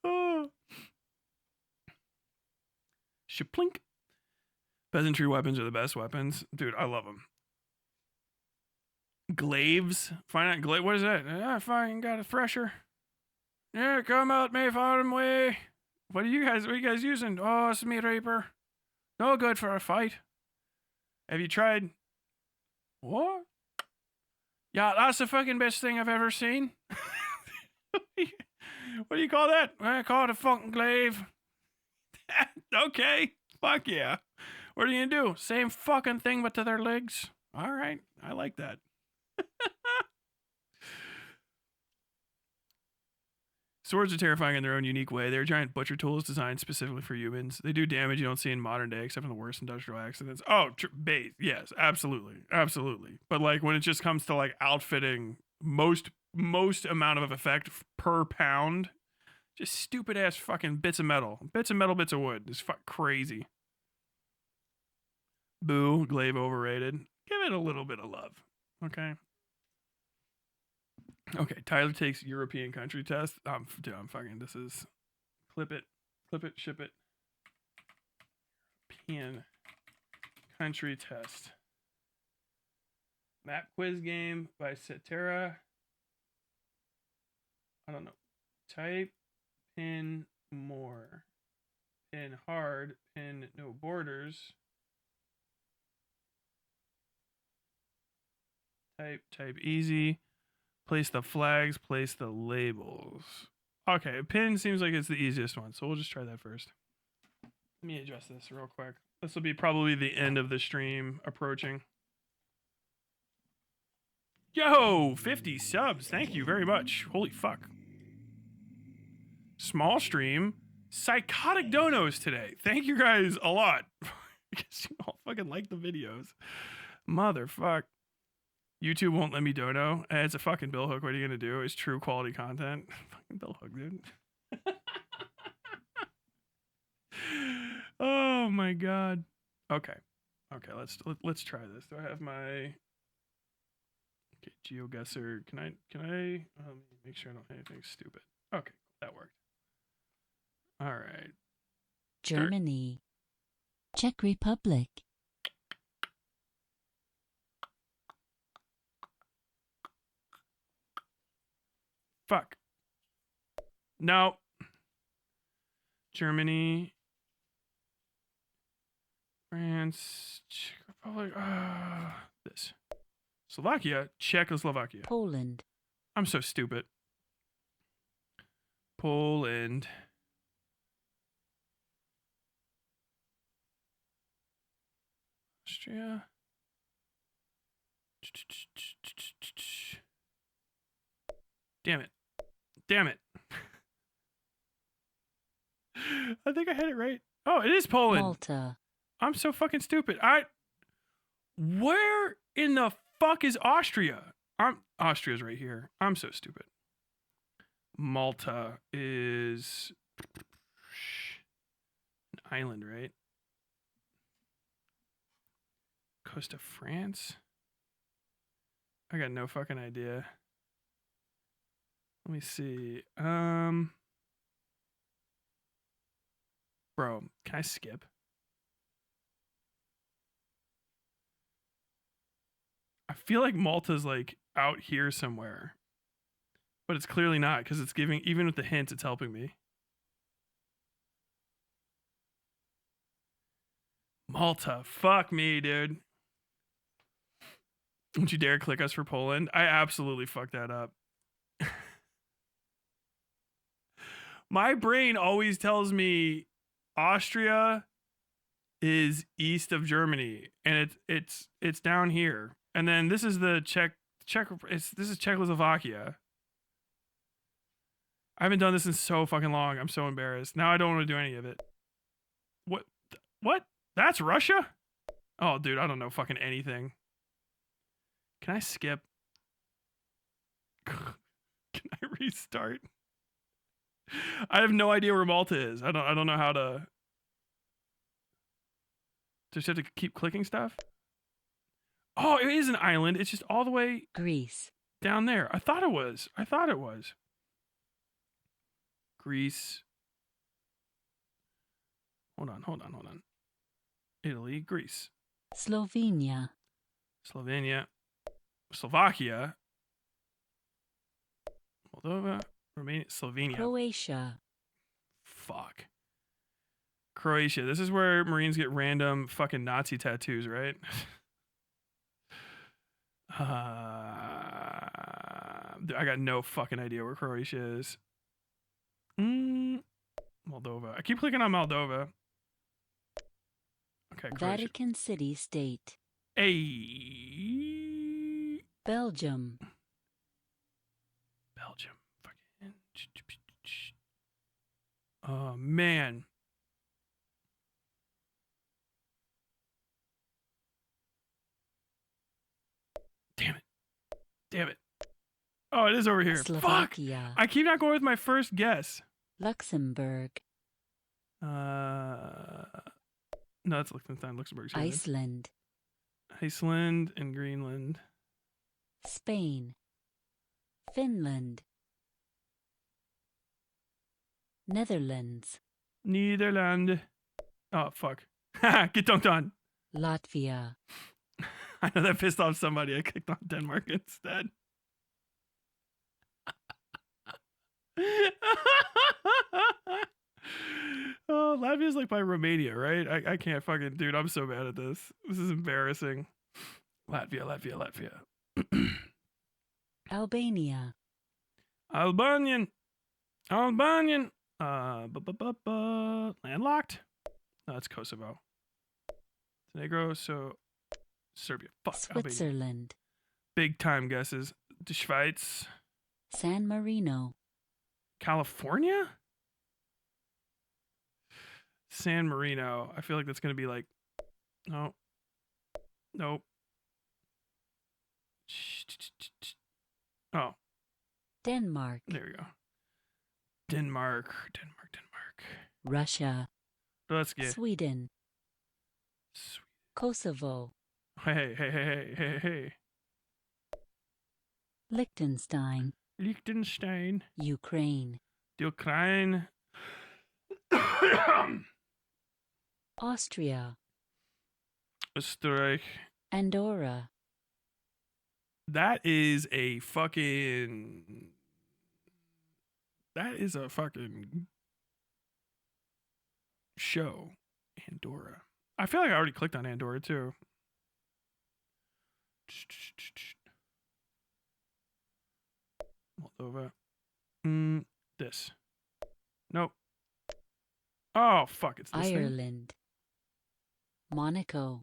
Oh. Shaplink. Peasantry weapons are the best weapons. Dude, I love them. Glaives. Find out glaive. What is that? I fucking got a thresher. Yeah, come out, me farm way. What are you guys using? Oh, it's me reaper. No good for a fight. Have you tried? What? Yeah, that's the fucking best thing I've ever seen. What do you call that? I call it a fucking glaive. Okay. Fuck yeah. What are you gonna do? Same fucking thing but to their legs. All right. I like that. Swords are terrifying in their own unique way. They're giant butcher tools designed specifically for humans. They do damage you don't see in modern day, except for the worst industrial accidents. Oh, base. Yes, absolutely. But like when it just comes to like outfitting, most amount of effect per pound, just stupid ass fucking bits of metal, bits of wood. It's crazy. Boo, glaive overrated. Give it a little bit of love, okay? Okay, Tyler takes European country test. I'm fucking, this is, clip it, ship it. European country test. Map quiz game by Cetera. I don't know. Type, pin, more. Pin hard, pin no borders. Type easy. Place the flags, place the labels. Okay, pin seems like it's the easiest one, so we'll just try that first. Let me adjust this real quick. This will be probably the end of the stream approaching. Yo, 50 subs. Thank you very much. Holy fuck. Small stream. Psychotic donos today. Thank you guys a lot. Because you all fucking like the videos. Motherfuck. YouTube won't let me dono. It's a fucking bill hook. What are you gonna do? It's true quality content. Fucking bill hook, dude. Oh my god. Okay. Let's try this. Do I have my GeoGuessr? Can I make sure I don't have anything stupid? Okay, that worked. All right. Germany. Czech Republic. Fuck. No. Germany. France. Czech Republic. This. Slovakia. Czechoslovakia. Poland. I'm so stupid. Poland. Austria. Damn it. Damn it. I think I had it right. Oh, it is Poland. Malta. I'm so fucking stupid. Where in the fuck is Austria? Austria's right here. I'm so stupid. Malta is an island, right? Coast of France? I got no fucking idea. Let me see. Bro, can I skip? I feel like Malta's like out here somewhere. But it's clearly not, because it's giving, even with the hints, it's helping me. Malta. Fuck me, dude. Don't you dare click us for Poland. I absolutely fucked that up. My brain always tells me Austria is east of Germany, and it's down here. And then this is the this is Czechoslovakia. I haven't done this in so fucking long. I'm so embarrassed. Now I don't want to do any of it. What? That's Russia? Oh, dude, I don't know fucking anything. Can I skip? Can I restart? I have no idea where Malta is. I don't know how to. Just have to keep clicking stuff? Oh, it is an island. It's just all the way Greece. down there. I thought it was. Greece. Hold on. Italy, Greece. Slovenia. Slovenia. Slovakia. Moldova. Romania. Slovenia. Croatia. Fuck. Croatia. This is where Marines get random fucking Nazi tattoos, right? I got no fucking idea where Croatia is. Moldova. I keep clicking on Moldova. Okay, Croatia. Vatican City State. Hey. Belgium. Fucking. Oh, man. Damn it. Oh, it is over here. Slovakia. Fuck. I keep not going with my first guess. Luxembourg. No, that's Liechtenstein. Luxembourg's here. Iceland. Iceland and Greenland. Spain. Finland. Netherlands. Netherland. Oh, fuck. Get dunked on. Latvia. I know that pissed off somebody. I clicked on Denmark instead. Oh, Latvia's like by Romania, right? I can't fucking, dude. I'm so bad at this. This is embarrassing. Latvia. Albania. Albanian. Landlocked. No, that's Kosovo. Montenegro. So Serbia. Fuck. Albania. Switzerland. Big time guesses. The Schweiz. San Marino. California? San Marino. I feel like that's going to be like... No. Nope. Oh. Denmark. There we go. Denmark. Russia. Let's get... Sweden. Kosovo. Hey. Liechtenstein. Liechtenstein. Ukraine. The Ukraine. Austria. Österreich. Andorra. That is a fucking show. Andorra. I feel like I already clicked on Andorra too. Moldova. This. Nope. Oh, fuck. It's this thing. Ireland. Monaco.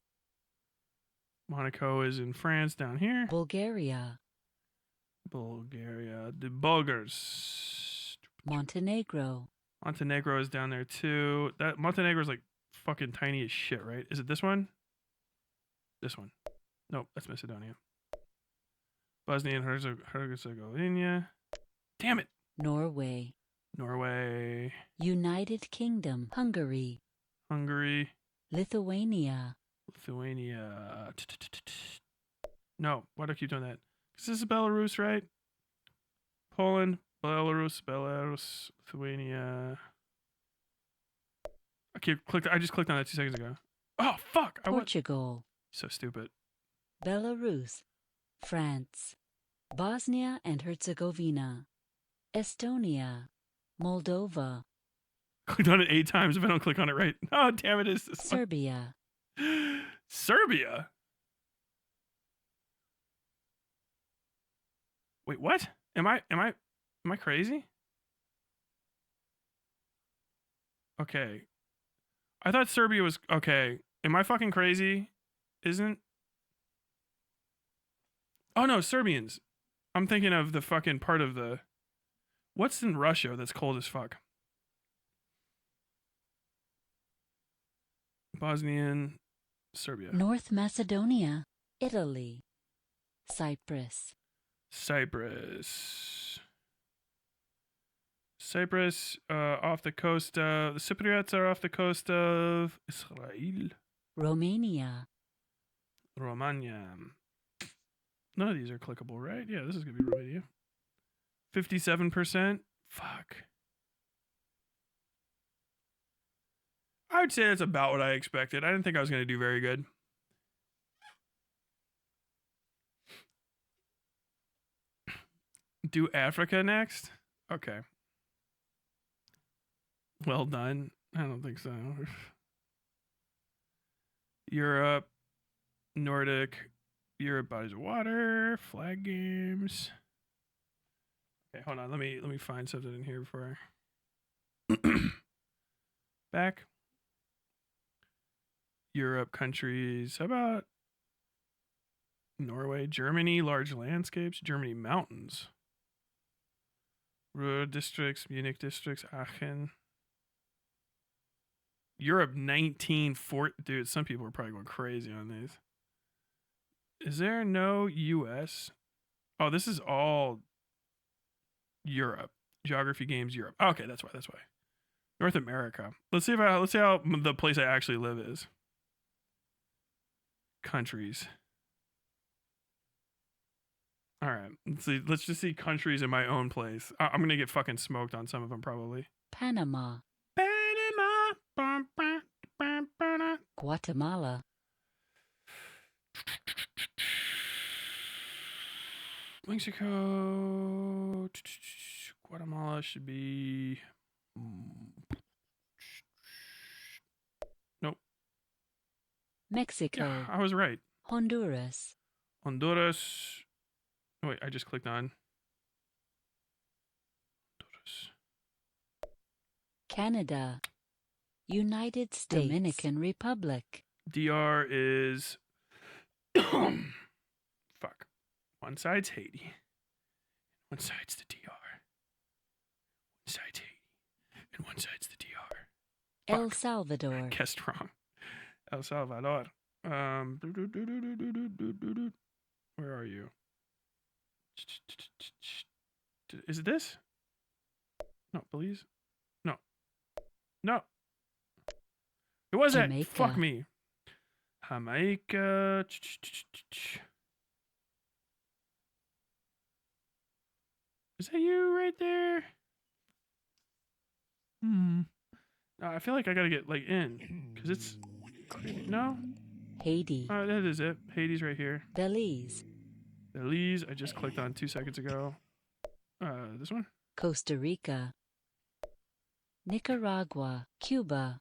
Monaco is in France down here. Bulgaria, Bulgaria. The Bulgars. Montenegro, Montenegro is down there too. That Montenegro is like fucking tiny as shit, right? Is it this one? This one. Nope, that's Macedonia. Bosnia and Herzegovina. Damn it. Norway, Norway. United Kingdom, Hungary, Hungary. Lithuania, Lithuania. No, why do I keep doing that? This is Belarus, right? Poland, Belarus, Lithuania. I just clicked on that 2 seconds ago. Oh fuck! Portugal, So stupid. Belarus, France, Bosnia and Herzegovina, Estonia, Moldova, Clicked on it 8 times if I don't click on it right. Oh damn it! Is Serbia, Serbia? Wait, what? Am I crazy? Okay. I thought Serbia was okay. Am I fucking crazy? Isn't? Oh no, Serbians. I'm thinking of the fucking part of the. What's in Russia that's cold as fuck? Bosnian, Serbia. North Macedonia, Italy, Cyprus, Cyprus. Cyprus, off the coast. The Cypriots are off the coast of Israel. Romania, Romania. None of these are clickable, right? Yeah, this is gonna be Romania. 57%. Fuck. I would say that's about what I expected. I didn't think I was gonna do very good. Do Africa next? Okay. Well done. I don't think so. Europe, Nordic, Europe bodies of water, flag games. Okay, hold on. Let me find something in here before I back. Europe countries. How about Norway, Germany, large landscapes, Germany mountains. Ruhr districts, Munich districts, Aachen. Europe 1940. Dude, some people are probably going crazy on these. Is there no US? Oh, this is all Europe. Geography games Europe. Okay, that's why. North America. Let's see how the place I actually live is. Countries. All right. Let's see. Let's just see countries in my own place. I'm gonna get fucking smoked on some of them probably. Panama, Panama. Bum, bum, bum, bum. Guatemala, Mexico. Guatemala should be. Nope. Mexico, Yeah, I was right. Honduras, Honduras. Oh, wait, I just clicked on Honduras. Canada, United States, Dominican Republic, DR is. Fuck. One side's Haiti. One side's the DR. One side's Haiti. And one side's the DR. El Fuck. Salvador, Guessed wrong. El Salvador. Where are you? Is it this? No, Belize? No. No. It was that. Jamaica. Fuck me. Jamaica. Is that you right there? No, I feel like I gotta get like in because it's no. Haiti, Oh, that is it. Haiti's right here. Belize, Belize. I just clicked on 2 seconds ago. This one. Costa Rica, Nicaragua, Cuba,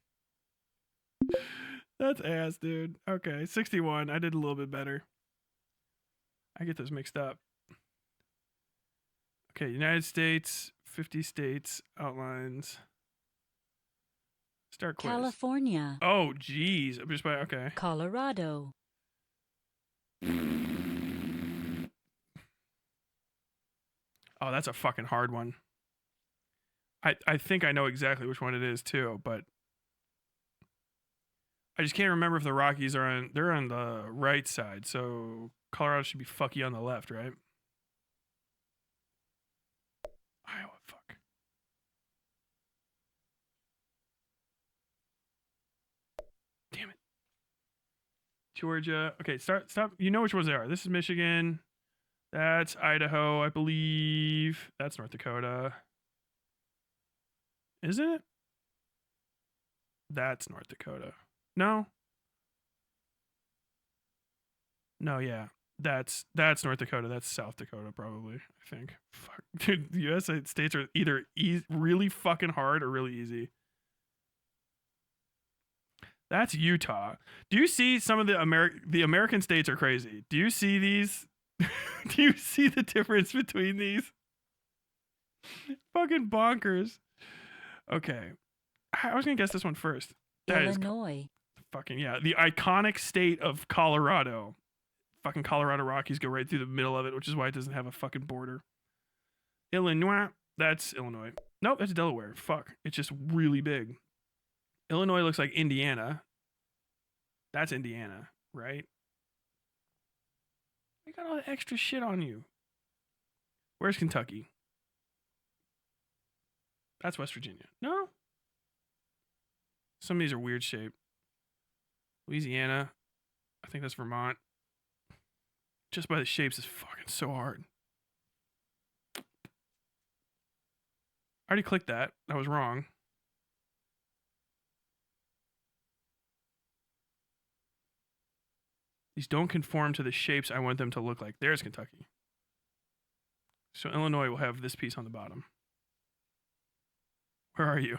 That's ass, dude. Okay, 61. I did a little bit better. I get those mixed up. Okay, United States, 50 states, outlines. Start quiz. California, Oh, jeez. I'm just by, okay. Colorado, Oh, that's a fucking hard one. I think I know exactly which one it is too, but I just can't remember if the Rockies are on. They're on the right side, so Colorado should be fucky on the left, right? Iowa, fuck. Damn it. Georgia. Okay, stop. You know which ones they are. This is Michigan. That's Idaho, I believe. That's North Dakota. Isn't it? That's North Dakota. No. No, yeah. That's North Dakota. That's South Dakota, probably. I think. Fuck, dude. The U.S. states are either really fucking hard or really easy. That's Utah. Do you see some of the American states are crazy? Do you see these? Do you see the difference between these? Fucking bonkers. Okay, I was gonna guess this one first. That is Illinois. fucking yeah. The iconic state of Colorado. Fucking Colorado Rockies go right through the middle of it, which is why it doesn't have a fucking border. Illinois. That's Illinois. Nope, that's Delaware. Fuck. It's just really big. Illinois looks like Indiana. That's Indiana, right? You got all that extra shit on you. Where's Kentucky? That's West Virginia. No? Some of these are weird shape. Louisiana. I think that's Vermont. Just by the shapes is fucking so hard. I already clicked that. I was wrong. These don't conform to the shapes I want them to look like. There's Kentucky. So Illinois will have this piece on the bottom. Where are you?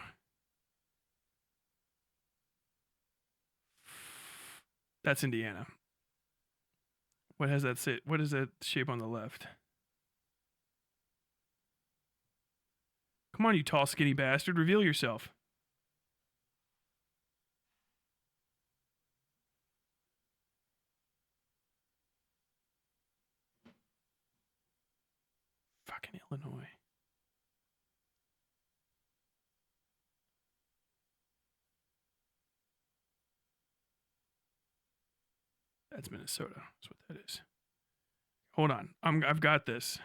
That's Indiana. What has that say? What is that shape on the left? Come on, you tall, skinny bastard. Reveal yourself. Fucking Illinois. That's Minnesota. That's what that is. Hold on. I've got this.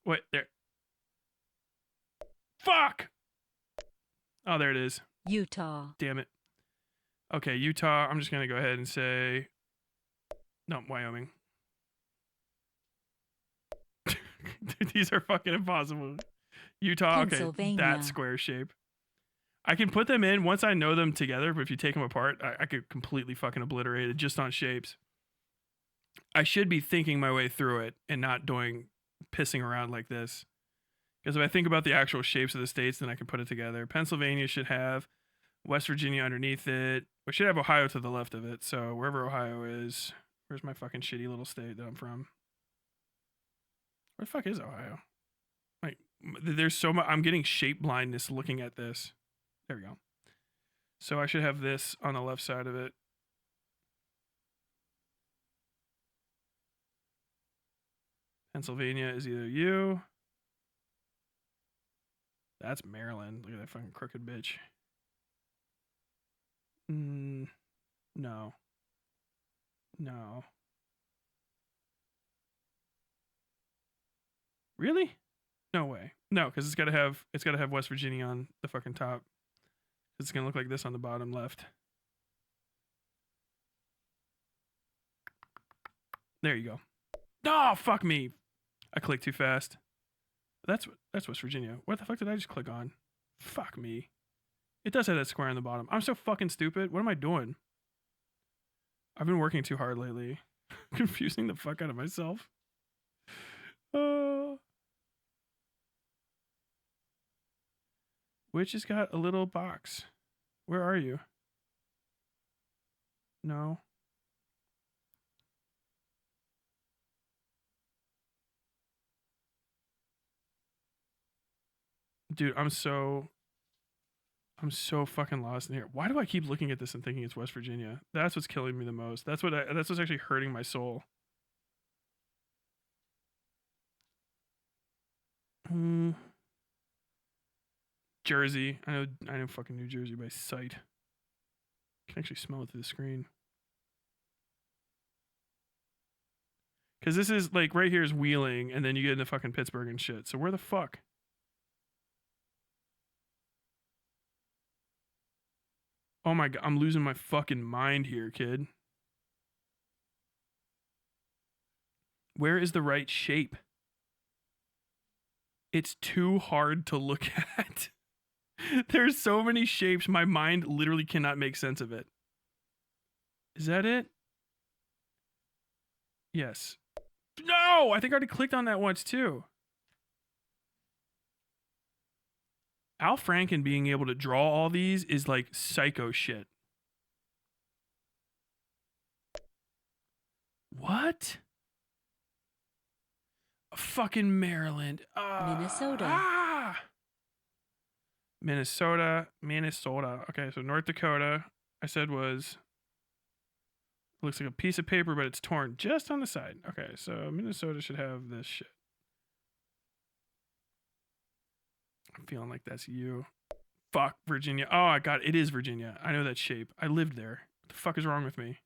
Wait, there. Fuck! Oh, there it is. Utah. Damn it. Okay, Utah. I'm just going to go ahead and say. No, Wyoming. Dude, these are fucking impossible. Utah, okay. Pennsylvania. That square shape. I can put them in once I know them together, but if you take them apart, I could completely fucking obliterate it just on shapes. I should be thinking my way through it and not pissing around like this. Because if I think about the actual shapes of the states, then I can put it together. Pennsylvania should have West Virginia underneath it. We should have Ohio to the left of it. So wherever Ohio is, where's my fucking shitty little state that I'm from? Where the fuck is Ohio? Like, there's so much. I'm getting shape blindness looking at this. There we go. So I should have this on the left side of it. Pennsylvania is either you. That's Maryland. Look at that fucking crooked bitch. No. No. Really? No way. No, because it's gotta have West Virginia on the fucking top. It's gonna look like this on the bottom left. There you go. Oh, fuck me. I clicked too fast. That's West Virginia. What the fuck did I just click on? Fuck me. It does have that square on the bottom. I'm so fucking stupid. What am I doing? I've been working too hard lately. Confusing the fuck out of myself. Which has got a little box. Where are you? No. Dude, I'm so fucking lost in here. Why do I keep looking at this and thinking it's West Virginia? That's what's killing me the most. That's what's actually hurting my soul. Jersey. I know fucking New Jersey by sight. I can actually smell it through the screen. Cause this is like right here is Wheeling, and then you get into fucking Pittsburgh and shit. So where the fuck? Oh my god, I'm losing my fucking mind here, kid. Where is the right shape? It's too hard to look at. There's so many shapes, my mind literally cannot make sense of it. Is that it? Yes. No! I think I already clicked on that once too. Al Franken being able to draw all these is like psycho shit. What? Fucking Maryland. Minnesota. Minnesota. Okay, so North Dakota, I said was. Looks like a piece of paper, but it's torn just on the side. Okay, so Minnesota should have this shit. I'm feeling like that's you. Fuck, Virginia. Oh, I got it. It is Virginia. I know that shape. I lived there. What the fuck is wrong with me?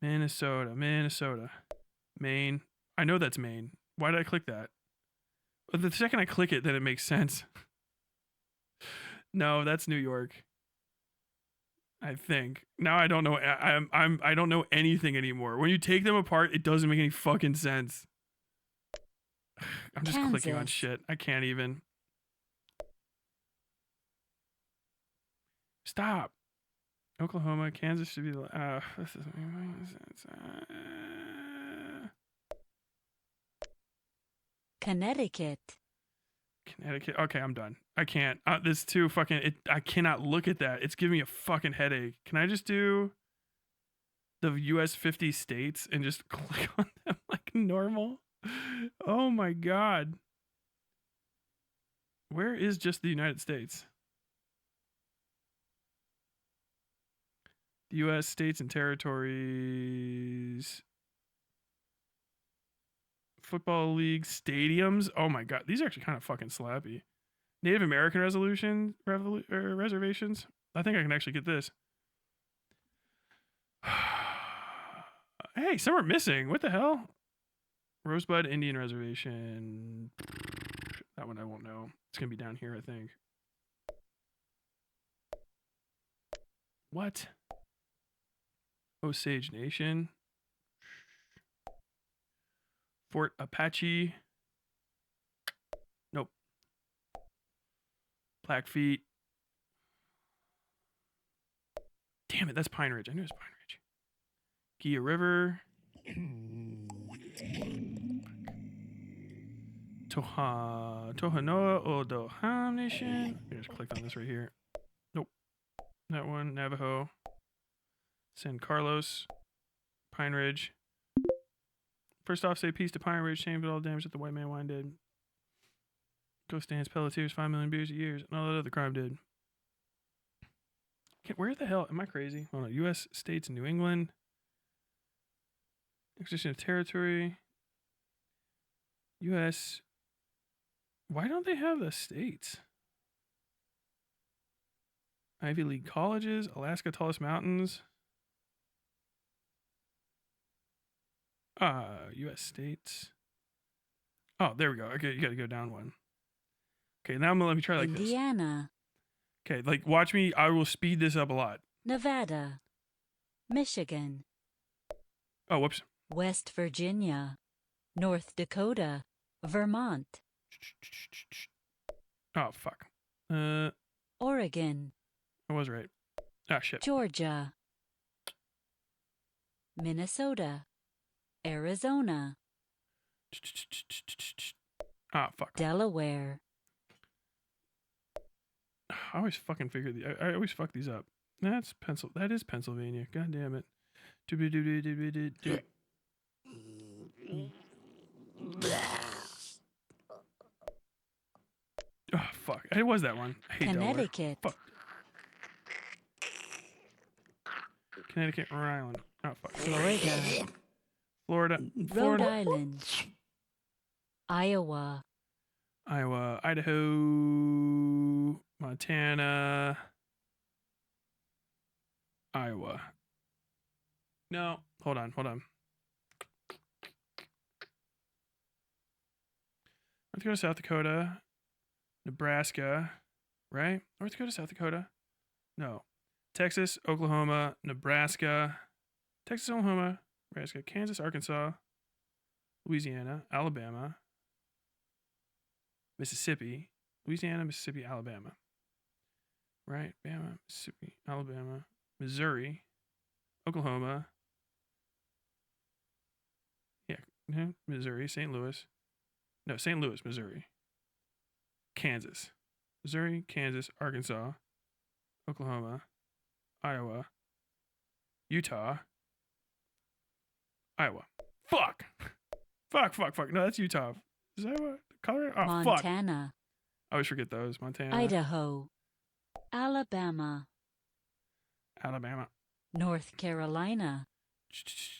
Minnesota. Maine. I know that's Maine. Why did I click that? But the second I click it, then it makes sense. No, that's New York. I think. Now I don't know. I don't know anything anymore. When you take them apart, it doesn't make any fucking sense. I'm just clicking on Kansas. shit. I can't even. Stop. Oklahoma, Kansas should be the. This is. Connecticut. Connecticut. Okay, I'm done. I can't. This too fucking. I cannot look at that. It's giving me a fucking headache. Can I just do the U.S. 50 states and just click on them like normal? Oh my god. Where is just the United States? The U.S. states and territories. Football league stadiums. Oh my god, these are actually kind of fucking slappy. Native American reservations. I think I can actually get this. Hey, some are missing. What the hell? Rosebud Indian Reservation. That one I won't know. It's gonna be down here, I think. What? Osage Nation. Fort Apache. Nope. Blackfeet. Damn it, that's Pine Ridge. I knew it was Pine Ridge. Gia River. Tohanoa Odoham Nation. I just clicked on this right here. Nope. That one. Navajo. San Carlos. Pine Ridge. First off, say peace to Pine Ridge. Shame for all the damage that the white man wine did. Ghost Dance, Pelletiers, 5 million beers a year, and all that other crime did. Where the hell am I crazy? Hold on. U.S. states in New England. Acquisition of territory. U.S. Why don't they have the states? Ivy League colleges, Alaska tallest mountains. U.S. states. Oh, there we go. Okay, you got to go down one. Okay, now let me try like Indiana. this. Okay, like watch me. I will speed this up a lot. Nevada. Michigan. Oh, whoops. West Virginia. North Dakota. Vermont. Oh, fuck. Oregon. I was right. Ah, shit. Georgia. Minnesota. Arizona. Ah, fuck. Delaware. I always fucking figure I always fuck these up. That is Pennsylvania. God damn it. fuck. It was that one. I hate Delaware. Connecticut. Fuck. Connecticut, Rhode Island. Oh, fuck. Florida. Florida. Rhode Island. Iowa. Iowa. Idaho. Montana. Iowa. No. Hold on. North Dakota, South Dakota. Nebraska. Right? North Dakota, South Dakota? No. Texas, Oklahoma, Nebraska. Texas, Oklahoma, Nebraska, Kansas, Arkansas, Louisiana, Alabama, Mississippi, Louisiana, Mississippi, Alabama. Right? Bama, Mississippi, Alabama, Missouri, Oklahoma. Yeah, Missouri, St. Louis. No, St. Louis, Missouri. Kansas. Missouri, Kansas, Arkansas, Oklahoma, Iowa, Utah, Iowa. Fuck. Fuck. No, that's Utah. Is Iowa? Colorado? Oh, fuck. Montana. I always forget those. Montana. Idaho. Alabama. Alabama. North Carolina.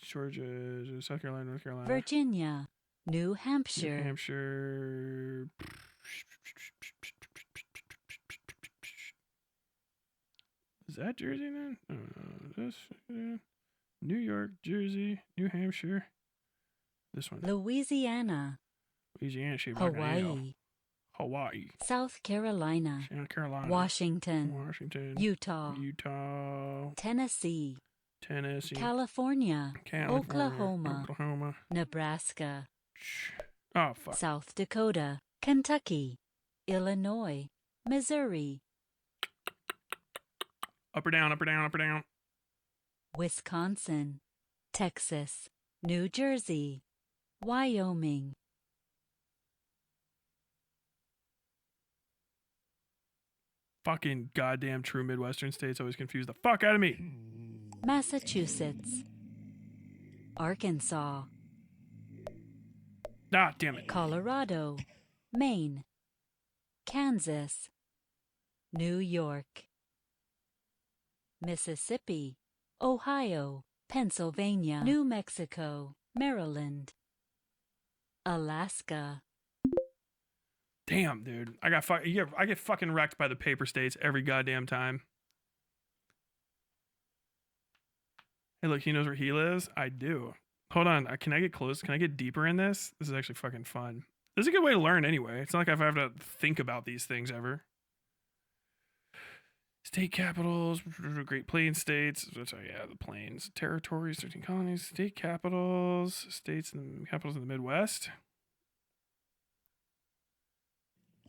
Georgia, South Carolina, North Carolina. Virginia. New New Hampshire. Hampshire. Is that Jersey then? This New York, Jersey, New Hampshire. This one. Louisiana. Louisiana, shaped like an L. Hawaii. Hawaii. South Carolina. South Carolina. Washington. Utah. Utah. Tennessee. Tennessee. California. California. Oklahoma. Nebraska. Oh, fuck. South Dakota. Kentucky. Illinois. Missouri. Up or down, up or down, up or down. Wisconsin. Texas. New Jersey. Wyoming. Fucking goddamn true Midwestern states always confuse the fuck out of me. Massachusetts. Arkansas. Ah, damn it. Colorado. Maine. Kansas. New York. Mississippi. Ohio. Pennsylvania. New Mexico. Maryland. Alaska. Damn, dude. I get fucking wrecked by the paper states every goddamn time. Hey, look, he knows where he lives. I do. Hold on. Can I get close? Can I get deeper in this? This is actually fucking fun. This is a good way to learn anyway. It's not like I have to think about these things ever. State capitals, Great Plains states. Sorry, yeah, the plains. Territories, 13 colonies. State capitals, states and capitals in the Midwest.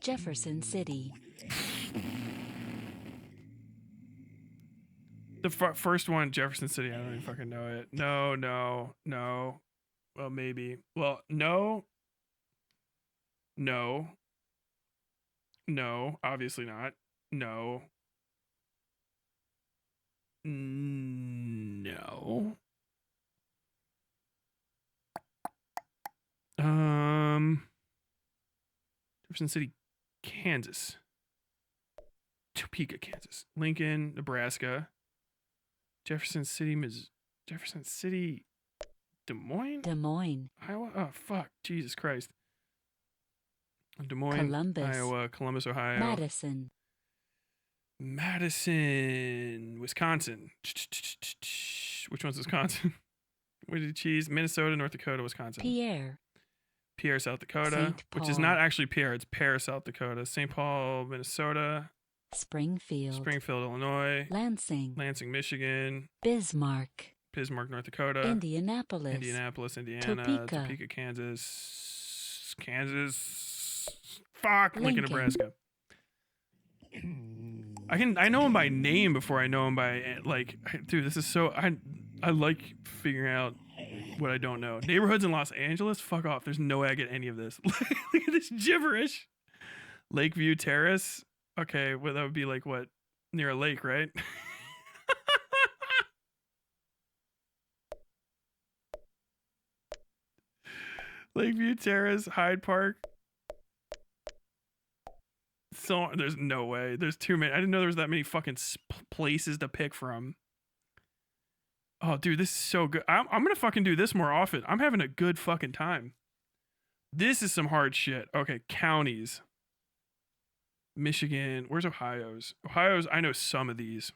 Jefferson City. The first one, Jefferson City. I don't even fucking know it. No. Well, maybe. Well, no. Obviously not. No. Jefferson City, Kansas. Topeka, Kansas. Lincoln, Nebraska. Jefferson City, Des Moines, Iowa. Oh fuck, Jesus Christ. Des Moines, Columbus. Iowa, Columbus, Ohio. Madison, Wisconsin. Which one's Wisconsin? Where did cheese? Minnesota, North Dakota, Wisconsin. Pierre, South Dakota, which is not actually Pierre, it's Pear, South Dakota. St. Paul, Minnesota. Springfield, Illinois. Lansing, Michigan. Bismarck, North Dakota. Indianapolis, Indiana. Topeka, Kansas. Fuck, Lincoln, Nebraska. I know him by name before I know him by, like, dude, this is so, I like figuring out what I don't know. Neighborhoods in Los Angeles? Fuck off. There's no way I get any of this. Look at this gibberish. Lakeview Terrace? Okay, well, that would be like what? Near a lake, right? Lakeview Terrace, Hyde Park. so there's no way. There's too many. I didn't know there was that many fucking places to pick from. Oh, dude, this is so good. I'm gonna fucking do this more often. I'm having a good fucking time. This is some hard shit. Okay, counties. Michigan. Where's Ohio's? Ohio's, I know some of these.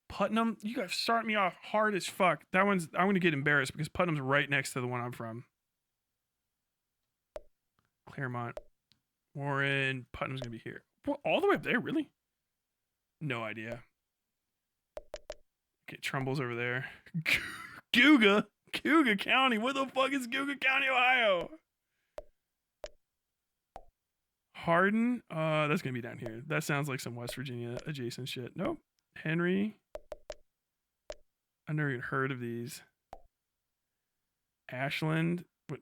Putnam, you guys start me off hard as fuck. That one's, I'm gonna get embarrassed because Putnam's right next to the one I'm from. Claremont. Warren. Putnam's gonna be here. What, all the way up there, really? No idea. Okay, Trumbull's over there. Cayuga County. What the fuck is Cayuga County, Ohio? Hardin. That's gonna be down here. That sounds like some West Virginia adjacent shit. Nope. Henry. I've never even heard of these. Ashland. What?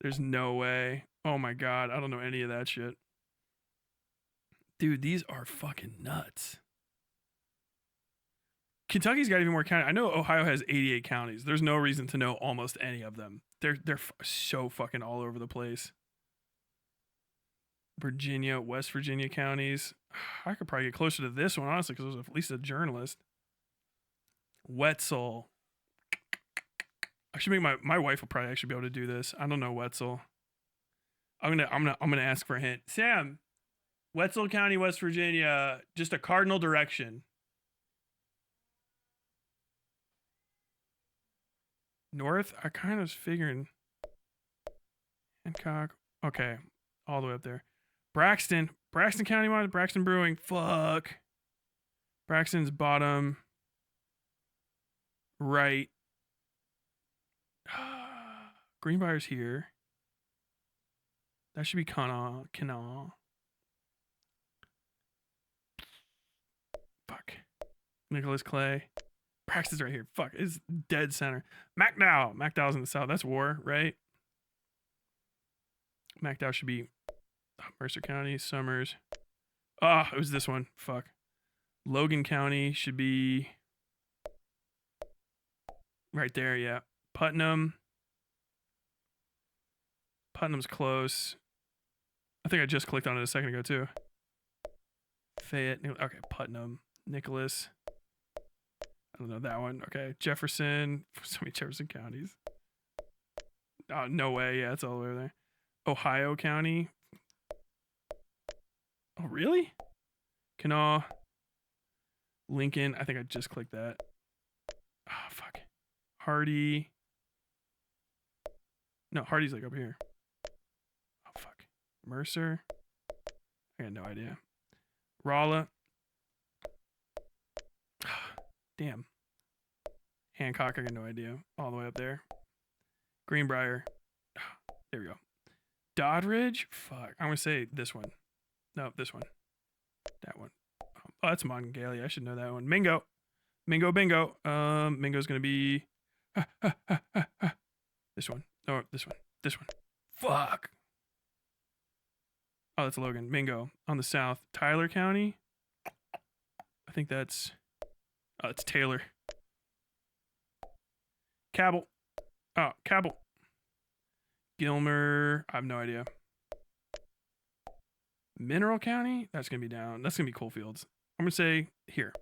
There's no way. Oh my god, I don't know any of that shit. Dude, these are fucking nuts. Kentucky's got even more counties. I know Ohio has 88 counties. There's no reason to know almost any of them. They're so fucking all over the place. Virginia, West Virginia counties. I could probably get closer to this one, honestly, because I was at least a journalist. Wetzel. I should make my wife will probably actually be able to do this. I don't know Wetzel. I'm gonna ask for a hint. Sam, Wetzel County, West Virginia, just a cardinal direction. North? I kind of was figuring. Hancock. Okay. All the way up there. Braxton. Braxton County, Braxton Brewing. Fuck. Braxton's bottom. Right. Greenbrier's here. That should be Kanawha. Fuck. Nicholas Clay. Braxton's right here. Fuck. It's dead center. McDowell. McDowell's in the south. That's War, right? McDowell should be Mercer County. Summers. Ah, it was this one. Fuck. Logan County should be right there, yeah. Putnam. Putnam's close. I think I just clicked on it a second ago, too. Fayette. Okay, Putnam. Nicholas. I don't know that one. Okay, Jefferson. So many Jefferson counties. Oh, no way. Yeah, it's all the way over there. Ohio County. Oh, really? Kanawha. Lincoln. I think I just clicked that. Oh, fuck. Hardy. No, Hardy's like up here. Oh, fuck. Mercer. I got no idea. Rolla. Damn. Hancock, I got no idea. All the way up there. Greenbrier. There we go. Doddridge? Fuck. I'm going to say this one. No, this one. That one. Oh, that's Monongalia. I should know that one. Mingo. Mingo bingo. Mingo's going to be... this one. No, this one. This one. Fuck. Oh, that's Logan. Mingo. On the south. Tyler County? I think that's... Oh, it's Taylor. Cabell. Oh, Cabell. Gilmer. I have no idea. Mineral County? That's going to be down. That's going to be Coalfields. I'm going to say here.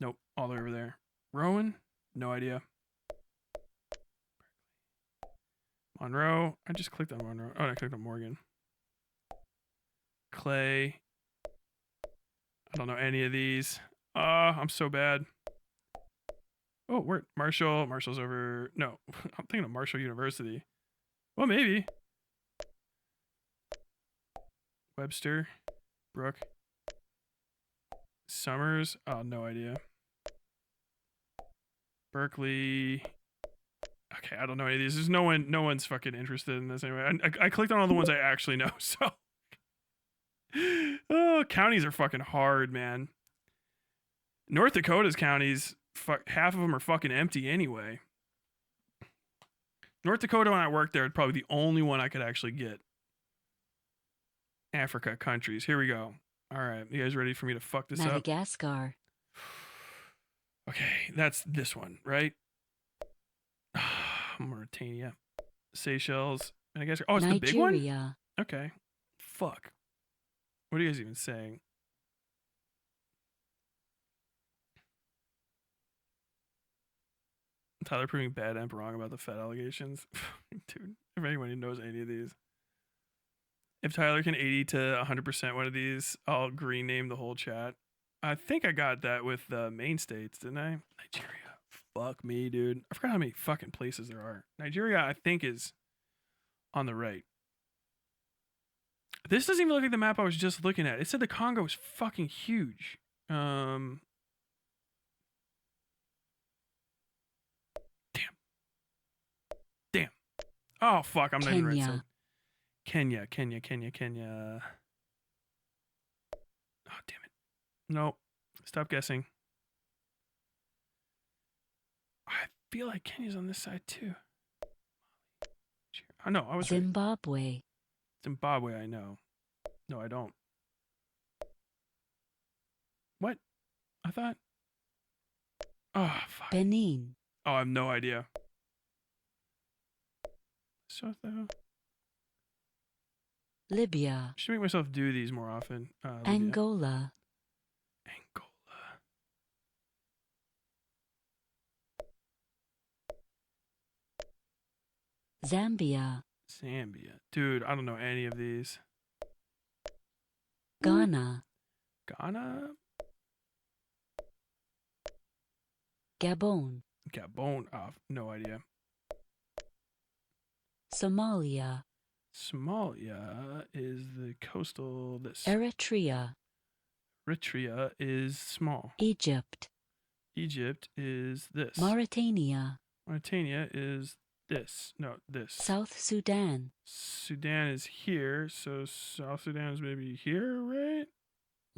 Nope. All the way over there. Rowan? No idea. Monroe. I just clicked on Monroe. Oh, I clicked on Morgan. Clay. I don't know any of these. I'm so bad. Oh, where? Marshall. Marshall's over. No, I'm thinking of Marshall University. Well, maybe. Webster. Brooke. Summers. Oh, no idea. Berkeley. Okay, I don't know any of these. There's no one's fucking interested in this anyway. I clicked on all the ones I actually know, so. Oh, counties are fucking hard, man. North Dakota's counties, half of them are fucking empty anyway. North Dakota, when I worked there, is probably the only one I could actually get. Africa countries. Here we go. All right, you guys ready for me to fuck this up? Madagascar. Okay, that's this one, right? Mauritania. Seychelles, and I guess it's the big one. Nigeria. Okay, fuck. What are you guys even saying? Tyler proving bad and wrong about the Fed allegations. Dude, if anyone knows any of these. If Tyler can 80 to 100% one of these, I'll green name the whole chat. I think I got that with the main states, didn't I? Nigeria. Fuck me, dude. I forgot how many fucking places there are. Nigeria, I think, is on the right. This doesn't even look like the map I was just looking at. It said the Congo was fucking huge. Damn. Oh, fuck. I'm not even right side. Kenya. Oh, damn it. Nope. Stop guessing. I feel like Kenya's on this side, too. I know. I was right. Zimbabwe. Zimbabwe, I know. No, I don't. What? I thought. Oh, fuck. Benin. Oh, I have no idea. So, Libya. I should make myself do these more often. Angola. Zambia. Dude, I don't know any of these. Ghana. Ghana? Gabon. Oh, no idea. Somalia. Somalia is the coastal. This. Eritrea. Eritrea is small. Egypt. Egypt is this. Mauritania. Mauritania is this. No, this. South Sudan. Sudan is here, so South Sudan is maybe here, right?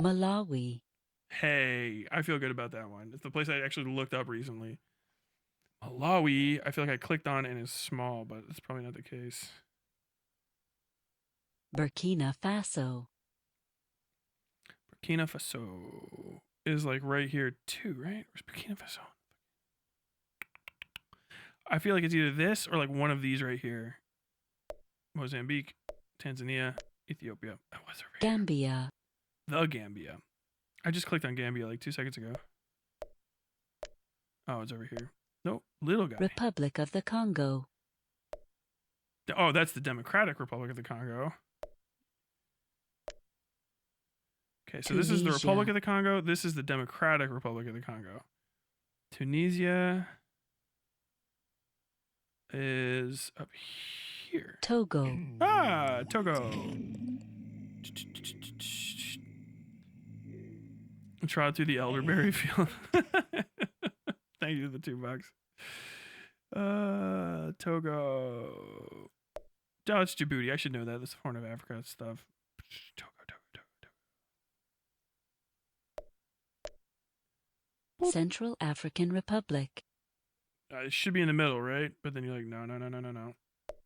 Malawi. Hey, I feel good about that one. It's the place I actually looked up recently. Malawi, I feel like I clicked on and it's small, but it's probably not the case. Burkina Faso. Burkina Faso is like right here too, right? Where's Burkina Faso? I feel like it's either this or like one of these right here. Mozambique, Tanzania, Ethiopia. Oh, what's over here? Gambia. The Gambia. I just clicked on Gambia like 2 seconds ago. Oh, it's over here. Nope, little guy. Republic of the Congo. Oh, that's the Democratic Republic of the Congo. Okay, so this is the Republic of the Congo. This is the Democratic Republic of the Congo. Tunisia is up here. Togo. Ah, Togo. Trot through the elderberry field. Thank you to the $2. Togo. Oh, it's Djibouti. I should know that. That's Horn of Africa stuff. Togo. Central African Republic. It should be in the middle, right? But then you're like, no. No,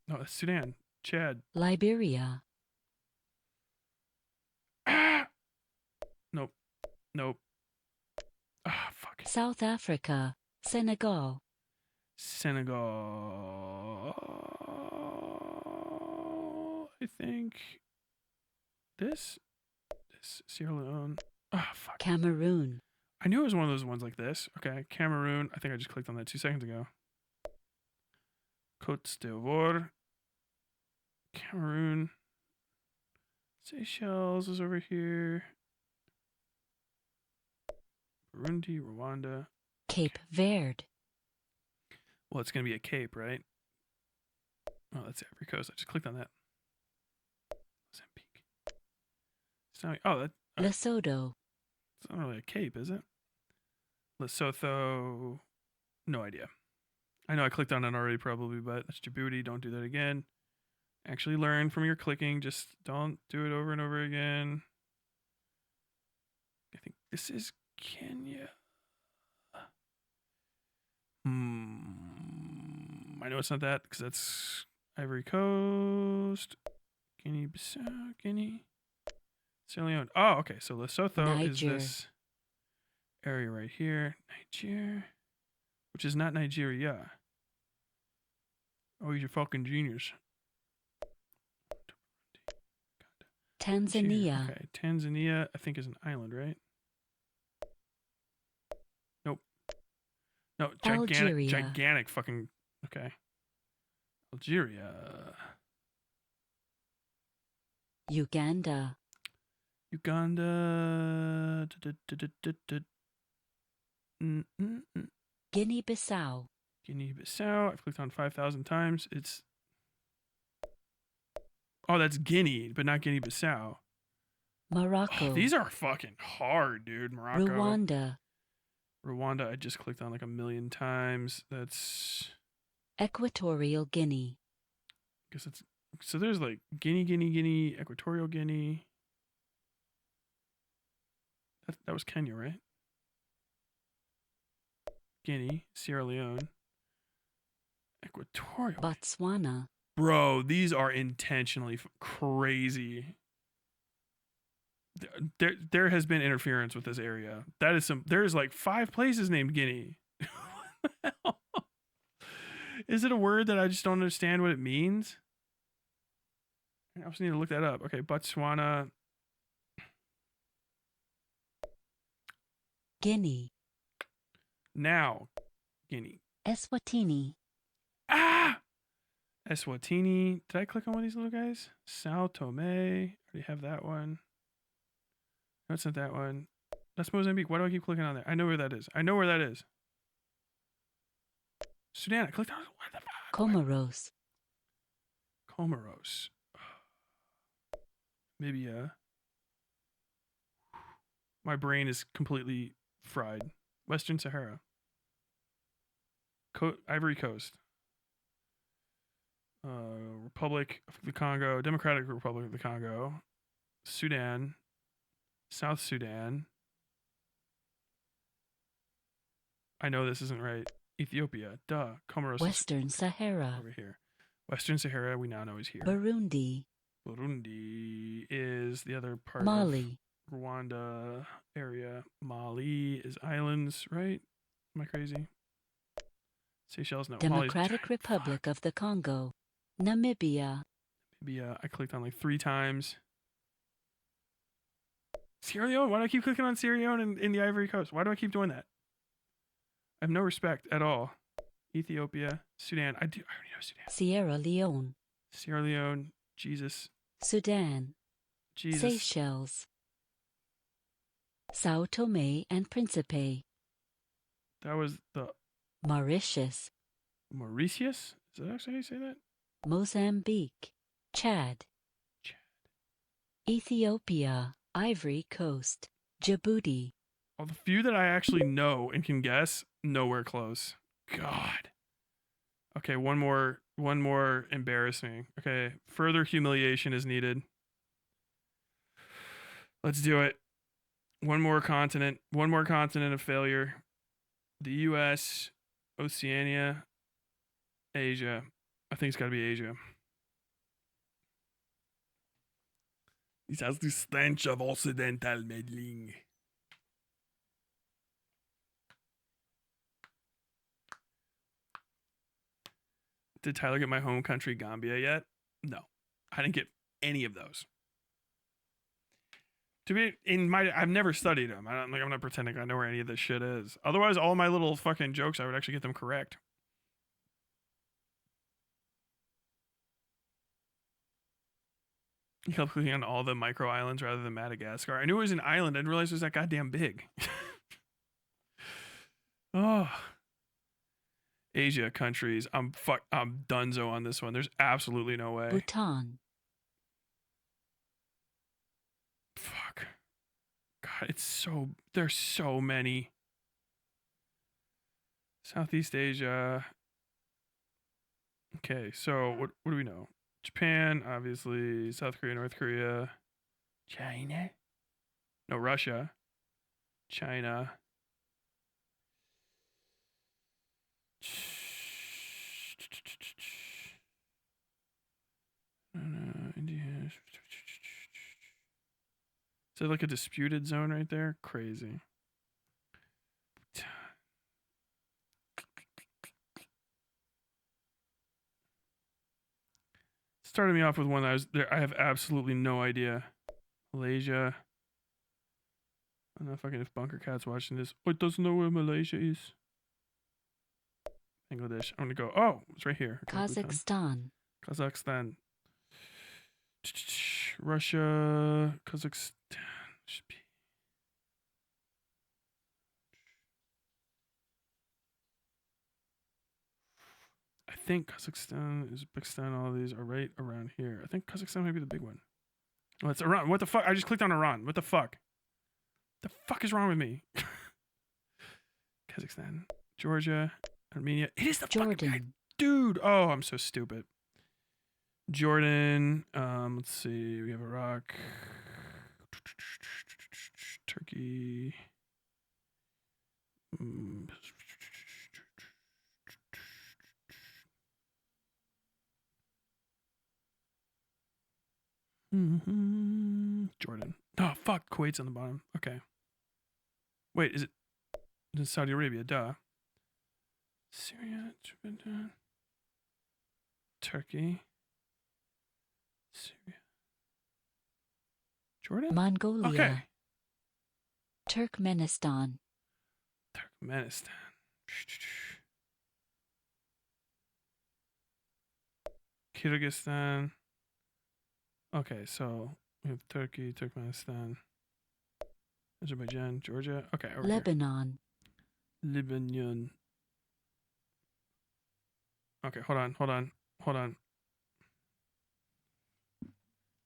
that's Sudan. Chad. Liberia. Ah! Nope. Ah, fuck. South Africa. Senegal. I think this Sierra Leone. Ah, fuck. Cameroon. I knew it was one of those ones like this. Okay, Cameroon. I think I just clicked on that 2 seconds ago. Côte d'Ivoire. Cameroon. Seychelles is over here. Burundi, Rwanda. Cape Verde. Well, it's going to be a cape, right? Oh, that's Ivory Coast. I just clicked on that. Mozambique. It's not, Lesotho. it's not really a cape, is it? Lesotho. No idea. I know I clicked on it already probably, but that's Djibouti. Don't do that again. Actually learn from your clicking. Just don't do it over and over again. I think this is Kenya. I know it's not that because that's Ivory Coast. Guinea-Bissau. Sierra Leone. Oh, okay. So Lesotho is this area right here. Niger. Which is not Nigeria. Oh, he's a fucking genius. Tanzania. Okay, Tanzania, I think, is an island, right? Nope. No, Algeria. gigantic fucking. Okay. Algeria. Uganda. Uganda. Guinea-Bissau. Guinea-Bissau. I've clicked on 5,000 times. It's. Oh, that's Guinea, but not Guinea-Bissau. Morocco. Oh, these are fucking hard, dude. Morocco. Rwanda. I just clicked on like a million times. That's. Equatorial Guinea. I guess it's. So there's like Guinea, Equatorial Guinea. That was Kenya, right? Guinea, Sierra Leone, Equatorial. Botswana. Bro, these are intentionally crazy. There has been interference with this area. That is some. There's like 5 places named Guinea. Is it a word that I just don't understand what it means? I also need to look that up. Okay, Botswana. Guinea. Now, Guinea. Eswatini. Ah! Eswatini. Did I click on one of these little guys? Sao Tome. Already have that one. No, it's not that one. That's Mozambique. Why do I keep clicking on there? I know where that is. Sudan. I clicked on it. What the fuck? Comoros. Comoros. Maybe, my brain is completely fried. Western Sahara. Ivory Coast. Republic of the Congo. Democratic Republic of the Congo. Sudan. South Sudan. I know this isn't right. Ethiopia. Duh. Comoros. Western Sahara. Over here. Western Sahara, we now know is here. Burundi. Burundi is the other part Mali. of Rwanda area. Mali is islands, right? Am I crazy? Seychelles, no. Democratic Republic of the Congo. Namibia. Namibia, I clicked on like 3 times. Sierra Leone, why do I keep clicking on Sierra Leone in the Ivory Coast? Why do I keep doing that? I have no respect at all. Ethiopia, Sudan. I already know Sudan. Sierra Leone. Sierra Leone, Jesus. Sudan. Jesus. Seychelles. Sao Tome and Principe. That was the Mauritius. Mauritius? Is that actually how you say that? Mozambique. Chad. Ethiopia. Ivory Coast. Djibouti. Well, the few that I actually know and can guess, nowhere close. God. Okay, one more embarrassing. Okay, further humiliation is needed. Let's do it. One more continent of failure. The US, Oceania, Asia. I think it's got to be Asia. This has the stench of Occidental meddling. Did Tyler get my home country, Gambia, yet? No. I didn't get any of those. I've never studied them. I'm not pretending I know where any of this shit is. Otherwise, all my little fucking jokes, I would actually get them correct. You kept clicking on all the micro islands rather than Madagascar. I knew it was an island. I didn't realize it was that goddamn big. Oh. Asia countries. I'm donezo on this one. There's absolutely no way. Bhutan. Fuck. God, there's so many. Southeast Asia. Okay, so what do we know? Japan, obviously. South Korea, North Korea. China? No, Russia. China. India. Is there like a disputed zone right there? Crazy. started me off with one that I was there. I have absolutely no idea. Malaysia. I don't know if Bunker Cat's watching this. Oh, it doesn't know where Malaysia is. Bangladesh. I'm gonna go. Oh, it's right here. Okay, Kazakhstan. Kazakhstan. Russia. Kazakhstan. Should be. I think Kazakhstan, Uzbekistan, all these are right around here. I think Kazakhstan might be the big one. Oh, it's Iran. What the fuck? I just clicked on Iran. What the fuck? The fuck is wrong with me? Kazakhstan, Georgia, Armenia. It is the Jordan. fucking dude. Oh, I'm so stupid. Jordan. Let's see. We have Iraq, Turkey. Jordan. Oh, fuck. Kuwait's on the bottom. Okay. Wait, is it Saudi Arabia? Duh. Syria, Turkey, Syria, Jordan? Mongolia. Okay. Turkmenistan. Turkmenistan. Kyrgyzstan. Okay, so we have Turkey, Turkmenistan, Azerbaijan, Georgia. Okay, over Lebanon. here. Lebanon. Okay, hold on.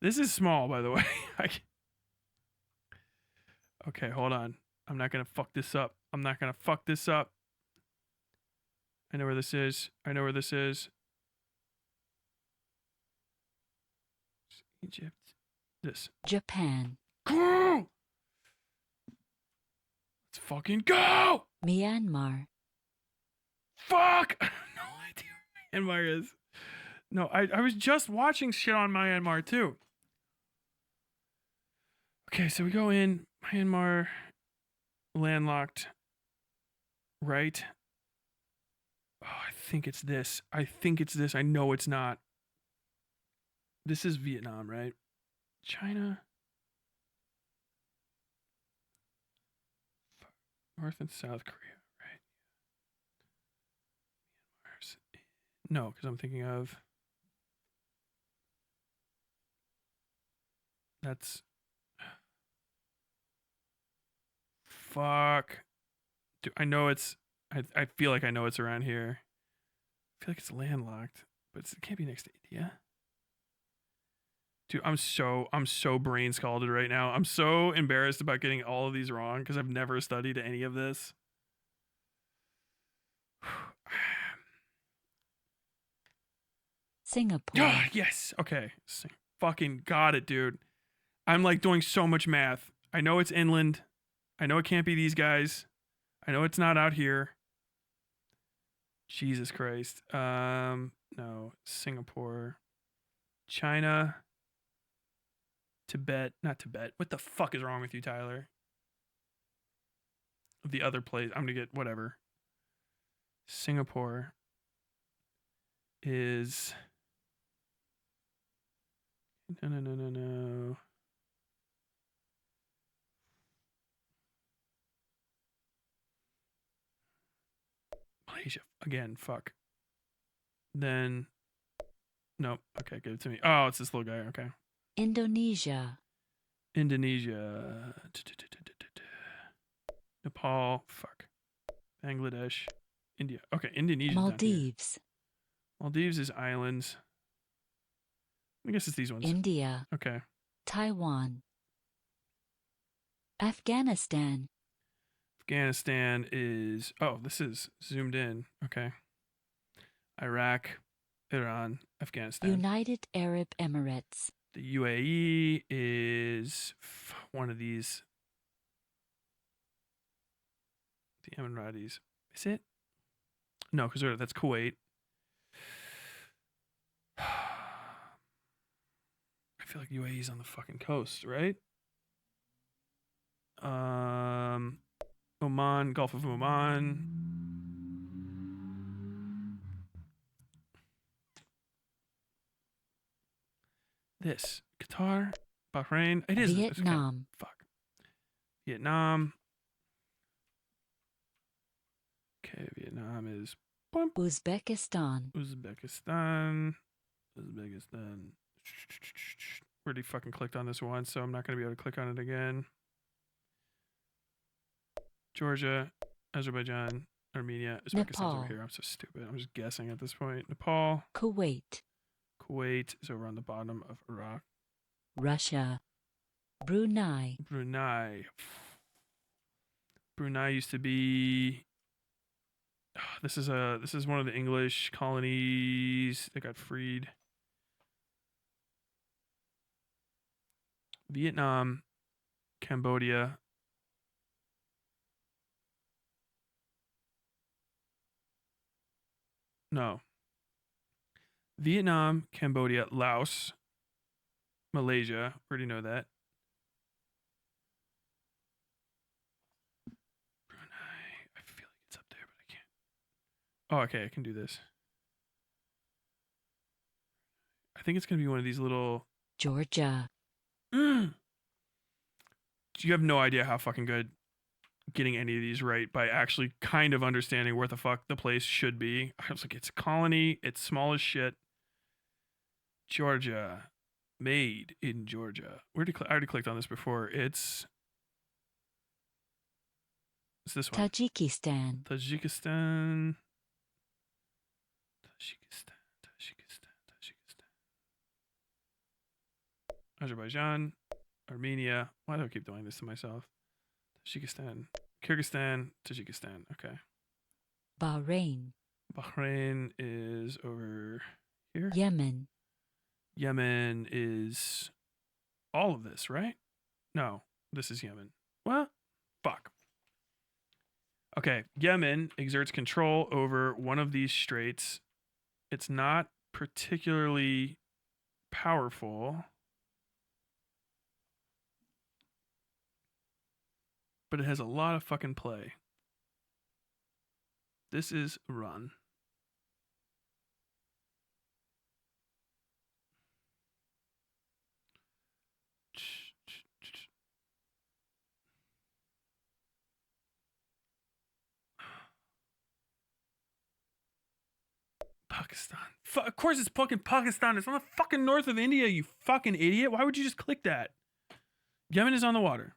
This is small, by the way. Okay, hold on. I'm not gonna fuck this up. I know where this is. Egypt. This. Japan. Go! Let's fucking go! Myanmar. Fuck! I have no idea where Myanmar is. No, I was just watching shit on Myanmar too. Okay, so we go in Myanmar, landlocked, right? Oh, I think it's this. I know it's not. This is Vietnam, right? China. North and South Korea, right? Myanmar's. No, because I'm thinking of. That's. Fuck. Dude, I know it's. I feel like I know it's around here. I feel like it's landlocked, but it can't be next to India. Dude, I'm so brain scalded right now. I'm so embarrassed about getting all of these wrong because I've never studied any of this. Singapore. Ah, yes. Okay. Fucking got it, dude. I'm like doing so much math. I know it's inland. I know it can't be these guys. I know it's not out here. Jesus Christ. No. Singapore. China. Tibet. Not Tibet. What the fuck is wrong with you, Tyler? The other place. I'm gonna get whatever. Singapore is. No. Malaysia. Again, fuck. Then. Nope. Okay, give it to me. Oh, it's this little guy. Okay. Indonesia. Indonesia. Nepal. Fuck. Bangladesh. India. Okay, Indonesia. Maldives. Maldives is islands. I guess it's these ones. India. Okay. Taiwan. Afghanistan. Afghanistan is. Oh, this is zoomed in. Okay. Iraq, Iran, Afghanistan. United Arab Emirates. The UAE is one of these. The Emiratis. Is it? No, because that's Kuwait. I feel like UAE's on the fucking coast, right? Oman, Gulf of Oman. This. Qatar, Bahrain. It is. it's okay. Vietnam. Fuck. Vietnam. Okay, Vietnam is Uzbekistan. Uzbekistan. Already fucking clicked on this once, so I'm not going to be able to click on it again. Georgia, Azerbaijan, Armenia, Uzbekistan's over Nepal. here. I'm so stupid. I'm just guessing at this point. Nepal. Kuwait. Kuwait is over on the bottom of Iraq. Russia. Brunei. Brunei. Brunei used to be. This is one of the English colonies that got freed. Vietnam, Cambodia. No. Vietnam, Cambodia, Laos, Malaysia. Already know that. Brunei. I feel like it's up there, but I can't. Oh, okay. I can do this. I think it's going to be one of these little. Georgia. You have no idea how fucking good getting any of these right by actually kind of understanding where the fuck the place should be. I was like, it's a colony. It's small as shit. Georgia. Made in Georgia. I already clicked on this before. It's this one. Tajikistan. Tajikistan. Azerbaijan. Armenia. Why do I keep doing this to myself? Tajikistan. Kyrgyzstan. Tajikistan. Okay. Bahrain. Bahrain is over here. Yemen. Yemen is all of this, right? No, this is Yemen. Well, fuck. Okay, Yemen exerts control over one of these straits. It's not particularly powerful, but it has a lot of fucking play. This is Iran. Pakistan. Of course it's fucking Pakistan. It's on the fucking north of India, you fucking idiot. Why would you just click that? Yemen is on the water.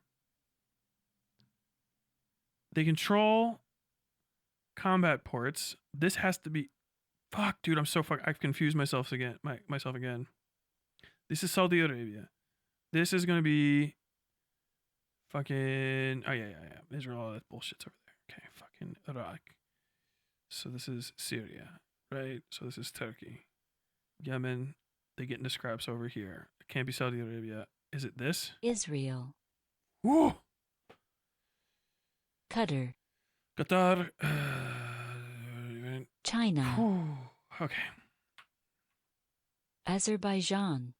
They control combat ports. This has to be. Fuck, dude, I'm so I've confused myself again. Myself again. This is Saudi Arabia. This is gonna be fucking. Oh yeah. Israel, all that bullshit's over there. Okay, fucking Iraq. So this is Syria, right? So this is Turkey. Yemen. They get into scraps over here. It can't be Saudi Arabia. Is it this? Israel. Woo! Qatar. Qatar. China. Whew. Okay. Azerbaijan.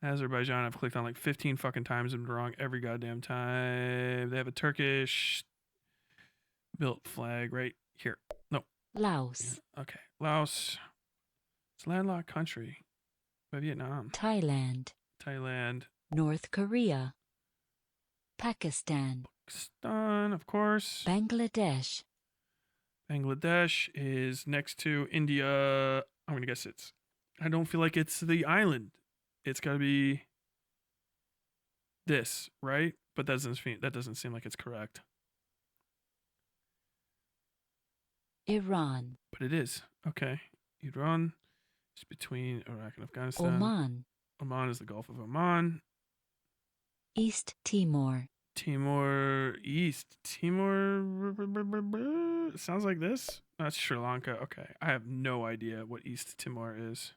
Azerbaijan, I've clicked on like 15 fucking times and been wrong every goddamn time. They have a Turkish built flag right here. No. Laos. Okay. Laos. It's a landlocked country. By Vietnam. Thailand. Thailand. North Korea. Pakistan. Pakistan, of course. Bangladesh. Bangladesh is next to India. I'm going to guess I don't feel like it's the island. It's got to be this, right? But that doesn't seem like it's correct. Iran. But it is. Okay. Iran is between Iraq and Afghanistan. Oman. Oman is the Gulf of Oman. East Timor. East Timor. Sounds like this. That's Sri Lanka. Okay. I have no idea what East Timor is.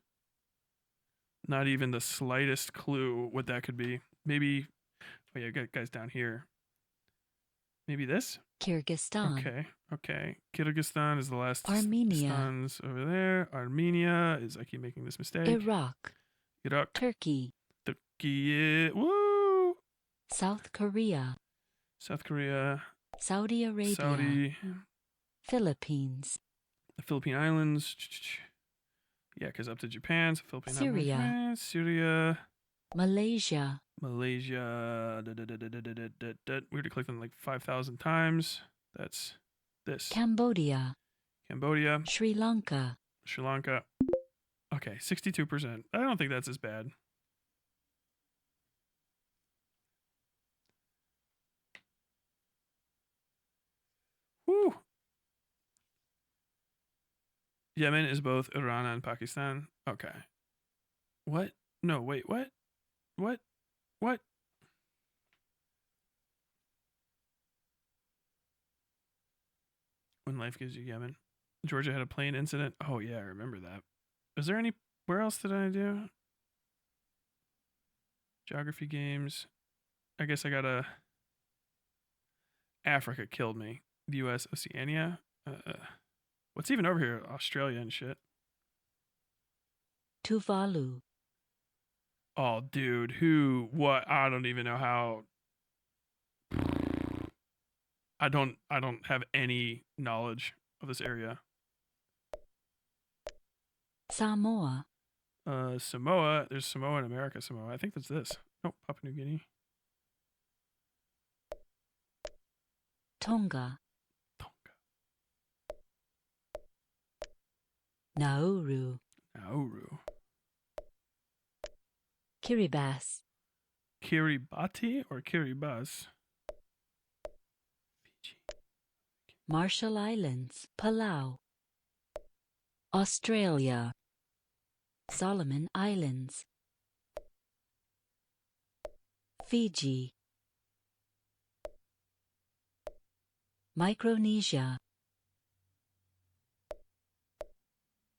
Not even the slightest clue what that could be. Maybe. Oh, yeah, got guys down here. Maybe this? Kyrgyzstan. Okay. Kyrgyzstan is the last. Armenia. Stan's over there. Armenia is. I keep making this mistake. Iraq. Turkey. Turkey. Woo! South Korea. Saudi Arabia. Saudi. Philippines. The Philippine Islands. Yeah, because up to Japan. So Philippine Syria. Islands. Syria. Malaysia, Malaysia. We already clicked on like 5,000 times. That's this. Cambodia, Cambodia, Sri Lanka, Sri Lanka. Okay, 62%. I don't think that's as bad. Woo. Yemen is both Iran and Pakistan. Okay. What? No, wait, what? What? What? When life gives you Yemen. Georgia had a plane incident. Oh yeah, I remember that. Is there any where else did I do? Geography games. I guess I gotta Africa killed me. The US, Oceania. What's even over here? Australia and shit. Tuvalu, Oh dude, who what I don't even know how I don't have any knowledge of this area. Samoa, Samoa, there's Samoa in America, Samoa. I think that's this. Oh, Papua New Guinea. Tonga, Tonga. Nauru, Nauru. Kiribati, Kiribati or Kiribati? Fiji. Marshall Islands, Palau, Australia, Solomon Islands, Fiji, Micronesia,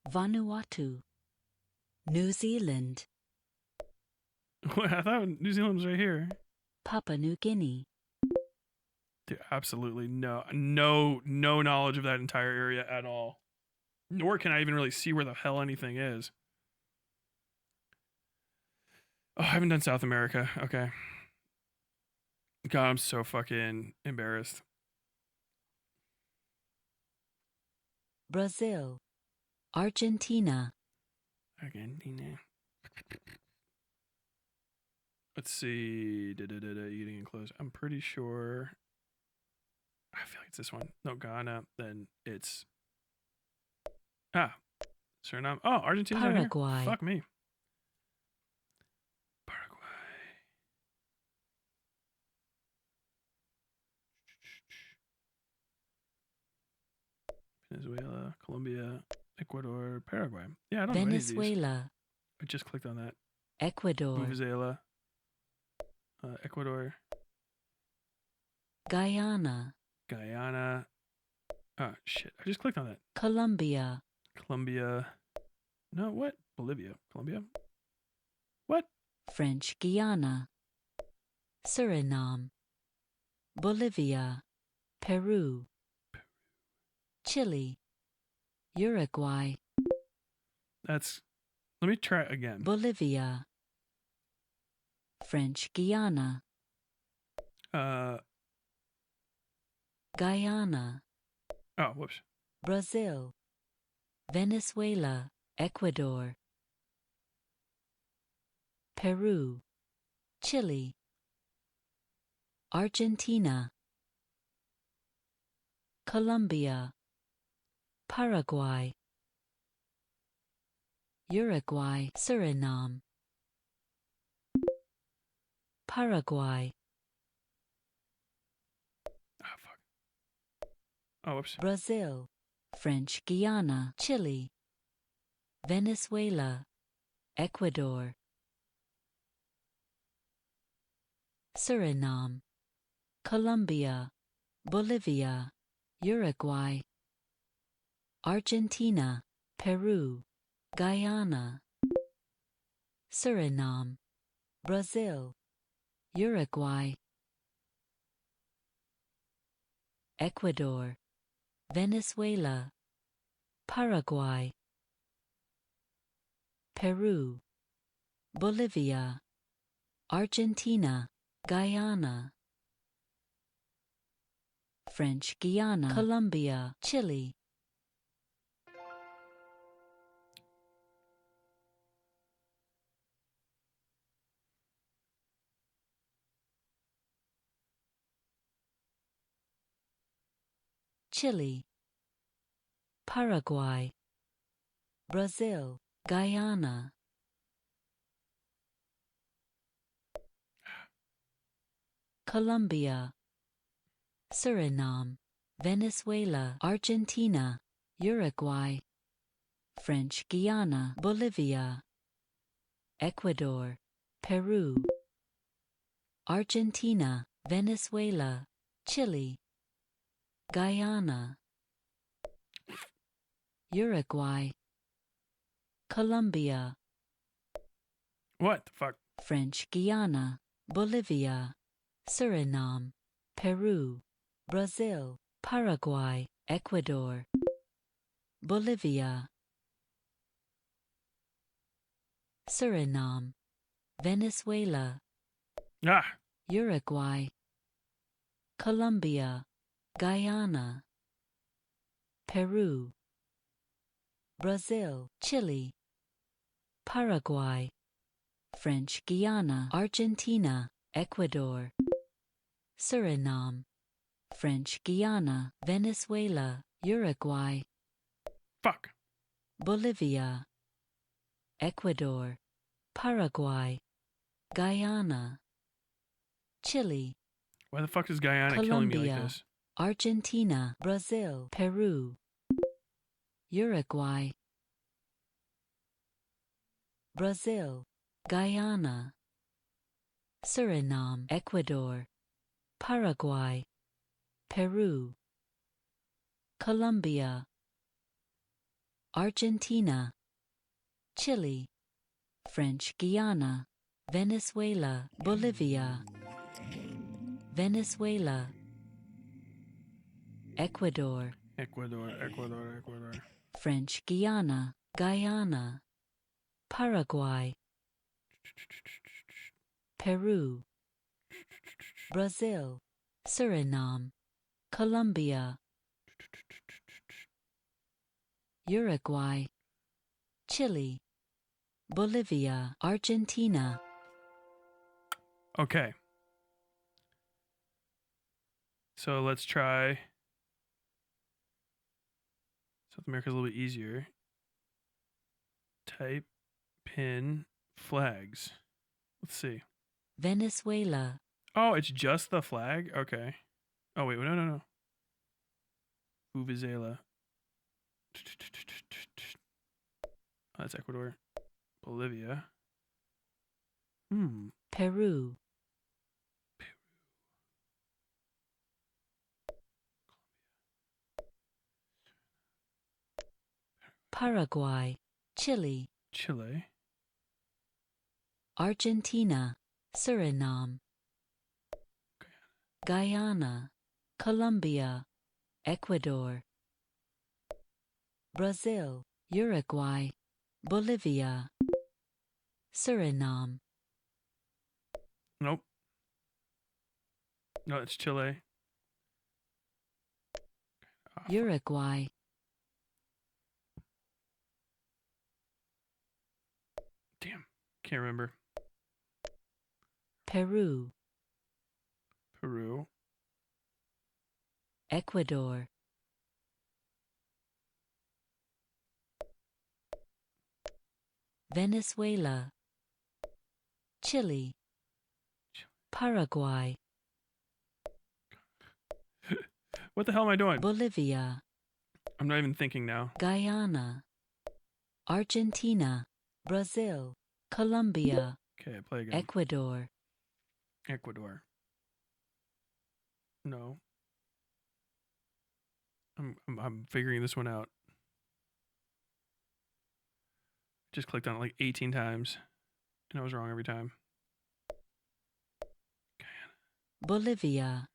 Vanuatu, New Zealand, I thought New Zealand was right here. Papua New Guinea, Dude, absolutely no knowledge of that entire area at all. Nor can I even really see where the hell anything is. Oh, I haven't done South America. Okay. God, I'm so fucking embarrassed. Brazil, Argentina, Argentina. Let's see. Eating and clothes. I'm pretty sure. I feel like it's this one. No, Ghana. Then it's. Suriname. Oh, Argentina's right here. Paraguay. Fuck me. Paraguay. Venezuela, Colombia, Ecuador, Paraguay. Yeah, I don't know any of these. Venezuela, I just clicked on that. Ecuador, Venezuela, Ecuador, Guyana, Guyana. Oh shit! I just clicked on that. Colombia, Colombia. No, what? Bolivia. Colombia. What? French Guiana, Suriname, Bolivia, Peru, Chile, Uruguay, That's. Let me try it again. Bolivia, French Guiana, Guyana, Oh, whoops. Brazil, Venezuela, Ecuador, Peru, Chile, Argentina, Colombia, Paraguay, Uruguay, Suriname, Paraguay, Oh fuck. Oh, whoops. Brazil, French Guiana, Chile, Venezuela, Ecuador, Suriname, Colombia, Bolivia, Uruguay, Argentina, Peru, Guyana, Suriname, Brazil, Uruguay, Ecuador, Venezuela, Paraguay, Peru, Bolivia, Argentina, Guyana, French Guiana, Colombia, Chile. Chile, Paraguay, Brazil, Guyana, Colombia, Suriname, Venezuela, Argentina, Uruguay, French Guiana, Bolivia, Ecuador, Peru, Argentina, Venezuela, Chile, Guyana, Uruguay, Colombia, What the fuck? French Guiana, Bolivia, Suriname, Peru, Brazil, Paraguay, Ecuador, Bolivia, Suriname, Venezuela, Ah, Uruguay, Colombia, Guyana, Peru, Brazil, Chile, Paraguay, French Guiana, Argentina, Ecuador, Suriname, French Guiana, Venezuela, Uruguay, fuck. Bolivia, Ecuador, Paraguay, Guyana, Chile, Why the fuck is Guyana killing me like Colombia, this? Argentina, Brazil, Peru, Uruguay, Brazil, Guyana, Suriname, Ecuador, Paraguay, Peru, Colombia, Argentina, Chile, French Guiana, Venezuela, Bolivia, Venezuela, Ecuador, Ecuador. French Guiana, Guyana, Paraguay, Peru, Brazil, Suriname, Colombia, Uruguay, Chile, Bolivia, Argentina, Okay. So let's try. South America's a little bit easier. Type, pin, flags. Let's see. Venezuela, Oh, it's just the flag? Okay. Oh, wait. No. Uvizela. Oh, that's Ecuador. Bolivia. Peru, Paraguay, Chile, Chile. Argentina, Suriname, Guyana, Colombia, Ecuador, Brazil, Uruguay, Bolivia, Suriname, Nope. No, it's Chile. Ah, fuck. Uruguay, Damn. Can't remember. Peru, Peru. Ecuador, Venezuela, Chile, Paraguay, What the hell am I doing? Bolivia, I'm not even thinking now. Guyana, Argentina, Brazil, Colombia, Okay, play again. Ecuador, Ecuador. No. I'm figuring this one out. Just clicked on it like 18 times, and I was wrong every time. Bolivia,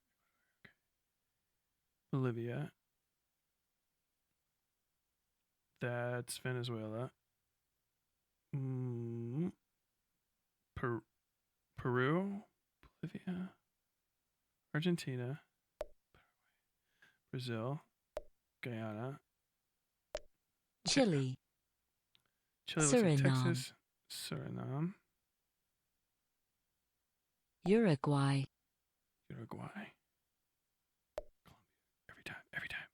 Bolivia. That's Venezuela. Peru, Bolivia, Argentina, Brazil, Guyana, Chile, Chile, looks like Suriname. Texas, Suriname, Uruguay, Uruguay, Colombia. Every time.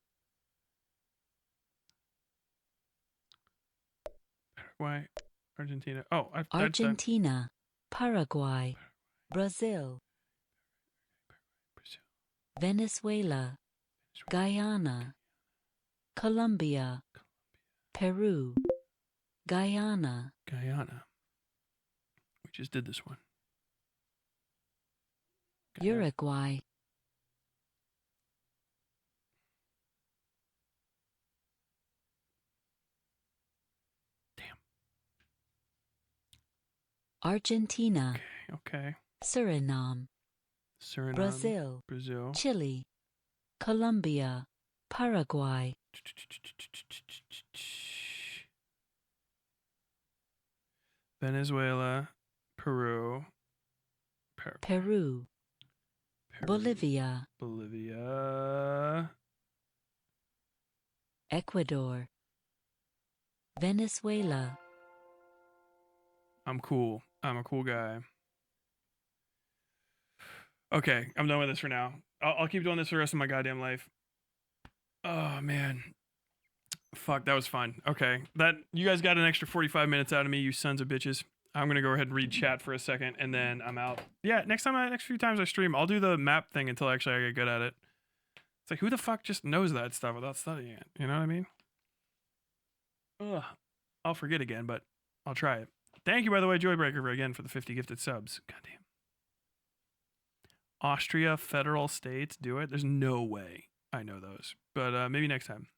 Paraguay, Argentina. Oh, that's that. Argentina, Paraguay, Brazil, Brazil, Venezuela, Guyana, Colombia, Peru, Guyana, Guyana. We just did this one. Uruguay, Damn. Argentina, Okay. Suriname, Suriname, Brazil, Brazil, Chile, Colombia, Paraguay, Venezuela, Peru, Peru, Bolivia, Bolivia, Ecuador, Venezuela, I'm cool. I'm a cool guy. Okay, I'm done with this for now. I'll keep doing this for the rest of my goddamn life. Oh man, fuck, that was fun. Okay, that you guys got an extra 45 minutes out of me, you sons of bitches. I'm gonna go ahead and read chat for a second, and then I'm out. Yeah, next few times I stream, I'll do the map thing until actually I get good at it. It's like, who the fuck just knows that stuff without studying it? You know what I mean? Ugh. I'll forget again, but I'll try it. Thank you, by the way, Joybreaker, again for the 50 gifted subs. Goddamn. Austria, federal states do it? There's no way I know those. But maybe next time.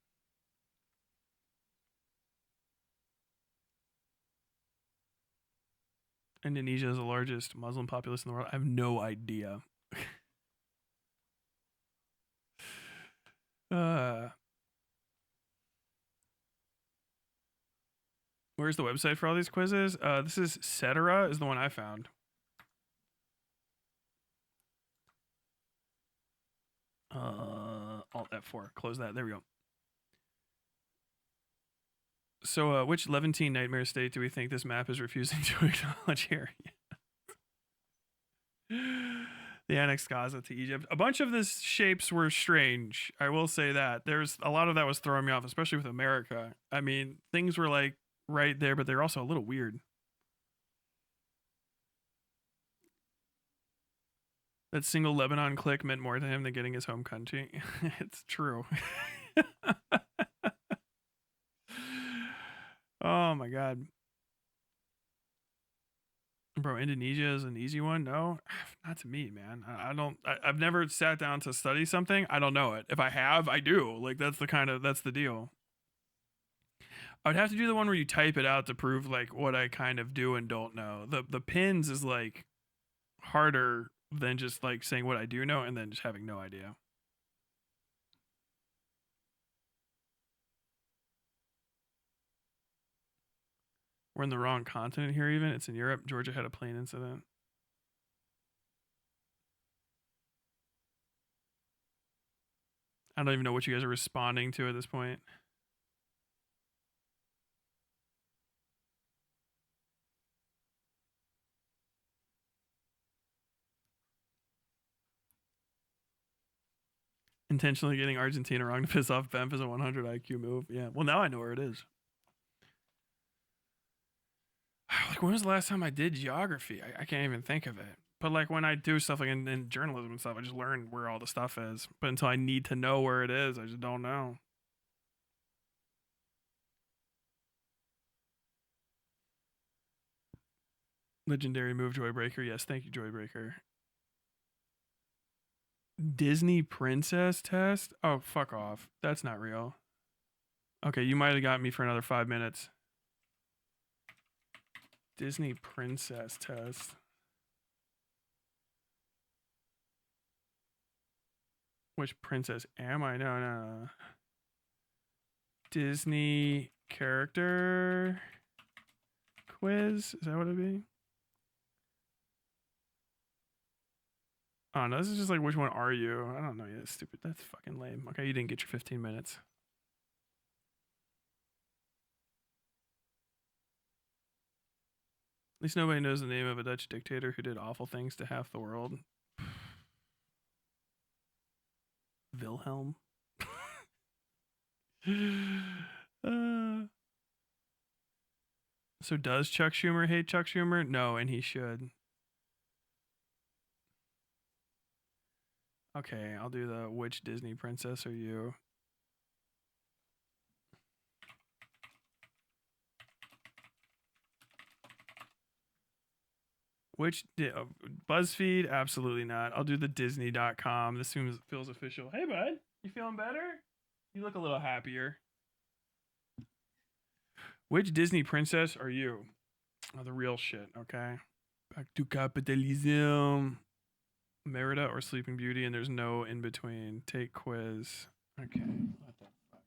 Indonesia is the largest Muslim populace in the world. I have no idea. Where's the website for all these quizzes? This is Cetera is the one I found. Alt F4. Close that. There we go. So, which Levantine nightmare state do we think this map is refusing to acknowledge here? The annexed Gaza to Egypt. A bunch of the shapes were strange. I will say that. There's a lot of that was throwing me off, especially with America. I mean, things were like right there, but they're also a little weird. That single Lebanon click meant more to him than getting his home country. It's true. Oh my god. Bro, Indonesia is an easy one? No, not to me, man. I've never sat down to study something. I don't know it. If I have, I do. Like, that's the deal. I would have to do the one where you type it out to prove like what I kind of do and don't know. The pins is like harder than just like saying what I do know and then just having no idea. We're in the wrong continent here even. It's in Europe. Georgia had a plane incident. I don't even know what you guys are responding to at this point. Intentionally getting Argentina wrong to piss off Bemp is a 100 IQ move. Yeah. Well, now I know where it is. Like, when was the last time I did geography? I can't even think of it. But like when I do stuff like in journalism and stuff, I just learn where all the stuff is. But until I need to know where it is, I just don't know. Legendary move, Joybreaker. Yes, thank you, Joybreaker. Disney princess test? Oh, fuck off. That's not real. Okay, you might have got me for another 5 minutes. Disney princess test. Which princess am I? No. Disney character quiz? Is that what it'd be? Oh no, this is just like, which one are you? I don't know. Yeah, that's stupid. That's fucking lame. Okay, you didn't get your 15 minutes. At least nobody knows the name of a Dutch dictator who did awful things to half the world. Wilhelm. So does Chuck Schumer hate Chuck Schumer? No, and he should. Okay, I'll do the which Disney princess are you? Which BuzzFeed? Absolutely not. I'll do the Disney.com. This feels official. Hey, bud, you feeling better? You look a little happier. Which Disney princess are you? Oh, the real shit. Okay. Back to capitalism. Merida or Sleeping Beauty, and there's no in between. Take quiz. Okay. What the fuck?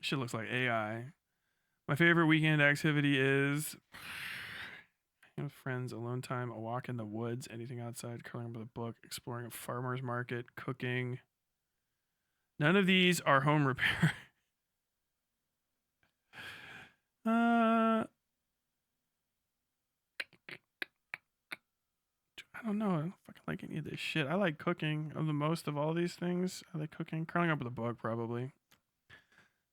Shit looks like AI. My favorite weekend activity is with friends, alone time, a walk in the woods, anything outside, curling up with a book, exploring a farmer's market, cooking. None of these are home repair. I don't know. I don't fucking like any of this shit. I like cooking of the most of all these things. I like cooking. Curling up with a book, probably.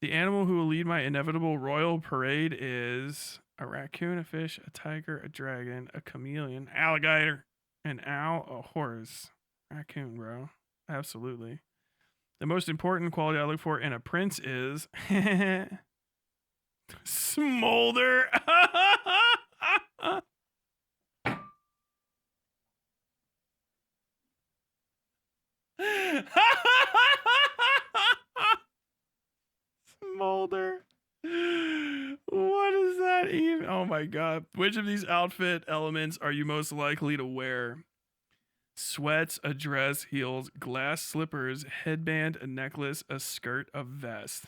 The animal who will lead my inevitable royal parade is a raccoon, a fish, a tiger, a dragon, a chameleon, alligator, an owl, a horse. Raccoon, bro. Absolutely. The most important quality I look for in a prince is smolder. Smolder. What is that even? Oh my god. Which of these outfit elements are you most likely to wear? Sweats, a dress, heels, glass slippers, headband, a necklace, a skirt, a vest.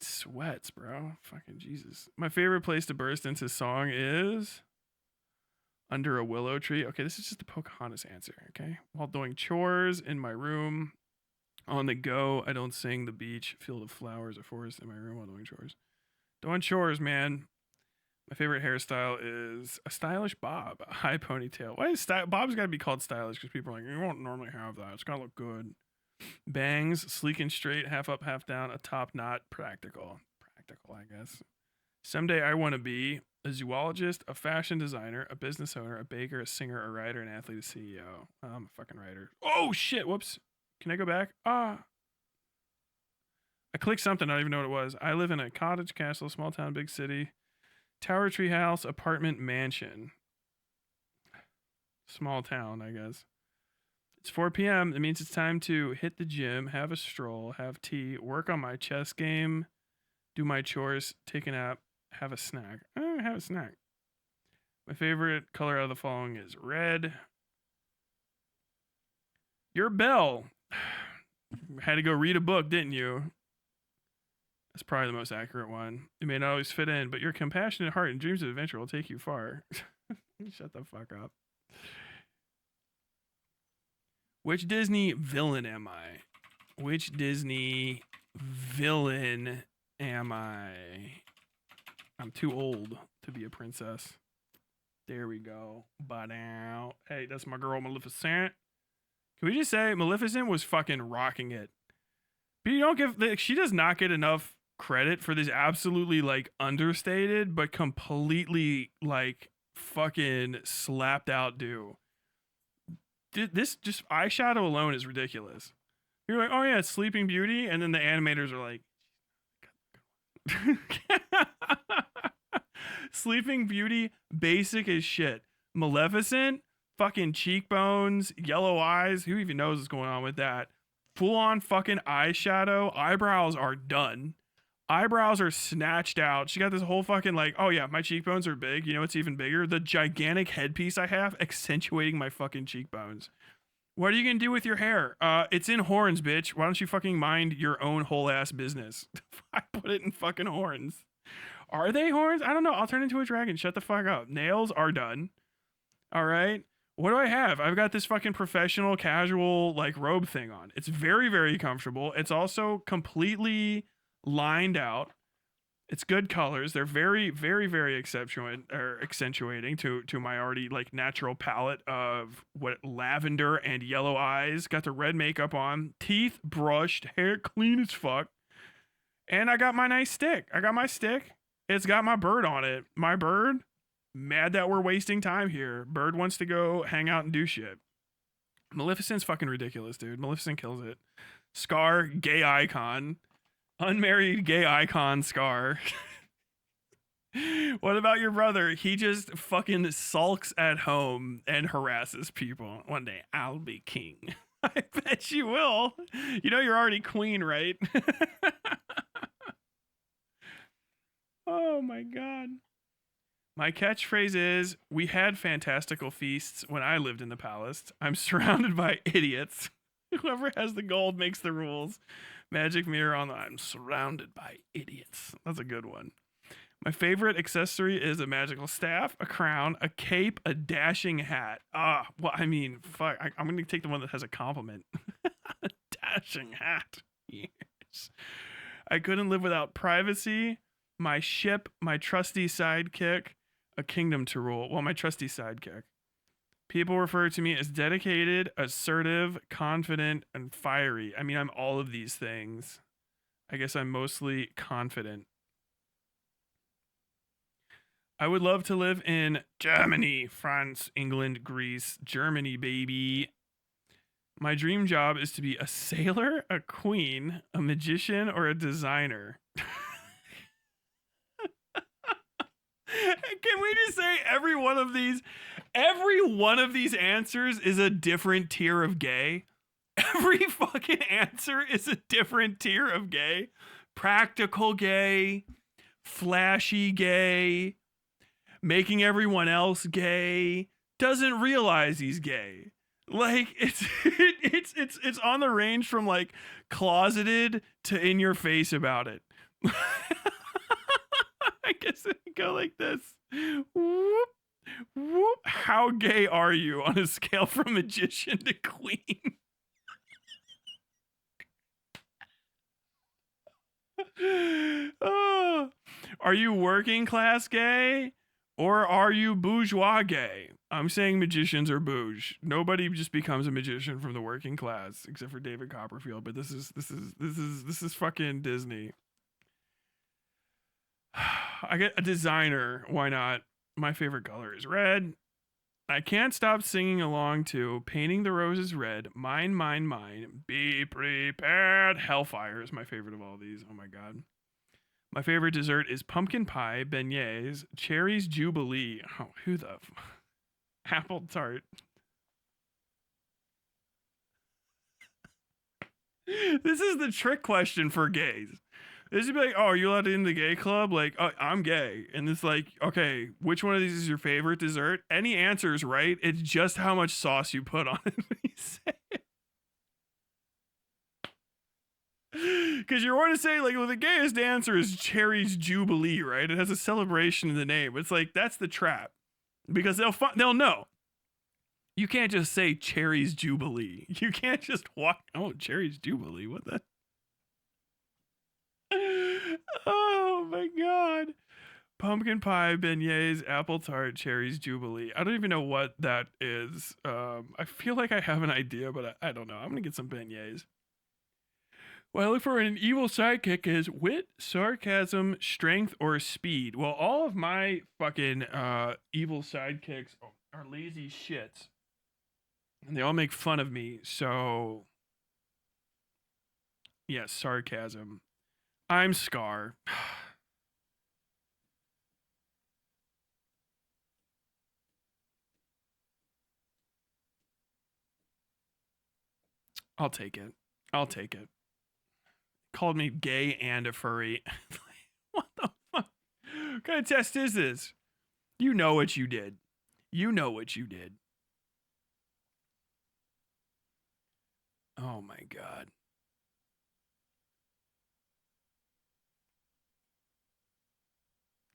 Sweats, bro. Fucking Jesus. My favorite place to burst into song is under a willow tree. Okay, this is just the Pocahontas answer, okay? While doing chores in my room, on the go, I don't sing. The beach, field of flowers, a forest in my room while doing chores. Doing chores, man. My favorite hairstyle is a stylish bob, a high ponytail. Why is Bob's got to be called stylish? Because people are like, you won't normally have that. It's gotta look good. Bangs, sleek and straight, half up, half down, a top knot, practical. Practical, I guess. Someday I want to be a zoologist, a fashion designer, a business owner, a baker, a singer, a writer, an athlete, a CEO. I'm a fucking writer. Oh shit! Whoops. Can I go back? I clicked something. I don't even know what it was. I live in a cottage, castle, small town, big city, tower, tree house, apartment, mansion. Small town, I guess. It's 4 p.m. It means it's time to hit the gym, have a stroll, have tea, work on my chess game, do my chores, take a nap, have a snack. Have a snack. My favorite color out of the following is red. Your bell. Had to go read a book, didn't you? That's probably the most accurate one. It may not always fit in, but your compassionate heart and dreams of adventure will take you far. Shut the fuck up. Which Disney villain am I? Which Disney villain am I? I'm too old to be a princess. There we go. Ba-dow. Hey, that's my girl Maleficent. Can we just say Maleficent was fucking rocking it? But you don't give, she does not get enough credit for this absolutely like understated but completely like fucking slapped out do. This just eyeshadow alone is ridiculous. You're like, oh yeah, it's Sleeping Beauty, and then the animators are like, Sleeping Beauty, basic as shit. Maleficent, fucking cheekbones, yellow eyes. Who even knows what's going on with that? Full on fucking eyeshadow. Eyebrows are done. Eyebrows are snatched out. She got this whole fucking like, oh yeah, my cheekbones are big. You know what's even bigger? The gigantic headpiece I have accentuating my fucking cheekbones. What are you gonna do with your hair? It's in horns, bitch. Why don't you fucking mind your own whole ass business? I put it in fucking horns. Are they horns? I don't know. I'll turn into a dragon. Shut the fuck up. Nails are done. All right. What do I have? I've got this fucking professional casual like robe thing on. It's very, very comfortable. It's also completely lined out. It's good colors. They're very, very, very accentuating to my already like natural palette of what lavender and yellow eyes. Got the red makeup on, teeth brushed, hair clean as fuck. And I got my nice stick. I got my stick. It's got my bird on it. My bird, mad that we're wasting time here. Bird wants to go hang out and do shit. Maleficent's fucking ridiculous, dude. Maleficent kills it. Scar, gay icon. Unmarried gay icon Scar. What about your brother? He just fucking sulks at home and harasses people. One day, I'll be king. I bet you will. You know you're already queen, right? Oh my god. My catchphrase is, we had fantastical feasts when I lived in the palace. I'm surrounded by idiots. Whoever has the gold makes the rules. Magic mirror on the, I'm surrounded by idiots. That's a good one. My favorite accessory is a magical staff, a crown, a cape, a dashing hat. Well, I mean, fuck. I'm going to take the one that has a compliment. A dashing hat. Yes. I couldn't live without privacy. My ship, my trusty sidekick, a kingdom to rule. Well, my trusty sidekick. People refer to me as dedicated, assertive, confident, and fiery. I mean, I'm all of these things. I guess I'm mostly confident. I would love to live in Germany, France, England, Greece, Germany, baby. My dream job is to be a sailor, a queen, a magician, or a designer. Can we just say every one of these answers is a different tier of gay? Every fucking answer is a different tier of gay. Practical gay, flashy gay, making everyone else gay, doesn't realize he's gay. Like it's on the range from like closeted to in your face about it. I guess it would go like this. Whoop, whoop. How gay are you on a scale from magician to queen? Oh, are you working class gay or are you bourgeois gay? I'm saying magicians are bouge. Nobody just becomes a magician from the working class except for David Copperfield, but this is fucking Disney. I get a designer. Why not? My favorite color is red. I can't stop singing along to Painting the Roses Red. Mine, mine, mine. Be prepared. Hellfire is my favorite of all these. Oh my god. My favorite dessert is pumpkin pie, beignets, cherries jubilee. Oh, who the apple tart. This is the trick question for gays. This would be like, oh, are you allowed in the gay club? Like, oh, I'm gay. And it's like, okay, which one of these is your favorite dessert? Any answer is right. It's just how much sauce you put on it when you say it. Because you're going to say, like, well, the gayest answer is Cherry's Jubilee, right? It has a celebration in the name. It's like, that's the trap. Because they'll know. You can't just say Cherry's Jubilee. You can't just walk, oh, Cherry's Jubilee. What the? Oh my god. Pumpkin pie, beignets, apple tart, cherries, jubilee. I don't even know what that is. I feel like I have an idea, but I don't know. I'm gonna get some beignets. What I look for in an evil sidekick is wit, sarcasm, strength, or speed. Well, all of my fucking evil sidekicks are lazy shits. And they all make fun of me, so yes, sarcasm. I'm Scar. I'll take it. I'll take it. Called me gay and a furry. What the fuck? What kind of test is this? You know what you did. You know what you did. Oh my god.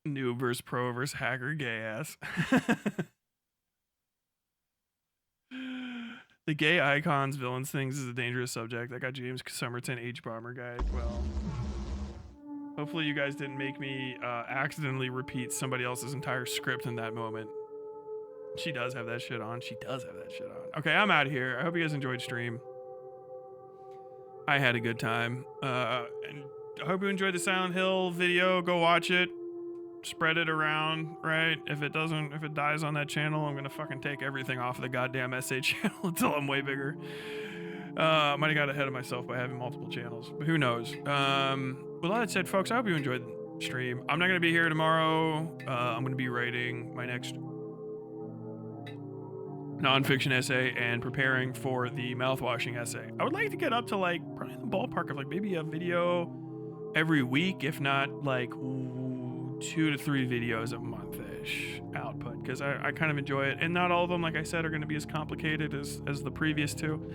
Noob versus pro versus hacker gay ass. The gay icons, villains, things is a dangerous subject. I got James Somerton H Bomber guide. Well, hopefully you guys didn't make me accidentally repeat somebody else's entire script in that moment. She does have that shit on. She does have that shit on. Okay, I'm out of here. I hope you guys enjoyed stream. I had a good time. And I hope you enjoyed the Silent Hill video. Go watch it. Spread it around, right? If it dies on that channel, I'm gonna fucking take everything off of the goddamn SA channel until I'm way bigger. Might have got ahead of myself by having multiple channels, but who knows? With all that said, folks, I hope you enjoyed the stream. I'm not gonna be here tomorrow. I'm gonna be writing my next nonfiction essay and preparing for the mouthwashing essay. I would like to get up to like probably in the ballpark of like maybe a video every week, if not like 2 to 3 videos a month-ish output, because I kind of enjoy it, and not all of them, like I said, are going to be as complicated as the previous two.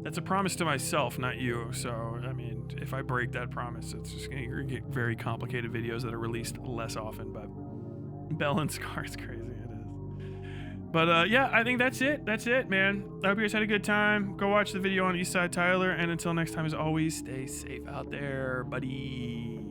That's a promise to myself, not you. So I mean, if I break that promise, it's just going to get very complicated videos that are released less often. But Bell and Scar is crazy. It is. But yeah, I think that's it, man. I hope you guys had a good time. Go watch the video on Eastside Tyler, and until next time, as always, stay safe out there, buddy.